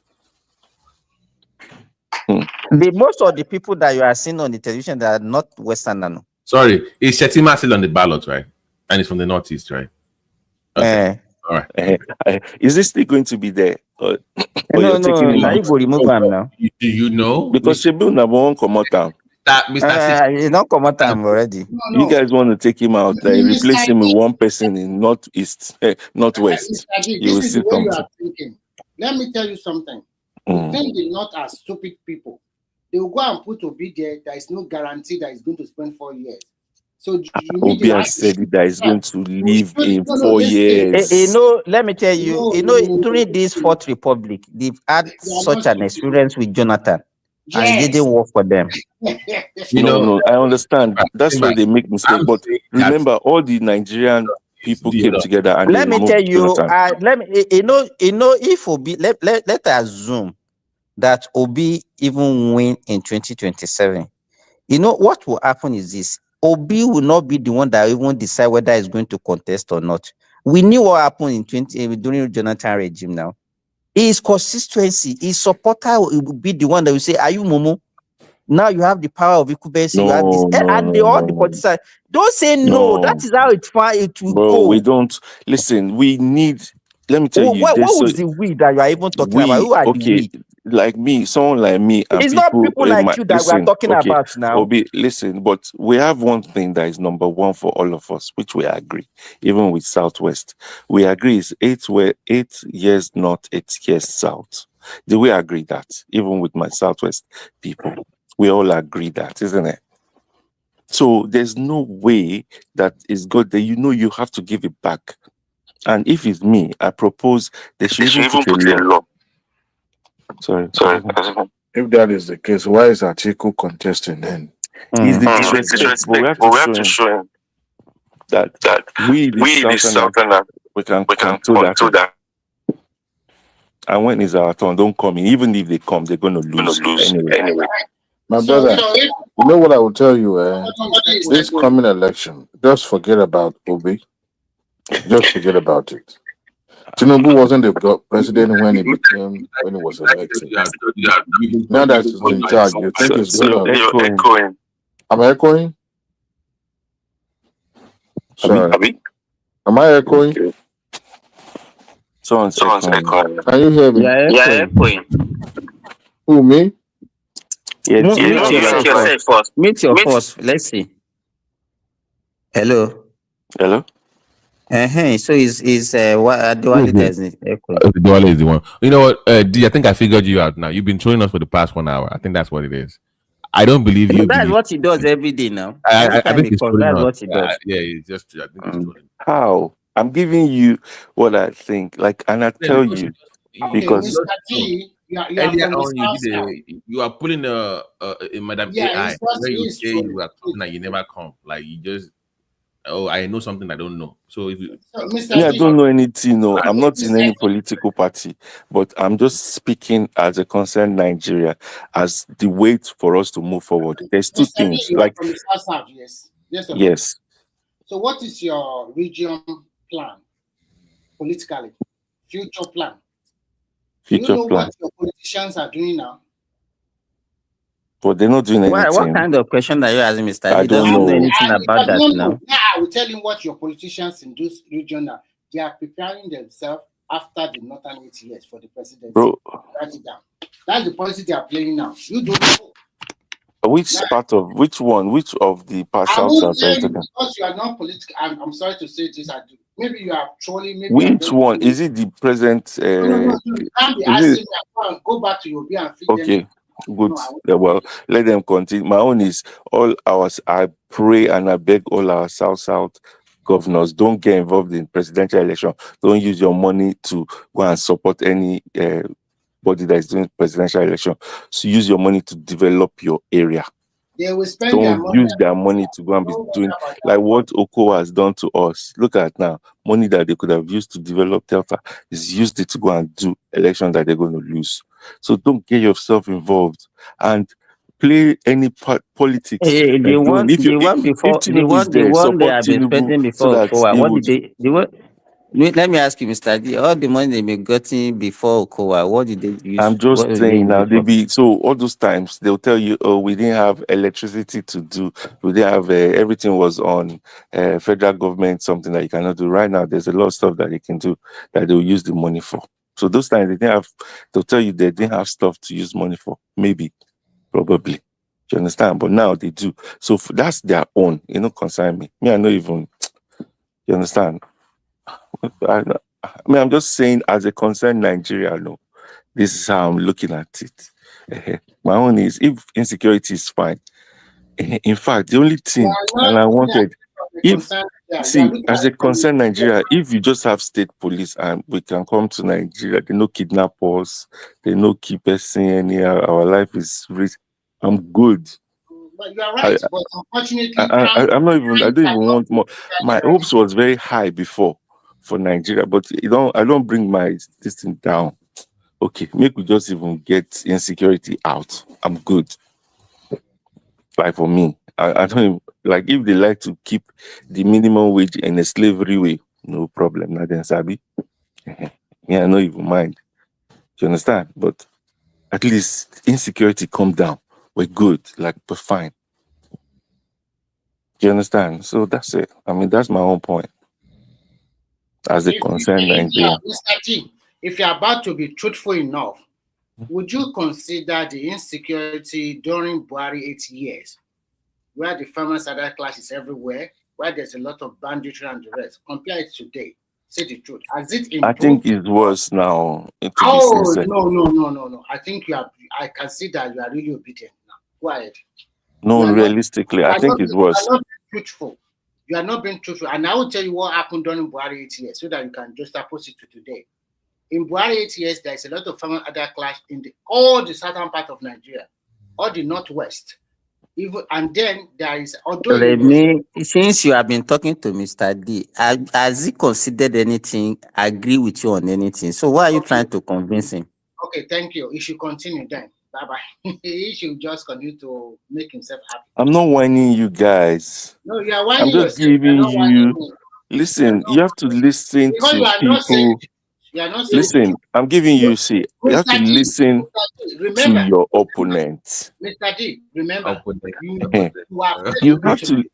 The most of the people that you are seeing on the television that are not Western. Sorry, is Shetima still on the ballot, right? And it's from the Northeast, right? Okay. All right. Is this still going to be there? Or No, you're taking it now you out? go remove him now. Do you know? Because Shebu number one come out down. That Mr. You don't come out time already. You guys want to take him out, replace him with one person in northeast, northwest. You will This is see the way you something. are thinking. Let me tell you something. You think they're not as stupid people. They will go and put Obi there. There is no guarantee that he's going to spend 4 years. So you need Obi has said it that he's going to live in 4 years. years. Let me tell you, during this Fourth Republic, they've had such an experience with Jonathan, and it didn't work for them. No, I understand. That's where they make mistakes. But remember, all the Nigerian people came together and Let me tell you, Jonathan. if Obi, let us assume that Obi even win in 2027. You know what will happen is this: Obi will not be the one that even decide whether he's going to contest or not. We knew what happened in during Jonathan regime. Now, his consistency, his supporter will be the one that will say, "Are you Momo?" Now you have the power of incumbency. You have this, and all the politicians don't say no. That is how it will go. We don't listen. We need. Let me tell you. What was the we that you are even talking about? Who are the we? Like me, someone like me, and it's not people like you that we are talking about now. Obi, listen, but we have one thing that is number one for all of us, which we agree, even with Southwest. We agree is 8 years north, 8 years south. Do we agree that? Even with my Southwest people, we all agree that, isn't it? So there's no way that is good that you have to give it back. And if it's me, I propose they should even put a law. Sorry. If that is the case, why is Atiku contesting then? It's the disrespect, but we have to show him that we the Southerners, we can control that. And when it's our turn, don't come in. Even if they come, they're going to lose anyway. My brother, you know what I will tell you? This coming election, just forget about Obi. Just forget about it. Tinubu wasn't the president when he was elected. Now that he's in charge, you think he's going to... You're echoing. Am I echoing? Sorry. Am I echoing? Someone's echoing. Can you hear me? Yeah, echoing. Who, me? Mute yourself first. Mute your first. Let's see. Hello. So is what Adewale does it? Adewale is the one. You know what, D? I think I figured you out now. You've been trolling us for the past 1 hour. I think that's what it is. I don't believe you. That's what he does every day now. I think he's trolling that's us. what he does. Yeah, he's just. I think he's trolling. How? I'm giving you what I think. And I tell you, because earlier on you are pulling Madam AI where you say you are talking and you never come. Like you just. oh, I know something I don't know. So if you, So, Me, Mr. I D, don't know anything. No, what I'm did not you in any say? political party, but I'm just speaking as a concerned Nigeria as the way for us to move forward. There's two Mr. D, things. you are Like from the South, yes. Yes or no? yes, So what is your region plan politically? Future plan? Do you future know what plan, your politicians are doing now? but they're not doing What anything. kind of question are you asking, Mr. I He don't doesn't know know. anything And if about I that don't now. know, now I will tell him what your politicians in this region are. They are preparing themselves after the Northern 8 years for the presidency. Bro, Write it down. That's the policy they are playing now. You don't know. which part of which one? Which of the I South won't South are tell you you talking? because you are not political. I'm sorry to say this. Maybe you are trolling. Maybe you are Which going one? to. Is it the present? No, no, no. You can't be Is it asking me. Go back to your beer and feed them. okay? Good. No, I won't. Yeah, well, let them continue. My own is all ours. I pray and I beg all our South governors, don't get involved in presidential election. Don't use your money to go and support any body that is doing presidential election. So use your money to develop your area. They will spend their Don't money. use their money to go and be Don't worry doing about like that. what Oko has done to us. Look at now, money that they could have used to develop Delta is used it to go and do election that they're going to lose. So don't get yourself involved and play any politics. Hey, Like doing if Tinubu is the there, one they support have been Tinubu spending so before that Okowa. he What would. did they? Let me ask you, Mr. D. All the money they been getting before Okowa, what did they use? I'm just What did they saying use now it they for? be so all those times they'll tell you, oh, we didn't have electricity to do, we didn't have everything was on federal government, something that you cannot do. Right now there's a lot of stuff that they can do that they'll use the money for. So those times they didn't have, they'll tell you they didn't have stuff to use money for. Maybe, probably. Do you understand? But now they do. So that's their own. You know, concern me. Me, I know even. You understand? I mean, I'm just saying as a concerned Nigeria, no. This is how I'm looking at it. My own is if insecurity is fine. In fact, the only They thing, are and not I looking at wanted, it from a if concern. They are see, looking as at a it from concerned Nigeria, if you just have state police and we can come to Nigeria, they no kidnap us, they no keep us in any. Our life is rich. I'm good. But you are right. But unfortunately, I'm not even. I don't even cannot want more. My generally. hopes was very high before for Nigeria, but I don't bring my this thing down. Okay, make we just even get insecurity out. I'm good. Like for me, I don't even, like if they like to keep the minimum wage in a slavery way, no problem. Not then sabi. Yeah, I no even mind. Do you understand? But at least insecurity come down. We're good. Like we're fine. Do you understand? So that's it. I mean, that's my own point as a concerned Nigerian. Mr. T, if you're about to be truthful enough, would you consider the insecurity during Buhari 8 years, where the farmers other class is everywhere, where there's a lot of banditry and the rest, compare it today? Say the truth. Has it I think improved? it's worse now. To be Oh, sincere. no. I think I can see that you are really obedient now. Go ahead. No, realistically, I think it's worse. You are not being truthful. You are not being truthful. And I will tell you what happened during Buhari 8 years so that you can just oppose it to today. In Buhari 8 years, there is a lot of farmer other class in all the southern part of Nigeria, all the northwest. And then there is, Since you have been talking to Mr. D, has he considered anything, agree with you on anything? So why are you trying to convince him? Okay, thank you. He should continue then. Bye-bye. He should just continue to make himself happy. I'm not whining you guys. No, you are whining I'm just yourself. giving you. Listen, you have to listen Because to you are not saying people. you are not saying Listen, I'm giving you. See, you have to listen to your opponent. Mr. D, remember, you are You have to.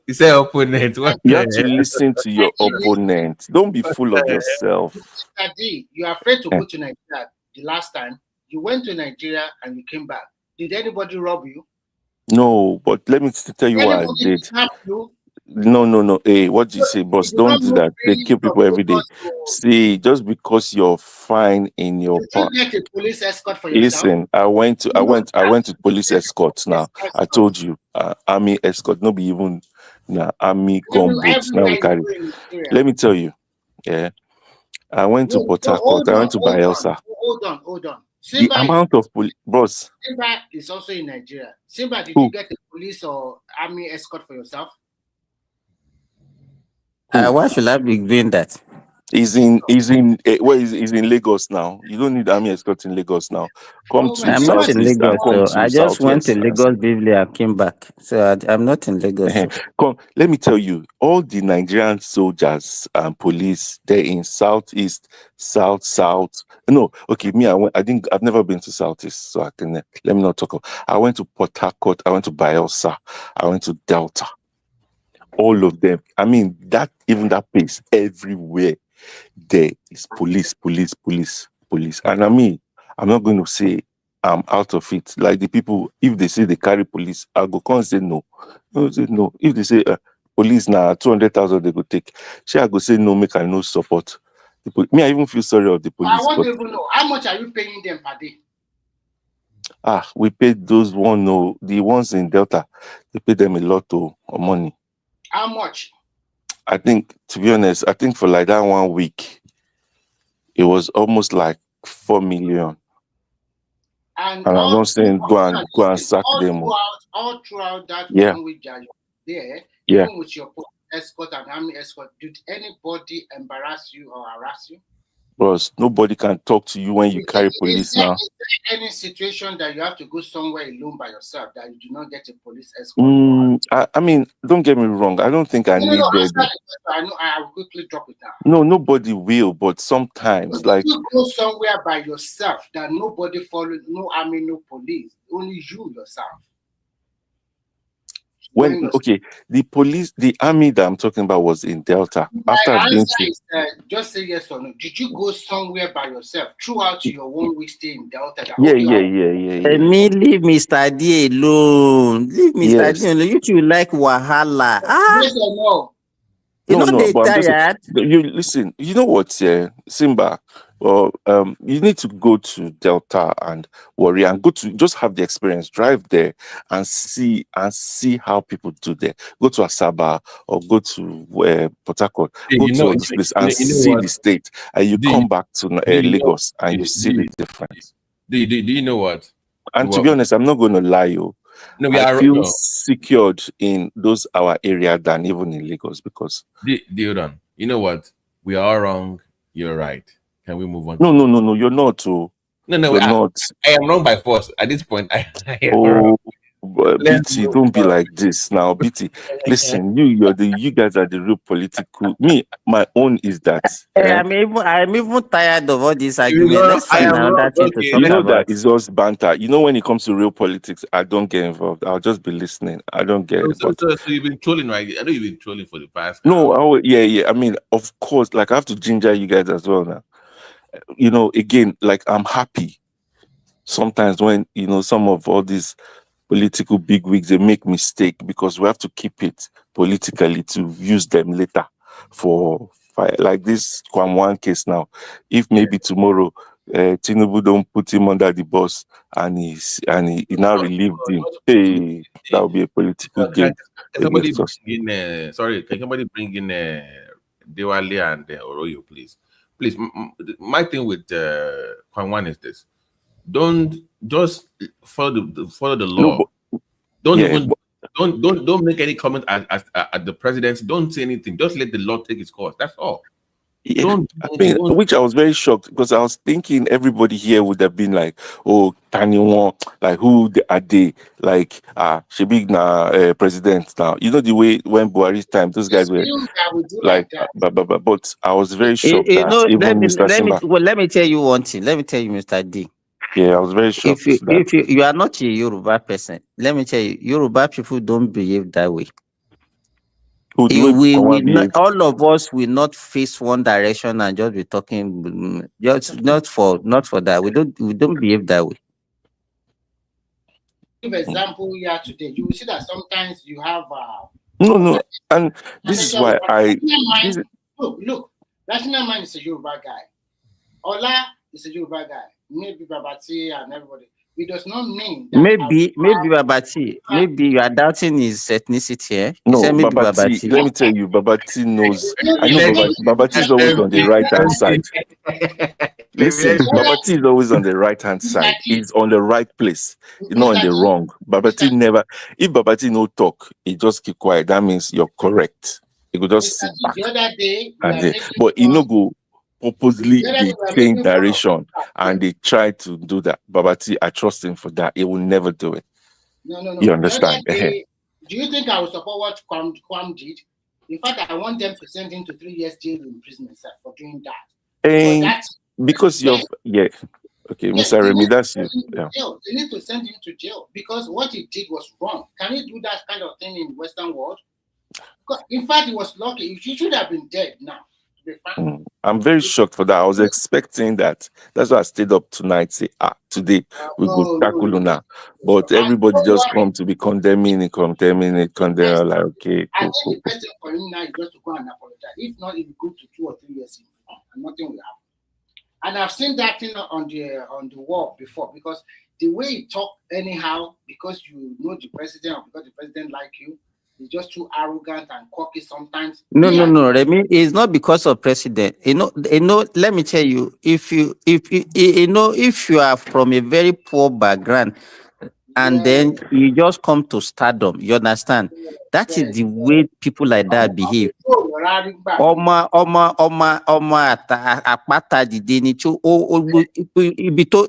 You say opponent. What You have to listen to your opponent. Don't be full of yourself. Mr. D, you are afraid to go to Nigeria the last time. You went to Nigeria and you came back. Did anybody rob you? No, but let me tell you what I did. No. Hey, what do you say, boss? Don't do that. They kill people every day. See, just because you're fine in your part. Did you get a police escort for yourself? Listen, I went to police escorts now. I told you, army escort, no be even army gun boots. Now we carry. Let me tell you, yeah. I went to Port Harcourt. I went to Bayelsa. Hold on. The amount of police, boss. Simba is also in Nigeria. Simba, did you get a police or army escort for yourself? Why should I be doing that? He's in Lagos now. You don't need army escort in Lagos now. Come to I'm not in Southeast and Lagos, come so to I just went to Southwest. Lagos briefly and came back. So I'm not in Lagos. So. Come, let me tell you, all the Nigerian soldiers and police, they're in Southeast, South. No, okay, me, I've never been to Southeast, so let me not talk. I went to Port Harcourt, I went to Bielsa, I went to Delta. All of them. I mean, that place, everywhere there is police. And I mean, I'm not going to say I'm out of it. Like the people, if they say they carry police, I go come and say no. No, say no. If they say police now 200,000 they go take, I go say no, make I no support. Me, I even feel sorry of the police. I want to even know how much are you paying them per day? We paid those the ones in Delta, they pay them a lot of money. How much? I think, to be honest, for like that 1 week, it was almost like 4 million. And I'm not saying go and sack them. All throughout that 1 week that you're there, even with your escort and army escort, did anybody embarrass you or harass you? Bros, nobody can talk to you when you carry police now. Is there any situation that you have to go somewhere alone by yourself that you do not get a police escort? I mean, don't get me wrong. I don't think I need that. I know. I will quickly drop it down. No, nobody will, but sometimes, like you go somewhere by yourself that nobody follows, no army, no police, only you yourself. The army that I'm talking about was in Delta. After I've been to, just say yes or no. Did you go somewhere by yourself throughout your 1 week stay in Delta? Yeah. Leave Mr. D alone. Leave Mr. D alone. You two like wahala. Yes or no? They but tired. You listen. You know what, Simba? Well, you need to go to Delta and Warri and go to just have the experience. Drive there and see how people do there. Go to Asaba or go to Port Harcourt. Go to all this place and see the state. And you come back to Lagos and you see the difference. Do you know what? And to be honest, I'm not going to lie, you. No, I feel secured in those our area than even in Lagos because. Hold on. You know what? We are all wrong. You're right. Can we move on? No. You're not too. No. You're not. I am wrong by force. At this point, I am wrong. BT, don't be like this now. BT, listen, you guys are the real political. Me, my own is that. I'm even tired of all these arguments. Let's find another thing to talk about. That it's just banter. When it comes to real politics, I don't get involved. I'll just be listening. I don't get involved. So you've been trolling, right? I know you've been trolling for the past. No, yeah. I mean, of course, like I have to ginger you guys as well now. Again, like I'm happy. Sometimes when some of all these political bigwigs, they make mistake because we have to keep it politically to use them later for like this KWAM1 case now. If maybe tomorrow Tinubu don't put him under the bus and he now relieved him, hey, that will be a political game. Can somebody bring in Dewale and Oroyo, please? Please, my thing with KWAM1 is this. Don't just follow the law. Don't make any comment at the president. Don't say anything. Just let the law take its course. That's all. Yeah, which I was very shocked because I was thinking everybody here would have been like, oh, Taniwon, like who are they? Like Shebig na president now. You know the way when Buhari's time, those guys were like, but I was very shocked that even Mr. Simba. Let me tell you one thing. Let me tell you, Mr. D. Yeah, I was very shocked. If you are not a Yoruba person, let me tell you, Yoruba people don't behave that way. All of us will not face one direction and just be talking. Just not for that. We don't behave that way. Give example here today. You will see that sometimes you have no, and this is why look. National Man is a Yoruba guy. Ola is a Yoruba guy. Maybe Babati and everybody. It does not mean that maybe Babati. Maybe you are doubting his ethnicity. Eh? No, Babati. Let me tell you, Babati knows. I know Babati is always on the right hand side. Listen, Babati is always on the right hand side. He's on the right place. He's not on the wrong. Babati never. If Babati no talk, he just keep quiet. That means you're correct. He could just sit back The other day, we and are say, making but he no go purposely the other day they we are change making fun of direction and they try to do that. Babati, I trust him for that. He will never do it. No. You The other understand? day, do you think I will support what KWAM did? In fact, I want them to send him to 3 years jail imprisonment, sir, for doing that. Because you're okay, Yes, Mr. they Remy, need to that's send you. him to Yeah. jail. They need to send him to jail because what he did was wrong. Can he do that kind of thing in the Western world? In fact, he was lucky. He should have been dead now. I'm very shocked for that. I was expecting that. That's why I stayed up tonight. Say, today we go tackle Luna. But everybody just come to be condemning it. Like, okay, I cool. think the best thing for him now is just to go and apologize. If not, he will go to 2 or 3 years and nothing will happen. And I've seen that thing on the wall before because the way he talk anyhow, because you know the president or because the president like you, he's just too arrogant and cocky sometimes. No, Remy, it's not because of president. Let me tell you, if you are from a very poor background and then you just come to stardom, you understand? That is the way people like that behave.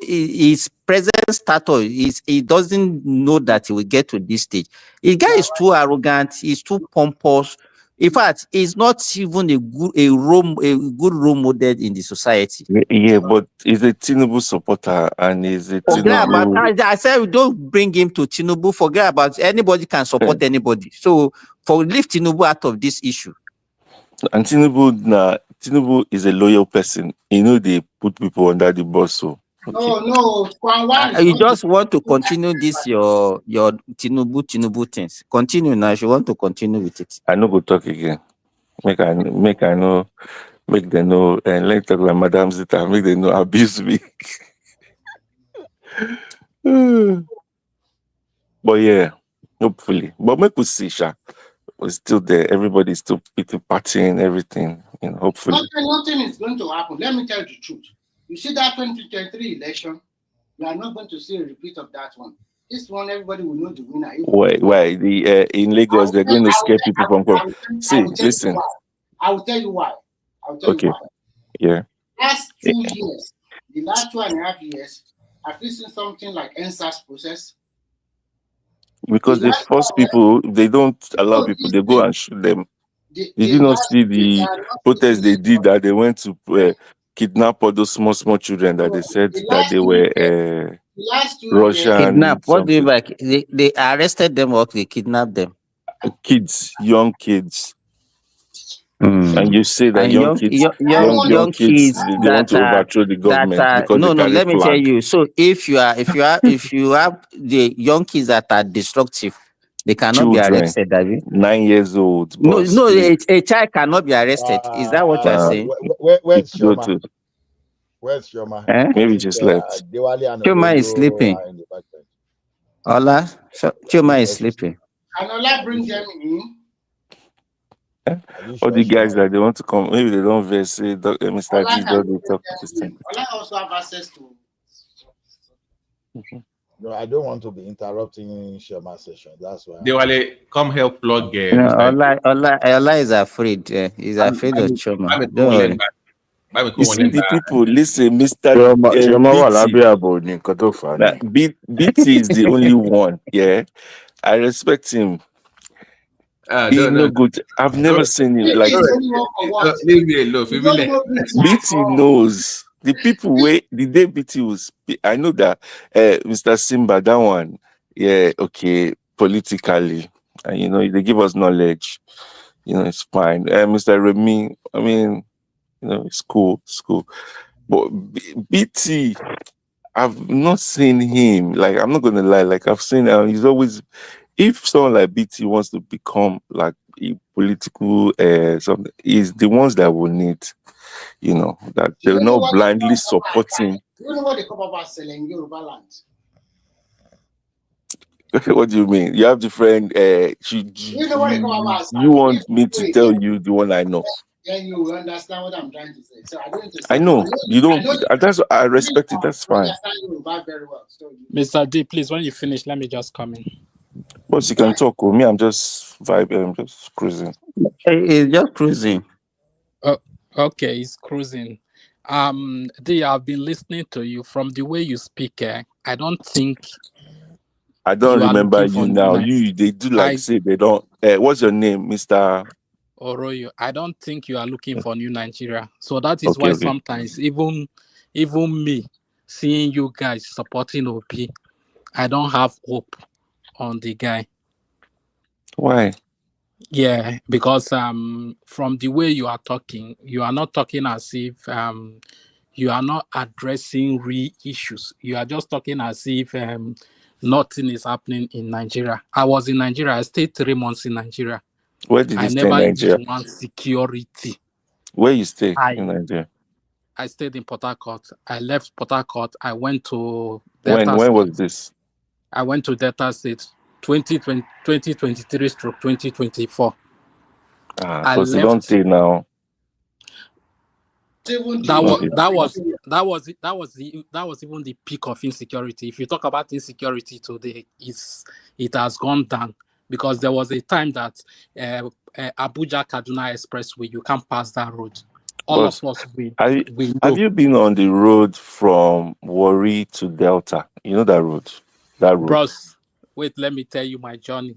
His present status he doesn't know that he will get to this stage. The guy is too arrogant, he's too pompous. In fact, he's not even a good role model in the society. Yeah, but he's a Tinubu supporter and he's a Tinubu. I said, don't bring him to Tinubu. Forget about anybody can support anybody. So leave Tinubu out of this issue. And Tinubu is a loyal person. They put people under the bus. So no. You just want to continue this your Tinubu things. Continue now. If you want to continue with it. I no go talk again. Make them know, and let's talk about Madam Zita. Make them know abuse me. But yeah, hopefully. But make we see, Sha. We're still there. Everybody's still partying, everything. Hopefully. Nothing is going to happen. Let me tell you the truth. You see that 2023 election, you are not going to see a repeat of that one. This one, everybody will know the winner. Why? In Lagos, they're going to scare people from coming. See, listen. I will tell you why. Yeah. Last 2 years, the last 2.5 years, have you seen something like NSAS process? Because they force people, they don't allow people, they go and shoot them. Did you not see the protest they did that they went to kidnap all those small children that they said that they were Russian? Kidnap? What do you like? They arrested them or they kidnapped them? Kids, young kids. And you say that young kids, they want to overthrow the government because they carry let me flag. tell you. So if you have the young kids that are destructive, they cannot be arrested, David. 9 years old. No, a child cannot be arrested. Is that what you are saying? Where's Shoma? Where's Shoma? Maybe just left. Shoma is sleeping. Ola, Shoma is sleeping. Can Ola bring them in? All the guys that they want to come, maybe they don't verse say Mr. G don't talk this thing. Ola also have access to. No, I don't want to be interrupting Shoma's session. That's why. Dewale, come help plug. Ola is afraid. He's afraid of Shoma. Don't worry. You see the people, listen, Mr. BT is the only one. Yeah, I respect him. No good. I've never seen him like. Leave me alone. BT knows the people where the day BT was. I know that Mr. Simba, that one, yeah, okay, politically, and they give us knowledge. It's fine. Mr. Remy, I mean, it's cool. But BT, I've not seen him. Like, I'm not gonna lie. Like, I've seen him. He's always. If someone like BT wants to become like a political something, is the ones that will need, that they're not blindly supporting. You know what they come about selling Yoruba land? What do you mean? You have different. You know what they come about? You want me to tell you the one I know? Then you understand what I'm trying to say. So I know you don't. That's what I respect it. That's fine. Yoruba very well. So Mr. D, please, when you finish, let me just come in. But you can talk with me. I'm just vibing. I'm just cruising. It's just cruising. Okay, it's cruising. I've been listening to you. From the way you speak, I don't think I don't you are remember looking you for now. Nice. They do like say they don't. What's your name, Mr. Oroyo? I don't think you are looking for new Nigeria. So that is Okay, why okay. sometimes even me seeing you guys supporting OP, I don't have hope on the guy. Why? Yeah, because from the way you are talking, you are not talking as if you are not addressing real issues. You are just talking as if nothing is happening in Nigeria. I was in Nigeria. I stayed 3 months in Nigeria. Where did you I stay in never Nigeria? used one security. Where you stay in Nigeria? I stayed in Port Harcourt. I left Port Harcourt. I went to When Delta was State. this? I went to Delta State 2023/2024. I Because you don't left. stay now. That was even the peak of insecurity. If you talk about insecurity today, it has gone down, because there was a time that Abuja Kaduna Expressway, you can't pass that road. All Boss, of us we know. have you been on the road from Warri to Delta? You know that road? Bros, wait, let me tell you my journey.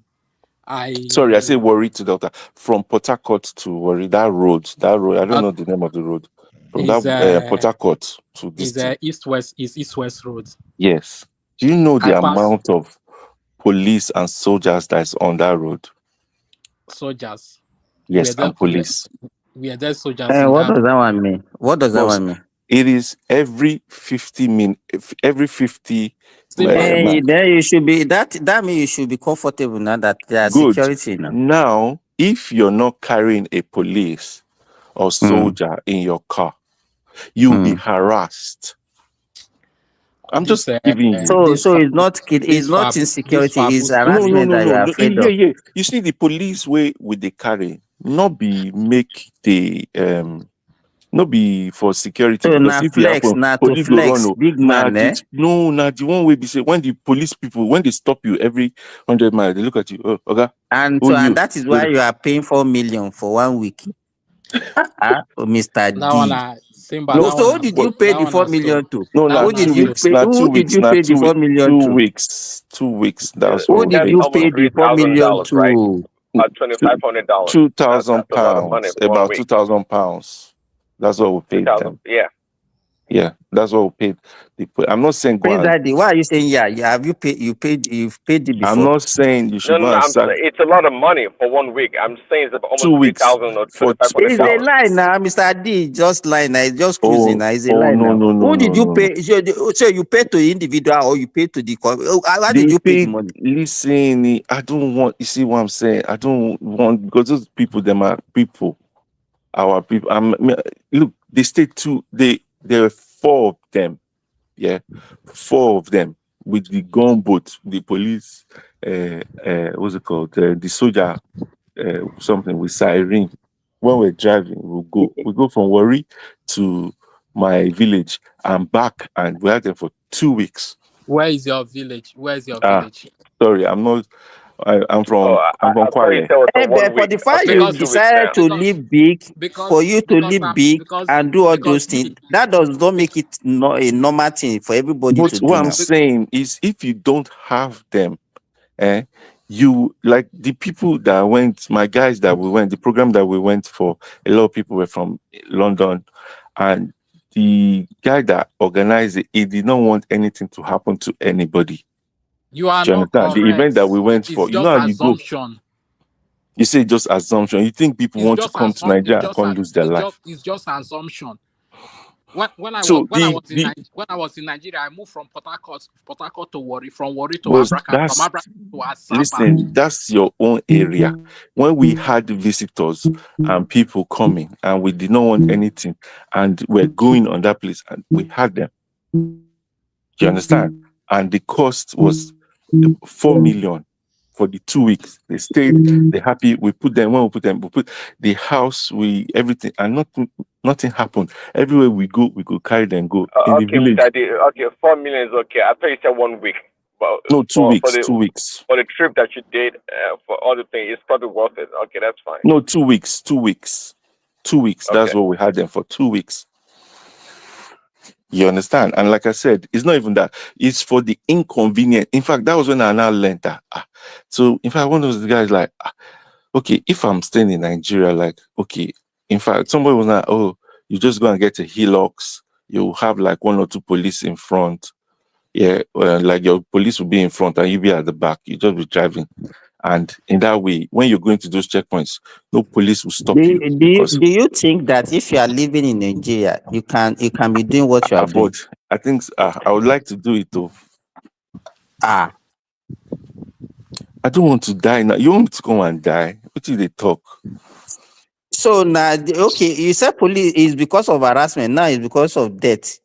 Sorry, I say Warri to Delta. From Port Harcourt to Warri, that road. I don't know the name of the road. From that Port Harcourt to this thing. East-West road. Yes. Do you know the amount of police and soldiers that's on that road? Soldiers. Yes, and police. We are there soldiers. What does that one mean? What does that one mean? It is every 50 minutes, every 50. Then you should be that means you should be comfortable now that there are security now. Now, if you're not carrying a police or soldier in your car, you'll be harassed. I'm just giving you. So it's not insecurity, it's harassment that you're afraid of. Yeah. You see, the police way with the carry, not be make the not be for security. So Because if you have police go run, big man, the one way be say when the police people, when they stop you every 100 miles, they look at you, oh, okay. And that is why you are paying 4 million for 1 week. Mr. D. So who did you pay the 4 million to? No, who did you pay the 4 million to? 2 weeks. 2 weeks. That's who did you pay the 4 million to? $2,500. £2,000. About £2,000. That's what we paid them. Yeah, that's what we paid. I'm not saying go. Daddy, why are you saying yeah? Have you paid? You've paid it before. I'm not saying you should No, it's a lot of money for 1 week. I'm saying it's almost 2 weeks. $3,000 or $2,500. It's a lie now, Mr. D. Just lie now. It's just cruising now. It's a lie now. Who did you pay? So you paid to the individual or you paid to the? How did you pay the money? Listen, I don't want. You see what I'm saying? I don't want, because those people, them are people. Our people. Look, they stayed two. There were 4 of them. Yeah, 4 of them with the gunboat, the police, what's it called? The soldier, something with siren. When we're driving, we go from Warri to my village and back, and we had them for 2 weeks. Where is your village? Sorry, I'm not. I'm from Kwale. For the fact you decided to live big, for you to live big and do all those things, that does not make it a normal thing for everybody to do. What I'm saying is, if you don't have them, you like the people that went, my guys that we went, the program that we went for, a lot of people were from London, and the guy that organized it, he did not want anything to happen to anybody. You are not correct. The event that we went for, you know how you go. You say just assumption. You think people want to come to Nigeria and can't lose their life? It's just assumption. When I was in Nigeria, I moved from Port Harcourt to Warri, from Warri to Abraka, from Abraka to Asaba. Listen, that's your own area. When we had visitors and people coming, and we did not want anything, and we're going on that place, and we had them. You understand? And the cost was 4 million for the 2 weeks. They stayed, they're happy. We put the house, everything, and nothing happened. Everywhere we go carry them, go in the village. Okay, 4 million is okay. I thought you said 1 week. No, for 2 weeks. the 2 weeks. for the trip that you did for all the things, it's probably worth it. Okay, that's fine. No, 2 weeks. 2 weeks. 2 weeks. Okay. That's what we had them for. 2 weeks. You understand? And like I said, it's not even that. It's for the inconvenience. In fact, that was when I now learned that. So, in fact, one of those guys like, okay, if I'm staying in Nigeria, like, okay, in fact, somebody was like, oh, you just go and get a Hilux. You have like 1 or 2 police in front. Yeah, like your police will be in front and you be at the back. You just be driving. And in that way, when you're going to those checkpoints, no police will stop you because Do you think that if you are living in Nigeria, you can be doing what you are doing? but I think I would like to do it though. I don't want to die now. You want me to come and die? What do they talk? So now, okay, you said police is because of harassment. Now it's because of death.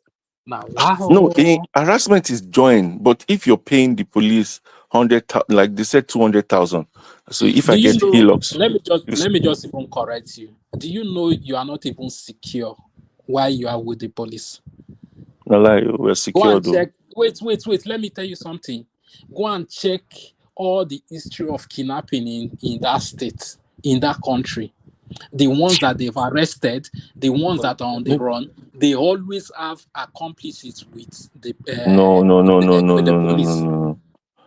No, harassment is joint, but if you're paying the police 100,000, like they said 200,000. So if Do I you get know? Hilux, Let me just even correct you. Do you know you are not even secure while you are with the police? no lie, we're Go secure and though. check. Wait. Let me tell you something. Go and check all the history of kidnapping in that state, in that country. The ones that they've arrested, the ones that are on the run, they always have accomplices with the No.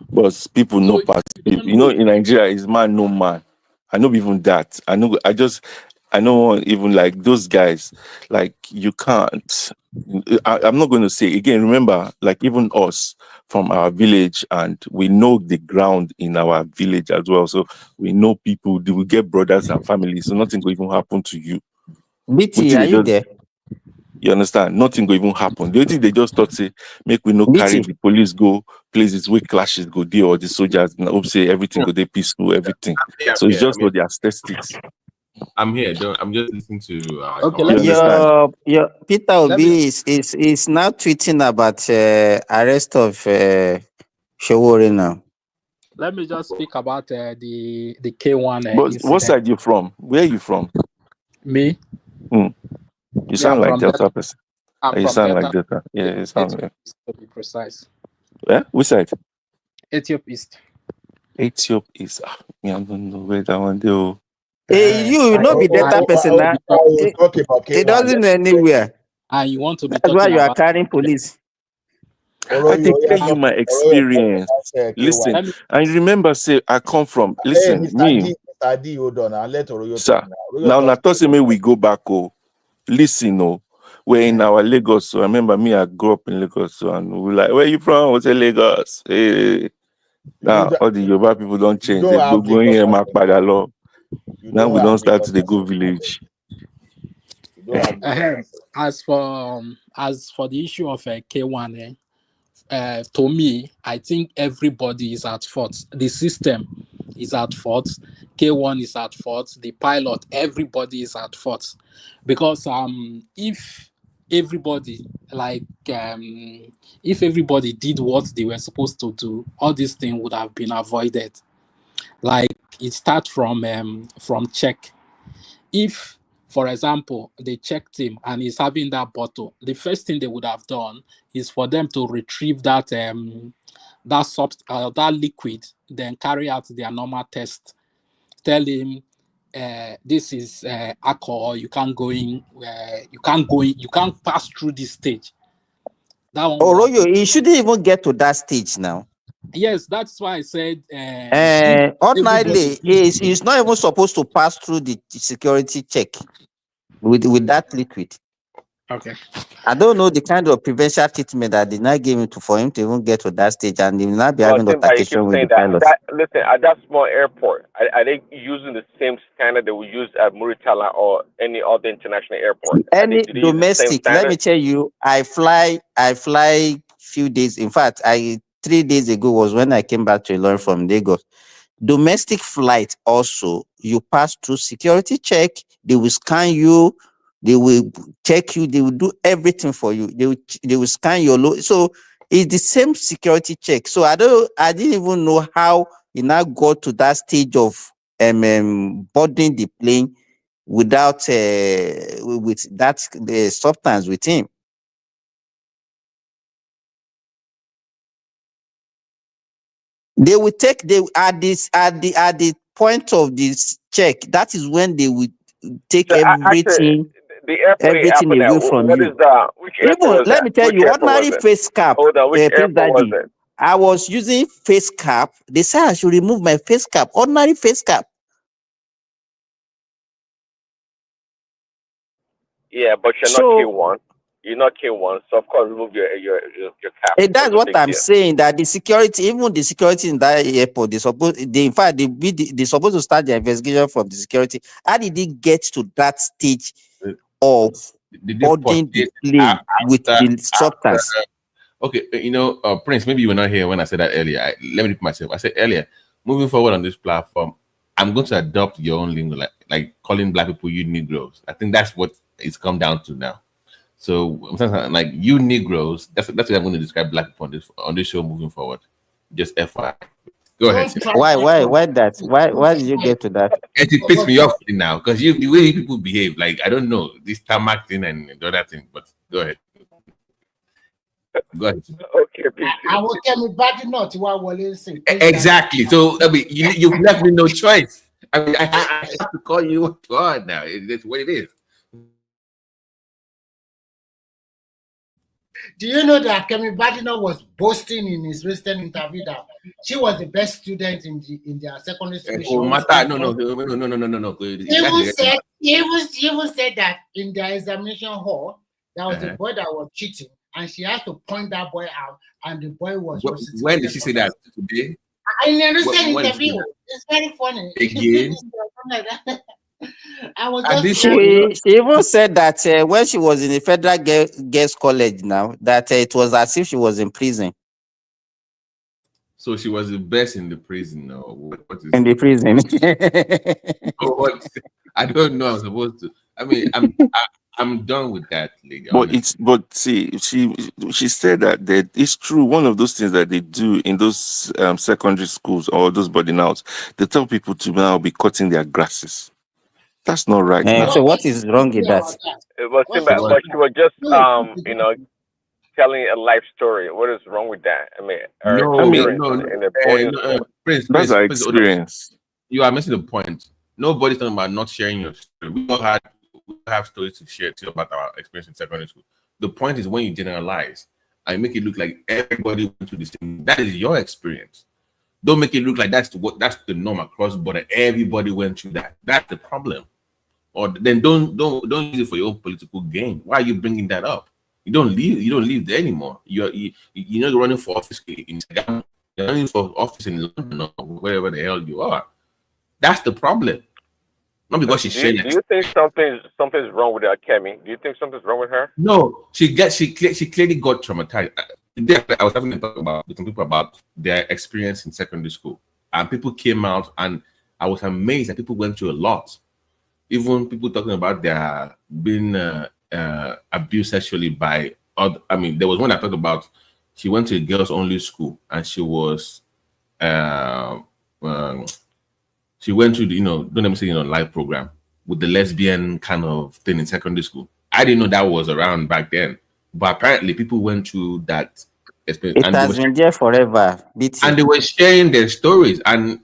But people know So past you people. don't You know, know. in Nigeria, is man no man. I know even that. I know even like those guys. Like you can't. I'm not going to say again. Remember, like even us from our village, and we know the ground in our village as well. So we know people. They will get brothers and families. So nothing will even happen to you. BT, are you there? You understand? Nothing will even happen. The thing they just thought say, make we no carry BT. the police go places where clashes go there or the soldiers and hope say everything go there peaceful, everything. So it's just for the aesthetics. I'm here. I'm just listening to Okay, You understand? Your Peter Let me Obi is now tweeting about arrest of Showore now. let me just speak about the K1 But what incident. side you from? Where are you from? Me? You Me, sound I'm like from Delta person. I'm You from sound like Delta. Delta. Yeah, you sound like. To be precise. Yeah, which side? Ethiopia East. Ethiopia is. Me, I don't know where that one do. Hey, you not be Delta person now. It doesn't anywhere. And you want to be That's why talking you are about carrying police. I take tell you my experience. Listen, and remember, say I come from. Listen, me, Mr. D, hold on. I'll let Oroyo sir. talk now. Now, say me we go back. Oh, listen, oh, we're in our Lagos. So I remember me, I grew up in Lagos, so, and we like, where you from? We say Lagos. Hey. Now all the Yoruba people don't change. They go going here, Mark Bagalo. Now we don't start to the go village. As for the issue of K1, to me, I think everybody is at fault. The system is at fault. K1 is at fault. The pilot, everybody is at fault. Because if everybody if everybody did what they were supposed to do, all these things would have been avoided. Like it starts from check. If, for example, they checked him and he's having that bottle, the first thing they would have done is for them to retrieve that that liquid, then carry out their normal test. Tell him this is alcohol. You can't go in. You can't pass through this stage. That one. Oroyo, he shouldn't even get to that stage now. Yes, that's why I said. Ordinarily, he's not even supposed to pass through the security check with that liquid. Okay. I don't know the kind of prevention treatment that they not give him for him to even get to that stage, and he will not be having altercation with the pilot. Listen, at that small airport, are they using the same standard that we use at Muritala or any other international airport? Any Do they use the same domestic, let me standard? tell you, I fly few days. In fact, 3 days ago was when I came back to Ilorin from Lagos. Domestic flight also, you pass through security check, they will scan you, they will check you, they will do everything for you. They will scan your load. So it's the same security check. So I didn't even know how he now got to that stage of boarding the plane without with that the substance with him. They will take at the point of this check. That is when they will take So actually, everything the airport in away Apple, from what you. is that? Which airport Even was let that? me tell Which you, airport was ordinary it? face cap, Hold on, which Prince airport was Daddy. it? I was using face cap. They said I should remove my face cap, ordinary face cap. Yeah, but you're not So K1. You're not K1, so of course remove your cap. that's What's the what big I'm deal? saying. That the security, even the security in that airport, in fact, they supposed to start the investigation from the security. How did it get to that stage of Did they boarding the purchase plane with after the substance? okay, Prince, maybe you were not here when I said that earlier. Let me repeat myself. I said earlier, moving forward on this platform, I'm going to adopt your own lingo, like calling black people you Negroes. I think that's what it's come down to now. So I'm saying like you Negroes, that's what I'm going to describe black people on this show moving forward. Just FYI. Go ahead. Why that? Why did you get to that? It pisses me off now because the way people behave, like I don't know this tarmac thing and the other thing. But go ahead. Go ahead. Okay, I will tell me bad not what will say. Exactly. So I mean, you've left me no choice. I mean, I have to call you God now. That's what it is. Do you know that Kemi Badino was boasting in his recent interview that she was the best student in their secondary school? No. He even said that in their examination hall, there was a boy that was cheating, and she had to point that boy out, and the boy was. When did she say that? Today? In a recent interview, it's very funny. Again. I was she even said that when she was in the federal girls college now, that it was as if she was in prison. So she was the best in the prison, or what is in the prison? I don't know. I'm supposed to. I mean, I'm done with that, lady. But see, she said that it's true. One of those things that they do in those secondary schools or those boarding houses, they tell people to now be cutting their grasses. That's not right now. So what is wrong with that? But she was just telling a life story. What is wrong with that? I mean, in a boarding school. Prince, that's our experience. You are missing the point. Nobody's talking about not sharing your story. We all have stories to share too about our experience in secondary school. The point is when you generalize and make it look like everybody went through the same. That is your experience. Don't make it look like that's the norm across the board. Everybody went through that. That's the problem. Or then don't use it for your own political gain. Why are you bringing that up? You don't live there anymore. You're not running for office in Ghana. You're running for office in London or wherever the hell you are. That's the problem. Not because she's sharing. Do you think something's wrong with her, Kemi? Do you think something's wrong with her? No, she clearly got traumatized. I was having a talk with some people about their experience in secondary school, and people came out, and I was amazed that people went through a lot. Even people talking about their being abused sexually by other. I mean, there was one I talked about. She went to a girls only school, and she was she went to don't let me say live program with the lesbian kind of thing in secondary school. I didn't know that was around back then, but apparently people went through that experience. It has been there forever. And they were sharing their stories, and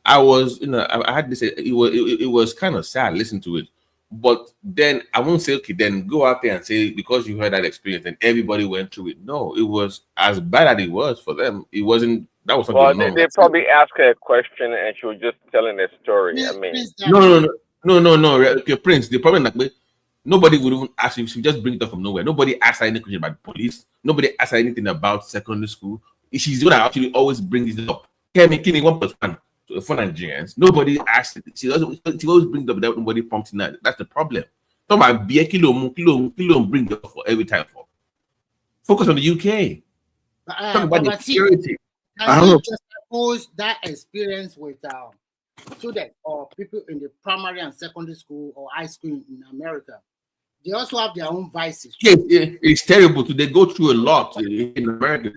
I was I had to say it was kind of sad listening to it. But then I won't say, okay, then go out there and say because you heard that experience and everybody went through it. No, it was as bad as it was for them. It wasn't. That was something. Well, they probably asked her a question and she was just telling a story. I mean, no. Okay, Prince. The problem that nobody would even ask you. She just bring it up from nowhere. Nobody asked her any question about the police. Nobody asked her anything about secondary school. She's the one that actually always brings it up. Kemi, 1+1. For Nigerians, nobody asked it. She always brings it up without nobody prompting that. That's the problem. Talk about beer kilo bring it up for every time. Focus on the UK. Talk about the security. Can you just suppose that experience with students or people in the primary and secondary school or high school in America? They also have their own vices. Yeah, it's terrible. They go through a lot in America.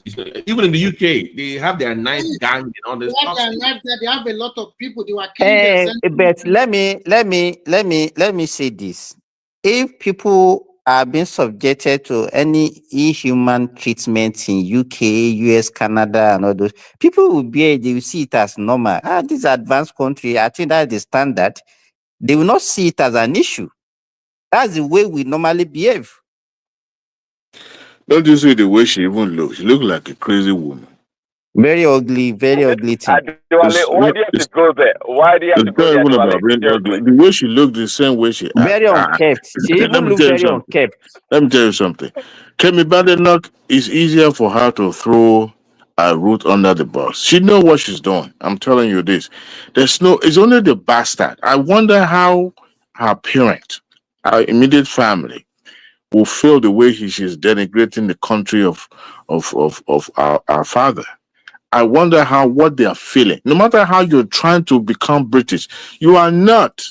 Even in the UK, they have their knife gang and all this stuff. They have a lot of people. They were killing But let me say this: if people are being subjected to any inhuman treatment in UK, US, Canada, and all those, people will bear it, they will see it as normal. This advanced country, I think that's the standard. They will not see it as an issue. That's the way we normally behave. Don't you see the way she even looks? She looks like a crazy woman. Very ugly thing. Diwali, why do you have to go there? Why do you have to It's go not there, even Diwali? about being Seriously. ugly. The way she looked, the same way she acts. Very unkept. She Let even me look tell you very something. unkept. Let me tell you something. Kemi Badenoch, it's easier for her to throw a root under the bus. She know what she's doing. I'm telling you this. It's only the bastard. I wonder how her parent, her immediate family, will feel the way she's denigrating the country of our father. I wonder what they are feeling. No matter how you're trying to become British, you are not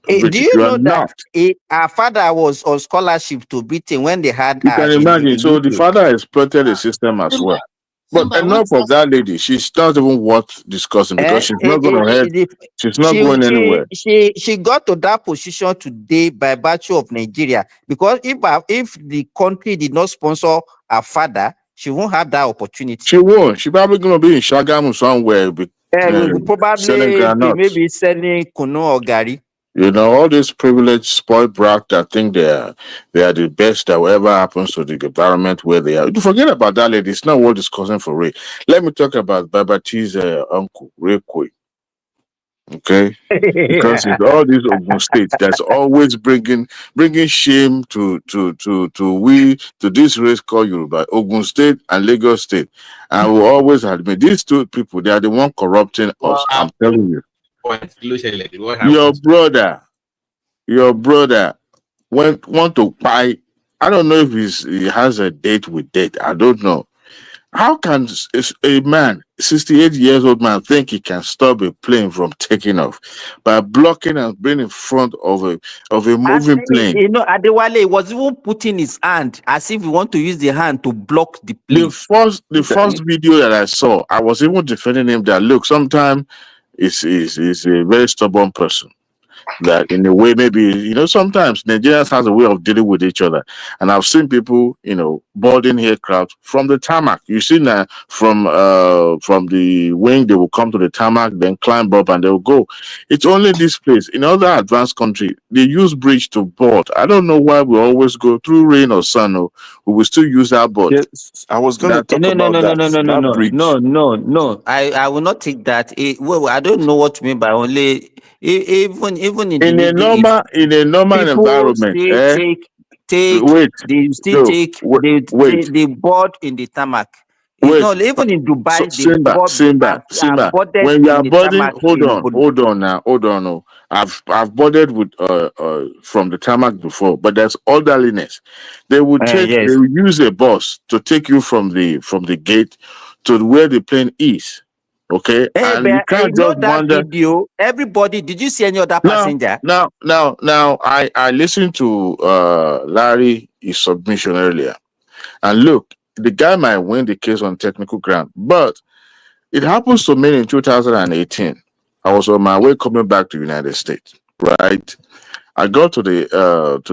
Do British. you You are know that not. her father was on scholarship to Britain when they had You her can in imagine. So the UK? father exploited the system as well. But enough of that lady. She's not even worth discussing because she's not going to head. She's not going anywhere. She got to that position today by virtue of Nigeria, because if the country did not sponsor her father, she won't have that opportunity. She won't. She's probably going to be in Shagamu somewhere. Probably maybe selling kunu or gari. You know, all these privileged, spoiled brats that think they are the best that will ever happens to the environment where they are. You forget about that lady. It's not worth discussing for Ray. Let me talk about Babati's uncle, Ray Koi. Okay, because it's all these Ogun states that's always bringing shame to this race called Yoruba, Ogun State and Lagos State, and we always admit these two people, they are the one corrupting us. I'm telling you. Your brother want to buy. I don't know if he has a date with death. I don't know. How can a man, 68 years old man, think he can stop a plane from taking off by blocking and being in front of a moving plane? You know, Adewale was even putting his hand as if he want to use the hand to block the plane. The first video that I saw, I was even defending him that look, sometimes is a very stubborn person. That in a way, maybe, sometimes Nigerians has a way of dealing with each other. And I've seen people, boarding aircraft from the tarmac. You see now from the wing, they will come to the tarmac, then climb up and they'll go. It's only this place. In other advanced countries, they use bridge to board. I don't know why we always go through rain or sun. Or we will still use our board. Yes, I was going to talk No. I will not take that. Well, I don't know what you mean by only. Even in a normal environment, they board in the tarmac. Even in Dubai, Simba. When you are boarding, hold on now. Oh. I've boarded with from the tarmac before, but there's orderliness. They will use a bus to take you from the gate to where the plane is. Okay, and you can't just wander. Video. Everybody, did you see any other passenger? Now, I listened to Larry his submission earlier, and look, the guy might win the case on technical ground, but it happens to me in 2018. I was on my way coming back to the United States. Right, I got to the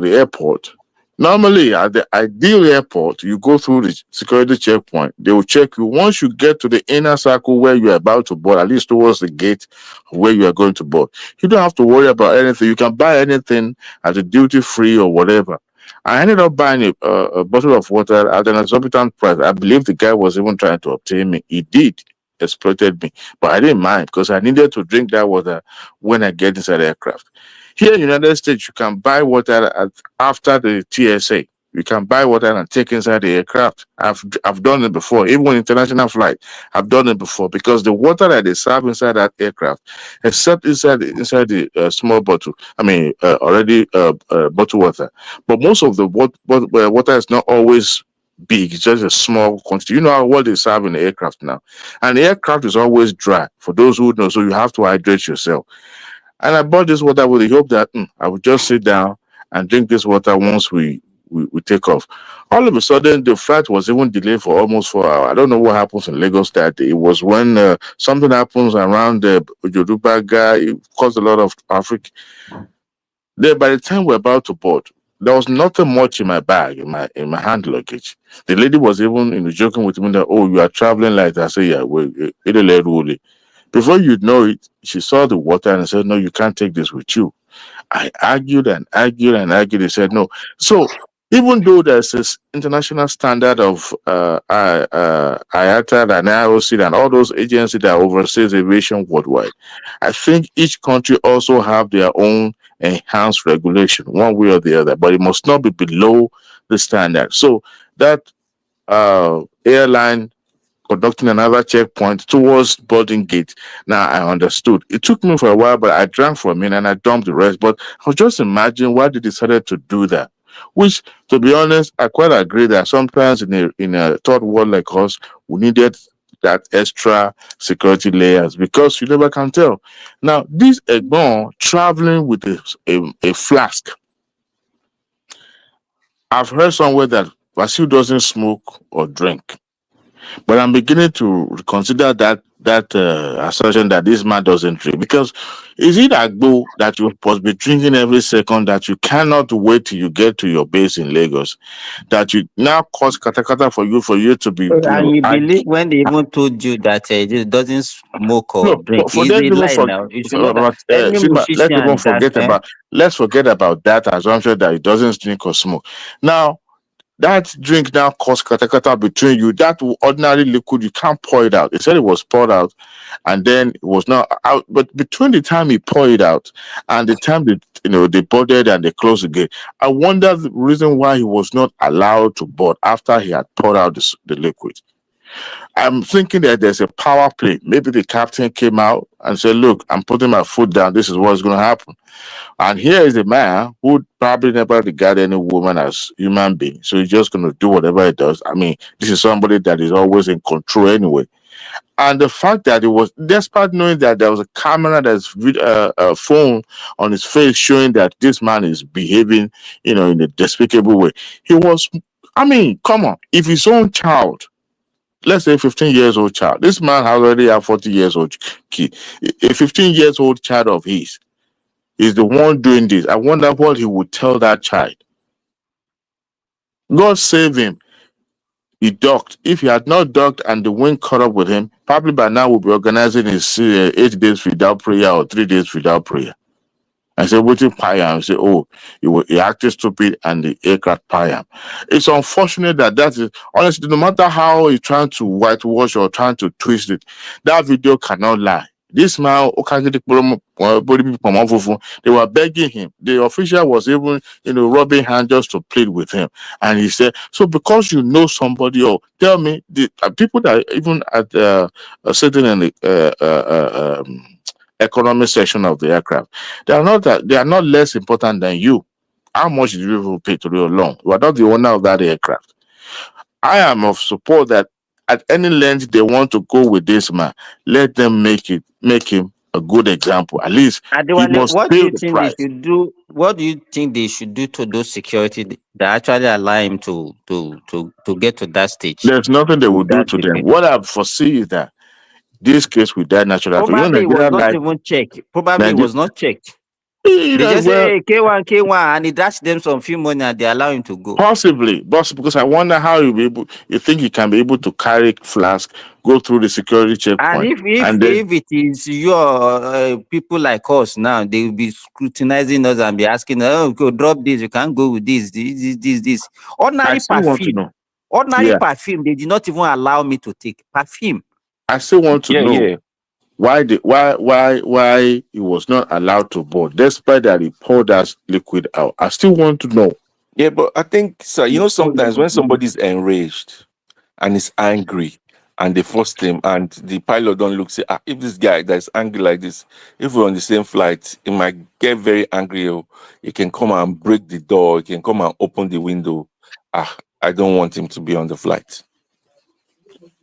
airport. Normally, at the ideal airport, you go through the security checkpoint. They will check you. Once you get to the inner circle where you are about to board, at least towards the gate where you are going to board, you don't have to worry about anything. You can buy anything at the duty free or whatever. I ended up buying a bottle of water at an exorbitant price. I believe the guy was even trying to obtain me. He did exploited me, but I didn't mind because I needed to drink that water when I get inside the aircraft. Here in the United States, you can buy water after the TSA. You can buy water and take inside the aircraft. I've done it before, even on international flight. I've done it before because the water that they serve inside that aircraft, except inside the small bottle. I mean, already bottled water. But most of the water is not always big. It's just a small quantity. You know what they serve in the aircraft now, and the aircraft is always dry. For those who know, so you have to hydrate yourself. And I bought this water with the hope that I would just sit down and drink this water once we take off. All of a sudden, the flight was even delayed for almost 4 hours. I don't know what happens in Lagos that day. It was when something happens around the Yoruba guy. It caused a lot of traffic. Then, by the time we're about to board, there was nothing much in my bag, in my hand luggage. The lady was even joking with me that, oh, you are traveling like that. I said, yeah, before you know it, she saw the water and said, no, you can't take this with you. I argued and argued and argued. They said no. So even though there's this international standard of IATA and IOC and all those agencies that oversees aviation worldwide, I think each country also have their own enhanced regulation, one way or the other, but it must not be below the standard. So that airline conducting another checkpoint towards boarding gate. Now I understood. It took me for a while, but I drank for a minute and I dumped the rest. But I was just imagining why they decided to do that. Which, to be honest, I quite agree that sometimes in a third world like us, we needed that extra security layers because you never can tell. Now, this Egbon traveling with a flask. I've heard somewhere that Vasil doesn't smoke or drink. But I'm beginning to consider that assertion that this man doesn't drink, because is it Agbo that you must be drinking every second, that you cannot wait till you get to your base in Lagos, that you now cause katakata for you to be And you believe when they even told you that it doesn't smoke or no, drink? for It's them a to even lie now. You should know that any let's even musician that let's forget about that assumption that it doesn't drink or smoke. Now that drink now cause katakata between you. That ordinary liquid, you can't pour it out. They said it was poured out and then it was not out. But between the time he poured it out and the time they boarded and they closed the gate, I wonder the reason why he was not allowed to board after he had poured out the liquid. I'm thinking that there's a power play. Maybe the captain came out and said, look, I'm putting my foot down. This is what's going to happen. And here is a man who probably never regarded any woman as human being. So he's just going to do whatever he does. I mean, this is somebody that is always in control anyway. And the fact that it was, despite knowing that there was a camera that's a phone on his face showing that this man is behaving, in a despicable way, he was, I mean, come on, if his own child, let's say 15 years old child, this man already have 40 years old kid, a 15 years old child of his is the one doing this. I wonder what he would tell that child. God save him. He ducked. If he had not ducked and the wind caught up with him, probably by now we'll be organizing his 8 days without prayer or 3 days without prayer. I said, waiting Payam. I say, oh, he acted stupid and the aircraft Payam. It's unfortunate that is, honestly, no matter how he's trying to whitewash or trying to twist it, that video cannot lie. This man, they were begging him. The official was even, rubbing hands just to plead with him. And he said, so because you know somebody, or tell me, the people that even at sitting in the economy section of the aircraft, they are not less important than you. How much did you pay to your loan? You are not the owner of that aircraft. I am of support that at any length they want to go with this man, let them make him a good example. At least he must what do pay you the think price. they should do? What do you think they should do to those security that actually allow him to get to that stage? There's nothing they will do to them. What I foresee is that this case will die natural. Probably it was not even checked. Probably it was not checked. They just say, hey, K1, and he dash them some few money and they allow him to go. Possibly, because I wonder how you think you can be able to carry flask, go through the security checkpoint. And if it is your people like us now, they will be scrutinizing us and be asking, oh, go drop this, you can't go with this. Ordinary perfume. Perfume, they did not even allow me to take perfume. I still want to know why he was not allowed to board, despite that he poured that liquid out. I still want to know. Yeah, but I think, sir, sometimes when somebody's enraged and is angry and they forced him and the pilot don't look, say, if this guy that's angry like this, if we're on the same flight, he might get very angry. He can come and break the door. He can come and open the window. I don't want him to be on the flight.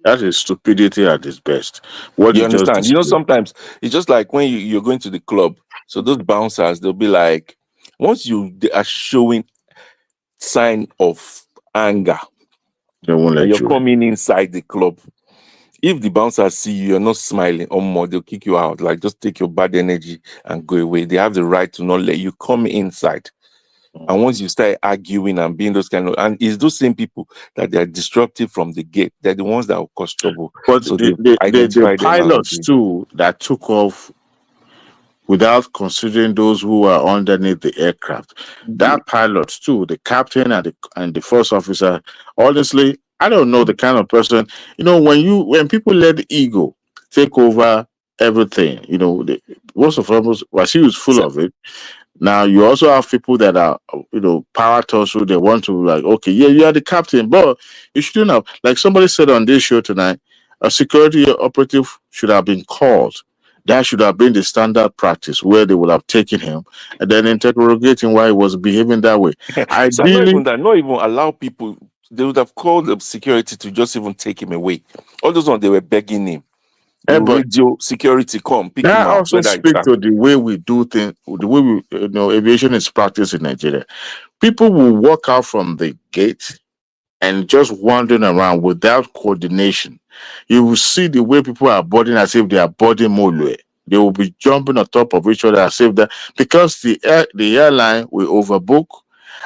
That is stupidity at its best. What you understand? Sometimes it's just like when you're going to the club. So those bouncers, they'll be like, once they are showing sign of anger, they won't let you're coming inside the club. If the bouncers see you're not smiling or more, they'll kick you out. Like, just take your bad energy and go away. They have the right to not let you come inside. And once you start arguing and being those kind of, and it's those same people that they are destructive from the gate. They're the ones that will cause trouble. But So the, they the, the, the identify them and pilots agree. too that took off without considering those who are underneath the aircraft. That pilots too, the captain and the first officer. Honestly, I don't know the kind of person. When people let ego take over everything, most of us, Wasi is full of it. Now you also have people that are, power tussle. They want to like, okay, yeah, you are the captain, but you shouldn't have. Like somebody said on this show tonight, a security operative should have been called. That should have been the standard practice where they would have taken him and then interrogating why he was behaving that way. So not Ideally, even that, not even allow people. They would have called the security to just even take him away. All those ones they were begging him. The but radio security come pick him that out, also whether it's speaks to the way we do things, the way aviation is practiced in Nigeria. People will walk out from the gate and just wandering around without coordination. You will see the way people are boarding as if they are boarding Molue. They will be jumping on top of each other as if that because the airline will overbook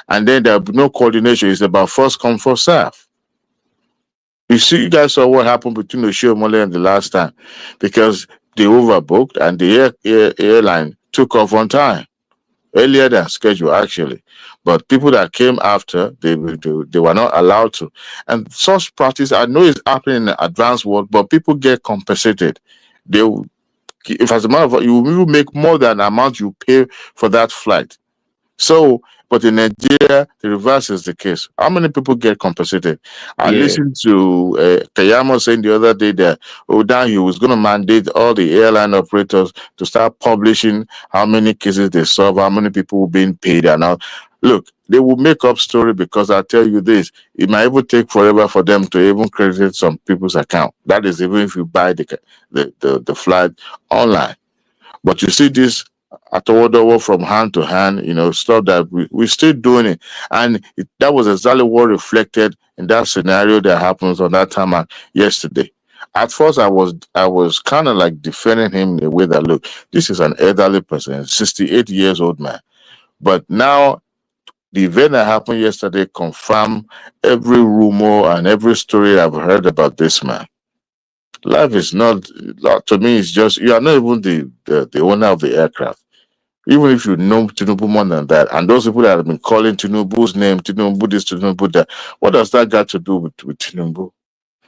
and then there'll be no coordination. It's about first come, first serve. You guys saw what happened between Oshiomhole and the last time because they overbooked and the airline took off on time earlier than scheduled actually, but people that came after they were not allowed to. And such practice I know is happening in the advanced world, but people get compensated. They will, if as a matter of fact, you will make more than the amount you pay for that flight. So, but in Nigeria, the reverse is the case. How many people get compensated? I Yeah. listened to Keyamo saying the other day that now he was going to mandate all the airline operators to start publishing how many cases they solve, how many people being paid, and all. Look, they will make up story because I tell you this: it might even take forever for them to even credit some people's account. That is even if you buy the flight online. But you see this atowodowo from hand to hand, stuff that we're still doing it. And that was exactly what reflected in that scenario that happens on that time yesterday. At first, I was kind of like defending him in a way that, look, this is an elderly person, 68 years old man. But now the event that happened yesterday confirmed every rumor and every story I've heard about this man. Life is not, to me, it's just, you are not even the owner of the aircraft. Even if you know Tinubu more than that, and those people that have been calling Tinubu's name, Tinubu this, Tinubu that, what does that got to do with Tinubu?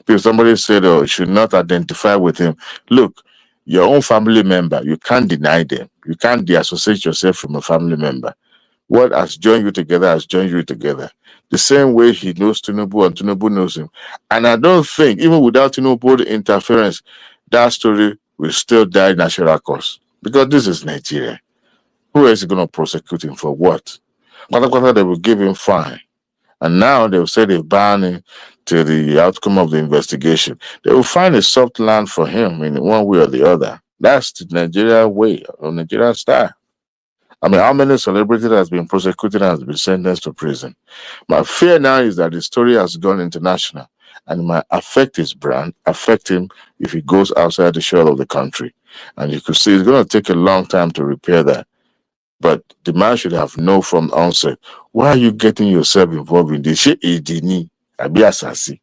Because somebody said, oh, you should not identify with him. Look, your own family member, you can't deny them. You can't deassociate yourself from a family member. What has joined you together has joined you together. The same way he knows Tinubu and Tinubu knows him. And I don't think, even without Tinubu interference, that story will still die natural course. Because this is Nigeria. Who else is going to prosecute him for what? They will give him fine. And now they will say they ban him till the outcome of the investigation. They will find a soft land for him in one way or the other. That's the Nigeria way, or Nigeria style. I mean, how many celebrities has been prosecuted and has been sentenced to prison? My fear now is that the story has gone international and it might affect his brand, affect him if he goes outside the shore of the country. And you could see it's going to take a long time to repair that. But the man should have known from the onset, why are you getting yourself involved in this? Ṣé èdè ni àbí àṣàsí?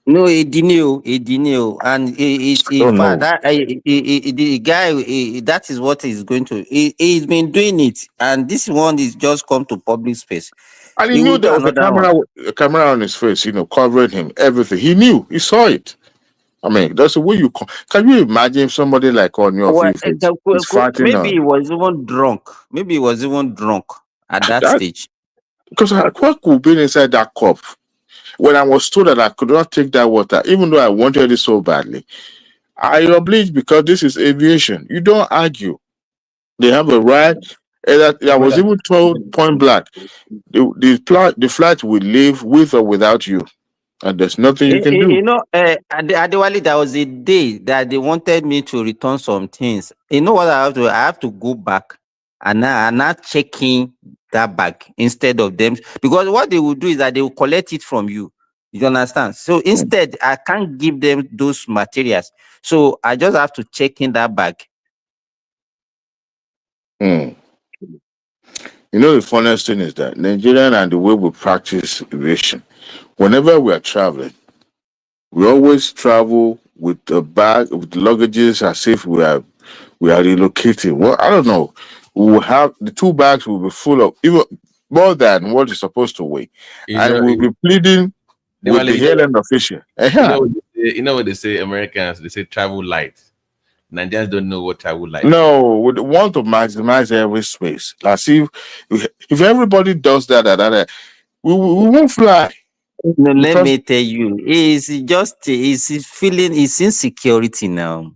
No, Edinio, and it's I in don't fact know. that the guy that is what he's going to. He's been doing it, and this one is just come to public space. And he He knew will do there was another one. a camera on his face, covering him, everything. He knew, he saw it. I mean, that's the way you can you imagine if somebody like on your Well, face is fighting maybe he was even drunk. Maybe he was even drunk at that that stage. because what could be inside that cup? When I was told that I could not take that water, even though I wanted it so badly, I obliged because this is aviation. You don't argue. They have a right. And that I was even told point blank, the flight will leave with or without you, and there's nothing you can do. Adewale, there was a day that they wanted me to return some things. You know what I have to? I have to go back and not checking that bag instead of them, because what they will do is that they will collect it from you. You understand? So instead, I can't give them those materials. So I just have to check in that bag. Mm. You know, the funniest thing is that Nigerian and the way we practice aviation, whenever we are traveling, we always travel with a bag with luggages as if we are relocating. Well, I don't know. We will have the two bags will be full of even more than what is supposed to weigh, You and know, we'll be pleading with the airline official. you know what they say, Americans, they say travel light. Nigerians don't know what travel light is. No, we want to maximize every space. Like, see, if everybody does that, we won't fly. No, let Because me tell you, it's feeling it's insecurity now.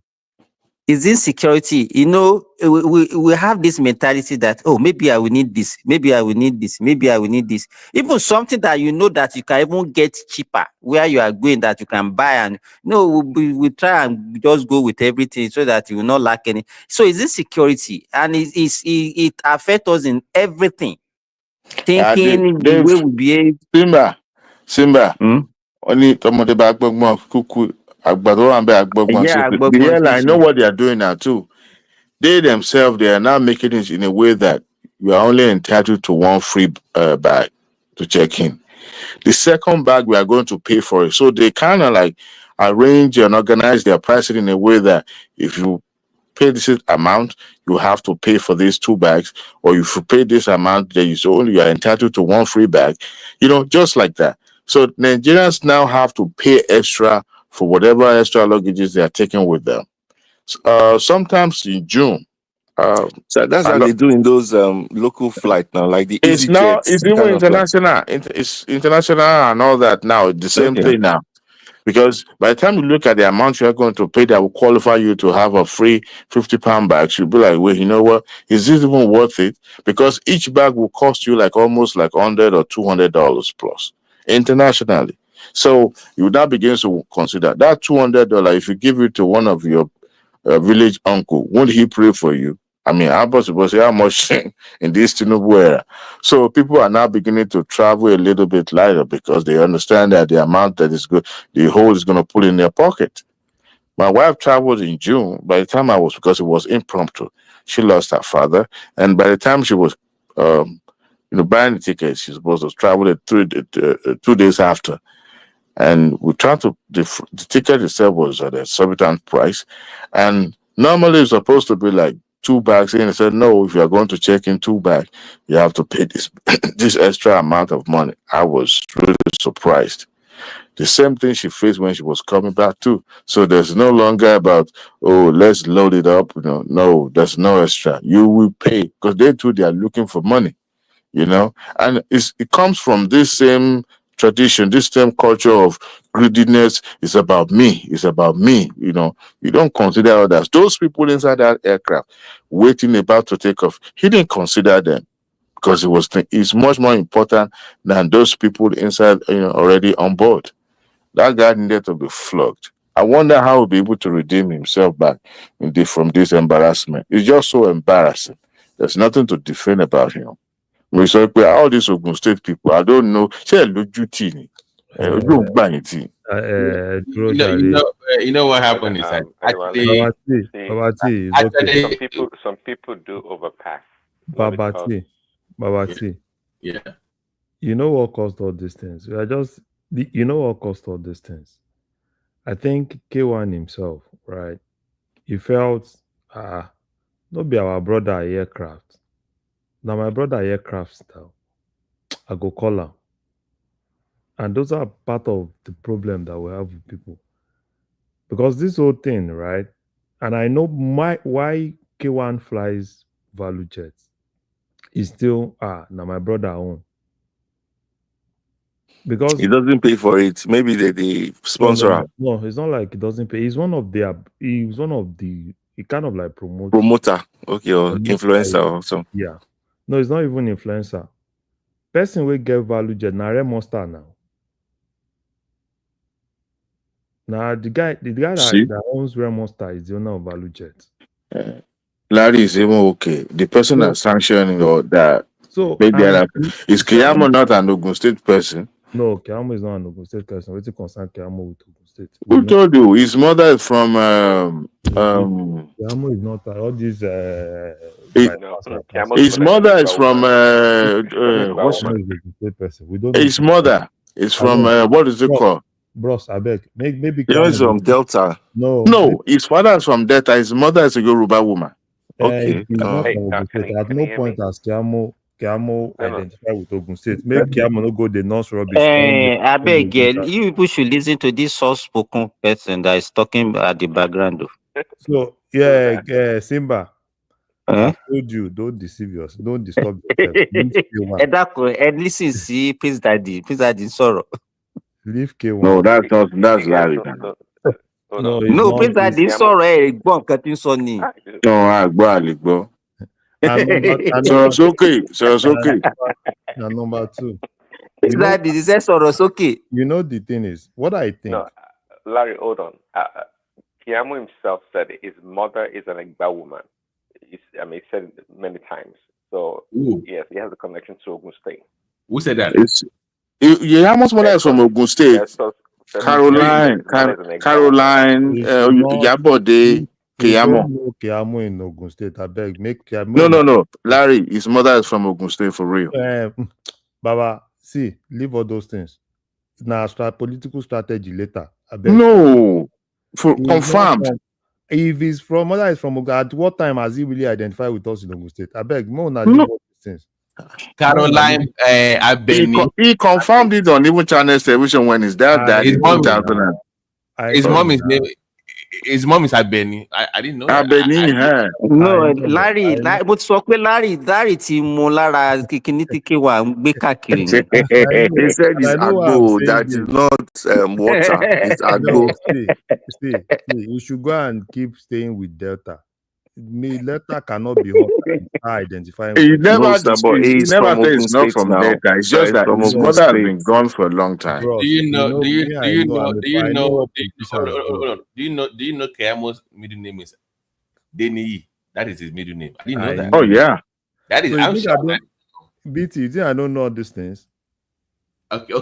It's insecurity. You know, we have this mentality that, oh, maybe I will need this, maybe I will need this, maybe I will need this. Even something that you know that you can even get cheaper where you are going that you can buy, and no, we try and just go with everything so that you will not lack any. So it's insecurity, and it affects us in everything. Thinking the way we behave. Simba. Only tọmọdé bá gbọ́gbọ́n kúkú àgbàdo wà ń bẹ àgbọ́gbọ́n. So Yeah, the airline know what they are doing now too. They themselves, they are now making it in a way that you are only entitled to one free bag to check in. The second bag, we are going to pay for it. So they kind of like arrange and organize their pricing in a way that if you pay this amount, you have to pay for these two bags, or if you pay this amount, then you are entitled to one free bag, just like that. So Nigerians now have to pay extra for whatever extra luggages they are taking with them. Sometimes in June. So that's how they do in those local flight now, like the It's easy now. jets. It's that even kind of flight. international. It's international and all that now. It's the same Okay. thing now. Because by the time you look at the amount you are going to pay that will qualify you to have a free 50-pound bag, you'll be like, wait, you know what? Is this even worth it? Because each bag will cost you like almost like $100 or $200 plus internationally. So you now begin to consider that $200. If you give it to one of your village uncle, won't he pray for you? I mean, I'm supposed to say how much in this Tinubu era. So people are now beginning to travel a little bit lighter because they understand that the amount that is good, the whole is going to pull in their pocket. My wife traveled in June. By the time because it was impromptu, she lost her father, and by the time she was, buying the tickets, she's supposed to travel 2 days after. And we tried the ticket itself was at a exorbitant price, and normally it's supposed to be like 2 bags in. I said, no, if you are going to check in 2 bags, you have to pay this this extra amount of money. I was really surprised. The same thing she faced when she was coming back too. So there's no longer about, oh, let's load it up. No, there's no extra. You will pay because they are looking for money. And it comes from this same tradition, this same culture of greediness. It's about me. It's about me. You don't consider others. Those people inside that aircraft waiting about to take off, he didn't consider them because it's much more important than those people inside, already on board. That guy needed to be flogged. I wonder how he'll be able to redeem himself back from this embarrassment. It's just so embarrassing. There's nothing to defend about him. We saw all these Ogun State people. I don't know. Say duty. You know what happened is that some people do overpass. Babati. Yeah. You know what caused all these things? You know what caused all these things? I think K1 himself, right? He felt, not be our brother aircraft. Now my brother aircraft now, I go call him. And those are part of the problem that we have with people. Because this whole thing, right? And I know why K1 flies value jets is still now my brother own. Because he doesn't pay for it. Maybe they sponsor him. No, it's not like he doesn't pay. He's one of the he kind of like promoter, okay, or influencer or something. Yeah. No, it's not even influencer. Person will get value jet na monster now. Now the guy that owns Rare Monster is the owner of value jet. Larry is even okay. The person that's sanctioning or that so is Keyamo not an Ogun State person? No, Keyamo is not an Ogun State person. What's concern Keyamo with Ogun State? Who told you? His mother is from Keyamo is not all these. his mother is from what's person. We don't know. his mother is from what is it called? Bros, I beg. Maybe He's from Delta. No, his father is from Delta. His mother is a Yoruba woman. Okay. He's not from Ogun State. At no point has Keyamo identify with Ogun State. Make Keyamo no go the North rubbish. I beg you people should listen to this soft-spoken person that is talking at the background. So yeah, Simba. I told you, don't deceive yourself, don't disturb yourself. And listen, see, Prince Daddy, sorrow. Leave K1. No, that's Larry. No, Prince Daddy, sorrow. Go on, cutting Sonny. No, I go. So it's okay. And number two. Prince Daddy, this is sorrow, okay. You know the thing is, what I think. No, Larry, hold on. Keyamo himself said his mother is an Igba woman. He said it many times. So yes, he has a connection to Ogun State. Who said that? Yamo's mother is from Ogun State. Caroline, Yabode, Keyamo. Keyamo in Ogun State. I beg, make Keyamo. No. Larry, his mother is from Ogun State for real. Baba, see, leave all those things. Now, political strategy later. I beg. No, confirmed. If his mother is from Ogun, at what time has he really identified with us in Ogun State? I beg, more than leave all these things. Caroline, he confirmed it on even channel television when his dad died in 2000. His mom is Abeni. I didn't know. Abeni, no, Larry, but so Larry ti mo lára kikini ti kewa ngbe kakiri. He said it's agbo, that is not water. It's agbo. See, you should go and keep staying with Delta. Delta cannot be hot. Identifying. He never said it's not from Delta. It's just that his mother has been gone for a long time. Do you know Keyamo's middle name is Deni? That is his middle name. I didn't know that. Oh yeah. That is. I'm sure. BT, you think I don't know all these things? Okay.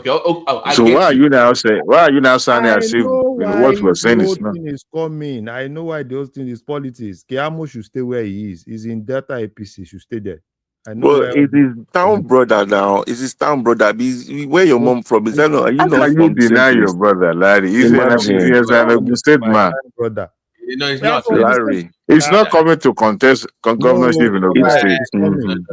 So why are you now saying as if what we're saying is not? Is coming. I know why the whole thing is politics. Keyamo should stay where he is. He's in Delta APC. Should stay there. I know. Well, it is town brother now. It's his town brother. Where your mom from? Is that not? How can you deny your brother, Larry? He's an Ogun State man. Brother. You know, it's not Larry. He's not coming to contest governorship in Ogun State.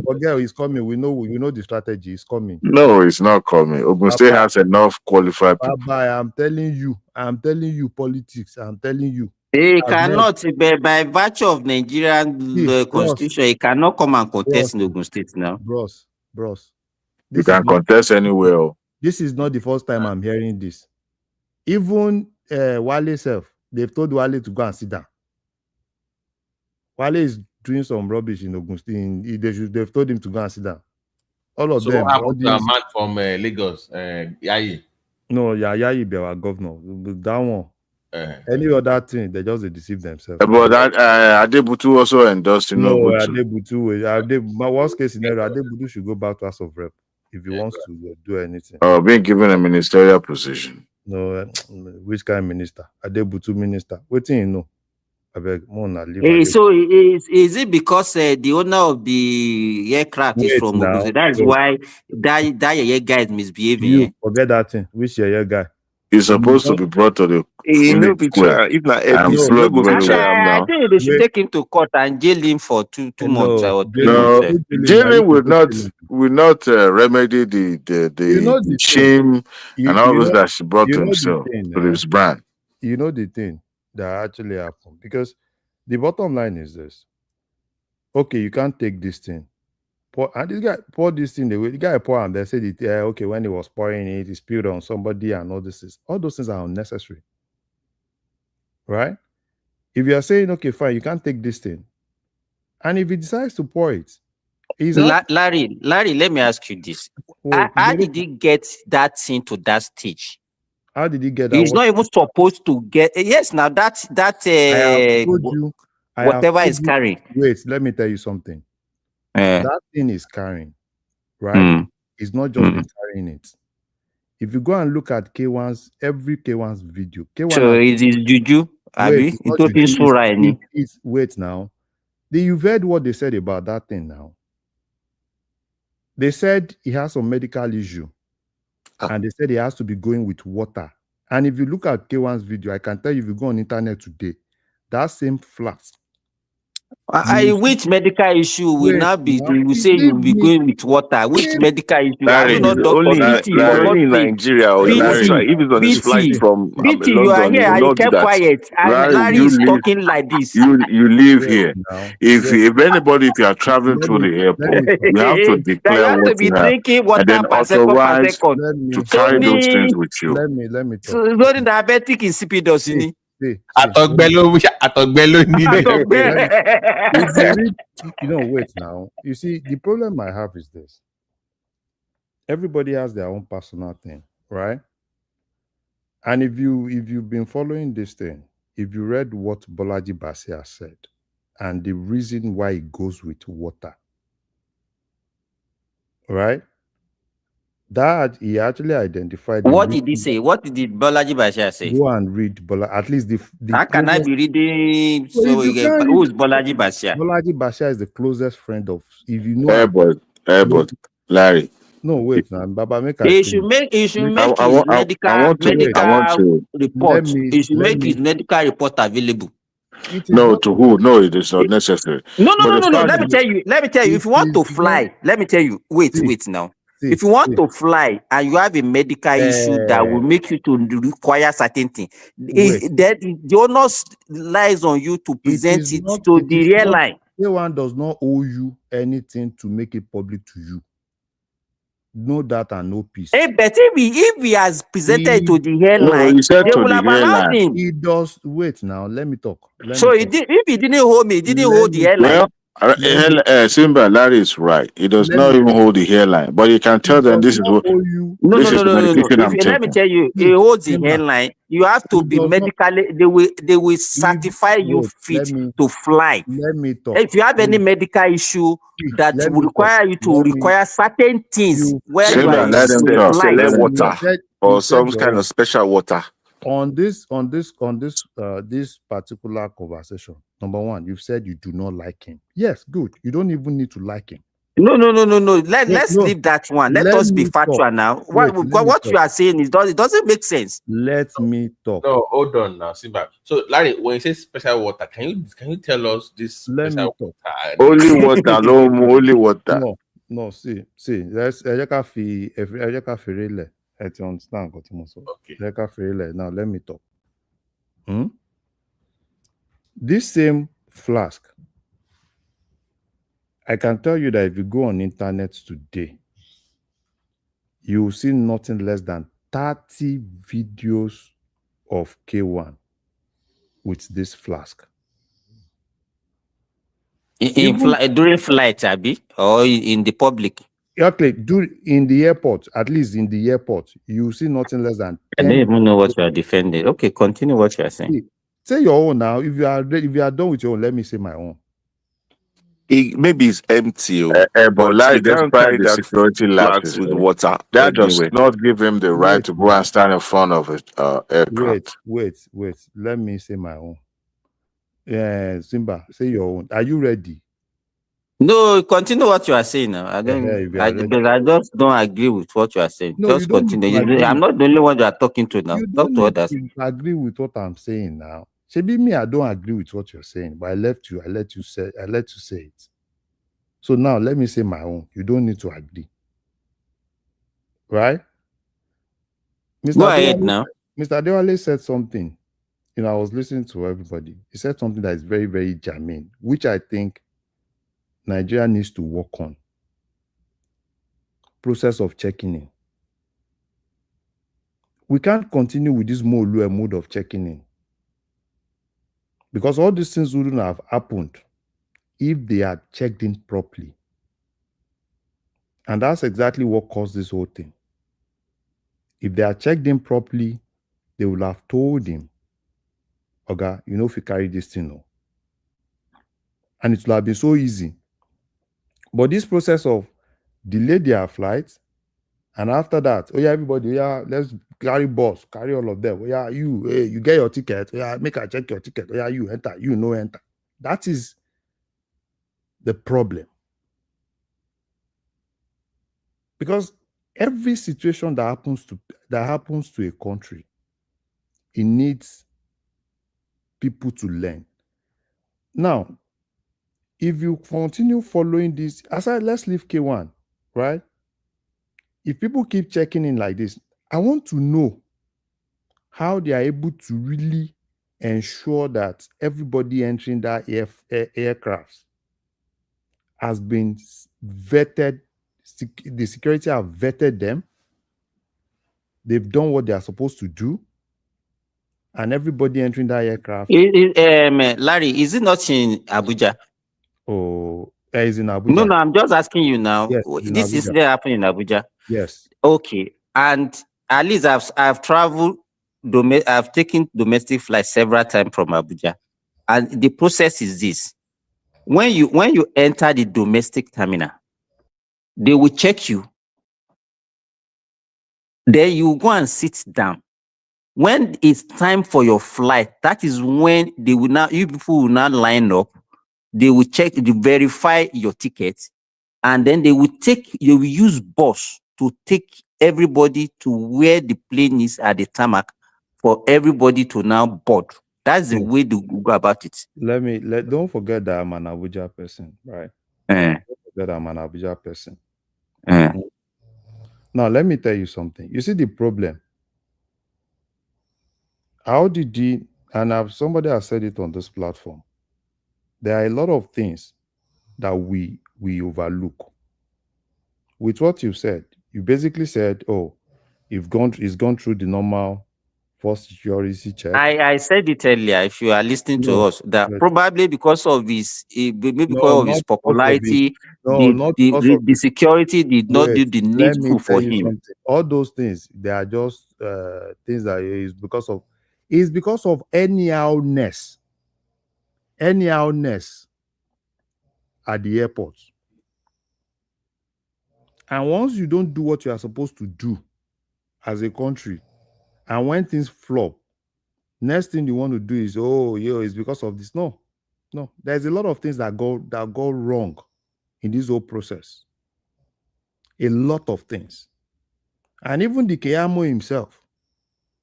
Forget he's coming. We know the strategy. He's coming. No, it's not coming. Ogun State has enough qualified people. Baba, I'm telling you politics. I'm telling you. He cannot, by virtue of Nigerian constitution, he cannot come and contest in Ogun State now. Bros. You can contest anywhere. This is not the first time I'm hearing this. Even Wale self. They've told Wale to go and sit down. Wale is doing some rubbish in Ogun State. They've told him to go and sit down. All of them. What happened to a man from Lagos, Yayi? No, Yayi be our governor. That one. Any other thing, they just deceive themselves. But that Adebutu also endorsed him. No, Adebutu. My worst case scenario, Adebutu should go back to House of Rep if he wants to do anything. Being given a ministerial position. No, which kind of minister? Adebutu minister. Waiting, you know. I beg, so is it because the owner of the aircraft is from Ogun? That is why that guy is misbehaving. You forget that thing. Which guy? He's supposed to be brought to the if not I think they should take him to court and jail him for two months or 3 months. Jailing will not remedy the shame and all those that she brought to himself, to his brand. You know the thing that actually happened, because the bottom line is this. Okay, you can't take this thing. And this guy poured this thing the guy poured and they said it. Okay, when he was pouring it, he spilled on somebody and all this. All those things are unnecessary, right? If you are saying, okay, fine, you can't take this thing, and if he decides to pour it, Larry, let me ask you this: how did he get that thing to that stage? How did he get that? He's not even supposed to get. Yes, now that whatever is carrying. Wait, let me tell you something. That thing is carrying, right? It's not just been carrying it. If you go and look at K1's every K1's video, K1 So has, it is juju, wait, Abi? it's It not open juju, surah any. it's wait now. You've heard what they said about that thing now. They said he has some medical issue, and they said he has to be going with water. And if you look at K1's video, I can tell you, if you go on internet today, that same flask. Which medical issue will now be? You will say you will be going with water. Which medical issue? Are Larry, you not it's doctor? only BT, for Larry, God's only in sake. Nigeria, or Larry, if it's on his flight BT, from BT, you are London, he here will and you not do kept that. quiet, and Larry, Larry you is live, talking like this. you live Wait here. now. If Wait. anybody, if you are traveling Let through me the airport, talk. you have to Then you declare have to what be you have, drinking and water then per second per authorize second. Let to me So carry those things me, with you. let me so talk. during diabetic insipidus, See, Àtọ̀gbẹ ló ní ni. if you read, wait now. You see, the problem I have is this. Everybody has their own personal thing, right? And if you've been following this thing, if you read what Bolaji Basia said, and the reason why it goes with water, right? That he actually identified the what did he reason. say? What did Bolaji Bashir say? Go and read Bola. At least the How can I closest. be reading? So So if you can't who read, is Bolaji Bashir? Bolaji Basia is the closest friend of. If you know, Airport, Larry. No, wait now, Baba, make I He finish. should make his I medical want to. report. Let He should me. make his medical report available. It is No, not. to who? No, it is not necessary. No. But the fact, Let me tell you. If you want to fly, let me tell you. Wait now. If you want to fly and you have a medical issue that will make you to require certain thing, that the onus lies on you to present it to the airline. K1 does not owe you anything to make it public to you. No data, no peace. But if he has presented to the airline, they will have allowed him. He does. Wait now, let me talk. If he didn't hold me, he didn't hold the airline. well, Simba, Larry is right. He does not even hold the hairline, but he can tell them this is what. No. This is the medication I'm Let me taking. tell you, he holds the airline. You have to be medically. They will certify you fit to fly. Let me talk. If you have any medical issue that will require you to require certain things where you are let them talk. Select water or some kind of special water. On this particular conversation, number one, you've said you do not like him. Yes, good. You don't even need to like him. No. Let's leave that one. Let us be factual now. What you are saying it doesn't make sense. Let me talk. No, hold on now, Simba. So, Larry, when you say special water, can you tell us this special water? Only water, no more, only water. No. See. Let's understand. Okay. Now let me talk. This same flask, I can tell you that if you go on internet today, you will see nothing less than 30 videos of K1 with this flask. During flight, Abi, or in the public? Okay, in the airport, at least in the airport, you see nothing less than 10. I don't even know what you are defending. Okay, continue what you are saying. Say your own now. If you are done with your own, let me say my own. Maybe it's empty, but like they don't despite carry the that security lapses with water. that does anyway. not give him the right to go and stand in front of an aircraft. Wait. Let me say my own. Simba, say your own. Are you ready? No, continue what you are saying now. I just don't agree with what you are saying. No, just continue. I'm not the only one you are talking to now. Talk to others. You agree with what I'm saying now. Maybe me, I don't agree with what you're saying, but I let you say it. So now let me say my own. You don't need to agree. Right? Go ahead now. Mr. Adewale said something. I was listening to everybody. He said something that is very, very germane, which I think Nigeria needs to work on. Process of checking in. We can't continue with this mode of checking in. Because all these things wouldn't have happened if they had checked in properly. And that's exactly what caused this whole thing. If they had checked in properly, they would have told him, Oga, if you carry this thing, no. And it would have been so easy. But this process of delay their flights, And after that, oh yeah, everybody, yeah, let's carry bus, carry all of them. Oh yeah, you, hey, you get your ticket. Oh yeah, make I check your ticket. Oh yeah, you enter, you no enter. That is the problem. Because every situation that happens to a country, it needs people to learn. Now, if you continue following this, let's leave K1, right? If people keep checking in like this, I want to know how they are able to really ensure that everybody entering that aircraft has been vetted. The security have vetted them. They've done what they are supposed to do. And everybody entering that aircraft. Larry, is it not in Abuja? Oh, it's in Abuja. No, I'm just asking you now. Yes, this incident happened in Abuja. Yes. Okay. And at least I've traveled, I've taken domestic flights several times from Abuja. And the process is this. When you enter the domestic terminal, they will check you. Then you go and sit down. When it's time for your flight, that is when you people will now line up. They will check, they verify your ticket, and then they will use bus to take everybody to where the plane is at the tarmac for everybody to now board. That's the way to go about it. Don't forget that I'm an Abuja person, right? Don't forget I'm an Abuja person. Now, let me tell you something. You see the problem. How did somebody has said it on this platform. There are a lot of things that we overlook. With what you said, you basically said, oh, it's gone through the normal first security check. I said it earlier, if you are listening to us, that probably because of his popularity, the security did not do the needful for him. All those things, they are just things that is because of anyhowness at the airport. And once you don't do what you are supposed to do as a country, and when things flop, next thing you want to do is, it's because of this. No. There's a lot of things that go wrong in this whole process. A lot of things. And even the Keyamo himself,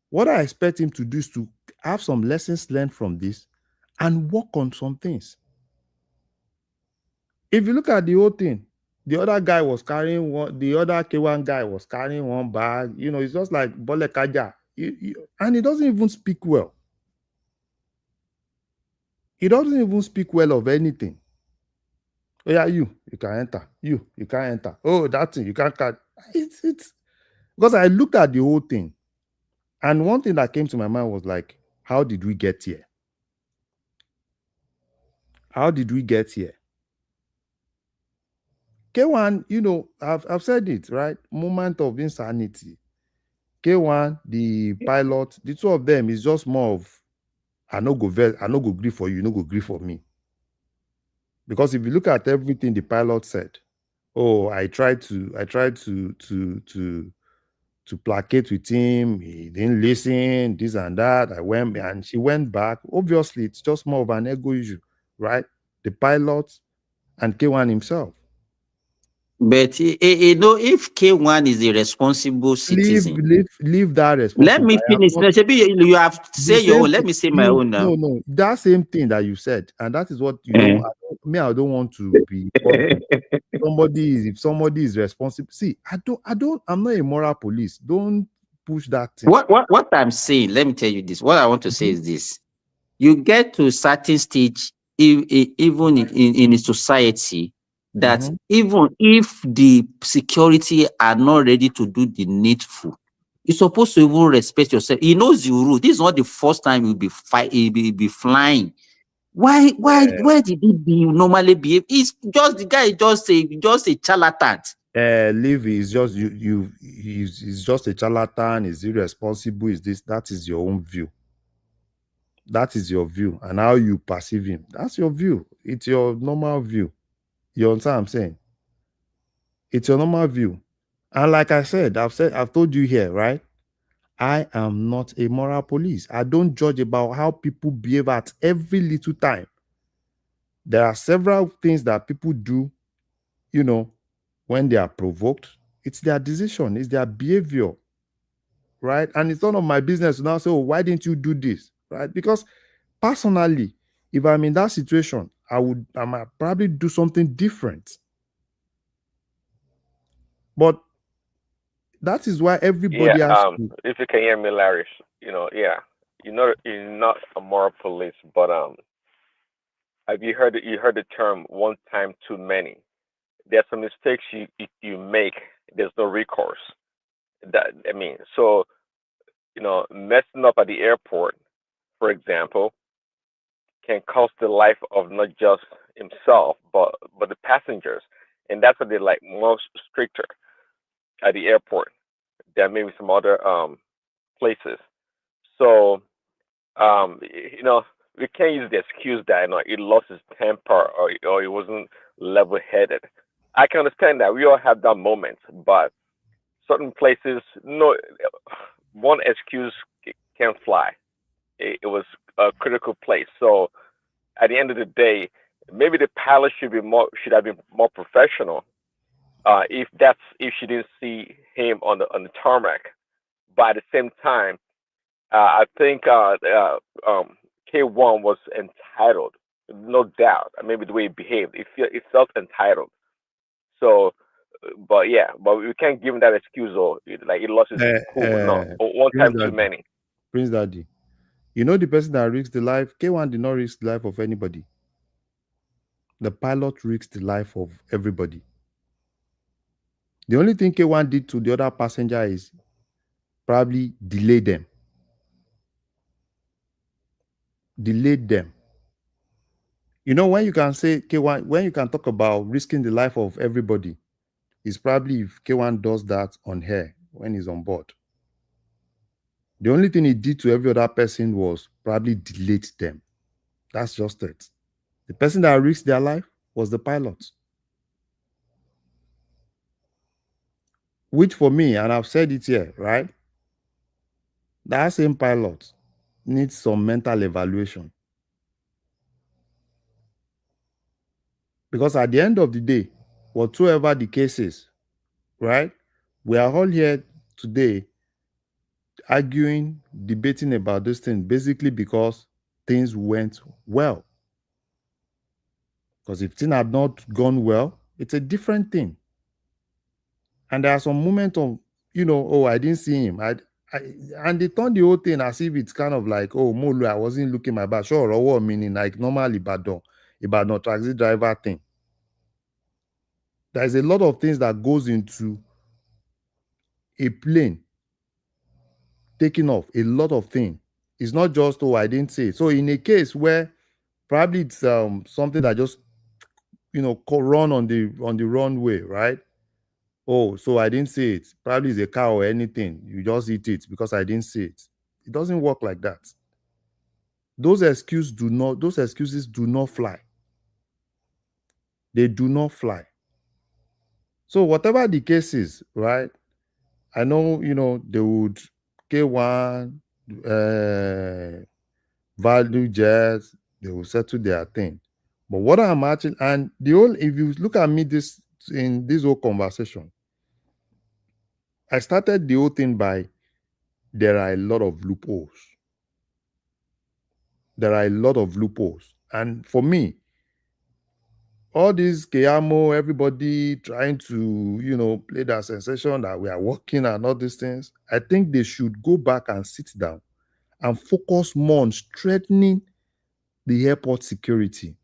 what I expect him to do is to have some lessons learned from this and work on some things. If you look at the whole thing, the other guy was carrying the other K1 guy was carrying one bag. It's just like Bole Kaja. And he doesn't even speak well. He doesn't even speak well of anything. Oh yeah, you can enter. You can't enter. Oh, that thing, you can't cut. It's because I looked at the whole thing. And one thing that came to my mind was like, how did we get here? How did we get here? K1, I've said it, right? Moment of insanity. K1, the pilot, the two of them is just more of, I no go grieve for you, no go grieve for me. Because if you look at everything the pilot said, I tried to placate with him, he didn't listen, this and that. And she went back. Obviously, it's just more of an ego issue, right? The pilot and K1 himself. But if K1 is a responsible citizen, leave that responsibility. Let me finish. You have said your own. Let me say my own now. No, that same thing that you said, and that is what I don't want to be. If somebody is responsible, see, I'm not a moral police. Don't push that thing. What I'm saying, let me tell you this. What I want to say is this: you get to a certain stage, even in a society, that even if the security are not ready to do the needful, you're supposed to even respect yourself. He knows the rule. This is not the first time you'll be flying. Why did he normally behave? It's just the guy just a charlatan. Levy is just he's just a charlatan, is irresponsible, that is your own view. That is your view, and how you perceive him. That's your view. It's your normal view. You understand what I'm saying? It's your normal view. And like I've told you here, right? I am not a moral police. I don't judge about how people behave at every little time. There are several things that people do, when they are provoked. It's their decision, it's their behavior, right? And it's none of my business to now say, oh, why didn't you do this, right? Because personally, if I'm in that situation, I might probably do something different. But that is why everybody has to. If you can hear me, Larry, yeah, you're not a moral police, but have you heard the term "one time too many"? There's some mistakes you make. There's no recourse. So messing up at the airport, for example, can cost the life of not just himself but the passengers, and that's why they're like more stricter at the airport than maybe some other places. So we can't use the excuse that he lost his temper or he wasn't level-headed. I can understand that we all have that moment, but certain places, no, one excuse can't fly. It was a critical place. So at the end of the day, maybe the pilot should have been more professional. If she didn't see him on the tarmac, but at the same time, I think K1 was entitled, no doubt. Maybe the way he behaved, it felt entitled. So, but we can't give him that excuse or like he lost his cool. No, one time too many. Prince Daddy, the person that risked the life, K1 did not risk the life of anybody. The pilot risked the life of everybody. The only thing K1 did to the other passenger is probably delay them. Delayed them. When you can say K1, when you can talk about risking the life of everybody, is probably if K1 does that on air when he's on board. The only thing he did to every other person was probably delayed them. That's just it. The person that risked their life was the pilot. Which for me, and I've said it here, right? That same pilot needs some mental evaluation. Because at the end of the day, whatsoever the case is, right? We are all here today arguing, debating about this thing, basically because things went well. Because if things had not gone well, it's a different thing. And there are some moments of, oh, I didn't see him. And they turn the whole thing as if it's kind of like, oh, Molu, I wasn't looking my back. Sure, or meaning like normal Ibadan taxi driver thing. There's a lot of things that goes into a plane taking off. A lot of things. It's not just, oh, I didn't see it. So in a case where probably it's something that just run on the runway, right? Oh, so I didn't see it. Probably it's a car or anything. You just eat it because I didn't see it. It doesn't work like that. Those excuses do not fly. They do not fly. So whatever the case is, right? I know, they would K1 value jazz, they will settle their thing. But what I'm actually, and if you look at me in this whole conversation, I started the whole thing by there are a lot of loopholes. There are a lot of loopholes. And for me, all this Keyamo, everybody trying to, play that sensation that we are working and all these things, I think they should go back and sit down and focus more on strengthening the airport security.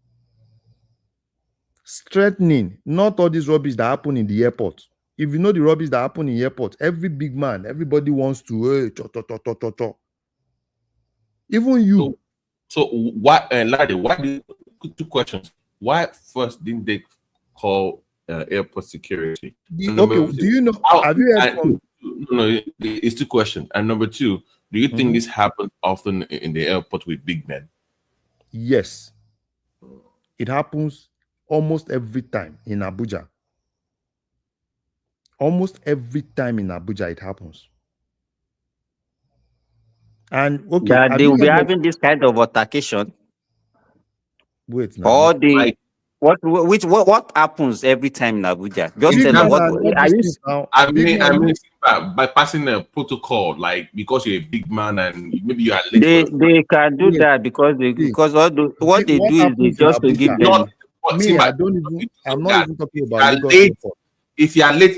Strengthening, not all this rubbish that happen in the airport. If you know the rubbish that happen in the airport, every big man, everybody wants to, even you. So why, Larry, two questions. Why first didn't they call airport security? Okay, do you know? Have you heard from? No, it's two questions. And number two, do you think this happens often in the airport with big men? Yes. It happens almost every time in Abuja. Almost every time in Abuja it happens. And okay, That have they you will be heard of having this kind of altercation, wait now? or the what happens every time in Abuja? Just Big tell me man what and all are these you? things now. I Big mean, man, by passing a protocol, like because you're a big man and maybe you are late for They the flight. they can do wait, that see, because what they what do is they happens in just to give Abuja? Not them. but Me, Simba, I don't even. I'm look not at even talking if about you are Lagos late, Airport. if you are late,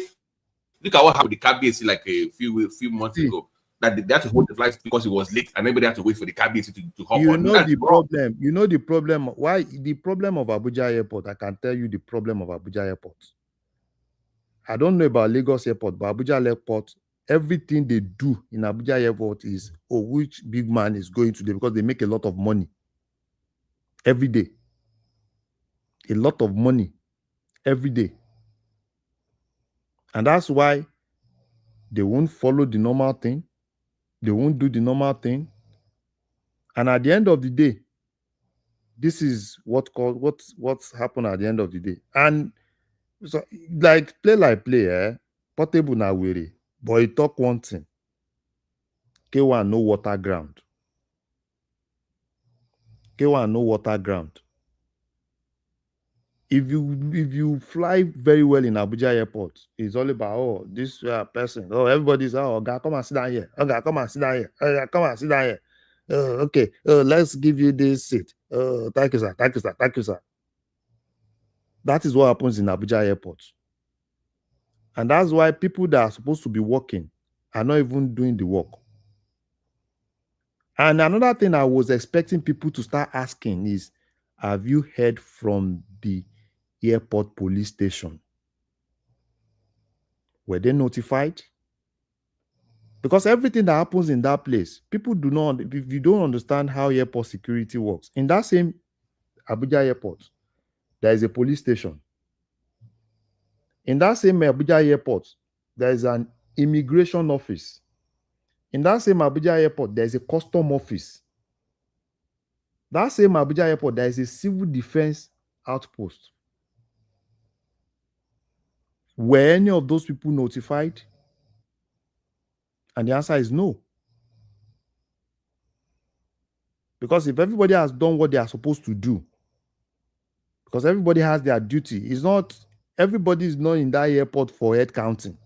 look at what happened with the KBC like a few months See, ago. That they had to hold the flight because it was late and everybody had to wait for the KBC to hop you on. know That's the wrong. problem. You know the problem. Why the problem of Abuja Airport? I can tell you the problem of Abuja Airport. I don't know about Lagos Airport, but Abuja Airport, everything they do in Abuja Airport is which big man is going to do because they make a lot of money every day. A lot of money every day. And that's why they won't follow the normal thing. They won't do the normal thing. And at the end of the day, this is what's happened at the end of the day. And so like play, Portable na weary. But he talk one thing. K1 no water ground. K1 no water ground. If you fly very well in Abuja Airport, it's all about this person. Everybody's God, come and sit down here. God, come and sit down here. Come and sit down here. Okay. Let's give you this seat. Thank you, sir. Thank you, sir. Thank you, sir. That is what happens in Abuja Airport. And that's why people that are supposed to be working are not even doing the work. And another thing I was expecting people to start asking is, have you heard from the airport police station? Were they notified? Because everything that happens in that place, people do not, if you don't understand how airport security works, in that same Abuja airport, there is a police station. In that same Abuja airport, there is an immigration office. In that same Abuja airport, there is a custom office. That same Abuja airport, there is a civil defense outpost. Were any of those people notified? And the answer is no. Because if everybody has done what they are supposed to do, because everybody has their duty, it's not, everybody is not in that airport for head counting.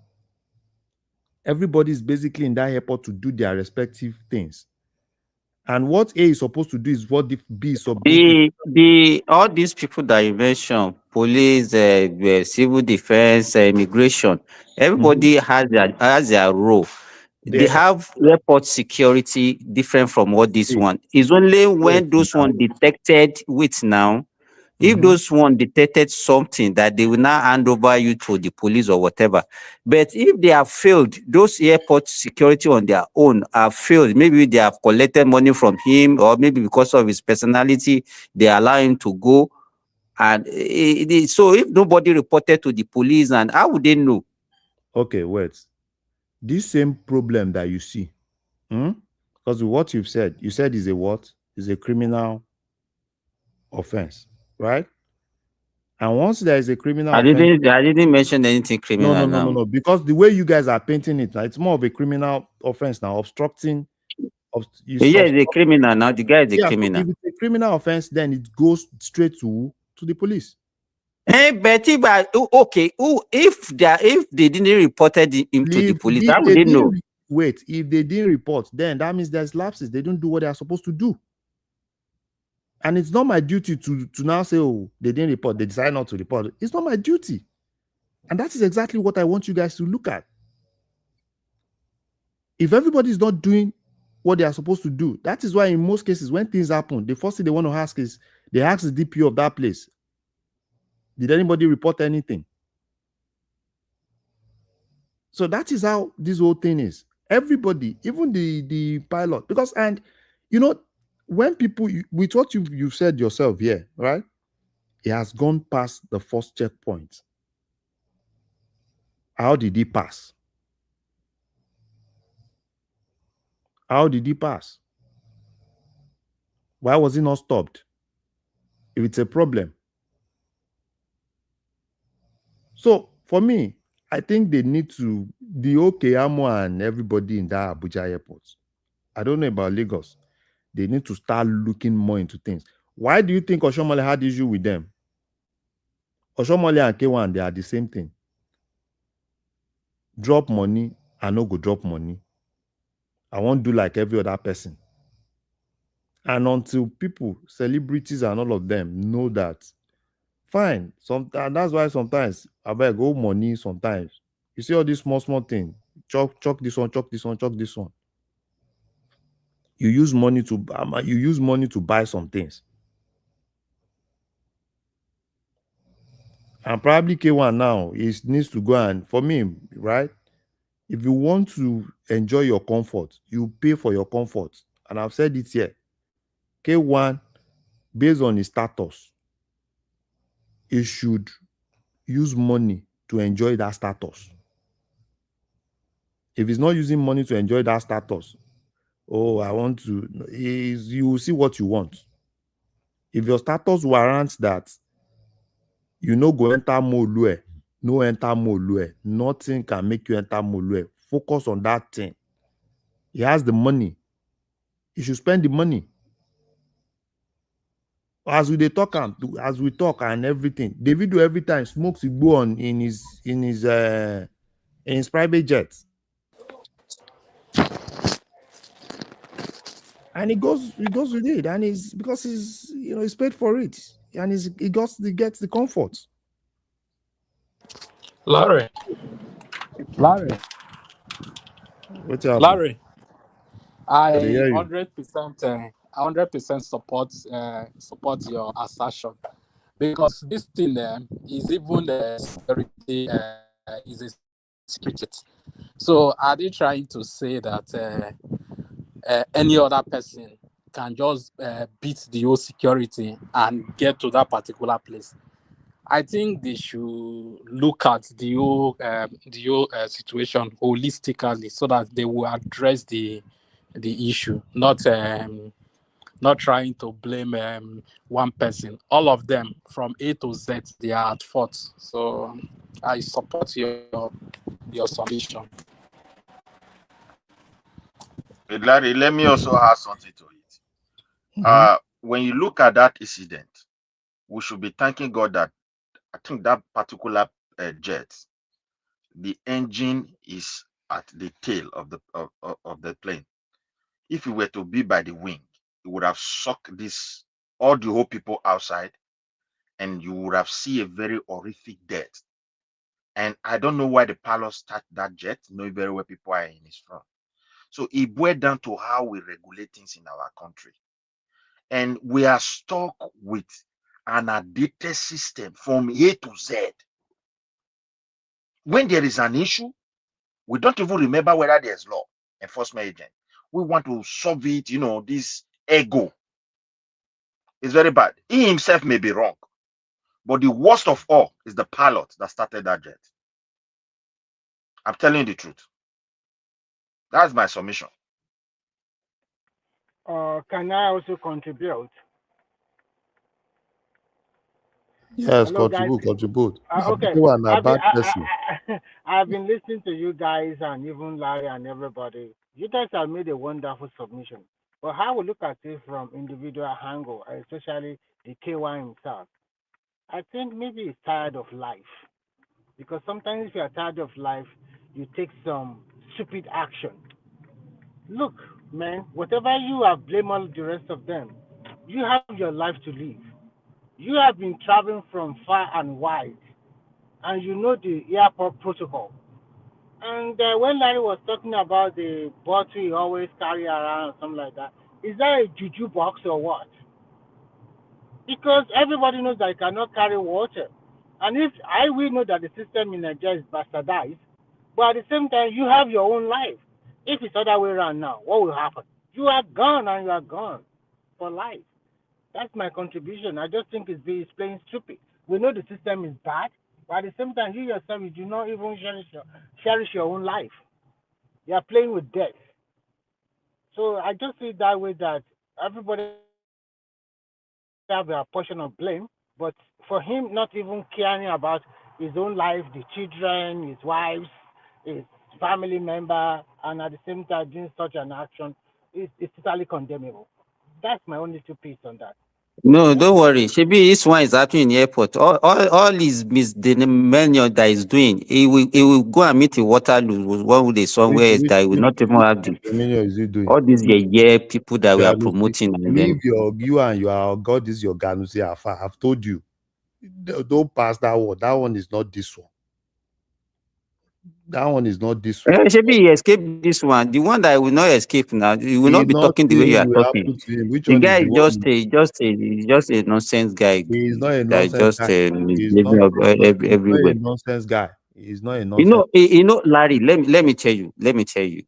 Everybody is basically in that airport to do their respective things. And what A is supposed to do is what B is supposed to do. The all these people that you mentioned, police, civil defense, immigration, everybody has their role. They have airport security different from what this one. It's only when those one detected with now, if those one detected something that they will now hand over you to the police or whatever. But if they have failed, those airport security on their own have failed. Maybe they have collected money from him, or maybe because of his personality, they allow him to go. And so if nobody reported to the police, and how would they know? Okay, wait. This same problem that you see, because what you said is a what? Is a criminal offense, right? And once there is a criminal I offense, didn't mention anything criminal now. no. Because the way you guys are painting it, it's more of a criminal offense now. Obstructing. Yeah, the criminal now. The guy is a Yeah, so criminal. if it's a criminal offense, then it goes straight to the police. But if they didn't reported him to the police, how would they know? Wait, if they didn't report, then that means there's lapses. They don't do what they are supposed to do. And it's not my duty to now say, oh, they didn't report, they decided not to report. It's not my duty. And that is exactly what I want you guys to look at. If everybody is not doing what they are supposed to do, that is why in most cases, when things happen, the first thing they want to ask is, they ask the DPO of that place, did anybody report anything? So that is how this whole thing is. Everybody, even the pilot, because, and when people, with what you've said yourself here, right? He has gone past the first checkpoint. How did he pass? How did he pass? Why was he not stopped? If it's a problem. So for me, I think they need to, the Keyamo and everybody in that Abuja airport. I don't know about Lagos. They need to start looking more into things. Why do you think Oshomole had issue with them? Oshomole and K1, they are the same thing. Drop money, I no go drop money. I won't do like every other person. And until people, celebrities and all of them know that, fine. Sometimes that's why sometimes I beg go money sometimes. You see all these small things. Chalk this one, chalk this one, chalk this one. You use money to buy some things. And probably K1 now needs to go, and for me, right? If you want to enjoy your comfort, you pay for your comfort. And I've said it here. K1, based on his status, he should use money to enjoy that status. If he's not using money to enjoy that status, I want to, you will see what you want. If your status warrants that, you no go enter Molue, no enter Molue. Nothing can make you enter Molue. Focus on that thing. He has the money. He should spend the money. As we talk and everything, Davido every time smokes igbo on in his private jet, and he goes with it, and because he's paid for it, and he gets the comfort. Larry, What's happening? Larry, I hear you. 100% support your assertion, because this thing is even security is a security. So are they trying to say that any other person can just beat the whole security and get to that particular place? I think they should look at the whole situation holistically, so that they will address the issue, not trying to blame one person. All of them from A to Z, they are at fault. So I support your submission. Larry, let me also add something to it. When you look at that incident, we should be thanking God that I think that particular jet, the engine is at the tail of the plane. If it were to be by the wing, it would have sucked all the whole people outside, and you would have seen a very horrific death. And I don't know why the pilot started that jet, knowing very well people are in his front. So it boiled down to how we regulate things in our country. And we are stuck with an outdated system from A to Z. When there is an issue, we don't even remember whether there's law enforcement agent. We want to solve it, this ego is very bad. He himself may be wrong, but the worst of all is the pilot that started that jet. I'm telling you the truth. That's my submission. Can I also contribute? Yes, Hello, guys. contribute. Okay. I've been listening to you guys and even Larry and everybody. You guys have made a wonderful submission. But how we look at it from individual angle, especially the KY himself, I think maybe he's tired of life. Because sometimes if you're tired of life, you take some stupid action. Look, man, whatever you have, blame all the rest of them. You have your life to live. You have been traveling from far and wide, and you know the airport protocol. And when Larry was talking about the bottle he always carry around or something like that, is that a juju box or what? Because everybody knows that you cannot carry water. And if we know that the system in Nigeria is bastardized, but at the same time, you have your own life. If it's other way around now, what will happen? You are gone and you are gone for life. That's my contribution. I just think it's plain stupid. We know the system is bad, but at the same time, you yourself, you do not even cherish your own life. You are playing with death. So I just see it that way, that everybody have a portion of blame, but for him not even caring about his own life, the children, his wives, his family member, and at the same time doing such an action is totally condemnable. That's my only two pieces on that. No, don't worry. Shebi, this one is happening in the airport. All his misdemeanor that he's doing, he will go and meet a Waterloo, one day somewhere else that he will not even have the Dominion is he doing? all these people that we are Ganusi, promoting and leave then you and your God is your Ganusi Alpha. I've told you. Don't pass that one. That one is not this one. That one is not this one. Shebi, he escaped this one. The one that will not escape now, he will not be talking the way you are talking. Which The one guy is the is one? just a nonsense guy He's not a that nonsense just guy. He's not, misbehaving everywhere. a nonsense guy. He's not a You nonsense. know, Larry. Let me tell you.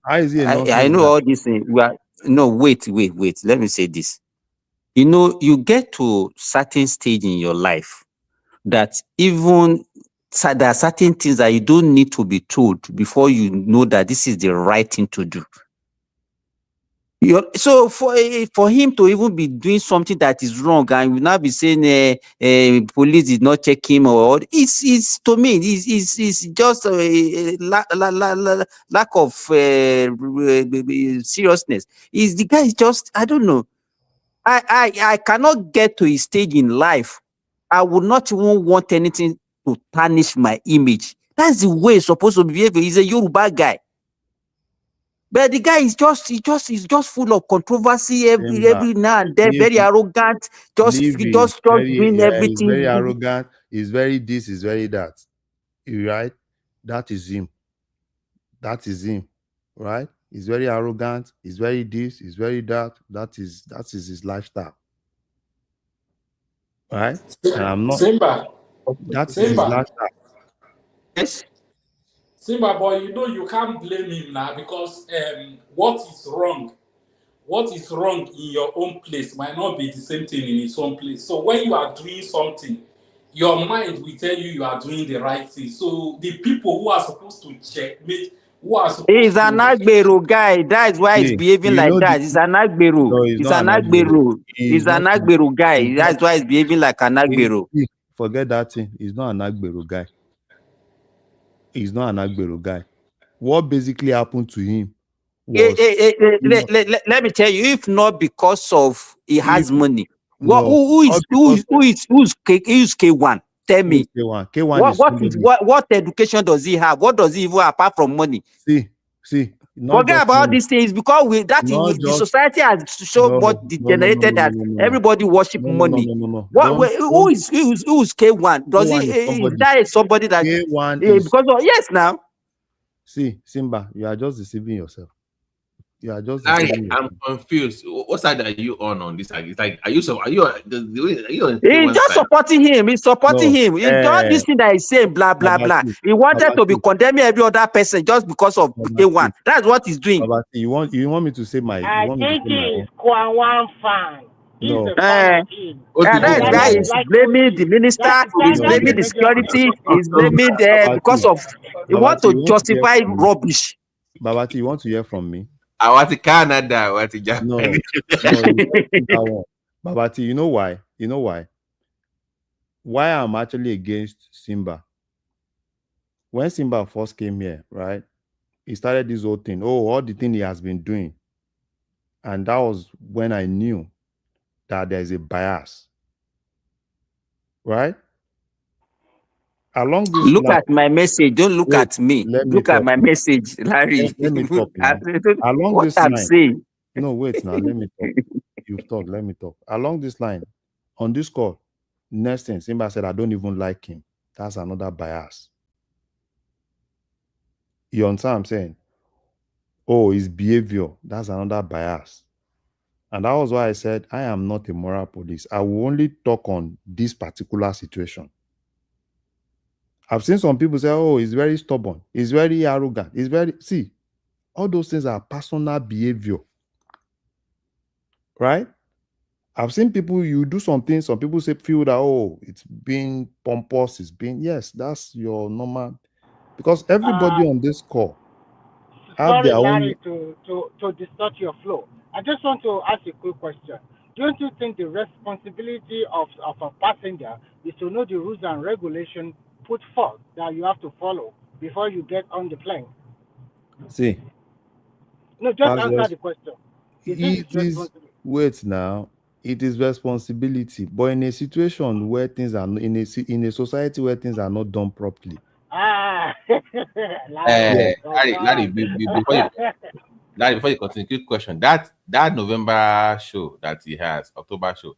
How is he a I nonsense know guy? all these things. No, wait. Let me say this. You know, you get to certain stage in your life that even there are certain things that you don't need to be told before you know that this is the right thing to do. So for him to even be doing something that is wrong and will now be saying police did not check him or it's to me it's just a lack of seriousness. Is the guy is just, I don't know. I cannot get to a stage in life. I would not even want anything to tarnish my image. That's the way it's supposed to behave. He's a Yoruba guy. But the guy is just full of controversy every now and then, very arrogant, just doing he's very everything. arrogant, he's very this, he's very that. You right? That is him. Right? He's very arrogant, he's very this, he's very that. That is his lifestyle. Right? And I'm not Simba. that is his lifestyle. Yes. Simba, boy, you can't blame him now because what is wrong in your own place might not be the same thing in his own place. So when you are doing something, your mind will tell you are doing the right thing. So the people who are supposed to checkmate, who are supposed He's an Agbero guy. That's why he's behaving like that. He's an Agbero. No, he's He's not an an Agbero. Agbero. He's an Agbero guy. That's why he's behaving like an Agbero. Forget that thing. He's not an Agbero guy. He's not an Agbero guy. What basically happened to him was let me tell you, if not because of he has money, who's K1? Tell me. K1 what education does he have? What does he even have apart from money? See. Forget about these things because the society has so much degenerated that everybody worship money. Who is K1? Does is that somebody that K1 because yes now? See, Simba, you are just deceiving yourself. I'm confused. What side are you on this? It's like, are you on He's just supporting him. He's supporting him. He don't listen that he's saying blah blah blah. He wanted to be condemning every other person just because of K1. That's what he's doing. You want me to say my? I think he's KWAM1 fan. He's a fan of him. That guy is blaming the minister. He's blaming the security. He's blaming because of he want to justify rubbish. Babati, you want to hear from me? I want to Canada. I want to Japan. No. Babati, you know why? Why I'm actually against Simba. When Simba first came here, right? He started this whole thing. All the thing he has been doing. And that was when I knew that there's a bias. Right? Along this look at my message. Don't look at me. Look at my message, Larry. Let me talk. Along what this I'm line, saying. No, wait now. Let me talk. You've talked. Let me talk. Along this line, on this call, next thing, Simba said, I don't even like him. That's another bias. You understand what I'm saying? Oh, his behavior. That's another bias. And that was why I said, I am not a moral police. I will only talk on this particular situation. I've seen some people say, oh, he's very stubborn. He's very arrogant. See, all those things are personal behavior. Right? I've seen people, you do something, some people feel that, oh, it's being pompous, yes, that's your normal. Because everybody on this call have their Larry, own. to distort your flow. I just want to ask a quick question. Don't you think the responsibility of a passenger is to know the rules and regulations put forth that you have to follow before you get on the plane? See, No, just as answer res- the question. Is it it his is responsibility? wait now. It is responsibility, but in a situation where things are in a society where things are not done properly. Ah, Yeah. Larry, before you continue, quick question. That November show that he has, October show,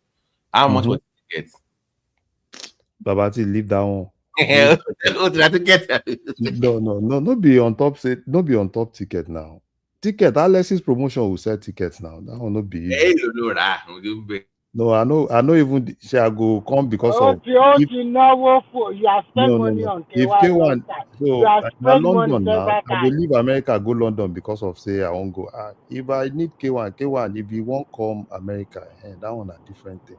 how much was the ticket? Babati, leave that one. No. No be on top ticket now. Ticket, Alexis promotion will sell tickets now. That will not be issue. No, I know even shall go come because of you have spent money on if KY long K1 time. so You have na spent money London now. several I go times. leave America, go London because of say I won't go. If I need K1, if he won't come America, that one a different thing.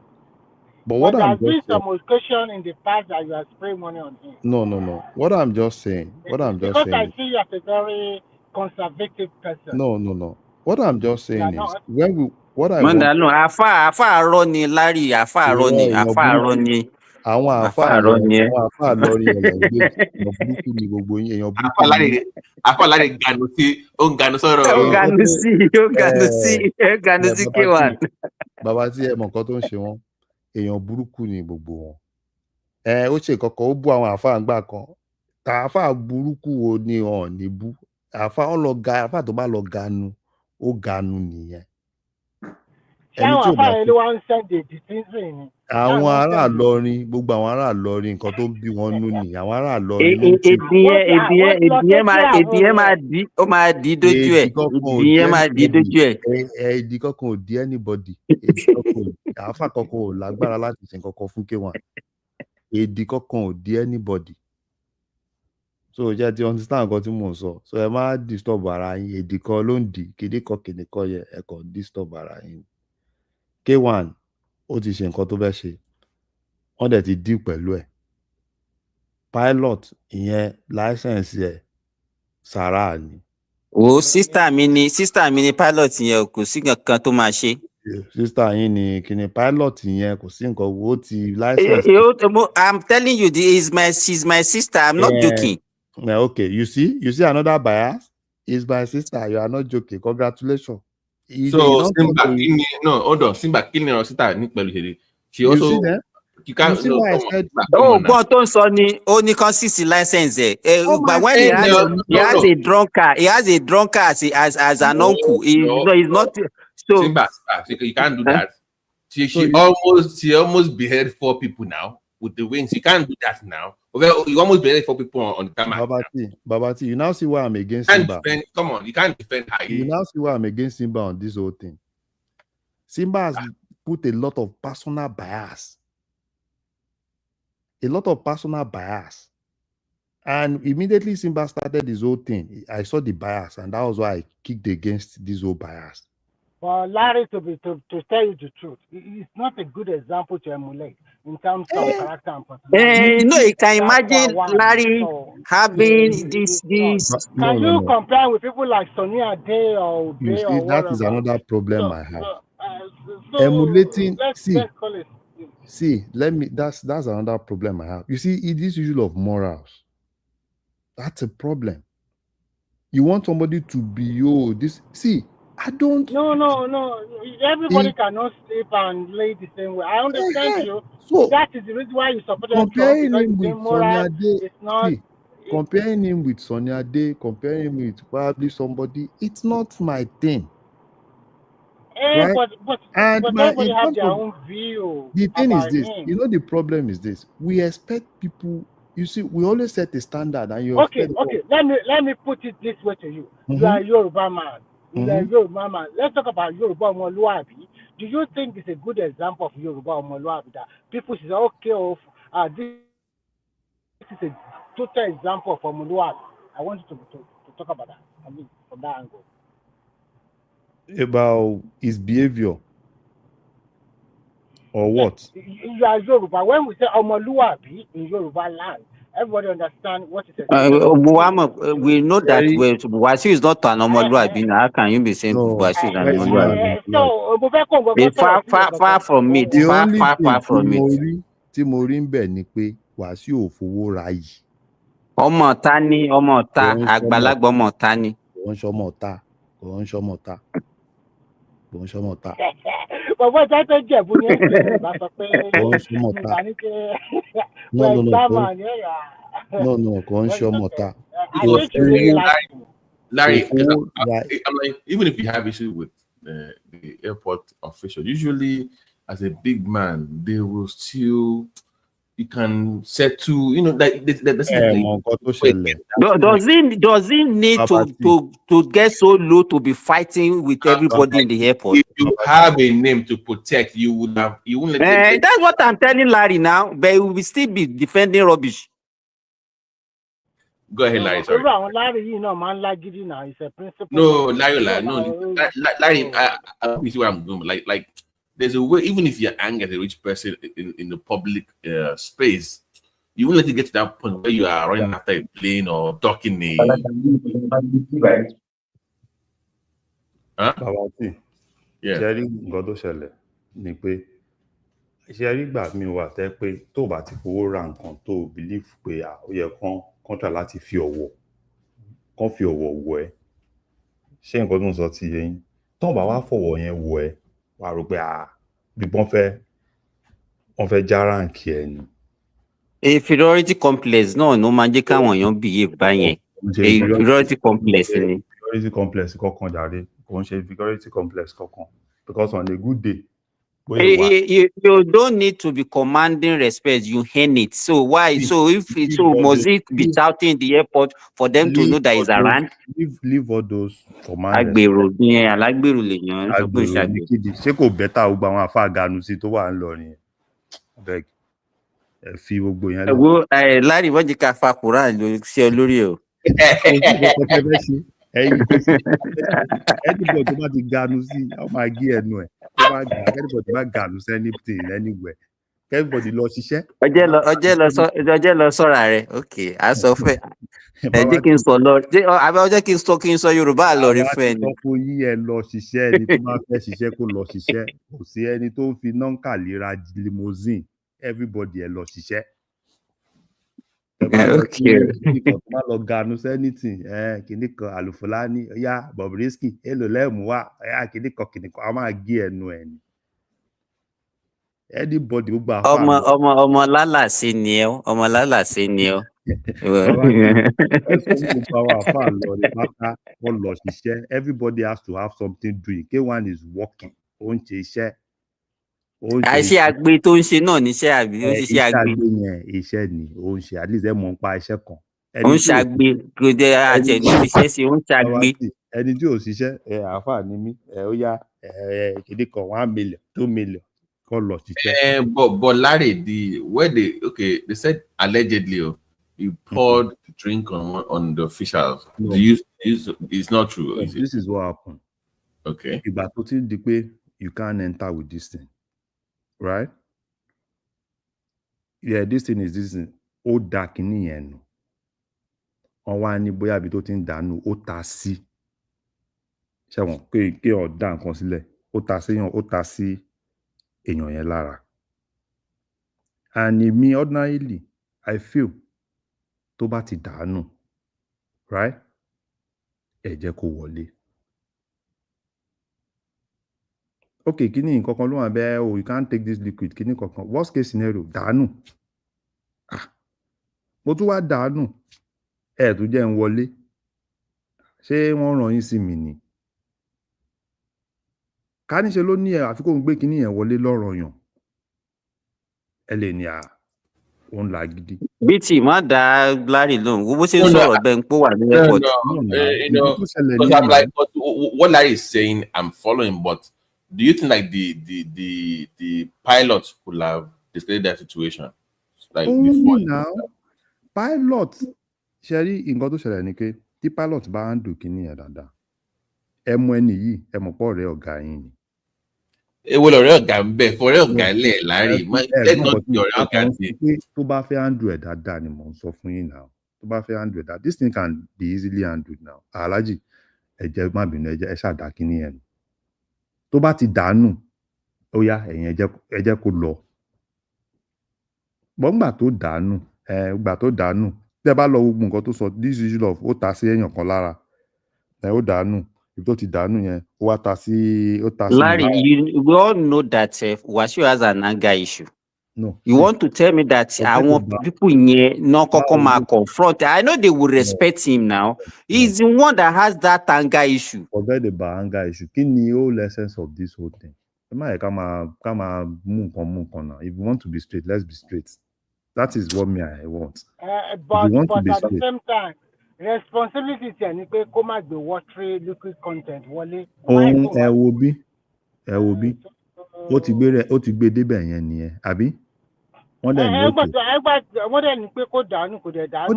But what But I'm there's been just saying, some occasion in the past that you have spent money on him. no. What I'm just saying Because I is see you as a very conservative person. no. What I'm just You are saying is not. when we what I Manda want. no afa Ronnie Larry afa Ronnie àwọn àáfàá lọrin èèyàn gbé èèyàn burúkú ni gbogbo yín èèyàn burúkú ni. Láre ganu sọ̀rọ̀. Ó ganu sí K1. Bàbá tí ẹ mọ̀ nǹkan tó ń ṣe wọ́n èèyàn burúkú ni gbogbo wọn. Ó ṣe kankan ó bú àwọn àáfàá ńgbà kan àáfàá burúkú wo ni wọn ní bú àáfàá tó bá lọ ganu ó ganu nìyẹn. Ṣáwọn àáfàá yẹn ló wá ń sẹ́ǹdì ìdìtínsì ni. Àwọn ará Ìlọrin gbogbo àwọn ará Ìlọrin nǹkan tó ń bí wọn nú ni àwọn ará Ìlọrin ló ń tì. Èdè yẹn máa di dójú ẹ̀. Èdè kankan ò di anybody. Àáfàá kankan ò lágbára láti ṣe nǹkan kan fún K1. Èdè kankan ò di anybody. So jẹ́ ti understand nǹkan tí mò ń sọ. So ẹ má disturb ara yín. Èdè kan ló ń di kìnìkan yẹ ẹ kàn disturb ara yín. K1 ó ti ṣe nǹkan tó fẹ́ ṣe wọ́n dẹ̀ ti deal pẹ̀lú ẹ̀ pilot ìyẹn láísẹ̀nsì ẹ̀ sàrà ni. sísítà mi ni pilot yẹn kò sí nǹkan tó máa ṣe. sísítà yín ni kíni pilot yẹn kò sí nǹkan wo ti láísẹ̀nsì. I'm telling you she's my sister. I'm not joking. Okay, you see another bias. Is my sister. You are not joking. Congratulations. So Simba kí ni ọ̀rọ̀ síta ní pẹ̀lú ṣèlè. She also you see why I said gbọ́n tó ń sọ ni ó ní consistency license but when he has a drunk car as an uncle he's not so. Simba, you can't do that. She almost beheaded 4 people now with the wings. You can't do that now. Well, you almost beheaded 4 people on the camera. Babati, you now see why I'm against Simba. Come on, you can't defend her. You now see why I'm against Simba on this whole thing. Simba has put a lot of personal bias. And immediately Simba started his whole thing. I saw the bias, and that was why I kicked against this whole bias. Well, Larry, to tell you the truth, it's not a good example to emulate in terms of character and personality. You can imagine Larry having this. Can you compare with people like Sonia Day or Day or whatever? That is another problem I have. Emulating. That's another problem I have. You see, this issue of morals. That's a problem. You want somebody to be I don't. No. Everybody cannot sleep and lay the same way. I understand you. So that is the reason why you supported comparing him with Sonia Day. Comparing him with Sonia Day, comparing him with probably somebody, it's not my thing. Right? But everybody have their own view. The thing is this. You know, the problem is this. We expect people. You see, we always set a standard, and you. Okay. Let me put it this way to you. Mm-hmm. You are a Yoruba man. Let's talk about Yoruba Omoluabi. Do you think it's a good example of Yoruba Omoluabi that people say, okay, this is a total example of Omoluabi? I want you to talk about that. I mean, from that angle. About his behavior or what? You are Yoruba. When we say Omoluabi in Yoruba land, everybody understand what is we know that Wasiu is not an Omoluabi. How can you be saying Wasiu is an Omoluabi? So, far from it. Far from it. Tí mo rí ń bẹ̀ ni pé Wàsíù ò fowó ra yìí. Ọmọ ta ni ọmọ ta àgbàlagbà ọmọ ta ni. Kò ń ṣọmọ ta. Kò ń ṣọmọ ta. Kò ń ṣọmọ ta. Bọ̀bọ̀ jẹ́ pé Jẹ̀bú ni ẹ̀ ṣe ìgbà sọ pé Kò ń ṣọmọ ta. ìgbà ní pé No, gbàmà ní ẹ̀yà. No, kò ń ṣọmọ ta. Larry, I'm like, even if you have issues with the airport official, usually as a big man, they will still, you can settle, you know, that does he need to get so low to be fighting with everybody in the airport? If you have a name to protect, you wouldn't let that's what I'm telling Larry now, but he will still be defending rubbish. Go ahead, Larry. Sorry. Larry, you know, man, like it now. It's a principle. No, Larry, Larry. I you see what I'm doing. Like, there's a way. Even if you're angry at a rich person in the public space, you won't let it get to that point where you are running after a plane or ducking a. Yeah. Sharing nǹkan tó ṣẹlẹ̀ ni pé sharing gbà mí wà tẹ́ pé tó bá ti fowó ra nǹkan tó believe pé ó yẹ kán try láti fi ọ̀wọ̀ wọ̀ ẹ́. Ṣé nǹkan tó ń sọ ti yé yín? Tán bá wá fọ̀wọ̀ yẹn wọ̀ ẹ́ wà rò pé bí wọ́n fẹ́ já ráǹkì ẹ̀ ni. Inferiority complex náà ló máa jẹ́ káwọn èèyàn behave báyẹn. Inferiority complex ni. Inferiority complex kankan jàre. Kò ń ṣe inferiority complex kankan. Because on a good day. You don't need to be commanding respect. You earn it. So why? So must it be shouting in the airport for them to know that it's around? Leave all those commanders. Agbèrò ni alágbèrò lèèyàn sọ pé ìṣàgbèrò. Ṣé kò bẹ́tà gbogbo àwọn àfáà ganu sí tó wà ń lọ ni? Beg. Ẹ fi gbogbo yẹn lọ. Lárí wọ́n jẹ́ ká fa Quran sí ọ lórí o. Anybody tó bá ti ganu sí, ó máa gé ẹnu ẹ̀. Anybody bá ganu sí anything anywhere. Everybody lọ ṣiṣẹ́. Ọjẹ́ lọ sọ́ra rẹ̀. Okay, a sọ fẹ́. Ẹ jẹ́ kí n sọ lọ. Àbí ọjọ́ kí n sọ Yorùbá lọ rí fún ẹni. Àwọn àti sọ yí ẹ lọ ṣiṣẹ́, ẹni tó máa fẹ́ ṣiṣẹ́ kó lọ ṣiṣẹ́. Kò sí ẹni tó ń fi nọ́ńkà lera limousine. Everybody ẹ lọ ṣiṣẹ́. Kìnìkan tó máa lọ ganu sẹ́nìtì, kìnìkan àlùfọ́lání, ọ̀yá Bobrisky, èlò lẹ́mú wá, kìnìkan, a máa gé ẹnu ẹ̀ ni. Anybody gbogbo àfáà. Ọmọ lálàsí ni ẹ, ọmọ lálàsí ni ẹ. Gbogbo àwọn àfáà lọ ní pátá wọ́n lọ ṣiṣẹ́. Everybody has to have something doing. K1 is working. Ó ń ṣe iṣẹ́. Àìṣe àgbè tó ń ṣe náà níṣẹ́ àbí ó ń ṣiṣẹ́ àgbè. Iṣẹ́ ni ó ń ṣe, at least ẹ mọ̀ ń pa iṣẹ́ kan. Ó ń ṣàgbé kò dé àjẹ̀ní ṣiṣẹ́ sí, ó ń ṣàgbé. Ẹni tí ò ṣiṣẹ́ àáfàá ni mí, ó yá kìdí kan 1 million 2 million kọ́ lọ ṣiṣẹ́. But Larry, they said allegedly you poured drink on the officials. No. It's not true. Yes, this is what happened. Okay. Ìgbà tó ti di pé you can't enter with this thing. Right? Yeah, this thing. Ó da kìíní yẹn nù. Wọ́n wá ní bóyá ibi tó ti ń dànù ó ta sí. Ṣẹ̀wọ̀n kí ọ̀ dá nǹkan sílẹ̀. Ó ta sí èèyàn yẹn lára. And me ordinarily, I feel tó bá ti dànù, right? Ẹ jẹ́ kó wọlé. Okay, kíní nǹkankan ló wà bẹ́ẹ̀ you can't take this liquid, kíní kankan. Worst case scenario, dànù. Mo tún wá dànù. Tó jẹ́ ń wọlé. Ṣé wọ́n ràn yín sí mi ni? Ká ní ṣe ló ní àfi kó ń gbé kíní yẹn wọlé lọ́rọ̀ yàn. Ẹ lè ní òun là gidi. BT má dá Larry lóhùn. Bó ṣe ń sọ̀rọ̀ bẹ́ẹ̀ ń pò wà ní airport. Because I'm like, what Larry is saying, I'm following, but do you think like the pilots could have displayed that situation? Like before now, pilot, Sherry, nǹkan tó ṣẹlẹ̀ ni pé tí pilot bá ń dùn kíní yẹn dáadáa, ẹ mọ ẹni yìí, ẹ mọ̀ pọ̀ ọ̀rẹ́ ọ̀gá yín ni. Èwo lọ̀rẹ́ ọ̀gá ń bẹ̀ fọ̀rẹ́ ọ̀gá lẹ̀ Larry. Tó bá fẹ́ handle ẹ̀ dáadáa ni mò ń sọ fún yín now. Tó bá fẹ́ handle ẹ̀ dáadáa, this thing can be easily handled now. Alhaji, ẹ jẹ́ má bínú, ẹ ṣàdá kíní yẹn. Tó bá ti dànù, ó yá ẹ̀yin ẹ jẹ́ kó lọ. gbà tó dànù tẹ́ bá lọ gbogbo nǹkan tó sọ this issue of ó ta sí èèyàn kan lára ó dànù ibi tó ti dànù yẹn ó wá ta sí Larry, we all know that Wasiu has an anger issue. No. You want to tell me that I want people here not come confront? I know they will respect him now. He's the one that has that anger issue. Forget about anger issue. Kí ni whole essence of this whole thing? Come on, now. If you want to be straight, let's be straight. That is what I want. But to at the same time, responsibility is ni pé kó má gbé watery liquid content wọlé. Ẹ wo bí ó ti gbé débẹ̀ yẹn nìyẹn àbí wọ́n dẹ̀ ní òkè. Wọ́n dẹ̀ ní pé kó dànù kò dẹ̀ dànù. Ó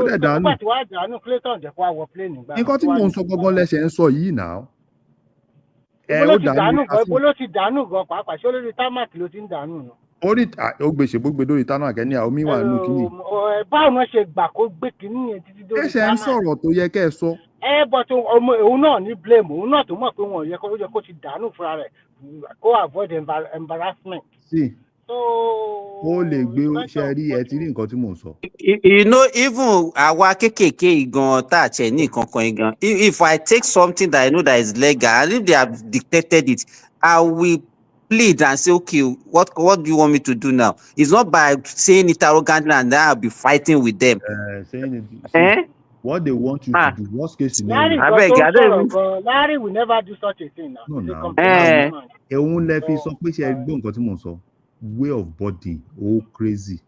dẹ̀ dànù. Nígbà tí wàá dànù Clayton jẹ́ kó wá wọ plane nígbà. Nǹkan tí mò ń sọ gangan lẹ́sẹ̀ ń sọ yìí náà. Ibo ló ti dànù gan pàápàá ṣé olórí támàkì ló ti ń dànù nù. Orí ó gbèsè gbogbo lórí támàkì ẹni àwọn omi wà nínú kínní. Báwo náà ṣe gbà kó gbé kínní yẹn títí dórí támàkì. Ẹsẹ̀ ń sọ̀rọ̀ tó yẹ kẹ́ ẹ sọ. But òun náà ní blame òun náà tó mọ̀ pé wọn ò yẹ kó ti dànù fúnra rẹ̀ kó avoid embarrassment. Sí. Ó lè gbé ṣe rí ẹ ti rí nǹkan tí mò ń sọ. You know, even àwa kékèké gan tá àti ní kankan gan, if I take something that I know that is legal and if they have dictated it, I will plead and say, okay, what do you want me to do now? It's not by saying it arrogantly and then I'll be fighting with them. What they want you to do, worst case scenario. Larry will never do such a thing now. No. Òun lẹ fi sọ pé ṣe gbọ́ nǹkan tí mò ń sọ. Way of body crazy.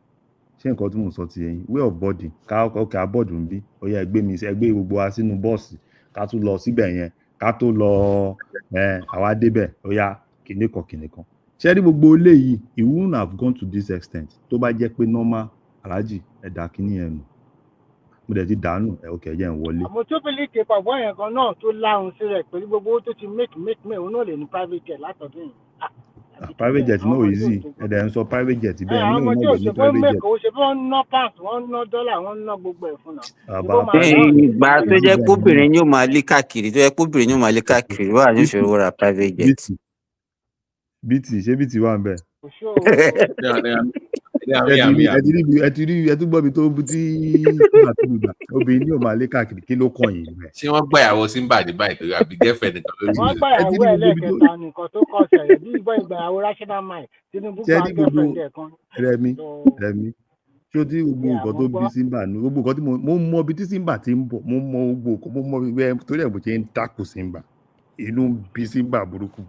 Ṣé nǹkan tí mò ń sọ ti yẹn? Way of body ká abọ́ọ̀dù ń bí ó yẹ ẹgbẹ́ gbogbo wa sínú bọ́ọ̀sì ká tún lọ síbẹ̀ yẹn ká tó lọ àwa débẹ̀ ó yá kìnìkan. Ṣé rí gbogbo eléyìí he wouldn't have gone to this extent tó bá jẹ́ pé normal aláàjì ẹ̀dá kìíní yẹn nù. Mo dẹ̀ ti dànù ẹ̀jẹ̀ ń wọlé. Àmọ́ tó fi lè ké pàbọ̀ yẹn kan náà tó láhùn sí rẹ̀ pẹ̀lú gbogbo owó tó ti make òun náà lè ní private jet látọ̀dún yìí. Private jet no easy ẹ̀dẹ̀ ń sọ private jet bẹ́ẹ̀ ní àwọn òun tí náà ò lè ní ṣe fún private jet. mẹ́kọ̀ọ́ ṣe fún ná pounds wọ́n ná dọ́là wọ́n ná gbogbo ẹ̀ fún náà. Ìgbà tó jẹ́ kóbìnrin yóò máa lé káàkiri wà ní ìṣòro ra private jet. Ṣé BT wà ń bẹ̀? ẹ tún gbọ́ mi tó tí obìnrin yóò máa lé káàkiri kí ló kàn yín rẹ̀. Ṣé wọ́n gbàyàwó Simba ní báyìí torí àbí girlfriend nìkan lórí wọ́n gbàyàwó ẹlẹ́kẹta nìkan tó kọ̀ sẹ̀yìn bí ìgbàyàwó rational mind Tinubu gba girlfriend ẹ̀ kan. Rẹ̀mí ṣé o ti gbogbo nǹkan tó bí Simba ní gbogbo nǹkan tí mo mọ ibi tí Simba ti ń bọ̀ mo mọ ibi torí ẹ̀ bó ṣe ń dákò Simba inú bí Simba burúkú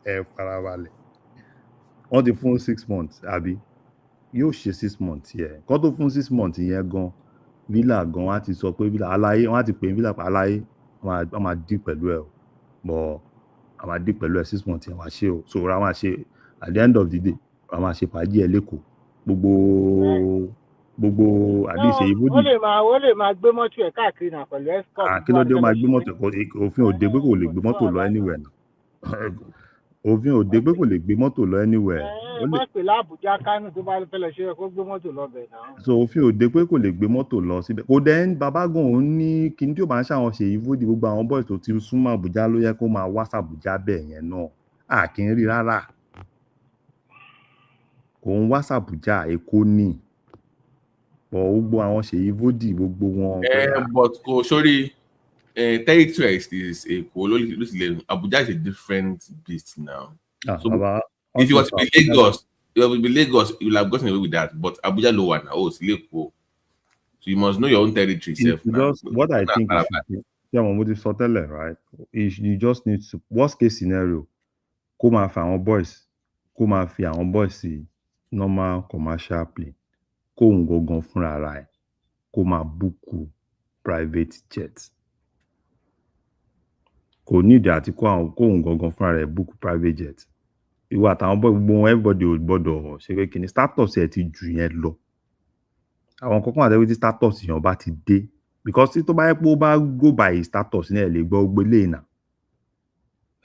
ẹ farabalẹ̀ wọ́n ti fún 6 months àbí yóò ṣe 6 months yẹn kọ́ tó fún 6 months yẹn gan villa gan wọ́n á ti sọ pé villa aláyé wọ́n á ti pè villa aláyé wọ́n máa dí pẹ̀lú ẹ̀ o bọ̀ wọ́n máa dí pẹ̀lú ẹ̀ 6 months yẹn wọ́n á ṣe o so wọ́n á ṣe at the end of the day wọ́n máa ṣe fàájì ẹ̀ lẹ́kọ̀ọ́ gbogbo àdìsẹ ìbò dì. ó lè máa gbé mọ́tò ẹ̀ káàkiri náà pẹ̀lú escort. Kí ló dé ó máa gbé mọ́tò òfin òde pé kò lè gbé mọ́tò lọ anywhere náà òfin òde pé kò lè gbé mọ́tò lọ anywhere. má pè lábùjá Kánò tó bá fẹ́ lọ ṣe kó gbé mọ́tò lọ bẹ̀ náà. so òfin òde pé kò lè gbé mọ́tò lọ síbẹ̀ kò dẹ́ babagun òun ní kíní tí ó bá ń ṣàwọn ṣe ìbò dì gbogbo àwọn boys tó ti súnmọ́ Àbújá ló yẹ kó máa wá sàbújá bẹ́ẹ̀ yẹn náà kì í rí rárá kò ń wá sàbújá Èkó ní gbogbo àwọn ṣèyí vódì gbogbo wọn. But kò sórí territory is Èkó ló sì lè Abuja is a different beast now. So if you want to be Lagos, you will have gotten away with that. But Abuja ló wà náà sì lè kó. So you must know your own territory self now. What I think is mo ti sọ tẹ́lẹ̀ right you just need to worst case scenario kó máa fi àwọn boys sí normal commercial plane kóhun gangan fúnra ara ẹ̀ kó máa búkú private jet kò nídìí àti kóhun gangan fúnra rẹ̀ búkú private jet ìwà àtàwọn gbogbo wọn everybody ò gbọ́dọ̀ ṣe pé kíni status ẹ̀ ti jù yẹn lọ àwọn kankan àtẹwé tí status yẹn bá ti dé because tí tó bá yẹ pé ó bá go by status ní ẹ̀ lè gbọ́ gbélé ìnà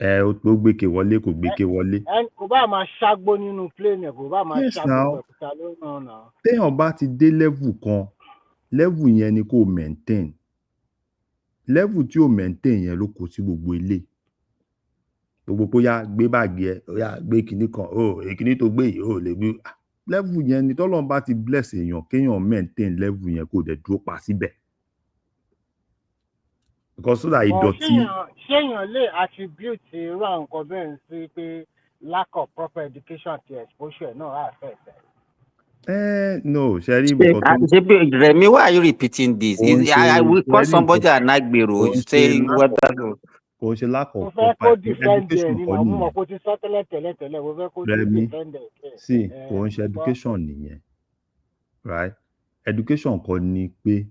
ó gbéke wọlé kò gbéke wọlé. kò bá máa ṣàgbó nínú plane kò bá máa ṣàgbó pẹ̀kúta lónà náà. téèyàn bá ti dé level kan level yẹn ni kò maintain level tí ò maintain yẹn ló kó sí gbogbo ilé gbogbo kó yá gbé báàgì ẹ ó yá gbé kinní kan ó èkìní tó gbé yìí ó lè gbé level yẹn ni tọ́lọ́run bá ti bless èèyàn kéèyàn maintain level yẹn kó dẹ̀ dúró pa síbẹ̀. Because so that ìdọ̀tí. ṣéèyàn lè attribute irú àwọn nǹkan bẹ́ẹ̀ sí pé lack of proper education àti exposure náà affect. No, Sherry, because Remy, why are you repeating this? I will call somebody an agbero. Say what that. Kò ṣe lack of proper education kọ́ nìyẹn. Remy, see, kò ń ṣe education nìyẹn, right? Education kọ́ ni pé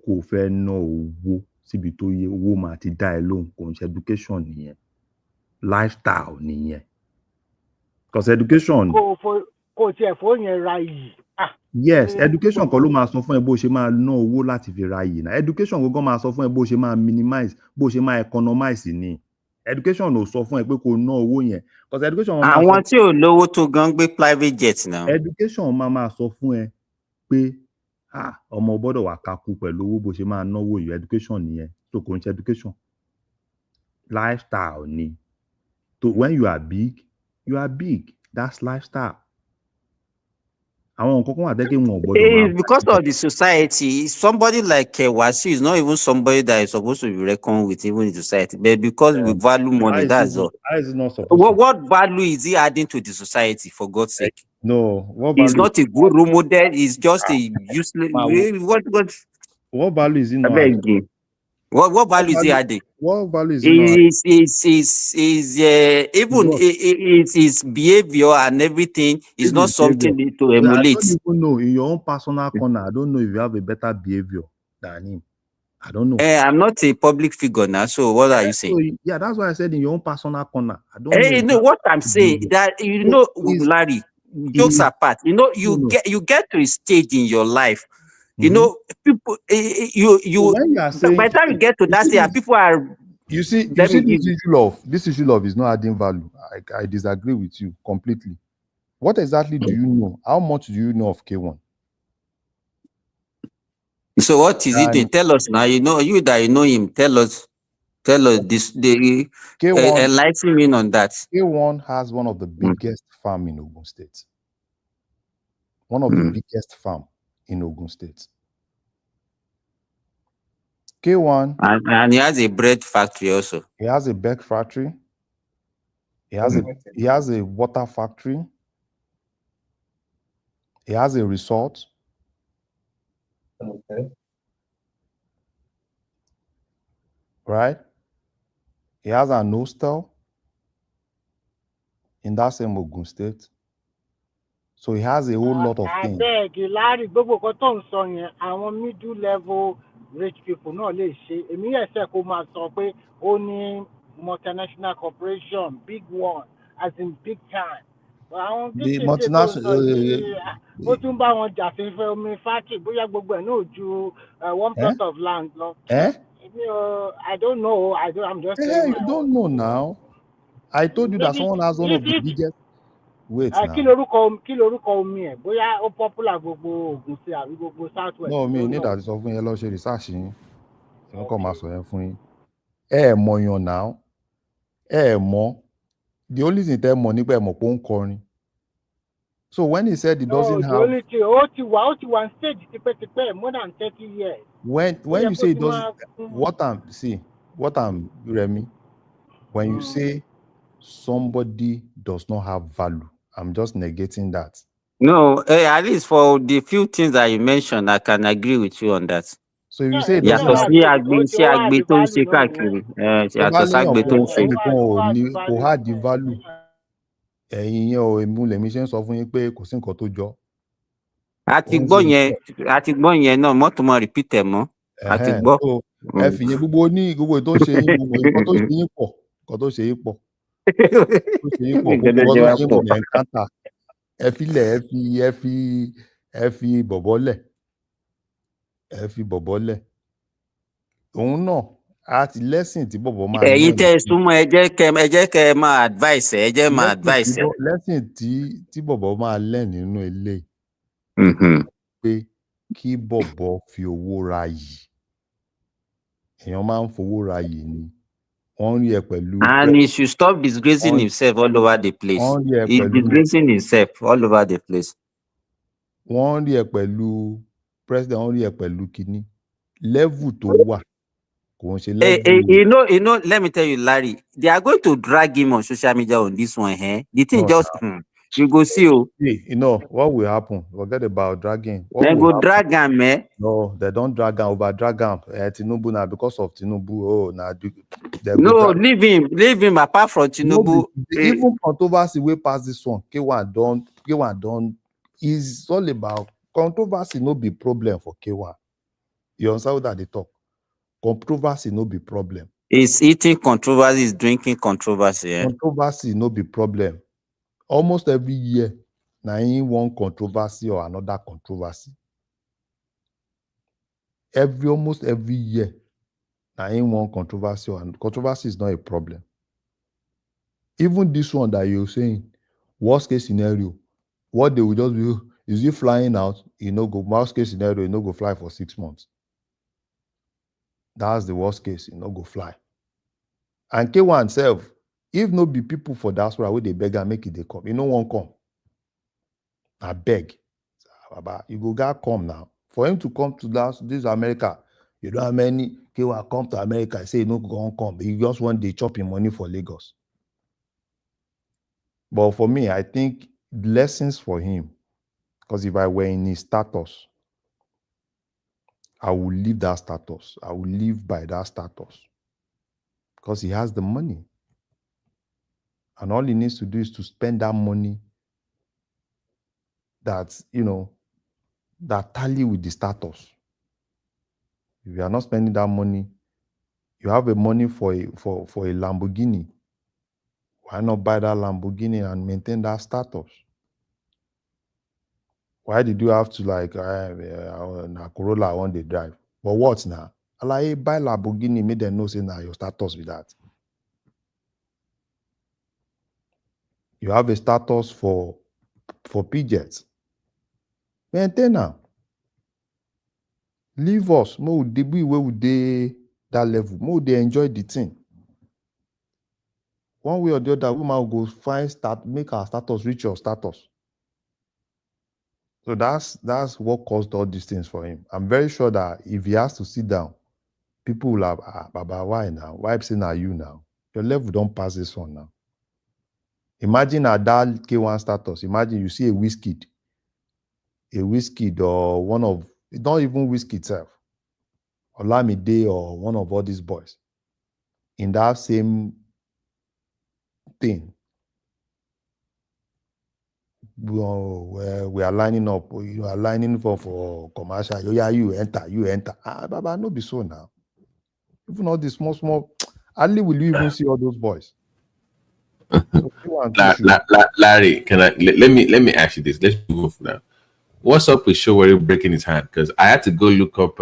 kò fẹ́ ná owó síbi tó yẹ owó máa ti dá ẹ lóhùn, kò ń ṣe education nìyẹn. Lifestyle nìyẹn. Because education. Kò tiẹ̀ fún yẹn ra yìí. Yes, education kan ló máa sọ fún ẹ bó ṣe máa ná owó láti fi ra yìí náà. Education gangan máa sọ fún ẹ bó ṣe máa minimize, bó ṣe máa economize ni. Education ò sọ fún ẹ pé kó ná owó yẹn. Because education máa àwọn tí ò lówó tó gan gbé private jet náà. Education máa sọ fún ẹ pé ọmọ gbọ́dọ̀ wà kakú pẹ̀lú owó bó ṣe máa náwó yìí. Education nìyẹn. So kò ń ṣe education. Lifestyle ni. So when you are big, you are big. That's lifestyle. It's because of the society. Somebody like Wasi is not even somebody that is supposed to be reckoned with even in society. But because we value money, that's all. What value is he adding to the society, for God's sake? No. He's not a good role model. He's just a useless. What value is he not adding? What value is he adding? What value is he not adding? His behavior and everything is not something to emulate. I don't even know, in your own personal corner, I don't know if you have a better behavior than him. I don't know. I'm not a public figure now, so what are you saying? Yeah, that's why I said in your own personal corner. I don't know. What I'm saying that Larry, jokes apart, you get to a stage in your life. You know, people. When you are saying, by the time you get to that stage, people are. You see, this issue of is not adding value. I disagree with you completely. What exactly do you know? How much do you know of K1? So what is it? Tell us now. You know him. Tell us this. K1, enlighten me on that. K1 has one of the biggest farm in Ogun State. One of the biggest farm in Ogun State. K1. And he has a bread factory also. He has a bread factory. He has a water factory. He has a resort. Okay. Right? He has an hostel in that same Ogun State. So he has a whole lot of things. I beg, Larry, middle level rich people náà lè ṣe. Èmi ẹsẹ kó máa sọ pé ó ní multinational corporation, big one, as in big time. Àwọn the multinational ó tún bá wọn jà fífẹ́ omi factory bóyá gbogbo ẹ̀ náà ju 1 plot of land lọ. I don't know. I'm just saying. You don't know now. I told you that someone has one of the biggest. Wait now. Kí lorúkọ omi ẹ̀ bóyá ó popular gbogbo Ògùn sí àbí gbogbo Southwest. No, mi ní ìdàdí sọ fún yẹn lọ ṣe research yín. Wọ́n kàn máa sọ yẹn fún yín. Ẹ mọ̀ yan now. Ẹ mọ̀. The only thing tẹ́ mọ̀ nípa ẹ mọ̀ pé ó ń kọrin. So when he said he doesn't have. The only thing ó ti wà on stage tipẹ́tipẹ́ more than 30 years. When you say he doesn't, what I'm Remy, when you say somebody does not have value, I'm just negating that. No, at least for the few things that you mentioned, I can agree with you on that. So if you say kò hard the value. Ẹ̀yin yẹn ò èmú lèmi ṣe ń sọ fún yín pé kò sí nǹkan tó jọ. Àti gbọ́ yẹn náà mọ́tò mọ́ repeat ẹ̀ mọ́. Àti gbọ́. Ẹ fi yẹn gbogbo tó ṣe yín gbogbo nǹkan tó ṣe yín pọ̀ nǹkan tó ṣe yín pọ̀. Ẹ filẹ̀ ẹ fi bọ̀bọ̀ lẹ̀. Ẹ fi bọ̀bọ̀ lẹ̀. Òun náà àti lẹ́sìn tí bọ̀bọ̀ máa. Ẹ̀yin tẹ́ ẹ súnmọ́ ẹ jẹ́ kẹ́ máa advice ẹ jẹ́ máa advice ẹ. Lẹ́sìn tí bọ̀bọ̀ máa lẹ̀ nínú ilé. Pé kí bọ̀bọ̀ fi owó ra yìí. Èèyàn máa ń fowó ra yìí ni. Wọ́n rí ẹ pẹ̀lú. And he should stop disgracing himself all over the place. He's disgracing himself all over the place. wọ́n rí ẹ pẹ̀lú president, wọ́n rí ẹ pẹ̀lú kíní level tó wà kò ń ṣe level. You know, let me tell you, Larry, they are going to drag him on social media on this one. The thing No, just you go see. You know what will happen? Forget about dragging. They go drag him, man. No, they don't drag him, over drag him. Tinubu now because of Tinubu. Oh, now no, leave him. Apart from Tinubu, even controversy way past this one. K1 don't. Is all about controversy. No be problem for K1. You understand that they talk? Controversy no be problem. Is eating controversy, is drinking controversy. Controversy no be problem. Almost every year, now in one controversy or another controversy. Almost every year, now in one controversy or controversy is not a problem. Even this one that you're saying, worst case scenario, what they will just do is he flying out, go worst case scenario, go fly for 6 months. That's the worst case, go fly. And K1 self, if no be people for diaspora where they beg and make it they come, won't come. I beg. You go get come now. For him to come to this America, you don't have many K1 come to America and say no go come. He just want they chop him money for Lagos. But for me, I think lessons for him, because if I were in his status, I will leave that status. I will live by that status. Because he has the money. And all he needs to do is to spend that money that, that tally with the status. If you are not spending that money, you have a money for a Lamborghini. Why not buy that Lamborghini and maintain that status? Why did you have to na Corolla on the drive? But what now? Like buy Lamborghini, make them know say now your status with that. You have a status for PJets. Maintain now. Leave us. More would be where would they that level? More they enjoy the thing. One way or the other, we might go make our status reach your status. So that's what caused all these things for him. I'm very sure that if he has to sit down, people will have, Baba, why now? Why I'm saying are you now? Your level don't pass this one now. Imagine at that K1 status. Imagine you see a Wizkid or one of, not even Wizkid itself, Olamide or one of all these boys in that same thing. We are lining up, you are lining for commercial. Yeah, you enter. Baba, no be so now. Even all the small, hardly will you even see all those boys. So Larry, let me ask you this. Let's move now. What's up with Showore breaking his hand? Because I had to go look up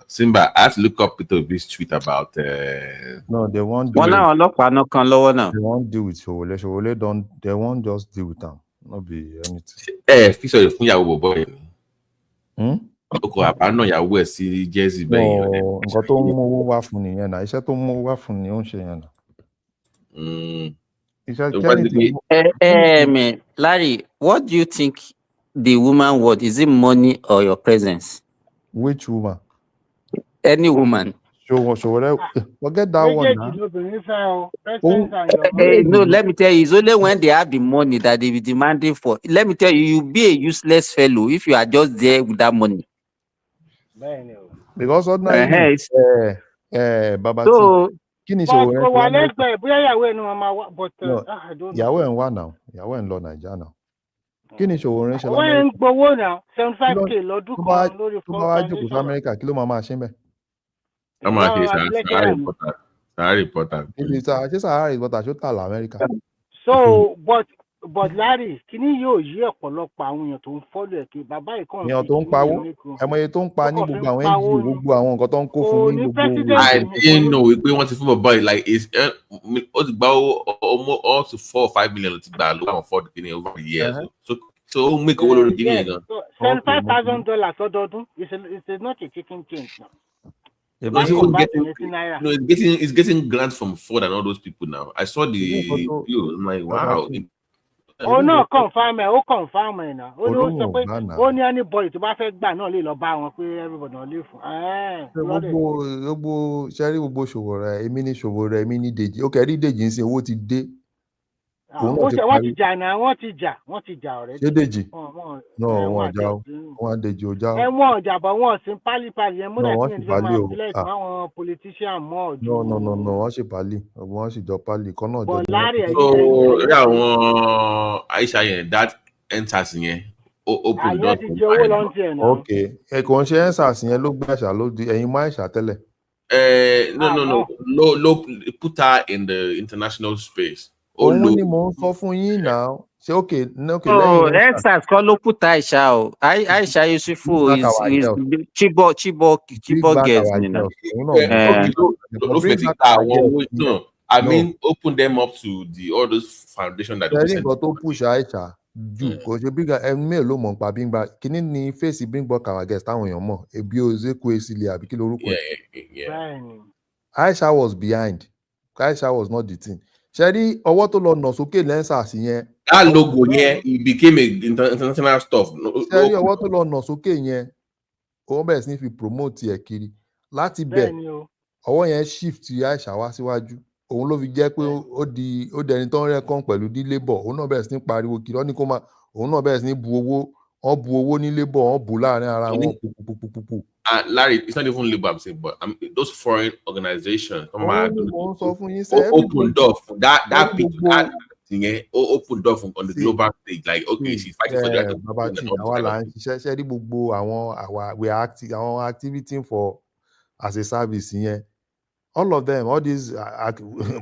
Simba. I had to look up Peter Obi's tweet about. No, they won't. They won't deal with Showore. Showore don't. They won't just deal with them. Not be anything. Fix your phone, boy. Àbánà ìyàwó ẹ̀ sí Jersey bẹ́ẹ̀. Nǹkan tó ń mówó wá fún nìyẹn náà. Iṣẹ́ tó ń mówó wá fún ni ó ń ṣe yẹn náà. Larry, what do you think the woman want? Is it money or your presence? Which woman? Any woman. Forget that one now. No, let me tell you, it's only when they have the money that they be demanding for. Let me tell you, you'll be a useless fellow if you are just there with that money. Because ordinarily, Baba so, Yahweh and one now. Yahweh and Lord Nigeria now. Kini Showore ṣe l'Amẹ́ríkà? Gbowó náà 75k lọ́dún kan lórí fún Amẹ́ríkà kí ló máa ṣe mẹ́. Sahara reporter. Ṣé Sahara reporter ṣó tà l'Amẹ́ríkà? So but Larry, kíní yóò yí ọ̀pọ̀lọpọ̀ àwọn èèyàn tó ń fọ́lù ẹ̀ kí bàbá ìkànnì. Èèyàn tó ń pawó, ẹmọye tó ń pa ní gbogbo àwọn NGO, gbogbo àwọn nǹkan tó ń kó fún ní gbogbo. I didn't know pé wọ́n ti fún bàbá yìí like ó ti gba almost up to 4 or 5 million ti gbà ló àwọn fọ́ọ̀dù kíní over the years. So ó make owó lórí kíní yẹn gan. $75,000 ọdọọdún is not a chicken change now. It's getting grants from Ford and all those people now. I saw the video. I'm like, wow. ó náà confam ẹ̀ ó confam ẹ̀ náà ó ní ó sọ pé Olóhùn ọ̀gbá ó náà. ní anybody tó bá fẹ́ gbà náà lè lọ bá wọn pé everybody náà lè fún gbogbo ṣẹ́rí gbogbo ṣòwò rẹ̀ èmi ní ṣòwò rẹ̀ èmi ní Dèjì ó kẹ́rí Dèjì ń sin owó ti dé òun náà ti wọ́n parí ti jà náà wọ́n ti jà ọ̀rẹ́ ṣé Dèjì náà wọn àti ọjà ó wọn Dèjì ò já ó ẹ̀wọ̀n ọjà bọ̀ wọ́n sì ń pálípàlì yẹn múdà náà tí wọ́n sì yẹn ti fẹ́ pálí máa o sílẹ̀ fún àwọn politician mọ́ ọ̀jú no wọ́n sì pálí wọ́n sì jọ pálí kan náà jọ bọ̀ ni láàrẹ̀ wọ́n. So ẹ̀yìn rí àwọn Aisha yẹn that enters yẹn open door àyẹ̀ ti jẹ owó lọ́n tiẹ̀ náà. ok ẹ̀kọ́ ń ṣe ẹ́nsàs yẹn ló gbé àṣà ló di ẹ̀yin mọ́ àìṣà tẹ́lẹ̀. No, put her in the international space. Òun ni mò ń sọ fún yín náà. Ṣé ok lẹ́yìn Ensas kọ́ ló put Aisha o. Aisha Yusufu is Chibok girls ni na. I mean, open them up to all those foundation that. Ṣé nǹkan tó push Aisha jù kò ṣe bí ẹ̀mí ló mọ̀ nípa Bigba kíní ni fèsì Bigba our guest táwọn èèyàn mọ̀ ebi Ozeku Esili àbí kí lorúkọ ẹ̀. Aisha was behind. Aisha was not the thing. Ṣé rí ọwọ́ tó lọ nà sókè Ensas yẹn. That logo yẹn it became a international stuff. Ṣé rí ọwọ́ tó lọ nà sókè yẹn òun bẹ̀rẹ̀ sí ní fi promote ẹ̀ kiri láti bẹ̀ ọwọ́ yẹn shift Aisha wá síwájú òun ló fi jẹ́ pé ó dẹni tó ń rẹ́kàn pẹ̀lú ní labour òun náà bẹ̀rẹ̀ sí ní pariwo kiri ó ní kó máa òun náà bẹ̀rẹ̀ sí ní bu owó ní labour wọ́n bu láàrin ara wọn pupupupupu. Larry, it's not even labor I'm saying, but those foreign organizations open door for that thing open door on the global stage like okay she's fighting for that. Àwa là ń ṣiṣẹ́ rí gbogbo àwọn activity for as a service yẹn. All of them, all these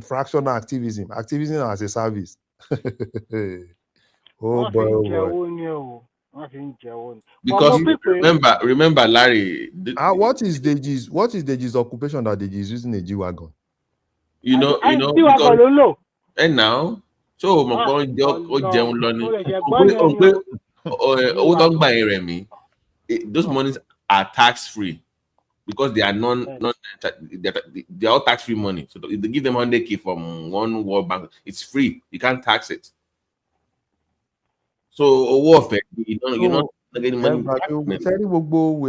fractional activism as a service. Oh boy. Because remember, Larry. What is Deji's occupation that Deji is using a G-Wagon? You know. Because, and now, so those monies are tax free. Because they are they are all tax-free money. So if they give them 100K from one World Bank, it's free. You can't tax it. So warfare, you're not getting money. We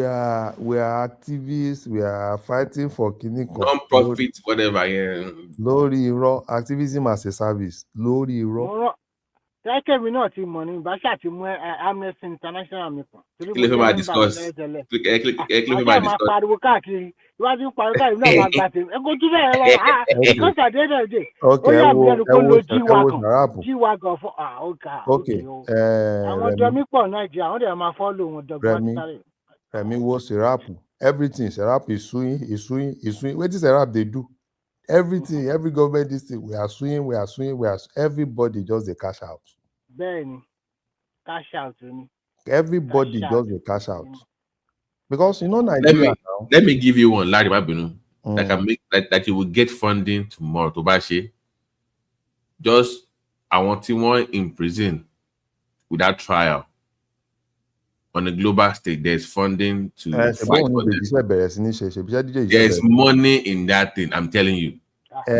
are activists. We are fighting for non-profit, whatever. Yeah. Lórí irọ́, activism as a service. Lórí irọ́. Kẹ́mi náà ti mọ̀ ní Bàṣà ti mú Amnesty International mi kan. Click my discuss. Click my discuss. Pariwo káàkiri. Iwájú pariwo káàkiri náà máa gbà tèmi. Ẹ kò tún bẹ́ẹ̀ lọ. Kọ́sà dédé dé. Ó yà bí ẹni kó lo G-Wagon fún ọ̀gá. Àwọn dọ́mí pọ̀ Nàìjíríà, àwọn dẹ̀ máa fọ́lò wọn dọ́gbọ́n. Rẹ̀mí wo Serapu. Everything Serapu is suing. Wetin Serapu dey do? Everything, every government district, we are suing. Everybody just the cash out. Bẹ́ẹ̀ni, cash out. Everybody just the cash out. Because Nigeria now. Let me give you one, Larry Babinu, that can make that you will get funding tomorrow to Bashi. Just I want one in prison without trial. On a global stage, there's funding to fight for this. There's money in that thing, I'm telling you.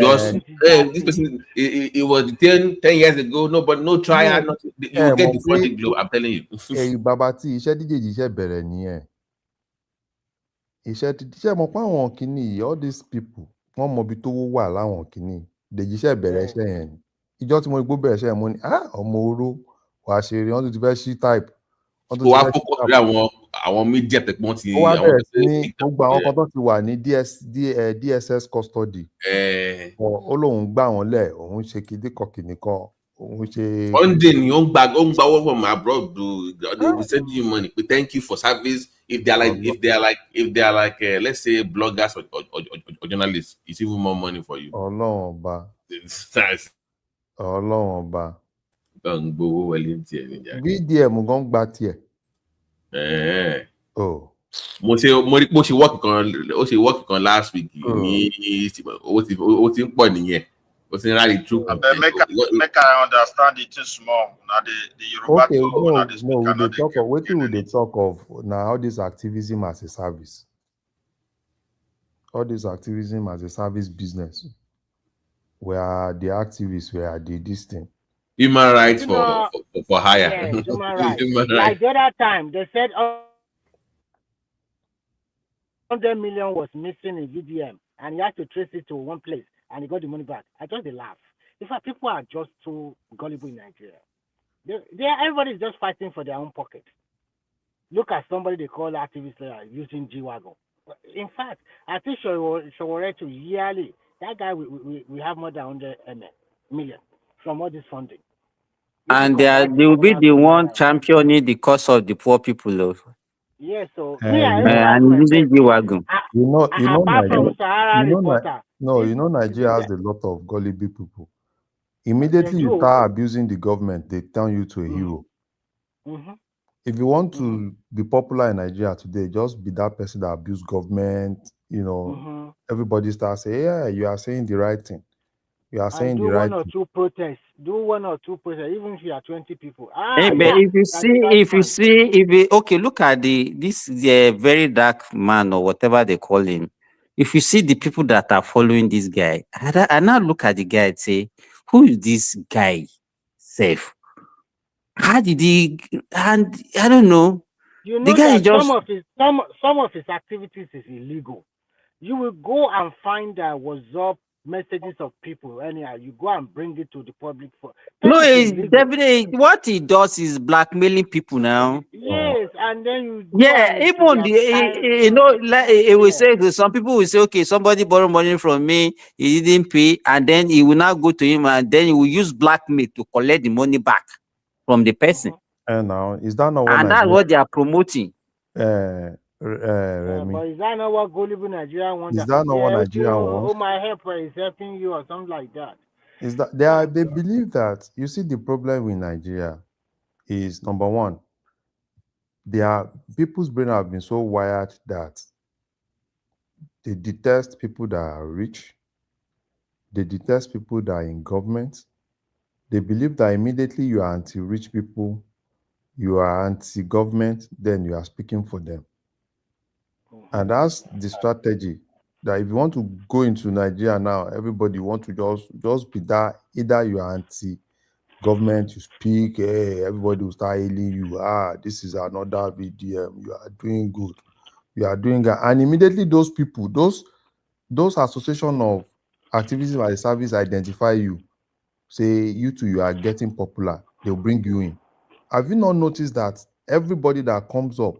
Just this person, it was 10 years ago, no trial, nothing. You will get the funding globe, I'm telling you. Hey, Babati, iṣẹ́ díje iṣẹ́ bẹ̀rẹ̀ nìyẹn. Iṣẹ́ mọ̀ pé àwọn kìíní, all these people, wọ́n mọ ibi tó wà láwọn kìíní. Dèjì iṣẹ́ bẹ̀rẹ̀ iṣẹ́ yẹn ni. Ìjọ́ tí mo gbọ́ bẹ̀rẹ̀ iṣẹ́ yẹn mo ní, ọmọ oró, wàá ṣe eré, wọ́n tún ti fẹ́ ṣí type. Wá focus lórí àwọn media tẹ̀pọ́n ti. Ó wá bẹ̀rẹ̀ sí ní gbogbo àwọn kan tó ti wà ní DSS custody. Ó lóun gbà wọ́n lẹ̀, òun ṣe kìnnìkan, òun ṣe. Funding ni ó ń gba owó from abroad they will send you money. We thank you for service. If they are like let's say bloggers or journalists, it's even more money for you. Ọlọ́run ọba. VDM gan gba tiẹ̀. Mo ṣe work kan last week ní ó ti ń pọ̀ nìyẹn. Ó ti ń rally through. Make I understand it too small. Now the Yoruba wetin we dey talk of na all this activism as a service. All this activism as a service business. We are the activists, we are this thing. Human rights You know, for hire. yes, human rights. Human Like rights. the other time, they said 100 million was missing in VDM, and he had to trace it to one place, and he got the money back. I just laugh. In fact, people are just too gullible in Nigeria. Everybody's just fighting for their own pocket. Look at somebody they call activists using G-Wagon. In fact, I think Showore to yearly, that guy, we have more than 100 million from all this funding. And they will be the one championing the cause of the poor people. Yeah, so me, I You even know, ask And using myself, G-Wagon. apart from Sahara reporter, Nigeria has a lot of gullible people. Immediately you start abusing the government, they turn you to a hero. Mm-hmm. If you want to be popular in Nigeria today, just be that person that abuse government. You know, everybody starts saying, "Yeah, you are saying the right thing. You are And saying do the right one or thing." two protests. Do one or two protests, even if you are 20 people. Hey, but Yeah, okay, look at this very dark man or whatever they call him. If you see the people that are following this guy, I now look at the guy and say, who is this guy? Safe. How did he? And I don't know. you The know guy is that just some of his activities is illegal. You will go and find WhatsApp messages of people. Anyhow, you go and bring it to the public. no. That is It's illegal. definitely what he does is blackmailing people now. Yes, and then you go Yeah, and even like it will say some people will say, okay, somebody borrow money from me, he didn't pay, and then he will now go to him and then he will use blackmail to collect the money back from the person. And now, is that not what And that's Nigeria? what they are promoting. Remy, but is that not what gullible Nigeria wants? is that not what Nigeria wants? Oh, my helper is helping you or something like that. Is that they believe that, you see, the problem with Nigeria is, number one, people's brain have been so wired that they detest people that are rich, they detest people that are in government. They believe that immediately you are anti-rich people, you are anti-government, then you are speaking for them. And that's the strategy. That if you want to go into Nigeria now, everybody want to just be that, either you are anti-government, you speak, hey, everybody will start hailing you. This is another VDM, you are doing good. You are doing good. And immediately those people, those association of activism as a service identify you, say you too, you are getting popular, they'll bring you in. Have you not noticed that everybody that comes up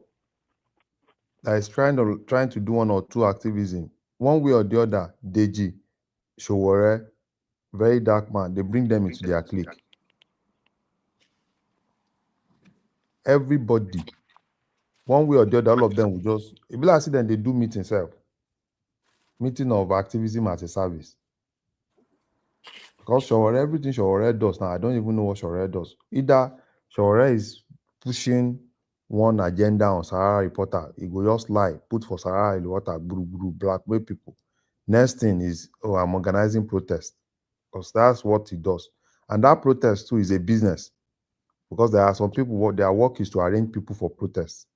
that is trying to do one or two activism, one way or the other, Deji, Showore, very dark man, they bring them into their clique. Everybody, one way or the other, all of them will just, if you like, see them, they do meeting self. Meeting of activism as a service. Because Showore, everything Showore does now, I don't even know what Showore does. Either Showore is pushing one agenda on Sahara Reporter, he go just lie, put for Sahara Reporter, blackmail people. Next thing is, oh, I'm organizing protest. Because that's what he does. And that protest too is a business. Because there are some people, their work is to arrange people for protests.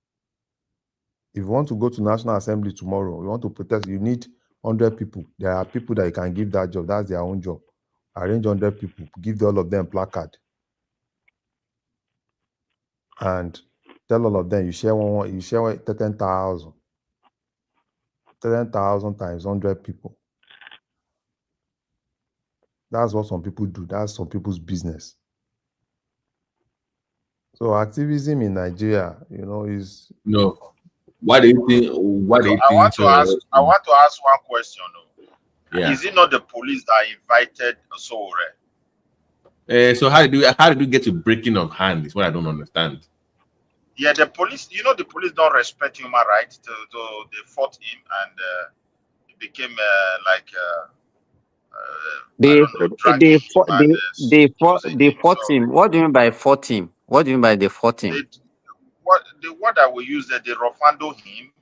If you want to go to National Assembly tomorrow, you want to protest, you need 100 people. There are people that you can give that job. That's their own job. Arrange 100 people, give all of them placard. And tell all of them, you share 10,000. 10,000 times 100 people. That's what some people do. That's some people's business. So activism in Nigeria, is No. Why do you think? Why do you I think? want to ask one question. Yeah. Is it not the police that invited Sowore? So how did you get to breaking of hand? Is what I don't understand. Yeah, the police. The police don't respect human rights. They fought him, and it became They fought him. What do you mean by fought him? What do you mean by they fought him? The word that we use that they roughando him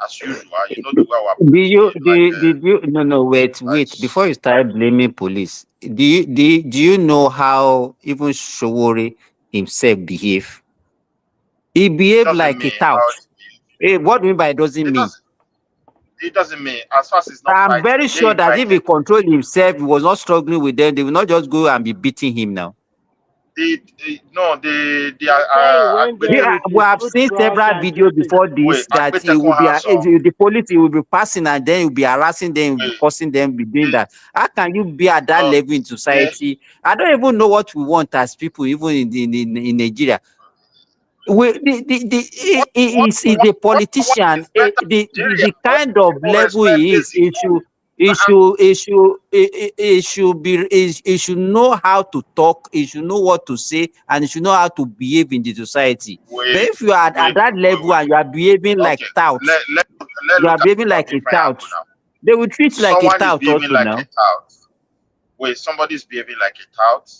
as usual. The way our police No, wait. Before you start blaming police, do you know how even Showore himself behave? He behaved like a tout. What do you mean by it doesn't mean? It doesn't mean, as far as it's not I'm fighting. very sure that if he controlled himself, he was not struggling with them, they will not just go and be beating him now. they are Say when there Yeah, with we a have seen toothbrush several and videos just a before this wait, that it will be the police will be passing and then you'll be harassing them, you'll be causing them, be doing that. How can you be at that level in society? I don't even know what we want as people, even in Nigeria. Is the politician the kind of level he is, he should know how to talk, he should know what to say, and he should know how to behave in the society. But if you are at that level and you are behaving like tout, let's you are look at behaving it from like a different tout, angle now. they will treat you like a Someone is tout behaving also like a now. tout. Wait, somebody's behaving like a tout,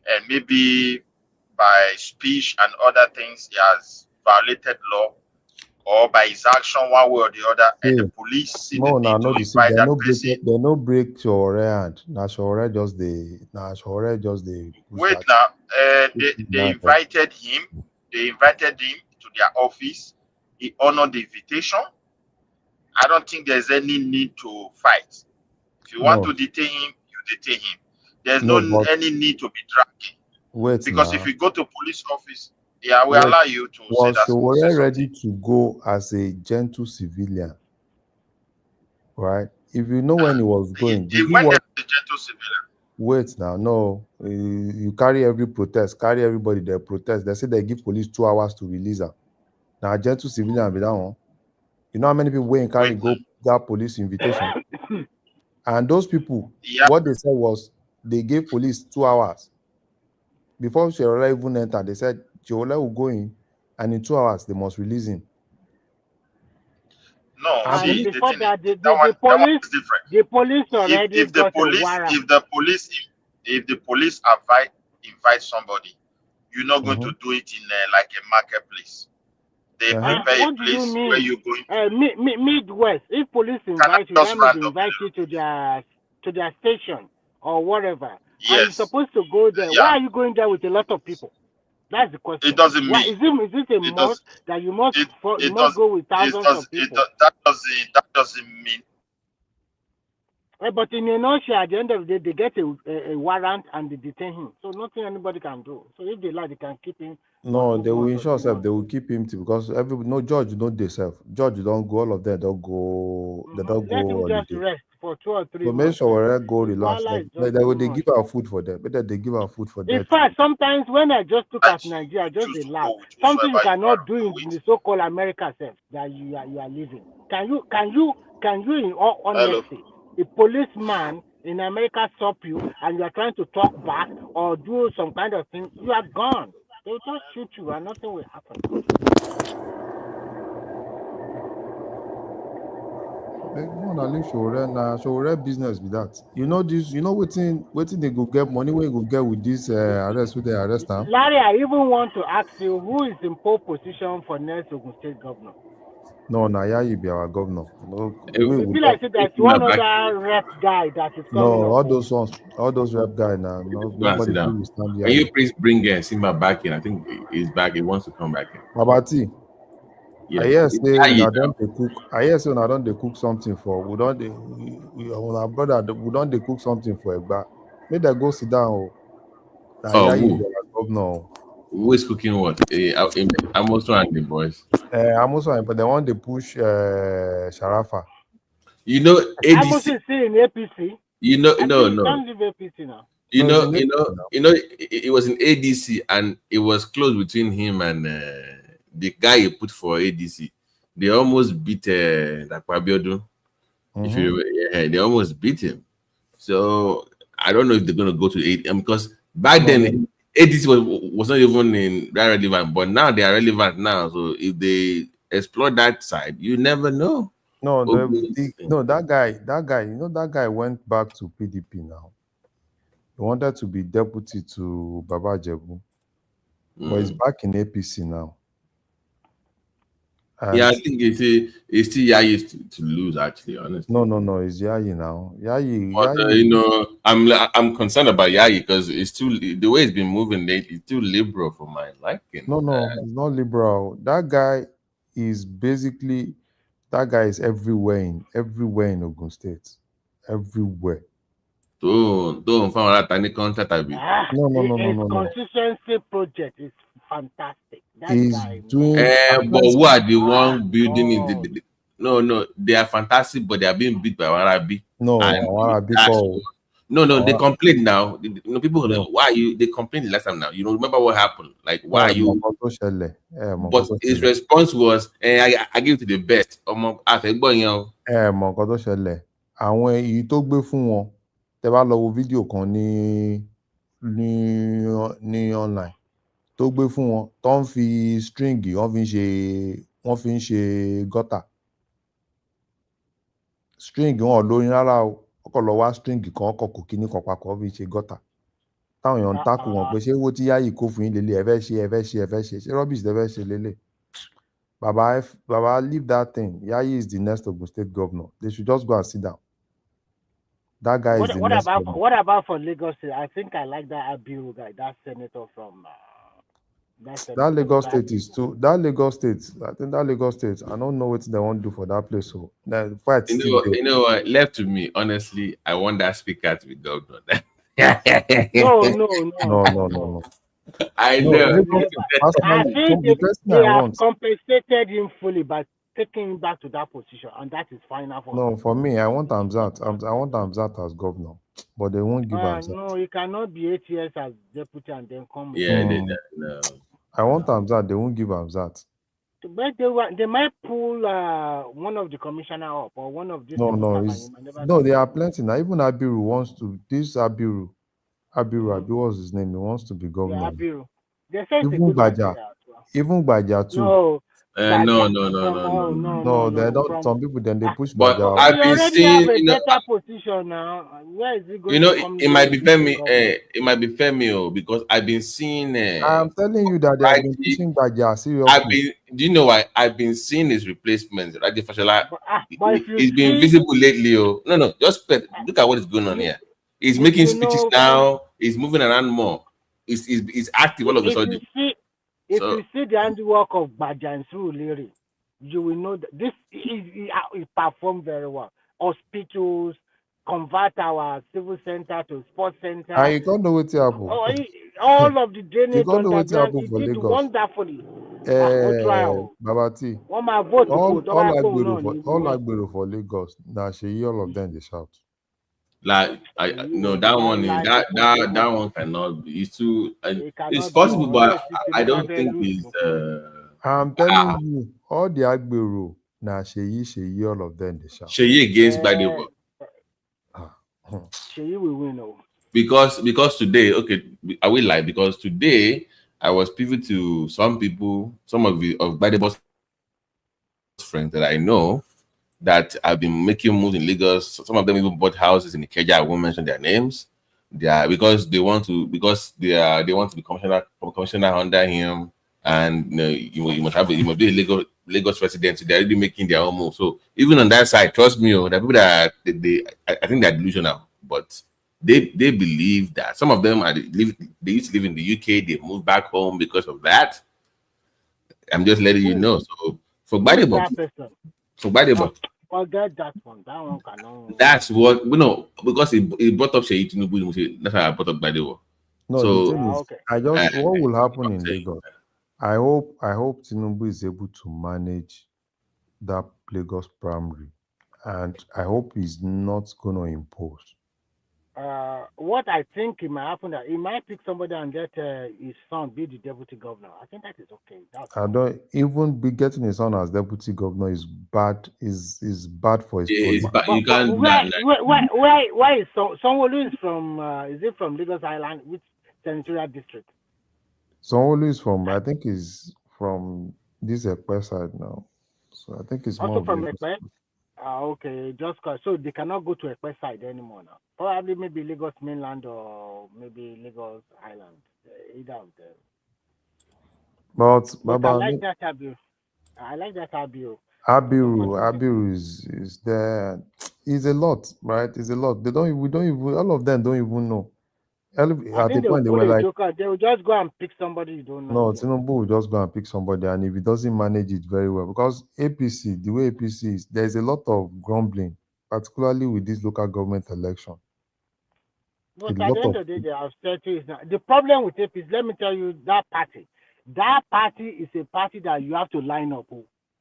and maybe by speech and other things he has violated law, or by his action one way or the other, and the police see the No, need no, to they see invite that person. they no break your hand. Now Shore just the push Wait that. now, they United. invited him. They invited him to their office. He honored the invitation. I don't think there's any need to fight. If you want No, to detain him, you detain him. There's no no, but any need to be dragging. wait Because if now. you go to police office, yeah, we Wait, allow you to say was that say Shore something. ready to go as a gentle civilian? Right? If you know when he was going, He did he went there was as a gentle civilian. wait now? No, you carry every protest, carry everybody there protest. They say they give police 2 hours to release her. Now gentle civilian be that one. You know how many people went carry go that police invitation? And those people, Yeah. what they said was they gave police 2 hours. Before Sheola even entered, they said Sheola will go in and in 2 hours they must release him. No, And see, and police, the before thing is that that one police is different. the police already got a warrant. If the police invite somebody, you're not going to do it in like a marketplace. They prepare a What do you place where mean? you're going Midwest. If police invite you, just that means they randomly. invite you to their station or whatever. And you're Yes. supposed to go there. Yeah. Why are you going there with a lot of people? That's the question. It doesn't Why mean is it a it must does that you must it does go with it thousands does of it people? does that doesn't mean But in a nutshell, at the end of the day, they get a warrant and they detain him. So nothing anybody can do. So if they like, they can keep him for no, 2 they will months or ensure 3 self, months. they will keep him to because no judge don't they self. Judge don't go, all of them don't go, they don't Let go him just holiday. rest for 2 or 3 So make months. sure we go relax. Voila is They just too they much. give our food for them. Better they give our food for In them. fact, sometimes when I just look at Nigeria, I just choose a to laugh. go with Something you whosoever you cannot want do to go in with. the so-called America self that you are living. Can you in all Hello. honesty, a policeman in America stop you and you are trying to talk back or do some kind of thing, you are gone. They will just shoot you and nothing will happen. More na leave Showore business be that. You know this. You know waiting they go get money where you go get with this arrest with the arrest now. Larry, I even want to ask you who is in pole position for next Ogun State governor? No, na Yayi be our governor. No, It feel like there's one other rep guy that is coming no, up. all those rep guy now. No, Go and nobody sit down. will stand Can you Yayi. please bring Simba back in? I think he's back. He wants to come back in. Babati, Yeah. I hear It's say Yayi una now. don dey cook. I hear say una don dey cook something for. We don dey our brother. We don dey cook something for Egba. Make them go sit down. Oh, na Oh, Yayi who? be our governor. Who is cooking what? I'm also and the boys. I'm also, but they want to push Sharafa. You know, I'm also ADC. still in APC. You know, I no, think you no. can't leave APC now. You No, it's know, in you know, APC now. you know. It was in ADC, and it was close between him and the guy he put for ADC. They almost beat Dakwabiodun. If you remember, yeah, they almost beat him. So I don't know if they're gonna go to 8 because back then ADC was not even that relevant, but now they are relevant now. So if they explore that side, you never know. No, that guy, you know, that guy went back to PDP now. He wanted to be deputy to Baba Jebu, but he's back in APC now. And yeah, I think it's still Yayi to lose, actually, honestly. No, it's Yayi now. But you know, I'm concerned about Yayi because it's too the way it's been moving lately. It's too liberal for my liking. No, it's not liberal. That guy is everywhere in Ogun State, everywhere. Don't find out any contact I be. His consistency project is fantastic. That He's guy, doing But who are the Ah, one building it? No, they are fantastic, but they are being beat by Warabi. no, And Awarabi that's call. no, they complain now. People know why you they complained the last time now. You know, remember what happened? Like why you but his response was, I give it to the best. Mọ nǹkan tó ṣẹlẹ̀ àwọn èyí tó gbé fún wọn tẹ bá lọ wo fídíò kan ní online tó gbé fún wọn tó ń fi string wọ́n fi ń ṣe gọ́tà string wọn ò lórin rárá o wọ́n kàn lọ wá string kan ọkọ̀ kò kíní kan papọ̀ wọ́n fi ṣe gọ́tà táwọn èèyàn ń tákù wọn pé ṣé owó tí Yayi kó fún yín lélẹ̀ ẹ fẹ́ ṣe rubbish tẹ fẹ́ ṣe lélẹ̀. Baba, leave that thing. Yayi is the next Ogun State governor. They should just go and sit down. That guy is the next governor. What about for Lagos State? I think I like that Abiru guy, that senator from that Lagos State is too. That Lagos State, I think that Lagos State, I don't know what they want to do for that place. So the fight still there. You know what? Left to me, honestly, I want that speaker to be governor. No. I know. I think they have compensated him fully by taking him back to that position, and that is final for No, for me, I want Hamzat. I want Hamzat as governor, but they won't give Hamzat. No, he cannot be 8 years as deputy and then come. No. I want Hamzat. They won't give Hamzat. But they might pull one of the commissioner up or one of these. No, there are plenty now. Even Abiru wants to. This Abiru, what's his name? He wants to be governor. Yeah, Abiru. They say even Baja too. No. They don't. Some people then they push but Baja. I've been seeing, better position now. Where is he going? It might be Femi. It might be Femi, because I've been seeing. I'm telling you that they have been pushing Baja seriously. Do you know why? I've been seeing his replacement. Right, he's been visible lately. No, just look at what is going on here. He's making speeches now. He's moving around more. He's active all of a sudden. If you see the handiwork of Baja and Surulere, you will know that this he performed very well. Hospitals, convert our civil center to sports center. And you don't know what happened. All of the drainage underground, he did wonderfully. Babati. All Agbero for Lagos. Now she all of them they shout. Like that one that one cannot be. It's too. It's possible, but I don't think it's. I'm telling you, all the Agbero now Sheyi all of them they shout. Sheyi against Badiwo. Sheyi will win. Because today, I will lie, because today I was privy to some people, some of Badiwo's friends that I know, that have been making moves in Lagos. Some of them even bought houses in Ikeja. I won't mention their names. Because they want to be commissioner under him, and you must be a Lagos resident. So they're already making their own move. So even on that side, trust me, the people that I think they're delusional, but they believe that some of them they used to live in the UK. They moved back home because of that. I'm just letting you know. So for Badiwo. Forget that one. That one cannot. That's what because he brought up Sheyi Tinubu. That's how I brought up Badiwo. No, so the thing is, what will happen in Lagos? I hope Tinubu is able to manage that Lagos primary, and I hope he's not going to impose. What I think it might happen that he might pick somebody and let his son be the deputy governor. I think that is okay. I don't even be getting his son as deputy governor is bad. Is bad for his. You can't. Why is Sanwo-Olu is from? Is it from Lagos Island? Which senatorial district? Sanwo-Olu is from. I think is from this Ekpe side now. So I think it's also more from Lagos. Ekpe. Okay, just cause so they cannot go to Ekpe side anymore now. Probably maybe Lagos mainland or maybe Lagos Island. Either of them. But I like that Abiru. I like that Abiru. Abiru is there. It's a lot, right? It's a lot. We don't even. All of them don't even know. At the point they were like, they will just go and pick somebody you don't know. no, Tinubu will just go and pick somebody, and if he doesn't manage it very well, because APC, the way APC is, there's a lot of grumbling, particularly with this local government election. But at the end of the day, they have said it now. The problem with it is, let me tell you, that party is a party that you have to line up.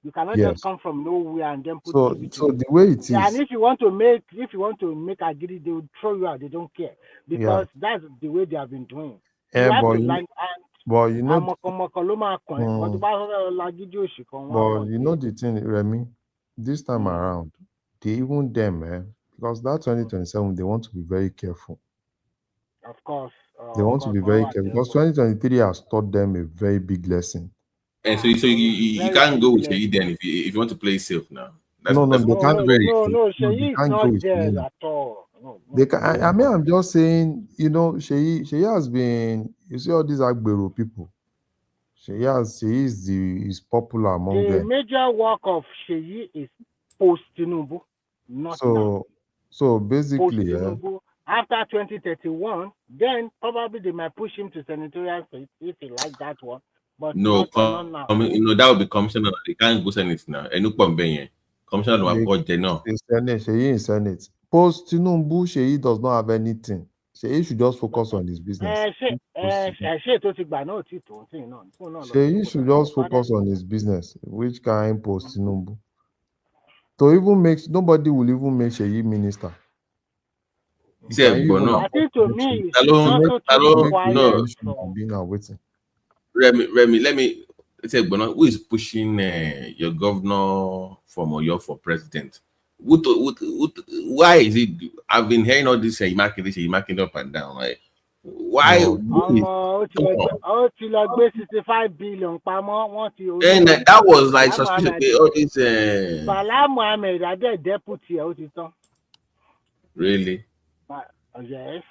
You cannot just come from nowhere and then put So the way it and is, if you want to make agiri, they will throw you out. They don't care because that's the way they have been doing. You have to line but you know, but you know the thing, Remy, this time around, they even them, because that 2027 they want to be very careful. Of course. They want to be very careful because 2023 has taught them a very big lesson. And so you can't go with Sheyi then if you want to play safe now. No, Sheyi is not there at all. They can, I mean, I'm just saying, you know, Sheyi has been, you see all these Agbero people. Sheyi is popular among them. The major work of Sheyi is post-Tinubu, not now. So basically, post-Tinubu, after 2031, then probably they might push him to senatorial seat if he like that one. But not now. That would be commissioner. They can't go senate now. Commissioner will go general. Sheyi in Senate. Post Tinubu, Sheyi does not have anything. Sheyi should just focus on his business. Sheyi should just focus on his business, which can post Tinubu. To even make nobody will even make Sheyi minister. I think to me, it's Remy, let me say, who is pushing your governor from Oyo for president? Why is it? I've been hearing all this, you marking up and down. Right? Why? No. 65 billion. And that was like suspicious. All this. Bala Mohammed, I did deputy. Really? Yes.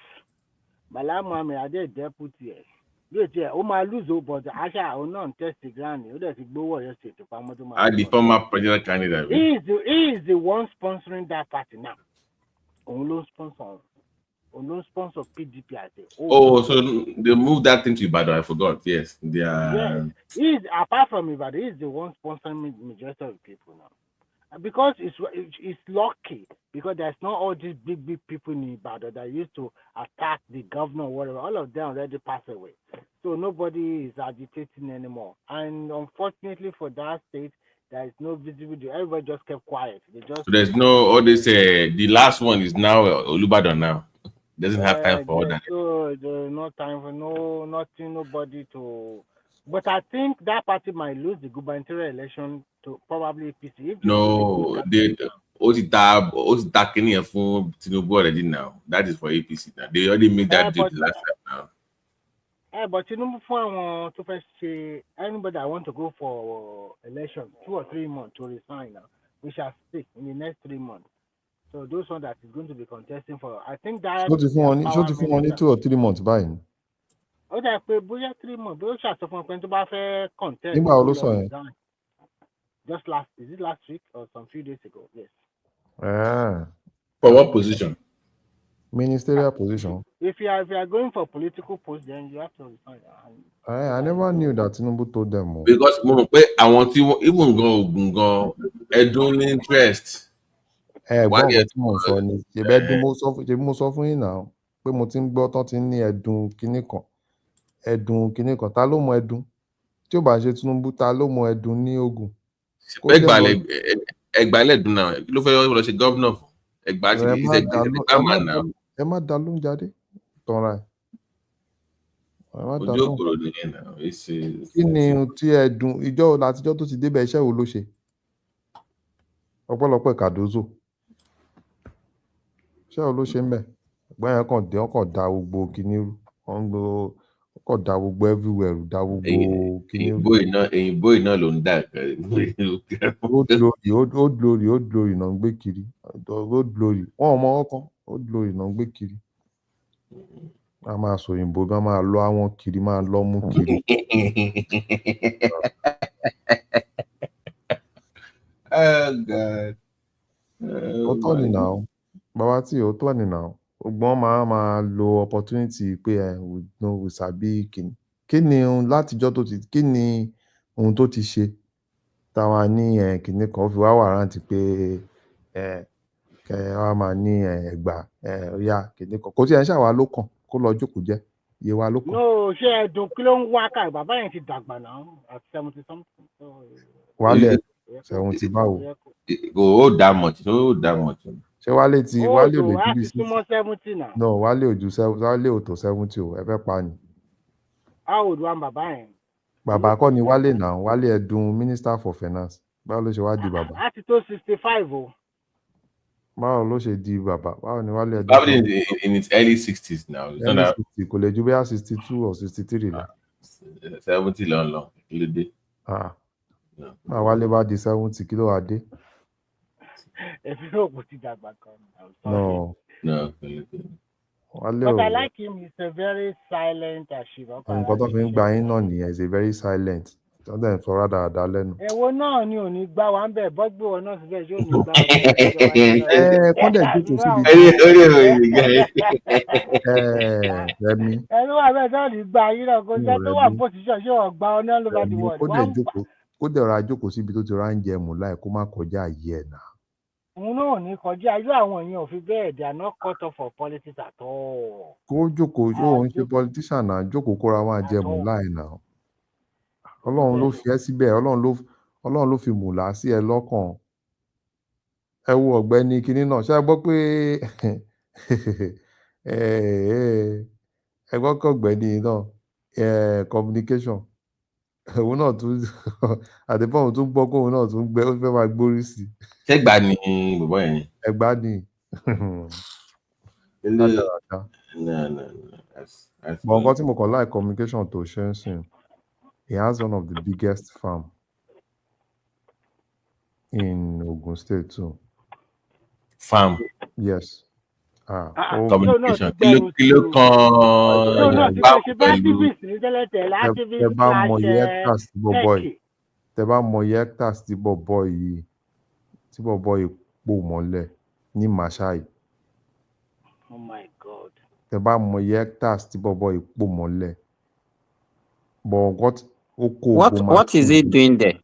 Bala Mohammed, I did deputy. But Asha will not test the ground. The former presidential candidate. He is the one sponsoring that party now. Only sponsor PDP. So they moved that thing to Ibadan. I forgot. Yes, yes. He's apart from Ibadan, he's the one sponsoring majority of people now. Because it's lucky because there's not all these big people in Ibadan that used to attack the governor or whatever. All of them already passed away. So nobody is agitating anymore. And unfortunately for that state, there is no visibility. Everybody just kept quiet. So there's no all this. The last one is now Olubadan now. Doesn't have time for all that. So there's no time for nothing, nobody to. But I think that party might lose the gubernatorial election to probably APC. No, they Tinubu already now. That is for APC now. They already made that deal last time now. But Tinubu want to first say anybody that want to go for election 2 or 3 months to resign now. We shall speak in the next 3 months. So those one that is going to be contesting for, I think that. So if you want 2 or 3 months buying. Oh, that pay 3 months. But shall contest. Just is it last week or some few days ago? Yes. For what position? Ministerial position. If you are going for political post, then you have to resign. I never knew that Tinubu told them. Because I want to even go interest. Mo sọ fún yín náà pé mo ti ń gbọ́ tán ti ní ẹ̀dùn kinní kan ta ló mọ ẹ̀dùn tí ó bá ṣe Tinubu ta ló mọ ẹ̀dùn ní Ògùn. Ẹgbàálẹ̀dùn náà ló fẹ́ lọ ṣe gọ́vnà fún Ẹgbàá ti ní ẹ má dá lóhùn jáde tọ́ra ẹ̀. Ojú òkòrò nìyẹn náà. Kí ni tí ẹ̀dùn ìjọ látijọ́ tó ti débẹ̀ iṣẹ́ wo ló ṣe? Ọpẹ́lọpẹ́ Cardozo. Ṣé o ló ṣe ń bẹ̀? Ẹ̀gbọ́n yẹn kàn dé ọkọ̀ da gbogbo kinní rú. Ọkọ̀ da gbogbo everywhere da gbogbo kinní rú. Èyìnbó iná ló ń dà. Old glory náà ń gbé kiri. Old glory. Wọ́n mọ ọkàn. Old glory náà ń gbé kiri. A máa sọ òyìnbó bí wọ́n máa lọ àwọn kiri máa lọ mú kiri. Oh God. Ó tọ́ ni náà. Bàbá tí ó tọ́ ni náà. Ọgbọ́n máa lo opportunity pé we sabi kí ni látijọ́ tó ti kí ni ohun tó ti ṣe táwa ní kìnní kan fi wá wàrántì pé Wá máa ní ẹgbà ọ̀yá kìíní kan. Kò tí ẹ̀ ń ṣàwá ló kàn kó lọ jókòó jẹ́. Iye wa ló kàn. No, ṣé ẹ̀dùn kí ló ń wá ká bàbá yẹn ti dàgbà náà at 70 something. Wálé 70 báwo? Ó dá mọ̀ tí ó dá mọ̀ tí. Ṣé Wálé ò lè ju bí sí? Súnmọ́ 70 náà. No, Wálé ò tó 70 o, ẹ fẹ́ pa ni. How old wa bàbá yẹn? Bàbá kọ́ ni Wálé náà, Wálé Ẹ̀dùn Minister for Finance. Báwo ló ṣe wá di bàbá? Á ti tó 65 o. Báwo ló ṣe di bàbá? Báwo ni Wálé Ẹ̀dùn? Probably in its early 60s now. Early 60 kò lè ju bóyá 62 or 63 lọ. 70 lọ kí ló dé? Máa Wálé bá di 70 kí ló wá dé? Èmi náà kò ti dàgbà kan. No. But I like him, he's a very silent achiever. Nǹkan tó fi ń gba yín náà nìyẹn, is a very silent. Tó dẹ̀ ń sọ rádaràda lẹ́nu. Èwo náà ni ò ní gbá wa ń bẹ̀ bọ́gbó wọn náà síbẹ̀ yóò ní gbá wa. Kọ́ndẹ̀ jókòó síbi Rẹ̀mí. Ẹni wà bẹ́ẹ̀ náà ní gbá yín náà kó jẹ́ tó wà pòsíṣàn ṣé wọ́n gbá ọ náà ló bá ti wọ̀. Kó dẹ̀ ra jókòó síbi tó ti rá ń jẹ mù láì kó má kọjá ayé ẹ̀ náà. Òun náà ò ní kọjá ayé àwọn èèyàn ò fi bẹ́ẹ̀ they are not cut off for politics at all. Kó jókòó yóò ń ṣe politician náà jókòó kóra máa jẹ mù láì náà. Ọlọ́run ló fi ẹ́ síbẹ̀, Ọlọ́run ló fi mùlá sí ẹ lọ́kàn. Ẹ wo ọ̀gbẹ́ni kinní náà, ṣé ẹ gbọ́ pé ẹ gbọ́ pé ọ̀gbẹ́ni náà communication òun náà tún àtẹ̀pọ̀ òun tún gbọ́ pé òun náà tún ó fẹ́ máa gbórí sí. Ṣé Ẹ̀gbá ni bàbá yẹn? Ẹ̀gbá ni. Bọ̀ nǹkan tí mo kàn láì communication tó ṣe ń sìn. He has one of the biggest farm in Ogun State too. Farm? Yes. Communication. Kí ló kan pẹ̀lú? Tẹ bá mọ iye hectares tí bọ̀bọ̀ yìí pò mọ́lẹ̀ ní Mashai. Oh my God. Tẹ bá mọ iye hectares tí bọ̀bọ̀ yìí pò mọ́lẹ̀. But what is he doing there?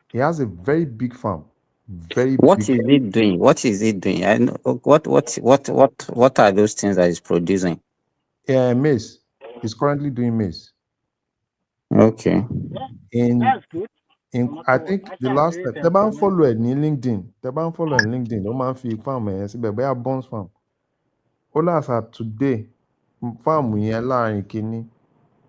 He has a very big farm. What is he doing? What is he doing? I know, what are those things that he's producing? Maize. He's currently doing maize. Okay. That's good. I think the last time the man follow ní LinkedIn. The man follow ní LinkedIn. No man fi farm síbẹ̀ bẹ́ẹ̀ Bonds farm. All as at today, farm yẹn láàrin kìíní.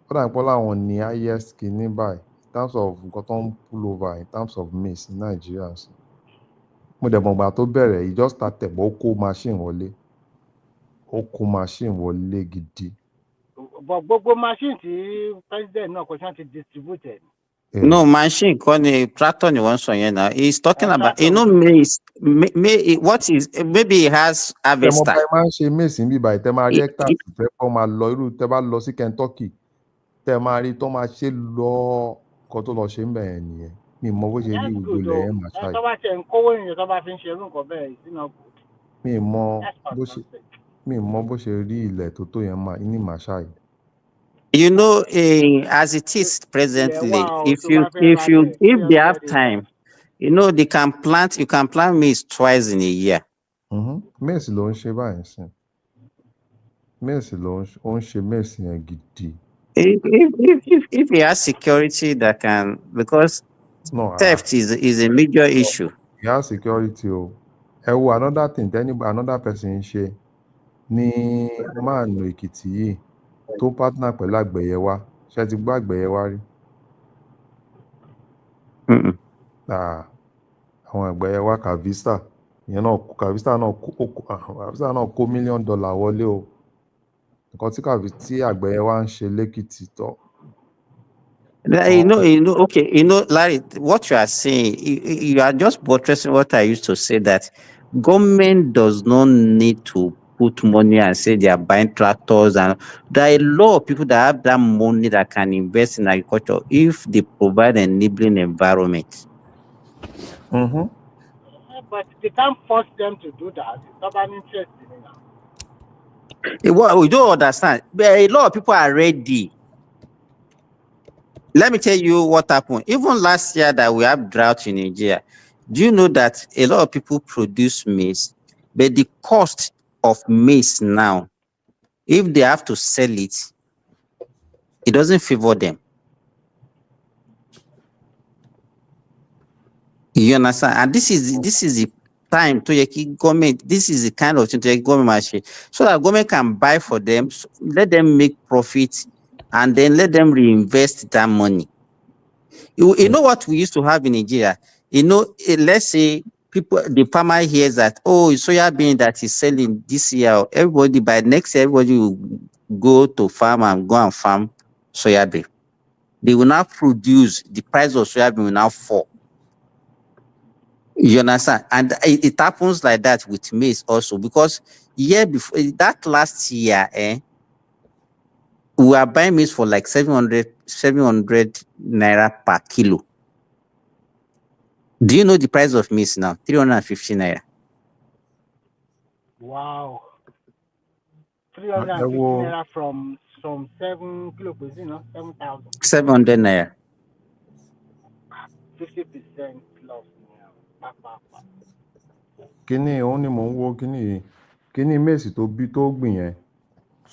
Ó dà pọ̀ láwọn ní highest kìíní báyìí in terms of nǹkan tó ń pull over in terms of maize in Nigeria. Mo dẹ̀ mọ̀gbà tó bẹ̀rẹ̀ he just started bó kó machine wọlé. Ó kó machine wọlé gidi. Gbogbo machine tí president náà kò ṣe ti distributed. No, machine kọ́ ni tractor ni wọ́n sọ yẹn náà. He's talking about, maize. What is, maybe he has harvester. Tẹ́ mọ̀ bá máa ń ṣe maize níbí báyìí, tẹ́ máa rí hectares tẹ́ kọ́ máa lọ irú tẹ́ bá lọ sí Kentucky. Tẹ́ máa rí tó máa ṣe lọ nǹkan tó lọ ṣe ń bẹ̀rẹ̀ nìyẹn. Mi mọ bó ṣe rí gbogbo ilẹ̀ yẹn máa ṣáà. Tó bá ṣe ń kówó ènìyàn tó bá fi ń ṣe irú nǹkan bẹ́ẹ̀ ìsínà kù. Mi mọ bó ṣe rí ilẹ̀ tó tó yẹn ní Mashai. You know, as it is presently, if they have time, you know, you can plant maize twice in a year. Maize ló ń ṣe báyìí sìn. Maize ló ń ṣe maize yẹn gidi. If he has security that can, because theft is a major issue. He has security. Ẹ wo another thing another person ṣe ní máàlù Èkìtì yìí tó partner pẹ̀lú Àgbẹ̀yẹwà. Ṣé ti gbọ́ Àgbẹ̀yẹwà rí? Àwọn Àgbẹ̀yẹwà Kavista Kavista náà kó $1 million wọlé o. Nǹkan tí Àgbẹ̀yẹwà ń ṣe lẹ́kìtì tọ́. Larry, what you are saying, you are just buttressing what I used to say, that government does not need to put money and say they are buying tractors, and there are a lot of people that have that money that can invest in agriculture if they provide an enabling environment. But they can't force them to do that. It's not an interest in it. Well, we don't understand. But a lot of people are ready. Let me tell you what happened. Even last year that we have drought in Nigeria, do you know that a lot of people produce maize? But the cost of maize now, if they have to sell it, it doesn't favor them. You understand? And this is the time to government. This is the kind of thing to government machine, so that government can buy for them, let them make profit, and then let them reinvest that money. You know what we used to have in Nigeria? Let's say the farmer hears that, oh, it's soya bean that is selling this year. Everybody by next year, everybody will go to farm and go and farm soya bean. They will now produce, the price of soya bean will now fall. You understand? And it happens like that with maize also, because year before that last year, we were buying maize for like 700 naira per kilo. Do you know the price of maize now? 350 naira. Wow. 350 naira from 7 kilo, 7,000. 700 naira. 50% loss. Kíní òun ni mò ń wo kíní yìí. Kíní maize tó gbìn yẹn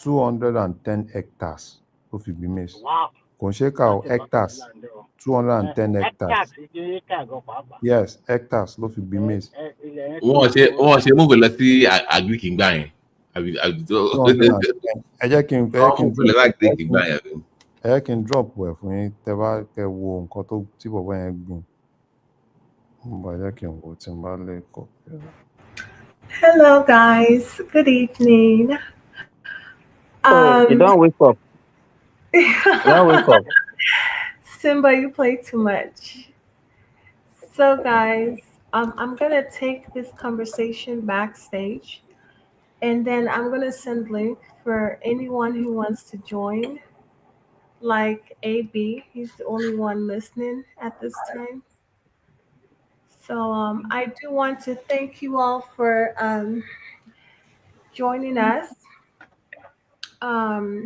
210 hectares ló fi gbìn maize. Wow. Kò ń ṣe éka o, hectares. 210 hectares. Yes, hectares ló fi gbìn maize. Wọ́n ṣe mú lọ sí agric gbà yẹn. Ẹ jẹ́ kí n drop ẹ̀ fún yín tẹ́ bá kẹ́ wo nǹkan tí bọ̀bọ́ yẹn gbìn. Ẹ jẹ́ kí n wo tí n bá lè kọ́. Hello, guys. Good evening. You don't wake up. You don't wake up. Simba, you play too much. So, guys, I'm gonna take this conversation backstage, and then I'm gonna send link for anyone who wants to join. Like AB, he's the only one listening at this time. So I do want to thank you all for joining us. I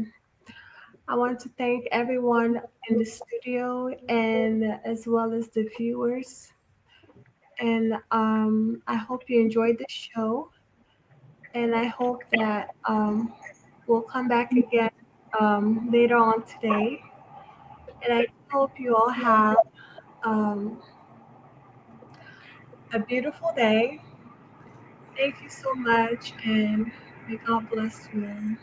want to thank everyone in the studio and as well as the viewers. And I hope you enjoyed the show. And I hope that we'll come back again later on today. And I hope you all have a beautiful day. Thank you so much, and may God bless you all.